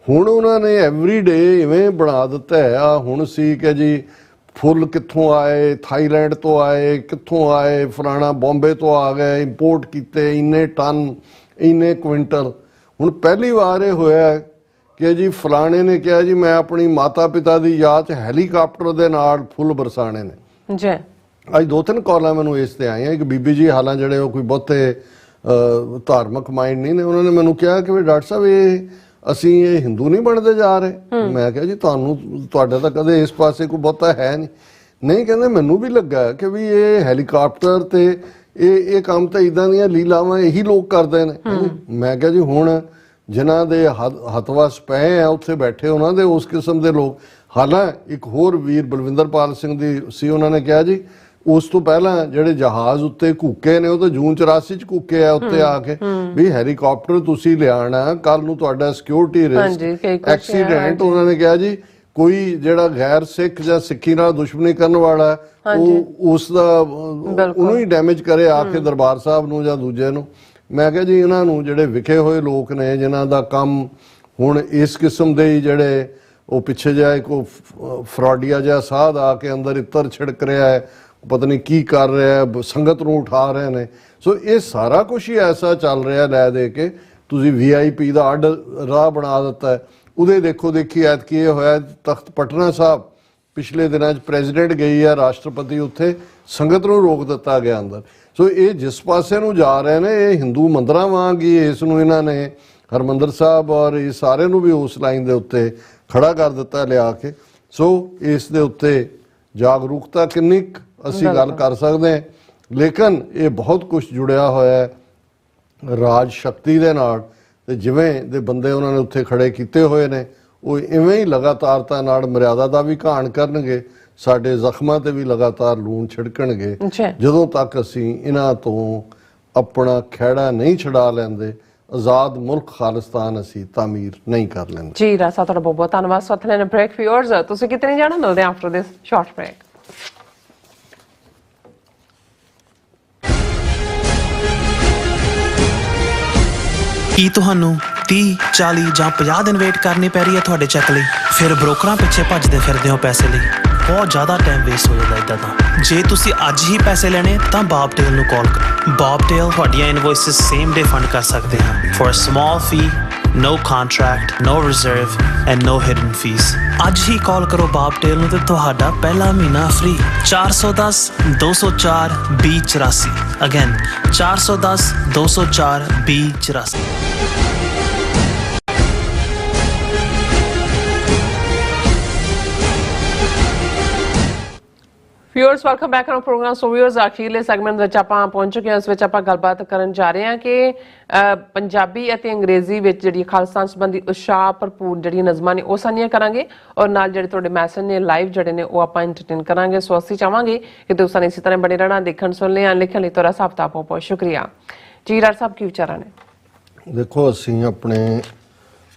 ਹੁਣ ਉਹਨਾਂ ਨੇ ਐਵਰੀਡੇ ਇਵੇਂ ਬਣਾ ਦਿੱਤਾ ਹੈ। ਹੁਣ ਸੀ ਕਿ ਜੀ ਫੁੱਲ ਕਿੱਥੋਂ ਆਏ, ਥਾਈਲੈਂਡ ਤੋਂ ਆਏ, ਕਿੱਥੋਂ ਆਏ, ਫਲਾਣਾ ਬੰਬੇ ਤੋਂ ਆ ਗਏ, ਇੰਪੋਰਟ ਕੀਤੇ ਇੰਨੇ ਟਨ, ਇੰਨੇ ਕੁਇੰਟਲ। ਹੁਣ ਪਹਿਲੀ ਵਾਰ ਇਹ ਹੋਇਆ ਕਿ ਜੀ ਫਲਾਣੇ ਨੇ ਕਿਹਾ ਜੀ ਮੈਂ ਆਪਣੀ ਮਾਤਾ ਪਿਤਾ ਦੀ ਯਾਦ 'ਚ ਹੈਲੀਕਾਪਟਰ ਦੇ ਨਾਲ ਫੁੱਲ ਬਰਸਾਣੇ ਨੇ ਜੀ। ਅੱਜ 2-3 ਕਾਲਾਂ ਮੈਨੂੰ ਇਸ ਤੇ ਆਈਆਂ। ਇੱਕ ਬੀਬੀ ਜੀ, ਹਾਲਾਂ ਜਿਹੜੇ ਉਹ ਕੋਈ ਬਹੁਤੇ ਧਾਰਮਿਕ ਮਾਈਂਡ ਨਹੀਂ ਨੇ, ਉਹਨਾਂ ਨੇ ਮੈਨੂੰ ਕਿਹਾ ਕਿ ਵੀ ਡਾਕਟਰ ਸਾਹਿਬ ਅਸੀਂ ਇਹ ਹਿੰਦੂ ਨਹੀਂ ਬਣਦੇ ਜਾ ਰਹੇ। ਮੈਂ ਕਿਹਾ ਜੀ ਤੁਹਾਡਾ ਤਾਂ ਕਦੇ ਇਸ ਪਾਸੇ ਕੋਈ ਬਹੁਤਾ ਹੈ ਨਹੀਂ। ਕਹਿੰਦੇ ਮੈਨੂੰ ਵੀ ਲੱਗਾ ਕਿ ਵੀ ਇਹ ਹੈਲੀਕਾਪਟਰ ਤੇ ਇਹ ਕੰਮ ਤਾਂ ਇਦਾਂ ਦੀਆਂ ਲੀਲਾਵਾਂ ਇਹੀ ਲੋਕ ਕਰਦੇ ਨੇ। ਮੈਂ ਕਿਹਾ ਜੀ ਹੁਣ ਜਿਨ੍ਹਾਂ ਦੇ ਹੱਥ-ਵੱਸ ਪਏ ਆ ਉੱਥੇ ਬੈਠੇ ਉਹਨਾਂ ਦੇ ਉਸ ਕਿਸਮ ਦੇ ਲੋਕ। ਹਾਲਾਂ ਇੱਕ ਹੋਰ ਵੀਰ ਬਲਵਿੰਦਰਪਾਲ ਸਿੰਘ ਦੀ ਸੀ, ਉਹਨਾਂ ਨੇ ਕਿਹਾ ਜੀ ਉਸ ਤੋਂ ਪਹਿਲਾਂ ਜਿਹੜੇ ਜਹਾਜ਼ ਉੱਤੇ ਘੂਕੇ ਨੇ ਉਹ ਤਾਂ ਜੂਨ 84 'ਚ ਘੂਕੇ ਆ ਉੱਤੇ ਆ ਕੇ ਵੀ ਹੈਲੀਕਾਪਟਰ ਤੁਸੀਂ ਲਿਆਣਾ, ਕੱਲ ਨੂੰ ਤੁਹਾਡਾ ਸਿਕਿਉਰਿਟੀ ਰਿਸਕ, ਐਕਸੀਡੈਂਟ। ਉਹਨਾਂ ਨੇ ਕਿਹਾ ਜੀ ਕੋਈ ਜਿਹੜਾ ਗੈਰ ਸਿੱਖ ਜਾਂ ਸਿੱਖੀ ਨਾਲ ਦੁਸ਼ਮਣੀ ਕਰਨ ਵਾਲਾ ਉਹ ਉਸ ਦਾ ਉਹਨੂੰ ਹੀ ਡੈਮੇਜ ਕਰੇ ਆ ਕੇ ਦਰਬਾਰ ਸਾਹਿਬ ਨੂੰ ਜਾਂ ਦੂਜੇ ਨੂੰ। ਮੈਂ ਕਿਹਾ ਜੀ ਇਹਨਾਂ ਨੂੰ ਜਿਹੜੇ ਵਿਖੇ ਹੋਏ ਲੋਕ ਨੇ ਜਿਨ੍ਹਾਂ ਦਾ ਕੰਮ ਹੁਣ ਇਸ ਕਿਸਮ ਦੇ ਹੀ ਜਿਹੜੇ ਉਹ ਪਿੱਛੇ ਜਿਹਾ ਇੱਕ ਫਰਾਡੀਆ ਜਿਹਾ ਸਾਧ ਆ ਕੇ ਅੰਦਰ ਇੱਤਰ ਛਿੜਕ ਰਿਹਾ ਹੈ, ਪਤਾ ਨਹੀਂ ਕੀ ਕਰ ਰਿਹਾ ਹੈ, ਸੰਗਤ ਨੂੰ ਉਠਾ ਰਹੇ ਨੇ। ਸੋ ਇਹ ਸਾਰਾ ਕੁਝ ਹੀ ਐਸਾ ਚੱਲ ਰਿਹਾ ਲੈ ਦੇ ਕੇ ਤੁਸੀਂ VIP ਦਾ ਅੱਡ ਰਾਹ ਬਣਾ ਦਿੱਤਾ ਹੈ। ਉਹਦੇ ਦੇਖੋ ਦੇਖੀ ਐਤਕੀ ਇਹ ਹੋਇਆ ਤਖਤ ਪਟਨਾ ਸਾਹਿਬ ਪਿਛਲੇ ਦਿਨਾਂ 'ਚ ਪ੍ਰੈਜ਼ੀਡੈਂਟ ਗਈ ਹੈ, ਰਾਸ਼ਟਰਪਤੀ ਉੱਥੇ, ਸੰਗਤ ਨੂੰ ਰੋਕ ਦਿੱਤਾ ਗਿਆ ਅੰਦਰ। ਸੋ ਇਹ ਜਿਸ ਪਾਸੇ ਨੂੰ ਜਾ ਰਹੇ ਨੇ ਇਹ ਹਿੰਦੂ ਮੰਦਰਾਂ ਵਾਂਗ ਹੀ ਇਸ ਨੂੰ ਇਹਨਾਂ ਨੇ ਹਰਮੰਦਰ ਸਾਹਿਬ ਔਰ ਇਹ ਸਾਰੇ ਨੂੰ ਵੀ ਉਸ ਲਾਈਨ ਦੇ ਉੱਤੇ ਖੜਾ ਕਰ ਦਿੱਤਾ ਲਿਆ ਕੇ। ਸੋ ਇਸ ਦੇ ਉੱਤੇ ਜਾਗਰੂਕਤਾ ਕਿੰਨੀ ਕੁ ਅਸੀਂ ਗੱਲ ਕਰ ਸਕਦੇ ਹਾਂ, ਲੇਕਿਨ ਇਹ ਬਹੁਤ ਕੁਝ ਜੁੜਿਆ ਹੋਇਆ ਹੈ ਰਾਜ ਸ਼ਕਤੀ ਦੇ ਨਾਲ, ਤੇ ਜਿਵੇਂ ਦੇ ਬੰਦੇ ਉਹਨਾਂ ਨੇ ਉੱਥੇ ਖੜੇ ਕੀਤੇ ਹੋਏ ਨੇ ਉਹ ਇਵੇਂ ਹੀ ਲਗਾਤਾਰਤਾ ਨਾਲ ਮਰਿਆਦਾ ਦਾ ਵੀ ਘਾਣ ਕਰਨਗੇ, ਸਾਡੇ ਜ਼ਖਮਾਂ ਤੇ ਵੀ ਲਗਾਤਾਰ ਲੂਣ ਛਿੜਕਣਗੇ ਜਦੋਂ ਤੱਕ ਅਸੀਂ ਇਹਨਾਂ ਤੋਂ ਆਪਣਾ ਖਹਿੜਾ ਨਹੀਂ ਛਡਾ ਲੈਂਦੇ, ਆਜ਼ਾਦ ਮੁਲਕ ਖਾਲਿਸਤਾਨ ਅਸੀਂ ਤਾਮੀਰ ਨਹੀਂ ਕਰ ਲੈਂਦੇ। ਜੀ ਰਾਸਾ ਤੁਹਾਡਾ ਬਹੁਤ ਬਹੁਤ ਧੰਨਵਾਦ। ਸੋ ਲੈਣ ਬ੍ਰੇਕ ਵਿਊਅਰਸ, ਤੁਸੀਂ ਕਿਤੇ ਨਹੀਂ ਜਾਣਾ, ਮਿਲਦੇ ਹਾਂ ਆਫਟਰ ਦਿਸ ਸ਼ਾਰਟ ਬ੍ਰੇਕ। ਕੀ ਤੁਹਾਨੂੰ 30, 40 ਜਾਂ 50 ਦਿਨ ਵੇਟ ਕਰਨੀ ਪੈ ਰਹੀ ਹੈ ਤੁਹਾਡੇ ਚੈੱਕ ਲਈ? ਫਿਰ ਬ੍ਰੋਕਰਾਂ ਪਿੱਛੇ ਭੱਜਦੇ ਫਿਰਦੇ ਹੋ ਪੈਸੇ ਲਈ, ਬਹੁਤ ਜ਼ਿਆਦਾ ਟਾਈਮ ਵੇਸਟ ਹੋ ਜਾਂਦਾ ਇੱਦਾਂ ਤਾਂ। ਜੇ ਤੁਸੀਂ ਅੱਜ ਹੀ ਪੈਸੇ ਲੈਣੇ ਤਾਂ ਬਾਬਟੇਲ ਨੂੰ ਕਾਲ ਕਰੋ। ਬਾਬਟੇਲ ਤੁਹਾਡੀਆਂ ਇਨਵੋਇਸਿਸ ਸੇਮ ਡੇ ਫੰਡ ਕਰ ਸਕਦੇ ਹਨ for a small fee, no contract, no reserve and no hidden fees। ਅੱਜ ਹੀ ਕਾਲ ਕਰੋ ਬਾਬਟੇਲ ਨੂੰ ਤੇ ਤੁਹਾਡਾ ਪਹਿਲਾ ਮਹੀਨਾ free. 410 204 2084 again 410 204 2084। Viewers welcome back on program. So viewers ਅਖੀਰਲੇ ਸੈਗਮੈਂਟ ਵਿੱਚ ਆਪਾਂ ਪਹੁੰਚ ਚੁੱਕੇ ਹਾਂ। ਇਸ ਵਿੱਚ ਆਪਾਂ ਗੱਲਬਾਤ ਕਰਨ ਜਾ ਰਹੇ ਹਾਂ ਕਿ ਪੰਜਾਬੀ ਅਤੇ ਅੰਗਰੇਜ਼ੀ ਵਿੱਚ ਜਿਹੜੀ ਖਾਲਿਸਤਾਨ ਸੰਬੰਧੀ ਉਤਸ਼ਾਹ ਭਰਪੂਰ ਜਿਹੜੀਆਂ ਨਜ਼ਮਾਂ ਨੇ ਉਹ ਸਾਂਝੀਆਂ ਕਰਾਂਗੇ ਔਰ ਨਾਲ ਜਿਹੜੇ ਤੁਹਾਡੇ ਮੈਸੇਜ ਨੇ ਲਾਈਵ ਜਿਹੜੇ ਨੇ ਉਹ ਆਪਾਂ ਐਂਟਰਟੇਨ ਕਰਾਂਗੇ। ਸੋ ਅਸੀਂ ਚਾਹਾਂਗੇ ਕਿ ਤੁਸੀਂ ਇਸੇ ਤਰ੍ਹਾਂ ਬਣੇ ਰਹਿਣਾ, ਦੇਖਣ ਸੁਣਨੇ ਲਿਖਣ ਲਈ ਤੁਹਾਡਾ ਸਭ ਦਾ ਬਹੁਤ ਬਹੁਤ ਸ਼ੁਕਰੀਆ। ਜੀ ਡਾਕਟਰ ਸਾਹਿਬ ਕੀ ਵਿਚਾਰਾਂ ਨੇ? ਦੇਖੋ ਅਸੀਂ ਆਪਣੇ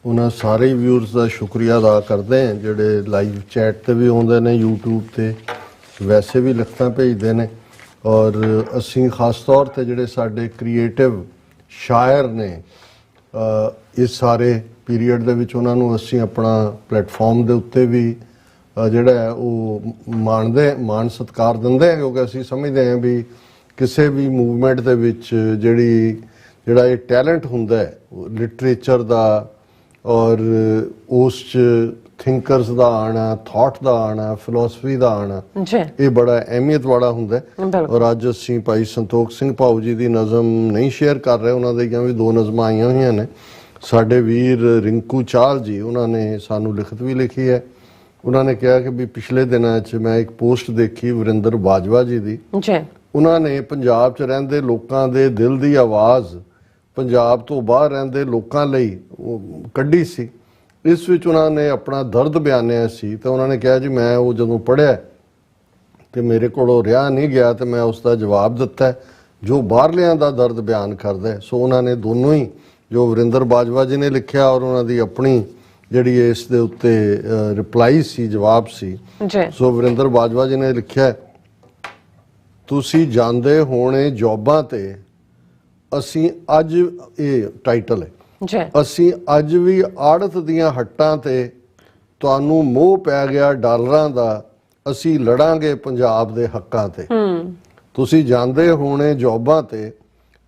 ਉਹਨਾਂ ਸਾਰੇ ਵਿਊਅਰਸ ਦਾ ਸ਼ੁਕਰੀਆ ਅਦਾ ਕਰਦੇ ਹਾਂ ਜਿਹੜੇ ਲਾਈਵ ਚੈਟ ਤੇ ਵੀ ਆਉਂਦੇ ਨੇ, YouTube ਤੇ ਵੈਸੇ ਵੀ ਲਿਖਤਾਂ ਭੇਜਦੇ ਨੇ, ਔਰ ਅਸੀਂ ਖਾਸ ਤੌਰ ਤੇ ਜਿਹੜੇ ਸਾਡੇ ਕ੍ਰੀਏਟਿਵ ਸ਼ਾਇਰ ਨੇ ਇਸ ਸਾਰੇ ਪੀਰੀਅਡ ਦੇ ਵਿੱਚ ਉਹਨਾਂ ਨੂੰ ਅਸੀਂ ਆਪਣਾ ਪਲੇਟਫਾਰਮ ਦੇ ਉੱਤੇ ਵੀ ਜਿਹੜਾ ਹੈ ਉਹ ਮਾਣ ਸਤਿਕਾਰ ਦਿੰਦੇ ਹਾਂ, ਕਿਉਂਕਿ ਅਸੀਂ ਸਮਝਦੇ ਹਾਂ ਵੀ ਕਿਸੇ ਵੀ ਮੂਵਮੈਂਟ ਦੇ ਵਿੱਚ ਜਿਹੜਾ ਇਹ ਟੈਲੈਂਟ ਹੁੰਦਾ ਹੈ ਲਿਟਰੇਚਰ ਦਾ ਔਰ ਉਸ 'ਚ ਥਿੰਕਰਸ ਦਾ ਆਣਾ, ਥਾਟ ਦਾ ਆਣਾ, ਫਿਲਾਸਫੀ ਦਾ ਆਣਾ, ਇਹ ਬੜਾ ਅਹਿਮੀਅਤ ਵਾਲਾ ਹੁੰਦਾ। ਔਰ ਅੱਜ ਅਸੀਂ ਭਾਈ ਸੰਤੋਖ ਸਿੰਘ ਭਾਊ ਜੀ ਦੀ ਨਜ਼ਮ ਨਹੀਂ ਸ਼ੇਅਰ ਕਰ ਰਹੇ, ਉਹਨਾਂ ਦੀਆਂ ਵੀ 2 ਨਜ਼ਮਾਂ ਆਈਆਂ ਹੋਈਆਂ ਨੇ। ਸਾਡੇ ਵੀਰ ਰਿੰਕੂ ਚਾਹਲ ਜੀ ਉਹਨਾਂ ਨੇ ਸਾਨੂੰ ਲਿਖਤ ਵੀ ਲਿਖੀ ਹੈ। ਉਹਨਾਂ ਨੇ ਕਿਹਾ ਕਿ ਵੀ ਪਿਛਲੇ ਦਿਨਾਂ 'ਚ ਮੈਂ ਇੱਕ ਪੋਸਟ ਦੇਖੀ ਵਰਿੰਦਰ ਬਾਜਵਾ ਜੀ ਦੀ, ਉਹਨਾਂ ਨੇ ਪੰਜਾਬ 'ਚ ਰਹਿੰਦੇ ਲੋਕਾਂ ਦੇ ਦਿਲ ਦੀ ਆਵਾਜ਼ ਪੰਜਾਬ ਤੋਂ ਬਾਹਰ ਰਹਿੰਦੇ ਲੋਕਾਂ ਲਈ ਕੱਢੀ ਸੀ। ਇਸ ਵਿੱਚ ਉਹਨਾਂ ਨੇ ਆਪਣਾ ਦਰਦ ਬਿਆਨਿਆ ਸੀ ਤੇ ਉਹਨਾਂ ਨੇ ਕਿਹਾ ਜੀ ਮੈਂ ਉਹ ਜਦੋਂ ਪੜ੍ਹਿਆ ਤੇ ਮੇਰੇ ਕੋਲੋਂ ਰਿਹਾ ਨਹੀਂ ਗਿਆ ਤੇ ਮੈਂ ਉਸ ਦਾ ਜਵਾਬ ਦਿੱਤਾ ਜੋ ਬਾਹਰਲਿਆਂ ਦਾ ਦਰਦ ਬਿਆਨ ਕਰਦਾ। ਸੋ ਉਹਨਾਂ ਨੇ ਦੋਨੋਂ ਹੀ, ਜੋ ਵਰਿੰਦਰ ਬਾਜਵਾ ਜੀ ਨੇ ਲਿਖਿਆ ਔਰ ਉਹਨਾਂ ਦੀ ਆਪਣੀ ਜਿਹੜੀ ਇਸ ਦੇ ਉੱਤੇ ਰਿਪਲਾਈ ਸੀ, ਜਵਾਬ ਸੀ। ਸੋ ਵਰਿੰਦਰ ਬਾਜਵਾ ਜੀ ਨੇ ਲਿਖਿਆ, ਤੁਸੀਂ ਜਾਂਦੇ ਹੋਣੇ ਜੌਬਾਂ ਤੇ ਅਸੀਂ ਅੱਜ, ਇਹ ਟਾਈਟਲ ਹੈ, ਅਸੀਂ ਅੱਜ ਵੀ ਆੜਤ ਦੀਆਂ ਹੱਟਾਂ ਤੇ ਤੁਹਾਨੂੰ ਮੋਹ ਪੈ ਗਿਆ ਡਾਲਰਾਂ ਦਾ, ਅਸੀਂ ਲੜਾਂਗੇ ਪੰਜਾਬ ਦੇ ਹੱਕਾਂ ਤੇ। ਤੁਸੀਂ ਜਾਂਦੇ ਹੋਣੇ ਜੌਬਾਂ ਤੇ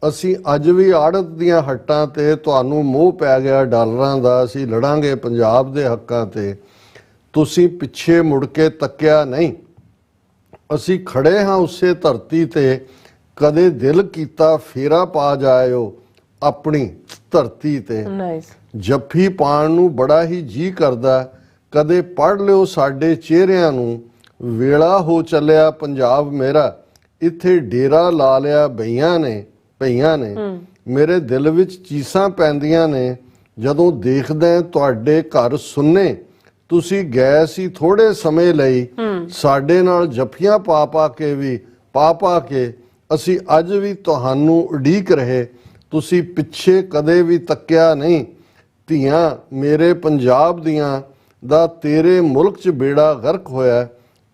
ਅਸੀਂ ਅੱਜ ਵੀ ਆੜਤ ਦੀਆਂ ਹੱਟਾਂ ਤੇ ਤੁਹਾਨੂੰ ਮੋਹ ਪੈ ਗਿਆ ਡਾਲਰਾਂ ਦਾ, ਅਸੀਂ ਲੜਾਂਗੇ ਪੰਜਾਬ ਦੇ ਹੱਕਾਂ ਤੇ। ਤੁਸੀਂ ਪਿੱਛੇ ਮੁੜ ਕੇ ਤੱਕਿਆ ਨਹੀਂ, ਅਸੀਂ ਖੜੇ ਹਾਂ ਉਸੇ ਧਰਤੀ ਤੇ, ਕਦੇ ਦਿਲ ਕੀਤਾ ਫੇਰਾ ਪਾ ਜਾਇਓ ਆਪਣੀ ਧਰਤੀ ਤੇ। ਜੱਫੀ ਪਾਣ ਨੂੰ ਬੜਾ ਹੀ ਜੀ ਕਰਦਾ, ਕਦੇ ਪੜ੍ਹ ਲਿਓ ਸਾਡੇ ਚਿਹਰਿਆਂ ਨੂੰ, ਵੇਲਾ ਹੋ ਚੱਲਿਆ ਪੰਜਾਬ ਮੇਰਾ, ਇੱਥੇ ਡੇਰਾ ਲਾ ਲਿਆ ਭਈਆਂ ਨੇ। ਮੇਰੇ ਦਿਲ ਵਿੱਚ ਚੀਸਾਂ ਪੈਂਦੀਆਂ ਨੇ ਜਦੋਂ ਦੇਖਦੇ ਤੁਹਾਡੇ ਘਰ ਸੁੰਨੇ, ਤੁਸੀਂ ਗਏ ਸੀ ਥੋੜੇ ਸਮੇਂ ਲਈ, ਸਾਡੇ ਨਾਲ ਜੱਫੀਆਂ ਪਾ ਕੇ ਅਸੀਂ ਅੱਜ ਵੀ ਤੁਹਾਨੂੰ ਉਡੀਕ ਰਹੇ, ਤੁਸੀਂ ਪਿੱਛੇ ਕਦੇ ਵੀ ਤੱਕਿਆ ਨਹੀਂ। ਧੀਆਂ ਮੇਰੇ ਪੰਜਾਬ ਦੀਆਂ ਦਾ ਤੇਰੇ ਮੁਲਕ 'ਚ ਬੇੜਾ ਗਰਕ ਹੋਇਆ,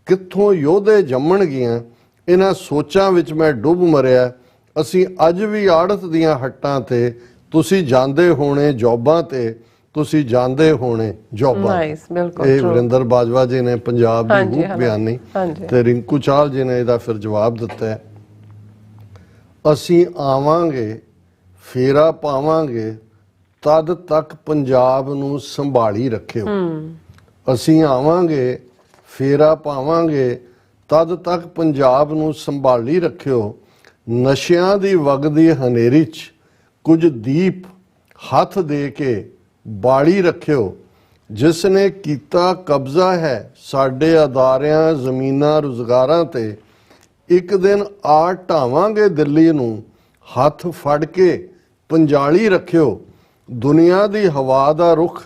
ਕਿੱਥੋਂ ਯੋਧੇ ਜੰਮਣਗੀਆਂ, ਇਹਨਾਂ ਸੋਚਾਂ ਵਿੱਚ ਮੈਂ ਡੁੱਬ ਮਰਿਆ। ਅਸੀਂ ਅੱਜ ਵੀ ਆੜਤ ਦੀਆਂ ਹੱਟਾਂ ਤੇ, ਤੁਸੀਂ ਜਾਂਦੇ ਹੋਣੇ ਜੌਬਾਂ ਤੇ, ਤੁਸੀਂ ਜਾਂਦੇ ਹੋਣੇ ਜੌਬਾਂ। ਇਹ ਵਰਿੰਦਰ ਬਾਜਵਾ ਜੀ ਨੇ ਪੰਜਾਬ ਦੀ ਹੂਕ ਬਿਆਨੀ ਤੇ ਰਿੰਕੂ ਚਾਹਲ ਜੀ ਨੇ ਇਹਦਾ ਫਿਰ ਜਵਾਬ ਦਿੱਤਾ ਹੈ। ਅਸੀਂ ਆਵਾਂਗੇ ਫੇਰਾ ਪਾਵਾਂਗੇ ਤਦ ਤੱਕ ਪੰਜਾਬ ਨੂੰ ਸੰਭਾਲੀ ਰੱਖਿਓ। ਅਸੀਂ ਆਵਾਂਗੇ, ਫੇਰਾ ਪਾਵਾਂਗੇ, ਤਦ ਤੱਕ ਪੰਜਾਬ ਨੂੰ ਸੰਭਾਲੀ ਰੱਖਿਓ। ਨਸ਼ਿਆਂ ਦੀ ਵਗਦੀ ਹਨੇਰੀ 'ਚ ਕੁਝ ਦੀਪ ਹੱਥ ਦੇ ਕੇ ਬਾਲੀ ਰੱਖਿਓ। ਜਿਸ ਨੇ ਕੀਤਾ ਕਬਜ਼ਾ ਹੈ ਸਾਡੇ ਅਦਾਰਿਆਂ, ਜ਼ਮੀਨਾਂ, ਰੁਜ਼ਗਾਰਾਂ ਤੇ, ਇੱਕ ਦਿਨ ਆ ਢਾਵਾਂਗੇ ਦਿੱਲੀ ਨੂੰ, ਹੱਥ ਫੜ ਕੇ ਪੰਜਾਲੀ ਰੱਖਿਓ। ਦੁਨੀਆ ਦੀ ਹਵਾ ਦਾ ਰੁਖ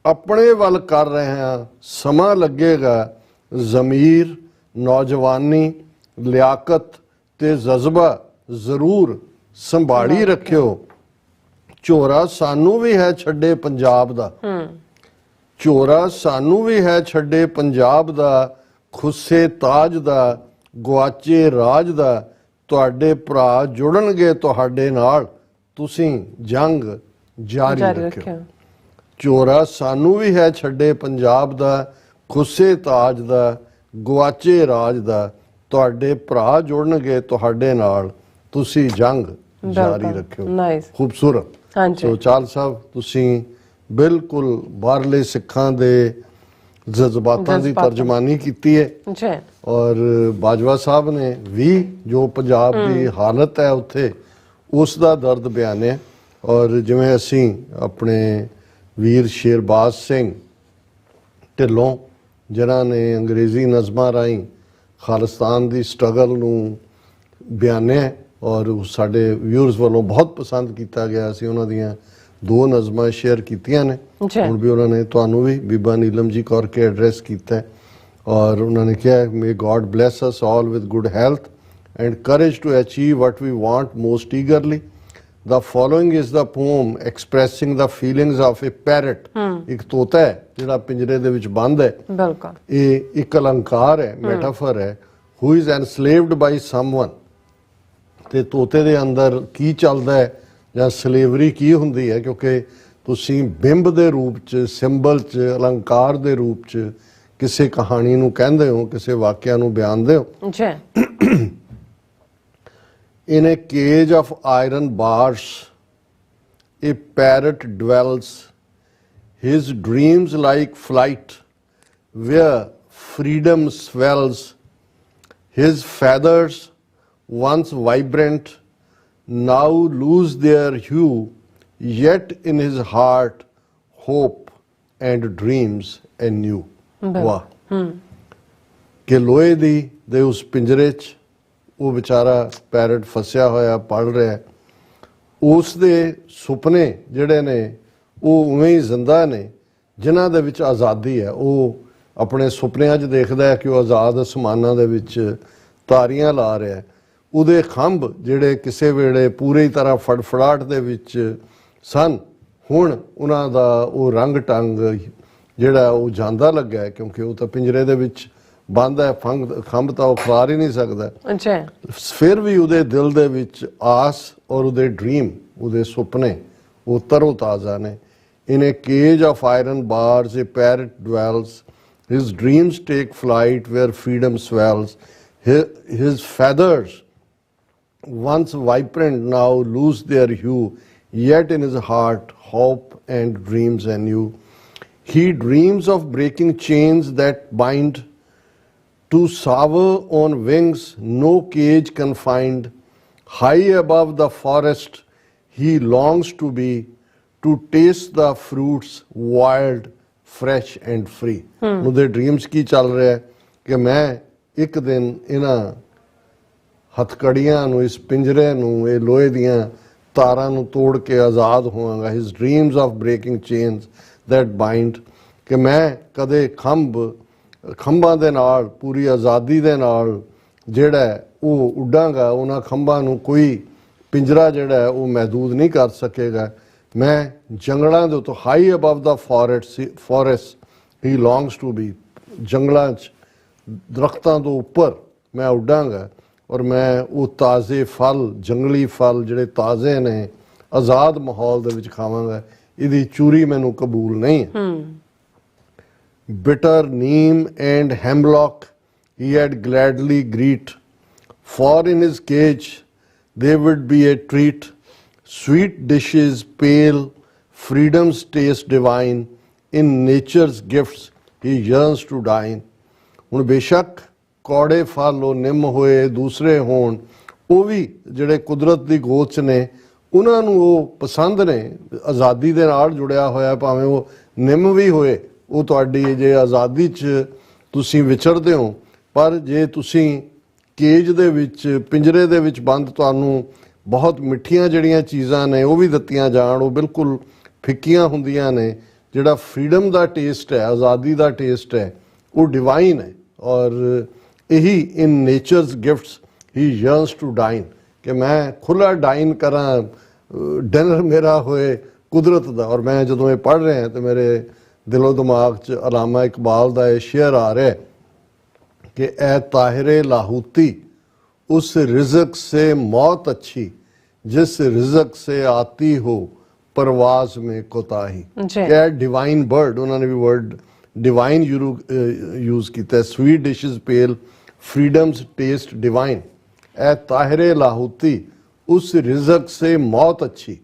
ਆਪਣੇ ਵੱਲ ਕਰ ਰਹੇ ਹਾਂ, ਸਮਾਂ ਲੱਗੇਗਾ। ਜ਼ਮੀਰ, ਨੌਜਵਾਨੀ, ਲਿਆਕਤ ਤੇ ਜਜ਼ਬਾ ਜ਼ਰੂਰ ਸੰਭਾਲੀ ਰੱਖਿਓ। ਝੋਰਾ ਸਾਨੂੰ ਵੀ ਹੈ ਛੱਡੇ ਪੰਜਾਬ ਦਾ, ਝੋਰਾ ਸਾਨੂੰ ਵੀ ਹੈ ਛੱਡੇ ਪੰਜਾਬ ਦਾ, ਖੁੱਸੇ ਤਾਜ ਦਾ, ਗੁਆਚੇ ਰਾਜ ਦਾ। ਤੁਹਾਡੇ ਭਰਾ ਜੁੜਨਗੇ ਤੁਹਾਡੇ ਨਾਲ, ਤੁਸੀਂ ਜੰਗ ਜਾਰੀ ਰੱਖਿਓ। ਝੋਰਾ ਸਾਨੂੰ ਵੀ ਹੈ ਛੱਡੇ ਪੰਜਾਬ ਦਾ, ਖੁੱਸੇ ਤਾਜ ਦਾ, ਗੁਆਚੇ ਰਾਜ ਦਾ। ਤੁਹਾਡੇ ਭਰਾ ਜੁੜਨਗੇ ਤੁਹਾਡੇ ਨਾਲ, ਤੁਸੀਂ ਜੰਗ ਜਾਰੀ ਰੱਖਿਓ। ਨਾਈਸ, ਖੂਬਸੂਰਤ। ਹਾਂਜੀ। ਸੋ ਚਾਲ ਸਾਹਿਬ, ਤੁਸੀਂ ਬਿਲਕੁਲ ਬਾਹਰਲੇ ਸਿੱਖਾਂ ਦੇ ਜਜ਼ਬਾਤਾਂ ਦੀ ਤਰਜਮਾਨੀ ਕੀਤੀ ਹੈ। ਜੀ। ਔਰ ਬਾਜਵਾ ਸਾਹਿਬ ਨੇ ਵੀ ਜੋ ਪੰਜਾਬ ਦੀ ਹਾਲਤ ਹੈ ਉੱਥੇ, ਉਸ ਦਾ ਦਰਦ ਬਿਆਨਿਆ। ਔਰ ਜਿਵੇਂ ਅਸੀਂ ਆਪਣੇ ਵੀਰ ਸ਼ੇਰਬਾਜ਼ ਸਿੰਘ ਢਿੱਲੋਂ, ਜਿਨ੍ਹਾਂ ਨੇ ਅੰਗਰੇਜ਼ੀ ਨਜ਼ਮਾਂ ਰਾਹੀਂ ਖਾਲਿਸਤਾਨ ਦੀ ਸਟਰਗਲ ਨੂੰ ਬਿਆਨਿਆ ਔਰ ਉਹ ਸਾਡੇ ਵਿਊਅਰਸ ਵੱਲੋਂ ਬਹੁਤ ਪਸੰਦ ਕੀਤਾ ਗਿਆ। ਅਸੀਂ ਉਹਨਾਂ ਦੀਆਂ 2 ਨਜ਼ਮਾਂ ਸ਼ੇਅਰ ਕੀਤੀਆਂ ਨੇ। ਹੁਣ ਵੀ ਉਹਨਾਂ ਨੇ ਤੁਹਾਨੂੰ ਵੀ ਬੀਬਾ ਨੀਲਮ ਜੀ ਕੌਰ ਕੇ ਐਡਰੈਸ ਕੀਤਾ ਹੈ ਔਰ ਉਹਨਾਂ ਨੇ ਕਿਹਾ, may God bless us all with good health and courage to achieve what we want most eagerly. The following is the poem expressing the feelings of a parrot। ਇੱਕ ਤੋਤਾ ਹੈ ਜਿਹੜਾ ਪਿੰਜਰੇ ਦੇ ਵਿੱਚ ਬੰਦ ਹੈ। ਬਿਲਕੁਲ। ਇਹ ਇੱਕ ਅਲੰਕਾਰ ਹੈ, ਮੈਟਾਫਰ ਹੈ। who is enslaved by someone। ਤੇ ਤੋਤੇ ਦੇ ਅੰਦਰ ਕੀ ਚੱਲਦਾ ਹੈ ਜਾਂ ਸਲੇਵਰੀ ਕੀ ਹੁੰਦੀ ਹੈ, ਕਿਉਂਕਿ ਤੁਸੀਂ ਬਿੰਬ ਦੇ ਰੂਪ 'ਚ, ਸਿੰਬਲ 'ਚ, ਅਲੰਕਾਰ ਦੇ ਰੂਪ 'ਚ ਕਿਸੇ ਕਹਾਣੀ ਨੂੰ ਕਹਿੰਦੇ ਹੋ, ਕਿਸੇ ਵਾਕਿਆ ਨੂੰ ਬਿਆਨਦੇ ਹੋ। ਜੀ। In a cage of iron bars, a parrot dwells, his dreams like flight, where freedom swells. His feathers, once vibrant, now lose their hue, yet in his heart, hope and dreams anew. ਵਾਹ। ਕਿ ਲੋਹੇ ਦੇ ਉਸ ਪਿੰਜਰੇ 'ਚ ਉਹ ਵਿਚਾਰਾ parrot ਫਸਿਆ ਹੋਇਆ ਪੜ ਰਿਹਾ, ਉਸ ਦੇ ਸੁਪਨੇ ਜਿਹੜੇ ਨੇ ਉਹ ਉਵੇਂ ਹੀ ਜ਼ਿੰਦਾ ਨੇ, ਜਿਨ੍ਹਾਂ ਦੇ ਵਿੱਚ ਆਜ਼ਾਦੀ ਹੈ। ਉਹ ਆਪਣੇ ਸੁਪਨਿਆਂ 'ਚ ਦੇਖਦਾ ਹੈ ਕਿ ਉਹ ਆਜ਼ਾਦ ਅਸਮਾਨਾਂ ਦੇ ਵਿੱਚ ਤਾਰੀਆਂ ਲਾ ਰਿਹਾ ਹੈ। ਉਹਦੇ ਖੰਭ ਜਿਹੜੇ ਕਿਸੇ ਵੇਲੇ ਪੂਰੀ ਤਰ੍ਹਾਂ ਫੜਫੜਾਹਟ ਦੇ ਵਿੱਚ ਸਨ, ਹੁਣ ਉਹਨਾਂ ਦਾ ਉਹ ਰੰਗ ਟੰਗ ਜਿਹੜਾ ਉਹ ਜਾਂਦਾ ਲੱਗਾ, ਕਿਉਂਕਿ ਉਹ ਤਾਂ ਪਿੰਜਰੇ ਦੇ ਵਿੱਚ ਬੰਦ ਹੈ। ਖੰਭ ਤਾਂ ਉਹ ਖਿਲਾਰ ਹੀ ਨਹੀਂ ਸਕਦਾ। ਫਿਰ ਵੀ ਉਹਦੇ ਦਿਲ ਦੇ ਵਿੱਚ ਆਸ ਔਰ ਉਹਦੇ ਡ੍ਰੀਮ, ਉਹਦੇ ਸੁਪਨੇ ਉਹ ਤਰੋ ਤਾਜ਼ਾ ਨੇ। In a cage of iron bars a parrot dwells, his dreams take flight where freedom swells. His feathers once vibrant now lose their hue, yet in his heart hope and dreams anew. He dreams of breaking chains that bind, to soar on wings no cage confined. High above the forest he longs to be, to taste the fruits wild, fresh and free. ਉਹਦੇ dreams ਕੀ ਚੱਲ ਰਿਹਾ ਕਿ ਮੈਂ ਇੱਕ ਦਿਨ ਇਹਨਾਂ ਹਥਕੜੀਆਂ ਨੂੰ, ਇਸ ਪਿੰਜਰੇ ਨੂੰ, ਇਹ ਲੋਹੇ ਦੀਆਂ ਤਾਰਾਂ ਨੂੰ ਤੋੜ ਕੇ ਆਜ਼ਾਦ ਹੋਵਾਂਗਾ। His dreams of breaking chains that bind, ਕਿ ਮੈਂ ਕਦੇ ਖੰਭਾਂ ਦੇ ਨਾਲ, ਪੂਰੀ ਆਜ਼ਾਦੀ ਦੇ ਨਾਲ ਜਿਹੜਾ ਉਹ ਉੱਡਾਂਗਾ। ਉਹਨਾਂ ਖੰਭਾਂ ਨੂੰ ਕੋਈ ਪਿੰਜਰਾ ਜਿਹੜਾ ਉਹ ਮਹਿਦੂਦ ਨਹੀਂ ਕਰ ਸਕੇਗਾ। ਮੈਂ ਜੰਗਲਾਂ ਦੇ ਉੱਤੇ, high above the forest he longs to be, ਜੰਗਲਾਂ 'ਚ ਦਰਖਤਾਂ ਤੋਂ ਉੱਪਰ ਮੈਂ ਉੱਡਾਂਗਾ ਔਰ ਮੈਂ ਉਹ ਤਾਜ਼ੇ ਫਲ, ਜੰਗਲੀ ਫਲ ਜਿਹੜੇ ਤਾਜ਼ੇ ਨੇ, ਆਜ਼ਾਦ ਮਾਹੌਲ ਦੇ ਵਿੱਚ ਖਾਵਾਂਗਾ। ਇਹਦੀ ਚੂਰੀ ਮੈਨੂੰ ਕਬੂਲ ਨਹੀਂ ਹੈ। Bitter neem and hemlock he had gladly greet, for in his cage they would be a treat. Sweet dishes, pale, freedom's taste divine, in nature's gifts he yearns to dine। ਹੁਣ ਬੇਸ਼ੱਕ ਕੌੜੇ ਫਲ ਉਹ ਨਿੰਮ ਹੋਏ ਦੂਸਰੇ ਹੋਣ, ਉਹ ਵੀ ਜਿਹੜੇ ਕੁਦਰਤ ਦੀ ਗੋਦ 'ਚ ਨੇ ਉਹਨਾਂ ਨੂੰ ਉਹ ਪਸੰਦ ਨੇ, ਆਜ਼ਾਦੀ ਦੇ ਨਾਲ ਜੁੜਿਆ ਹੋਇਆ, ਭਾਵੇਂ ਉਹ ਨਿੰਮ ਵੀ ਹੋਏ, ਉਹ ਤੁਹਾਡੀ ਜੇ ਆਜ਼ਾਦੀ 'ਚ ਤੁਸੀਂ ਵਿਚਰਦੇ ਹੋ। ਪਰ ਜੇ ਤੁਸੀਂ ਕੇਜ ਦੇ ਵਿੱਚ, ਪਿੰਜਰੇ ਦੇ ਵਿੱਚ ਬੰਦ, ਤੁਹਾਨੂੰ ਬਹੁਤ ਮਿੱਠੀਆਂ ਜਿਹੜੀਆਂ ਚੀਜ਼ਾਂ ਨੇ ਉਹ ਵੀ ਦਿੱਤੀਆਂ ਜਾਣ, ਉਹ ਬਿਲਕੁਲ ਫਿੱਕੀਆਂ ਹੁੰਦੀਆਂ ਨੇ। ਜਿਹੜਾ ਫਰੀडम ਦਾ ਟੇਸਟ ਹੈ, ਆਜ਼ਾਦੀ ਦਾ ਟੇਸਟ ਹੈ, ਉਹ ਡਿਵਾਈਨ ਹੈ। ਔਰ ਇਹੀ in nature's gifts he yearns to dine, ਕਿ ਮੈਂ ਖੁੱਲ੍ਹਾ ਡਾਈਨ ਕਰਾਂ, ਡਿਨਰ ਮੇਰਾ ਹੋਏ ਕੁਦਰਤ ਦਾ। ਔਰ ਮੈਂ ਜਦੋਂ ਇਹ ਪੜ੍ਹ ਰਿਹਾ ਤਾਂ ਮੇਰੇ ਦਿਲੋਂ ਦਿਮਾਗ 'ਚ ਅਲਾਮਾ ਇਕਬਾਲ ਦਾ ਇਹ ਸ਼ੇਅਰ ਆ ਰਿਹਾ कि ए ताहिरे लाहूती उस रिज़्क़ से मौत अच्छी, जिस रिज़्क़ से आती हो परवाज में कोताही। क्या डिवाइन बर्ड, उन्होंने भी वर्ड डिवाइन यूज़ किया है। स्वीट डिशेस पेल फ्रीडम्स टेस्ट डिवाइन, ए ताहिरे लाहूती उस रिज़्क़ से मौत अच्छी,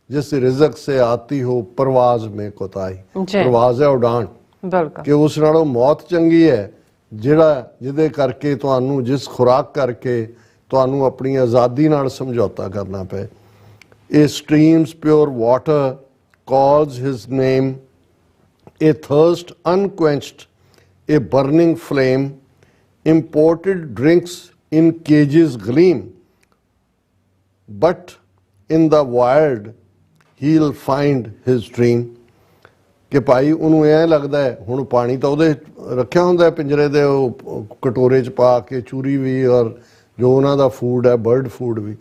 जिस रिज़्क़ से आती हो परवाज में कोताही। परवाज है उड़ान, कि उस नालों मौत चंगी है ਜਿਹਦੇ ਕਰਕੇ ਤੁਹਾਨੂੰ, ਜਿਸ ਖੁਰਾਕ ਕਰਕੇ ਤੁਹਾਨੂੰ ਆਪਣੀ ਆਜ਼ਾਦੀ ਨਾਲ ਸਮਝੌਤਾ ਕਰਨਾ ਪਏ। A stream's pure water calls his name, a thirst unquenched, a burning flame, imported drinks in cages gleam, but in the wild he'll find his dream। ਕਿ ਭਾਈ ਉਹਨੂੰ ਐਂ ਲੱਗਦਾ ਹੈ, ਹੁਣ ਪਾਣੀ ਤਾਂ ਉਹਦੇ ਰੱਖਿਆ ਹੁੰਦਾ ਪਿੰਜਰੇ ਦੇ ਉਹ ਕਟੋਰੇ 'ਚ ਪਾ ਕੇ, ਚੂਰੀ ਵੀ ਔਰ ਜੋ ਉਹਨਾਂ ਦਾ ਫੂਡ ਹੈ, ਬਰਡ ਫੂਡ ਵੀ।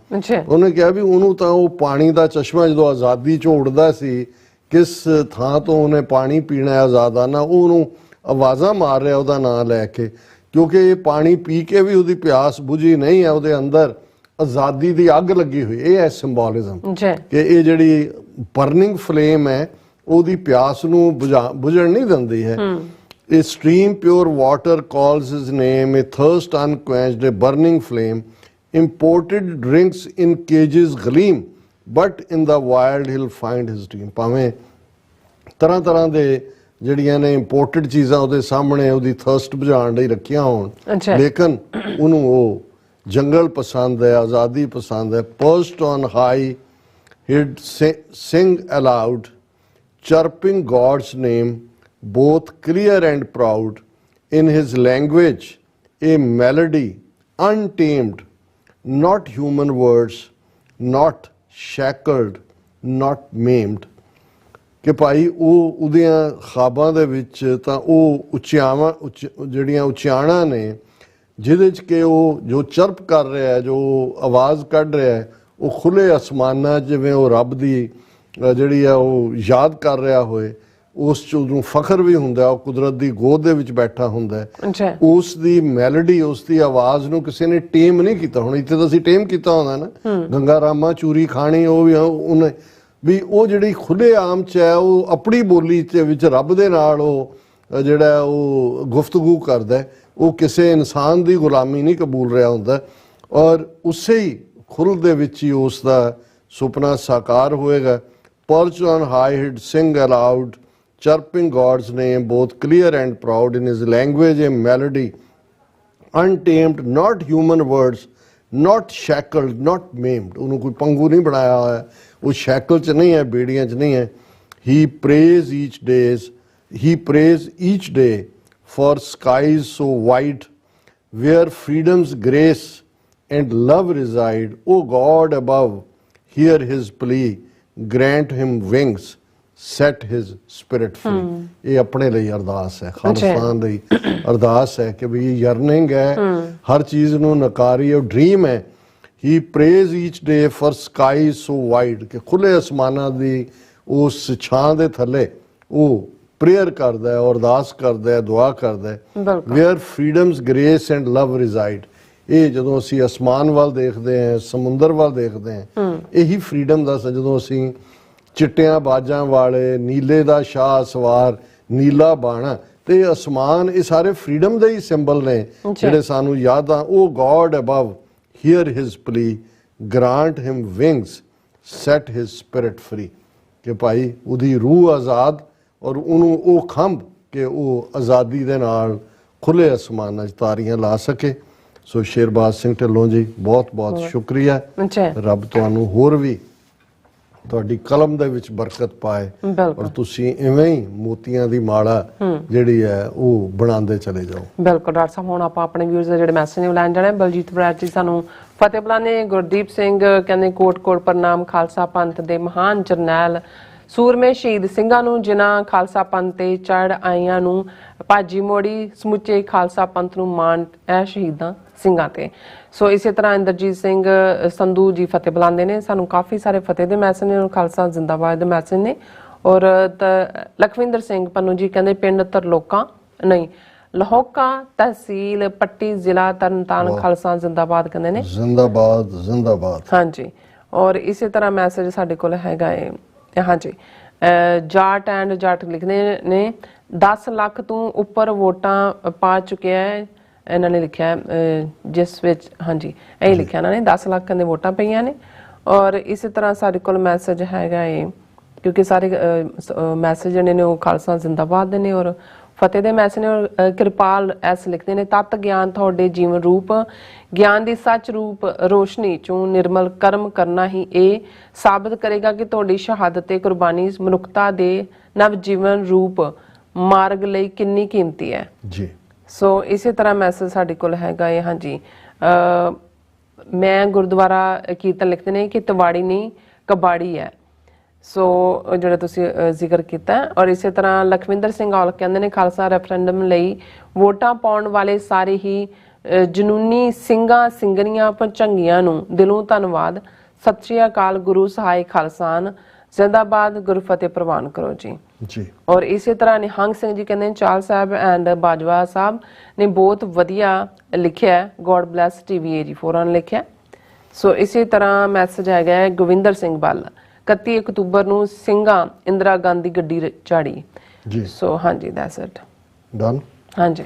ਉਹਨੇ ਕਿਹਾ ਵੀ ਉਹਨੂੰ ਤਾਂ ਉਹ ਪਾਣੀ ਦਾ ਚਸ਼ਮਾ ਜਦੋਂ ਆਜ਼ਾਦੀ 'ਚੋਂ ਉੱਡਦਾ ਸੀ, ਕਿਸ ਥਾਂ ਤੋਂ ਉਹਨੇ ਪਾਣੀ ਪੀਣਾ ਆਜ਼ਾਦਾਨਾ, ਉਹਨੂੰ ਆਵਾਜ਼ਾਂ ਮਾਰ ਰਿਹਾ ਉਹਦਾ ਨਾਂ ਲੈ ਕੇ, ਕਿਉਂਕਿ ਇਹ ਪਾਣੀ ਪੀ ਕੇ ਵੀ ਉਹਦੀ ਪਿਆਸ ਬੁਝੀ ਨਹੀਂ ਹੈ, ਉਹਦੇ ਅੰਦਰ ਆਜ਼ਾਦੀ ਦੀ ਅੱਗ ਲੱਗੀ ਹੋਈ। ਇਹ ਹੈ ਸਿੰਬੋਲਿਜ਼ਮ, ਕਿ ਇਹ ਜਿਹੜੀ ਬਰਨਿੰਗ ਫਲੇਮ ਹੈ ਉਹਦੀ ਪਿਆਸ ਨੂੰ ਬੁਝਣ ਨਹੀਂ ਦਿੰਦੀ ਹੈ। A stream pure water calls his name, a thirst unquenched, a burning flame, imported drinks in cages gleam, but in the wild he'll find his dream। ਭਾਵੇਂ ਤਰ੍ਹਾਂ ਤਰ੍ਹਾਂ ਦੇ ਜਿਹੜੀਆਂ ਨੇ ਇੰਪੋਰਟਡ ਚੀਜ਼ਾਂ ਉਹਦੇ ਸਾਹਮਣੇ ਉਹਦੀ ਥਰਸਟ ਬੁਝਾਉਣ ਲਈ ਰੱਖੀਆਂ ਹੋਣ, ਲੇਕਿਨ ਉਹਨੂੰ ਉਹ ਜੰਗਲ ਪਸੰਦ ਹੈ, ਆਜ਼ਾਦੀ ਪਸੰਦ ਹੈ। Perched on high he'd sing aloud, chirping God's name, both clear and proud, in his language a melody untamed, not human words, not shackled, not maimed। ਕਿ ਭਾਈ ਉਹ ਉਹਦੀਆਂ ਖਾਬਾਂ ਦੇ ਵਿੱਚ ਤਾਂ ਉਹ ਜਿਹੜੀਆਂ ਉਚਿਆਣਾਂ ਨੇ, ਜਿਹਦੇ 'ਚ ਕਿ ਉਹ ਜੋ ਚਰਪ ਕਰ ਰਿਹਾ ਹੈ, ਜੋ ਆਵਾਜ਼ ਕੱਢ ਰਿਹਾ ਹੈ, ਉਹ ਖੁੱਲ੍ਹੇ ਅਸਮਾਨਾਂ ਜਿਵੇਂ ਉਹ ਰੱਬ ਦੀ ਜਿਹੜੀ ਆ ਉਹ ਯਾਦ ਕਰ ਰਿਹਾ ਹੋਏ, ਉਸ 'ਚ ਉਹਨੂੰ ਫਖਰ ਵੀ ਹੁੰਦਾ, ਉਹ ਕੁਦਰਤ ਦੀ ਗੋਦ ਦੇ ਵਿੱਚ ਬੈਠਾ ਹੁੰਦਾ। ਉਸ ਦੀ ਮੈਲੋਡੀ, ਉਸ ਦੀ ਆਵਾਜ਼ ਨੂੰ ਕਿਸੇ ਨੇ ਟੇਮ ਨਹੀਂ ਕੀਤਾ। ਹੁਣ ਇੱਥੇ ਤਾਂ ਅਸੀਂ ਟੇਮ ਕੀਤਾ ਹੁੰਦਾ ਨਾ, ਗੰਗਾ ਰਾਮਾ ਚੂਰੀ ਖਾਣੀ, ਉਹ ਵੀ ਉਹਨੇ ਵੀ ਉਹ ਜਿਹੜੀ ਖੁੱਲ੍ਹੇ ਆਮ 'ਚ ਹੈ, ਉਹ ਆਪਣੀ ਬੋਲੀ ਦੇ ਵਿੱਚ ਰੱਬ ਦੇ ਨਾਲ ਉਹ ਜਿਹੜਾ ਉਹ ਗੁਫ਼ਤਗੂ ਕਰਦਾ, ਉਹ ਕਿਸੇ ਇਨਸਾਨ ਦੀ ਗੁਲਾਮੀ ਨਹੀਂ ਕਬੂਲ ਰਿਹਾ ਹੁੰਦਾ। ਔਰ ਉਸੇ ਹੀ ਖੁੱਲ੍ਹ ਦੇ ਵਿੱਚ ਹੀ ਉਸ ਦਾ ਸੁਪਨਾ ਸਾਕਾਰ ਹੋਏਗਾ। Perched on high he'd sing aloud, chirping God's name, both clear and proud, in his language a melody untamed, not human words, not shackled, not maimed। ਉਹਨੂੰ ਕੋਈ ਪੰਗੂ ਨਹੀਂ ਬਣਾਇਆ ਹੋਇਆ, ਉਹ ਸ਼ੈਕਲ 'ਚ ਨਹੀਂ ਹੈ, ਬੇੜੀਆਂ 'ਚ ਨਹੀਂ ਹੈ। He prays each day for skies so wide, where freedom's grace and love reside। O God above, hear his plea, grant him wings, set his spirit free। ਇਹ ਆਪਣੇ ਲਈ ਅਰਦਾਸ ਹੈ, ਖਾਲਿਸਤਾਨ ਲਈ ਅਰਦਾਸ ਹੈ ਕਿ ਵੀ ਯਰਨਿੰਗ ਹੈ, ਹਰ ਚੀਜ਼ ਨੂੰ ਨਕਾਰੀ, ਉਹ ਡ੍ਰੀਮ ਹੈ। He prays each day for skies so wide, ਕਿ ਖੁੱਲ੍ਹੇ ਅਸਮਾਨਾਂ ਦੀ ਉਸ ਛਾਂ ਦੇ ਥੱਲੇ ਉਹ ਪ੍ਰੇਅਰ ਕਰਦਾ ਹੈ, ਅਰਦਾਸ ਕਰਦਾ ਹੈ, ਦੁਆ ਕਰਦਾ ਹੈ। Where freedom's grace and love reside। ਇਹ ਜਦੋਂ ਅਸੀਂ ਅਸਮਾਨ ਵੱਲ ਦੇਖਦੇ ਹਾਂ, ਸਮੁੰਦਰ ਵੱਲ ਦੇਖਦੇ ਹਾਂ, ਇਹੀ ਫਰੀडम ਦਾ। ਜਦੋਂ ਅਸੀਂ ਚਿੱਟਿਆਂ ਬਾਜਾਂ ਵਾਲੇ, ਨੀਲੇ ਦਾ ਸ਼ਾਹ ਸਵਾਰ, ਨੀਲਾ ਬਾਣਾ ਤੇ ਅਸਮਾਨ, ਇਹ ਸਾਰੇ ਫਰੀडम ਦੇ ਹੀ ਸਿੰਬਲ ਨੇ ਜਿਹੜੇ ਸਾਨੂੰ ਯਾਦ ਆ। ਉਹ God above hear his plea, grant him wings, set his spirit free। ਕਿ ਭਾਈ ਉਹਦੀ ਰੂਹ ਆਜ਼ਾਦ ਔਰ ਉਹਨੂੰ ਉਹ ਖੰਭ ਕਿ ਉਹ ਆਜ਼ਾਦੀ ਦੇ ਨਾਲ ਖੁੱਲੇ ਅਸਮਾਨਾਂ 'ਚ ਤਾਰੀਆਂ ਲਾ ਸਕੇ। ਸੋ ਸ਼ੇਰਬਾਜ਼ ਸਿੰਘ ਢਿੱਲੋਂ ਜੀ ਬਹੁਤ ਬਹੁਤ ਸ਼ੁਕਰੀਆ। ਅੱਛਾ ਰੱਬ ਤੁਹਾਨੂੰ ਹੋਰ ਵੀ ਤੁਹਾਡੀ ਕਲਮ ਦੇ ਵਿੱਚ ਬਰਕਤ ਪਾਏ ਔਰ ਤੁਸੀਂ ਇਵੇਂ ਹੀ ਮੋਤੀਆਂ ਦੀ ਮਾਲਾ ਜਿਹੜੀ ਹੈ ਉਹ ਬਣਾਉਂਦੇ ਚਲੇ ਜਾਓ। ਬਿਲਕੁਲ ਡਾਕਟਰ ਸਾਹਿਬ, ਹੁਣ ਆਪਾਂ ਆਪਣੇ ਵਿਊਅਰਸ ਦੇ ਜਿਹੜੇ ਮੈਸੇਜ ਨੇ ਲੈਣ ਜਾਣਾ। ਬਲਜੀਤ ਬਰਾੜ ਜੀ ਸਾਨੂੰ ਫਤਿਹ ਬੁਲਾਣੇ। ਗੁਰਦੀਪ ਸਿੰਘ ਕਹਿੰਦੇ ਕੋਟ ਕੋਟ ਪ੍ਰਣਾਮ ਖਾਲਸਾ ਪੰਥ ਦੇ ਮਹਾਨ ਜਰਨੈਲ ਸੂਰਮੇ ਸ਼ਹੀਦ ਸਿੰਘਾਂ ਨੂੰ, ਜਿਨ੍ਹਾਂ ਖਾਲਸਾ ਪੰਥ ਤੇ ਚੜ ਆਈਆਂ ਨੂੰ ਭਾਜੀ ਮੋੜੀ, ਸਮੁੱਚੇ ਖਾਲਸਾ ਪੰਥ ਨੂੰ ਮਾਣ ਹੈ ਸ਼ਹੀਦਾਂ ਸਿੰਘਾਂ ਤੇ। ਸੋ ਇਸੇ ਤਰ੍ਹਾਂ ਇੰਦਰਜੀਤ ਸਿੰਘ ਸੰਧੂ ਜੀ ਫਤਿਹ ਬੁਲਾਉਂਦੇ ਨੇ। ਸਾਨੂੰ ਕਾਫੀ ਸਾਰੇ ਫਤਿਹ ਦੇ ਮੈਸੇਜ ਨੇ, ਖਾਲਸਾ ਜ਼ਿੰਦਾਬਾਦ ਦੇ ਮੈਸੇਜ ਨੇ। ਔਰ ਲਖਵਿੰਦਰ ਸਿੰਘ ਪੰਨੂ ਜੀ ਕਹਿੰਦੇ ਪਿੰਡ ਤਰਲੋਕਾਂ ਨਹੀਂ ਲਹੋਕਾ ਤਹਿਸੀਲ ਪੱਟੀ ਜ਼ਿਲ੍ਹਾ ਤਰਨਤਾਰਨ ਖਾਲਸਾ ਜ਼ਿੰਦਾਬਾਦ ਕਹਿੰਦੇ ਨੇ। ਜ਼ਿੰਦਾਬਾਦ ਜ਼ਿੰਦਾਬਾਦ। ਹਾਂਜੀ, ਔਰ ਇਸੇ ਤਰ੍ਹਾਂ ਮੈਸੇਜ ਸਾਡੇ ਕੋਲ ਹੈਗਾ ਹੈ। ਹਾਂਜੀ, ਜਾਟ ਐਂਡ ਜਾਟ ਲਿਖਦੇ ਨੇ 10 ਲੱਖ ਤੋਂ ਉੱਪਰ ਵੋਟਾਂ ਪਾ ਚੁੱਕਿਆ ਹੈ ਇਹਨਾਂ ਨੇ ਲਿਖਿਆ, ਜਿਸ ਵਿੱਚ ਹਾਂਜੀ ਇਹ ਲਿਖਿਆ ਇਹਨਾਂ ਨੇ 10 ਲੱਖ ਦੇ ਵੋਟਾਂ ਪਈਆਂ ਨੇ। ਔਰ ਇਸੇ ਤਰ੍ਹਾਂ ਸਾਡੇ ਕੋਲ ਮੈਸੇਜ ਹੈਗਾ ਹੈ, ਕਿਉਂਕਿ ਸਾਰੇ ਮੈਸੇਜ ਜਿਹੜੇ ਨੇ ਉਹ ਖਾਲਸਾ ਜ਼ਿੰਦਾਬਾਦ ਦੇ ਨੇ ਔਰ ਫਤਿਹ ਦੇ ਮੈਸੇਜ ਨੇ। ਕਿਰਪਾਲ ਐਸ ਲਿਖਦੇ ਨੇ ਤਤ ਗਿਆਨ ਤੁਹਾਡੇ ਜੀਵਨ ਰੂਪ, ਗਿਆਨ ਦੀ ਸੱਚ ਰੂਪ ਰੋਸ਼ਨੀ ਚੋਂ ਨਿਰਮਲ ਕਰਮ ਕਰਨਾ ਹੀ ਇਹ ਸਾਬਤ ਕਰੇਗਾ ਕਿ ਤੁਹਾਡੀ ਸ਼ਹਾਦਤ ਤੇ ਕੁਰਬਾਨੀ ਮਨੁੱਖਤਾ ਦੇ ਨਵ ਜੀਵਨ ਰੂਪ ਮਾਰਗ ਲਈ ਕਿੰਨੀ ਕੀਮਤੀ ਹੈ ਜੀ। ਸੋ ਇਸੇ ਤਰ੍ਹਾਂ ਮੈਸੇਜ ਸਾਡੇ ਕੋਲ ਹੈਗਾ ਹੈ। ਹਾਂਜੀ, ਮੈਂ ਗੁਰਦੁਆਰਾ ਕੀਰਤਨ ਲਿਖਦੇ ਨੇ ਕਿ ਤਵਾੜੀ ਨਹੀਂ ਕਬਾੜੀ ਹੈ। ਸੋ ਜਿਹੜਾ ਤੁਸੀਂ ਜ਼ਿਕਰ ਕੀਤਾ। ਔਰ ਇਸੇ ਤਰ੍ਹਾਂ ਲਖਵਿੰਦਰ ਸਿੰਘ ਔਲਖ ਕਹਿੰਦੇ ਨੇ ਖਾਲਸਾ ਰੈਫਰੈਂਡਮ ਲਈ ਵੋਟਾਂ ਪਾਉਣ ਵਾਲੇ ਸਾਰੇ ਹੀ ਜਨੂਨੀ ਸਿੰਘਾਂ ਸਿੰਘਣੀਆਂ ਭਚੰਗੀਆਂ ਨੂੰ ਦਿਲੋਂ ਧੰਨਵਾਦ। ਸਤਿ ਸ਼੍ਰੀ ਅਕਾਲ। ਗੁਰੂ ਸਹਾਇ ਖਾਲਸਾਨ ਜ਼ਿੰਦਾਬਾਦ। ਗੁਰਫਤਿਹ ਪ੍ਰਵਾਨ ਕਰੋ ਜੀ। ਔਰ ਇਸੇ ਤਰ੍ਹਾਂ ਨਿਹੰਗ ਸਿੰਘ ਜੀ ਕਹਿੰਦੇ ਚਾਲ ਸਾਹਿਬ ਐਂਡ ਬਾਜਵਾ ਸਾਹਿਬ ਨੇ ਬਹੁਤ ਵਧੀਆ ਲਿਖਿਆ। ਗੋਡ ਬਲੈਸ ਟੀਵੀ 84 ਨੇ ਲਿਖਿਆ। ਸੋ ਇਸੇ ਤਰ੍ਹਾਂ ਮੈਸੇਜ ਹੈਗਾ ਹੈ ਗੋਵਿੰਦਰ ਸਿੰਘ ਬੱਲ 31 ਅਕਤੂਬਰ ਨੂੰ ਸਿੰਘਾਂ ਇੰਦਰਾ ਗਾਂਧੀ ਗੱਡੀ ਝਾੜੀ ਜੀ। ਸੋ ਹਾਂਜੀ ਦੈਟਸ ਇਟ ਡਨ। ਹਾਂਜੀ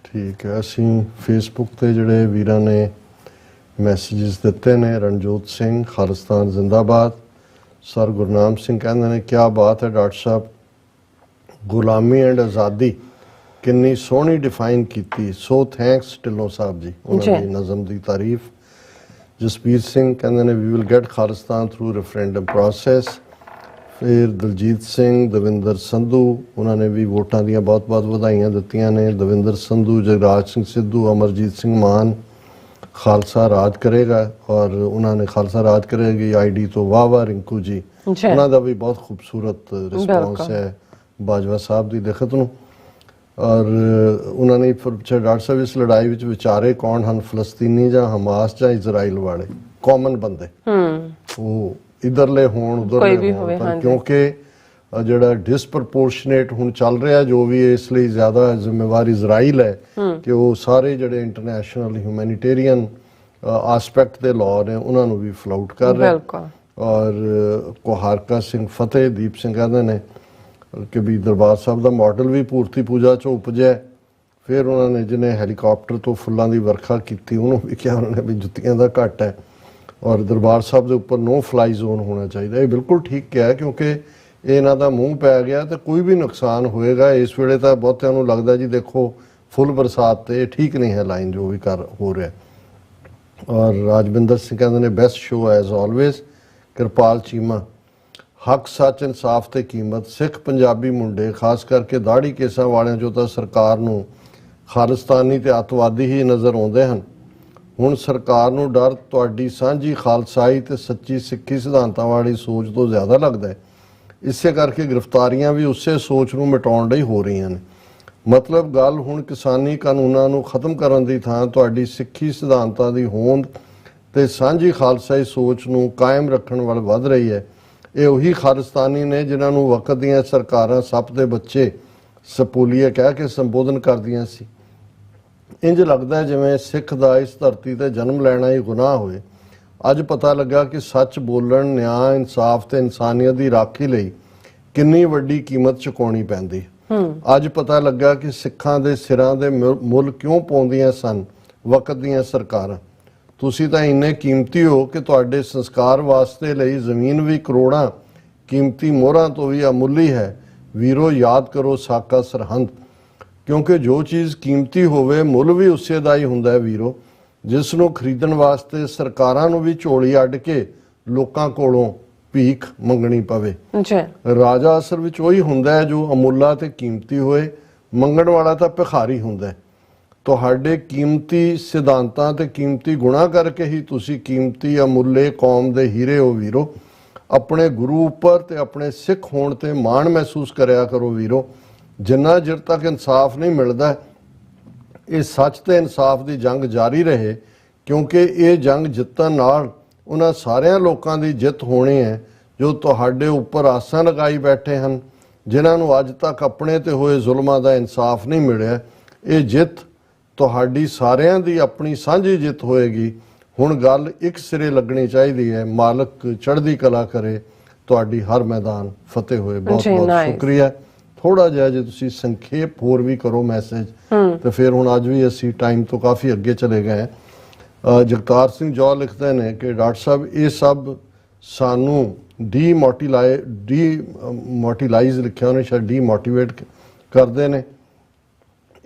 ਠੀਕ ਹੈ। ਅਸੀਂ ਫੇਸਬੁੱਕ ਤੇ ਜਿਹੜੇ ਵੀਰਾਂ ਨੇ ਮੈਸੇजेस ਦਿੱਤੇ ਨੇ, ਰਣਜੋਤ ਸਿੰਘ ਖਾਲਿਸਤਾਨ ਜ਼ਿੰਦਾਬਾਦ। ਸਰ ਗੁਰਨਾਮ ਸਿੰਘ ਕਹਿੰਦੇ ਨੇ ਕਿਆ ਬਾਤ ਹੈ ਡਾਕਟਰ ਸਾਹਿਬ, ਗੁਲਾਮੀ ਐਂਡ ਆਜ਼ਾਦੀ ਕਿੰਨੀ ਸੋਹਣੀ ਡਿਫਾਈਨ ਕੀਤੀ। ਸੋ ਥੈਂਕਸ ਢਿੱਲੋਂ ਸਾਹਿਬ ਜੀ, ਉਹਨਾਂ ਦੀ ਨਜ਼ਮ ਦੀ ਤਾਰੀਫ। ਜਸਪੀਰ ਸਿੰਘ ਕਹਿੰਦੇ ਨੇ we will get Khalistan through referendum process. ਫਿਰ ਦਲਜੀਤ ਸਿੰਘ, ਦਵਿੰਦਰ ਸੰਧੂ, ਉਹਨਾਂ ਨੇ ਵੀ ਵੋਟਾਂ ਦੀਆਂ ਬਹੁਤ ਬਹੁਤ ਵਧਾਈਆਂ ਦਿੱਤੀਆਂ ਨੇ। ਦਵਿੰਦਰ ਸੰਧੂ, ਜਗਰਾਜ ਸਿੰਘ ਸਿੱਧੂ, ਅਮਰਜੀਤ ਸਿੰਘ ਮਾਨ ਖਾਲਸਾ ਰਾਜ ਕਰੇਗਾ ਔਰ ਉਹਨਾਂ ਨੇ ਖਾਲਸਾ ਰਾਜ ਕਰੇਗੀ ਆਈਡੀ ਤੋਂ ਵਾਹ ਰਿੰਕੂ ਜੀ, ਉਹਨਾਂ ਦਾ ਵੀ ਬਹੁਤ ਖੂਬਸੂਰਤ ਰਿਸਪੌਂਸ ਹੈ ਬਾਜਵਾ ਸਾਹਿਬ ਦੀ ਲਿਖਤ ਨੂੰ। ਔਰ ਉਹਨਾਂ ਨੇ ਫਿਰ ਡਾਕਟਰ ਸਾਹਿਬ ਇਸ ਲੜਾਈ ਵਿੱਚ ਵਿਚਾਰੇ ਕੌਣ ਹਨ, ਫਲਸਤੀਨੀ ਜਾਂ ਹਮਾਸ ਜਾਂ ਇਜ਼ਰਾਈਲ ਵਾਲੇ ਕਾਮਨ ਬੰਦੇ, ਉਹ ਇਧਰਲੇ ਹੋਣ ਉਧਰਲੇ ਹੋਣ, ਪਰ ਕਿਉਂਕਿ ਜਿਹੜਾ ਡਿਸਪ੍ਰੋਪੋਰਸ਼ਨੇਟ ਹੁਣ ਚੱਲ ਰਿਹਾ ਜੋ ਵੀ ਇਸ ਲਈ ਜ਼ਿਆਦਾ ਜ਼ਿੰਮੇਵਾਰ ਇਜ਼ਰਾਈਲ ਹੈ ਕਿ ਉਹ ਸਾਰੇ ਜਿਹੜੇ ਇੰਟਰਨੈਸ਼ਨਲ ਹਿਊਮੈਨਿਟੇਰੀਅਨ ਆਸਪੈਕਟ ਦੇ ਲਾਅ ਨੇ ਉਹਨਾਂ ਨੂੰ ਵੀ ਫਲਾਊਟ ਕਰ ਰਿਹਾ। ਔਰ ਕੋਹਾਰਕਾ ਸਿੰਘ ਫਤਿਹ ਦੀਪ ਸਿੰਘ ਕਹਿੰਦੇ ਨੇ ਕਿ ਵੀ ਦਰਬਾਰ ਸਾਹਿਬ ਦਾ ਮਾਡਲ ਵੀ ਪੂਰਤੀ ਪੂਜਾ ਚੋਂ ਉਪਜਿਆ। ਫਿਰ ਉਹਨਾਂ ਨੇ ਜਿਹਨੇ ਹੈਲੀਕਾਪਟਰ ਤੋਂ ਫੁੱਲਾਂ ਦੀ ਵਰਖਾ ਕੀਤੀ ਉਹਨੂੰ ਵੀ ਕਿਹਾ ਉਹਨਾਂ ਨੇ ਵੀ ਜੁੱਤੀਆਂ ਦਾ ਘੱਟ ਹੈ ਔਰ ਦਰਬਾਰ ਸਾਹਿਬ ਦੇ ਉੱਪਰ ਨੋ ਫਲਾਈ ਜ਼ੋਨ ਹੋਣਾ ਚਾਹੀਦਾ। ਇਹ ਬਿਲਕੁਲ ਠੀਕ ਕਿਹਾ ਕਿਉਂਕਿ ਇਹ ਇਹਨਾਂ ਦਾ ਮੂੰਹ ਪੈ ਗਿਆ ਤਾਂ ਕੋਈ ਵੀ ਨੁਕਸਾਨ ਹੋਏਗਾ। ਇਸ ਵੇਲੇ ਤਾਂ ਬਹੁਤਿਆਂ ਨੂੰ ਲੱਗਦਾ ਜੀ ਦੇਖੋ ਫੁੱਲ ਬਰਸਾਤ ਤੇ ਠੀਕ ਨਹੀਂ ਹੈ ਲਾਈਨ ਜੋ ਵੀ ਹੋ ਰਿਹਾ। ਔਰ ਰਾਜਵਿੰਦਰ ਸਿੰਘ ਕਹਿੰਦੇ ਨੇ best show as always. Kirpal Cheema ਹੱਕ ਸੱਚ ਇਨਸਾਫ ਤੇ ਕੀਮਤ। ਸਿੱਖ ਪੰਜਾਬੀ ਮੁੰਡੇ ਖਾਸ ਕਰਕੇ ਦਾੜੀ ਕੇਸਾਂ ਵਾਲਿਆਂ ਚੋਂ ਤਾਂ ਸਰਕਾਰ ਨੂੰ ਖਾਲਿਸਤਾਨੀ ਤੇ ਅੱਤਵਾਦੀ ਹੀ ਨਜ਼ਰ ਆਉਂਦੇ ਹਨ। ਹੁਣ ਸਰਕਾਰ ਨੂੰ ਡਰ ਤੁਹਾਡੀ ਸਾਂਝੀ ਖਾਲਸਾਈ ਤੇ ਸੱਚੀ ਸਿੱਖੀ ਸਿਧਾਂਤਾਂ ਵਾਲੀ ਸੋਚ ਤੋਂ ਜ਼ਿਆਦਾ ਲੱਗਦਾ ਹੈ। ਇਸੇ ਕਰਕੇ ਗ੍ਰਿਫਤਾਰੀਆਂ ਵੀ ਉਸੇ ਸੋਚ ਨੂੰ ਮਿਟਾਉਣ ਲਈ ਹੋ ਰਹੀਆਂ ਨੇ। ਮਤਲਬ ਗੱਲ ਹੁਣ ਕਿਸਾਨੀ ਕਾਨੂੰਨਾਂ ਨੂੰ ਖਤਮ ਕਰਨ ਦੀ ਥਾਂ ਤੁਹਾਡੀ ਸਿੱਖੀ ਸਿਧਾਂਤਾਂ ਦੀ ਹੋਂਦ ਤੇ ਸਾਂਝੀ ਖਾਲਸਾਈ ਸੋਚ ਨੂੰ ਕਾਇਮ ਰੱਖਣ ਵੱਲ ਵੱਧ ਰਹੀ ਹੈ। ਇਹ ਉਹੀ ਖਾਲਿਸਤਾਨੀ ਨੇ ਜਿਨ੍ਹਾਂ ਨੂੰ ਵਕਤ ਦੀਆਂ ਸਰਕਾਰਾਂ ਸੱਪ ਦੇ ਬੱਚੇ ਸਪੂਲੀਏ ਕਹਿ ਕੇ ਸੰਬੋਧਨ ਕਰਦੀਆਂ ਸੀ। ਇੰਜ ਲੱਗਦਾ ਜਿਵੇਂ ਸਿੱਖ ਦਾ ਇਸ ਧਰਤੀ ਤੇ ਜਨਮ ਲੈਣਾ ਹੀ ਗੁਨਾਹ ਹੋਵੇ। ਅੱਜ ਪਤਾ ਲੱਗਾ ਕਿ ਸੱਚ ਬੋਲਣ, ਨਿਆਂ, ਇਨਸਾਫ ਤੇ ਇਨਸਾਨੀਅਤ ਦੀ ਰਾਖੀ ਲਈ ਕਿੰਨੀ ਵੱਡੀ ਕੀਮਤ ਚੁਕਾਉਣੀ ਪੈਂਦੀ। ਅੱਜ ਪਤਾ ਲੱਗਾ ਕਿ ਸਿੱਖਾਂ ਦੇ ਸਿਰਾਂ ਦੇ ਮੁੱਲ ਕਿਉਂ ਪਾਉਂਦੀਆਂ ਸਨ ਵਕਤ ਦੀਆਂ ਸਰਕਾਰਾਂ। ਤੁਸੀਂ ਤਾਂ ਇੰਨੇ ਕੀਮਤੀ ਹੋ ਕਿ ਤੁਹਾਡੇ ਸੰਸਕਾਰ ਵਾਸਤੇ ਲਈ ਜ਼ਮੀਨ ਵੀ ਕਰੋੜਾਂ ਕੀਮਤੀ ਮੋਹਰਾਂ ਤੋਂ ਵੀ ਅਮੁੱਲੀ ਹੈ। ਵੀਰੋ ਯਾਦ ਕਰੋ ਸਾਕਾ ਸਰਹੰਦ। ਕਿਉਂਕਿ ਜੋ ਚੀਜ਼ ਕੀਮਤੀ ਹੋਵੇ ਮੁੱਲ ਵੀ ਉਸੇ ਦਾ ਹੀ ਹੁੰਦਾ ਹੈ ਵੀਰੋ, ਜਿਸ ਨੂੰ ਖਰੀਦਣ ਵਾਸਤੇ ਸਰਕਾਰਾਂ ਨੂੰ ਵੀ ਝੋਲੀ ਅੱਡ ਕੇ ਲੋਕਾਂ ਕੋਲੋਂ ਭੀਖ ਮੰਗਣੀ ਪਵੇ। ਜੀ ਰਾਜਾ ਅਸਲ ਵਿੱਚ ਉਹੀ ਹੁੰਦਾ ਹੈ ਜੋ ਅਮੁੱਲਾ ਤੇ ਕੀਮਤੀ ਹੋਏ, ਮੰਗਣ ਵਾਲਾ ਤਾਂ ਭਿਖਾਰੀ ਹੁੰਦਾ ਹੈ। ਤੁਹਾਡੇ ਕੀਮਤੀ ਸਿਧਾਂਤਾਂ ਤੇ ਕੀਮਤੀ ਗੁਣਾਂ ਕਰਕੇ ਹੀ ਤੁਸੀਂ ਕੀਮਤੀ ਅਮੁੱਲੇ ਕੌਮ ਦੇ ਹੀਰੇ ਹੋ ਵੀਰੋ। ਆਪਣੇ ਗੁਰੂ ਉੱਪਰ ਤੇ ਆਪਣੇ ਸਿੱਖ ਹੋਣ ਤੇ ਮਾਣ ਮਹਿਸੂਸ ਕਰਿਆ ਕਰੋ ਵੀਰੋ। ਜਿੰਨਾ ਚਿਰ ਤੱਕ ਇਨਸਾਫ ਨਹੀਂ ਮਿਲਦਾ, ਇਹ ਸੱਚ ਤੇ ਇਨਸਾਫ ਦੀ ਜੰਗ ਜਾਰੀ ਰਹੇ, ਕਿਉਂਕਿ ਇਹ ਜੰਗ ਜਿੱਤਣ ਨਾਲ ਉਹਨਾਂ ਸਾਰਿਆਂ ਲੋਕਾਂ ਦੀ ਜਿੱਤ ਹੋਣੀ ਹੈ ਜੋ ਤੁਹਾਡੇ ਉੱਪਰ ਆਸਾਂ ਲਗਾਈ ਬੈਠੇ ਹਨ, ਜਿਨ੍ਹਾਂ ਨੂੰ ਅੱਜ ਤੱਕ ਆਪਣੇ ਤੇ ਹੋਏ ਜ਼ੁਲਮਾਂ ਦਾ ਇਨਸਾਫ ਨਹੀਂ ਮਿਲਿਆ। ਇਹ ਜਿੱਤ ਤੁਹਾਡੀ ਸਾਰਿਆਂ ਦੀ ਆਪਣੀ ਸਾਂਝੀ ਜਿੱਤ ਹੋਏਗੀ। ਹੁਣ ਗੱਲ ਇੱਕ ਸਿਰੇ ਲੱਗਣੀ ਚਾਹੀਦੀ ਹੈ। ਮਾਲਕ ਚੜ੍ਹਦੀ ਕਲਾ ਕਰੇ, ਤੁਹਾਡੀ ਹਰ ਮੈਦਾਨ ਫਤਿਹ ਹੋਏ। ਬਹੁਤ ਬਹੁਤ ਸ਼ੁਕਰੀਆ। ਥੋੜਾ ਜਿਹਾ ਜੇ ਤੁਸੀਂ ਸੰਖੇਪ ਹੋਰ ਵੀ ਕਰੋ ਮੈਸੇਜ, ਤੇ ਫਿਰ ਹੁਣ ਅੱਜ ਵੀ ਅਸੀਂ ਟਾਈਮ ਤੋਂ ਕਾਫੀ ਅੱਗੇ ਚਲੇ ਗਏ। ਜਗਤਾਰ ਸਿੰਘ ਜੌ ਲਿਖਦੇ ਨੇ ਕਿ ਡਾਕਟਰ ਸਾਹਿਬ ਇਹ ਸਭ ਸਾਨੂੰ ਡੀਮੋਟੀਲਾਈਜ਼ ਲਿਖਿਆ ਉਹਨੇ, ਸ਼ਾਇਦ ਡੀਮੋਟੀਵੇਟ ਕਰਦੇ ਨੇ।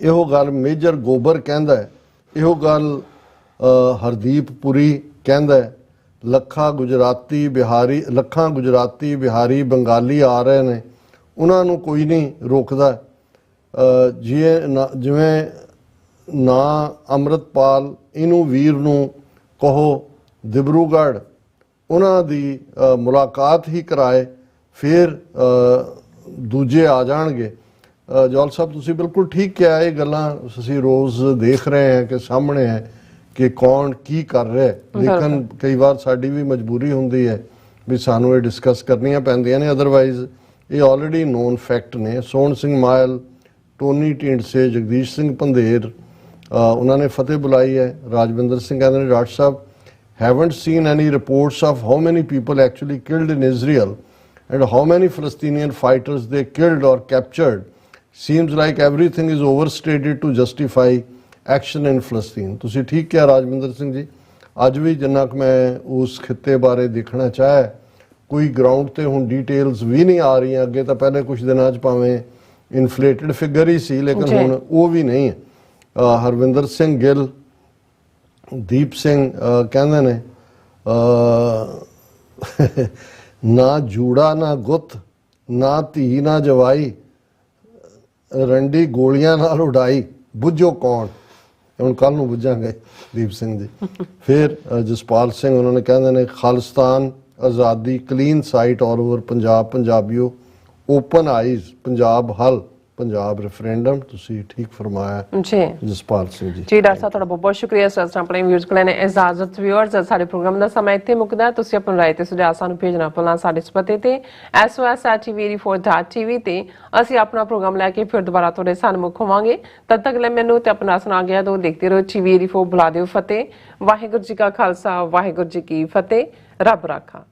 ਇਹੋ ਗੱਲ ਮੇਜਰ ਗੋਬਰ ਕਹਿੰਦਾ ਹੈ, ਇਹੋ ਗੱਲ ਹਰਦੀਪ ਪੁਰੀ ਕਹਿੰਦਾ ਹੈ। ਲੱਖਾਂ ਗੁਜਰਾਤੀ ਬਿਹਾਰੀ ਬੰਗਾਲੀ ਆ ਰਹੇ ਨੇ, ਉਹਨਾਂ ਨੂੰ ਕੋਈ ਨਹੀਂ ਰੋਕਦਾ। ਜਿਵੇਂ ਨਾ ਅੰਮ੍ਰਿਤਪਾਲ ਇਹਨੂੰ ਵੀਰ ਨੂੰ ਕਹੋ ਦਿਬਰੂਗੜ੍ਹ ਉਹਨਾਂ ਦੀ ਮੁਲਾਕਾਤ ਹੀ ਕਰਾਏ, ਫਿਰ ਦੂਜੇ ਆ ਜਾਣਗੇ। ਜੌਲ ਸਾਹਿਬ ਤੁਸੀਂ ਬਿਲਕੁਲ ਠੀਕ ਕਿਹਾ। ਇਹ ਗੱਲਾਂ ਅਸੀਂ ਰੋਜ਼ ਦੇਖ ਰਹੇ ਹਾਂ ਕਿ ਸਾਹਮਣੇ ਹੈ ਕਿ ਕੌਣ ਕੀ ਕਰ ਰਿਹਾ ਹੈ, ਲੇਕਿਨ ਕਈ ਵਾਰ ਸਾਡੀ ਵੀ ਮਜਬੂਰੀ ਹੁੰਦੀ ਹੈ ਵੀ ਸਾਨੂੰ ਇਹ ਡਿਸਕਸ ਕਰਨੀਆਂ ਪੈਂਦੀਆਂ ਨੇ, ਅਦਰਵਾਈਜ਼ ਇਹ ਆਲਰੇਡੀ ਨੋਨ ਫੈਕਟ ਨੇ। ਸੋਹਣ ਸਿੰਘ ਮਾਇਲ, ਟੋਨੀ ਢੀਂਡਸੇ, ਜਗਦੀਸ਼ ਸਿੰਘ ਪੰਧੇਰ ਉਹਨਾਂ ਨੇ ਫਤਿਹ ਬੁਲਾਈ ਹੈ। ਰਾਜਵਿੰਦਰ ਸਿੰਘ ਕਹਿੰਦੇ ਨੇ doctor Sahib haven't seen any reports of how many people actually killed in Israel and how many Palestinian fighters they killed or captured. Seems like everything is overstated to justify action in Palestine. ਤੁਸੀਂ ਠੀਕ ਕਿਹਾ ਰਾਜਵਿੰਦਰ ਸਿੰਘ ਜੀ। ਅੱਜ ਵੀ ਜਿੰਨਾ ਕੁ ਮੈਂ ਉਸ ਖਿੱਤੇ ਬਾਰੇ ਦੇਖਣਾ ਚਾਹਿਆ, ਕੋਈ ਗਰਾਊਂਡ ਤੇ ਹੁਣ ਡੀਟੇਲਸ ਵੀ ਨਹੀਂ ਆ ਰਹੀਆਂ। ਅੱਗੇ ਤਾਂ ਪਹਿਲੇ ਕੁਝ ਦਿਨਾਂ 'ਚ ਭਾਵੇਂ ਇਨਫਲੇਟਡ ਫਿਗਰ ਹੀ ਸੀ, ਲੇਕਿਨ ਹੁਣ ਉਹ ਵੀ ਨਹੀਂ ਹੈ। ਹਰਵਿੰਦਰ ਸਿੰਘ ਗਿੱਲ, ਦੀਪ ਸਿੰਘ ਕਹਿੰਦੇ ਨੇ ਨਾ ਜੂੜਾ ਨਾ ਗੁੱਤ, ਨਾ ਧੀ ਨਾ ਜਵਾਈ, ਰੰਡੀ ਗੋਲੀਆਂ ਨਾਲ ਉਡਾਈ, ਬੁੱਝੋ ਕੌਣ। ਹੁਣ ਕੱਲ ਨੂੰ ਬੁੱਝਾਂਗੇ ਦੀਪ ਸਿੰਘ ਜੀ। ਫਿਰ ਜਸਪਾਲ ਸਿੰਘ ਉਹਨਾਂ ਨੇ ਕਹਿੰਦੇ ਨੇ ਖਾਲਿਸਤਾਨ ਆਜ਼ਾਦੀ clean sight all over Punjab, ਪੰਜਾਬੀਓ ਓਪਨ ਆਈਜ਼, ਪੰਜਾਬ ਹੱਲ, ਪੰਜਾਬ ਰੈਫਰੈਂਡਮ। ਤੁਸੀਂ ਠੀਕ ਫਰਮਾਇਆ ਜੀ ਜਸਪਾਲ ਸਿੰਘ ਜੀ। ਜੀ ਡਾਕਟਰ ਸਾਹਿਬ ਤੁਹਾਡਾ ਬਹੁਤ ਬਹੁਤ ਸ਼ੁਕਰੀਆ। ਸਰ ਆਪਣੇ ਵਿਊਜ਼ ਕੋਲ ਨੇ ਇਜਾਜ਼ਤ। ਵਿਊਅਰਸ ਸਾਡੇ ਪ੍ਰੋਗਰਾਮ ਦਾ ਸਮਾਂ ਇੱਥੇ ਮੁੱਕਦਾ। ਤੁਸੀਂ ਆਪਣੀ ਰਾਏ ਤੇ ਸੁਝਾਅ ਸਾਨੂੰ ਭੇਜਣਾ ਭੁੱਲਣਾ ਸਾਡੇ ਇਸ ਪਤੇ ਤੇ sos@tv84.tv ਤੇ ਅਸੀਂ ਆਪਣਾ ਪ੍ਰੋਗਰਾਮ ਲੈ ਕੇ ਫਿਰ ਦੁਬਾਰਾ ਤੁਹਾਡੇ ਸਾਹਮਣੇ ਹੋਵਾਂਗੇ। ਤਦ ਤੱਕ ਲੈ ਮੈਨੂੰ ਤੇ ਆਪਣਾ ਸੁਣਾ ਗਿਆ ਦੋ ਦੇਖਦੇ ਰਹੋ TV84। ਬੁਲਾ ਦਿਓ ਫਤਿਹ। ਵਾਹਿਗੁਰੂ ਜੀ ਕਾ ਖਾਲਸਾ, ਵਾਹਿਗੁਰੂ ਜੀ ਕੀ ਫਤਿਹ। ਰੱਬ ਰਾਖਾ।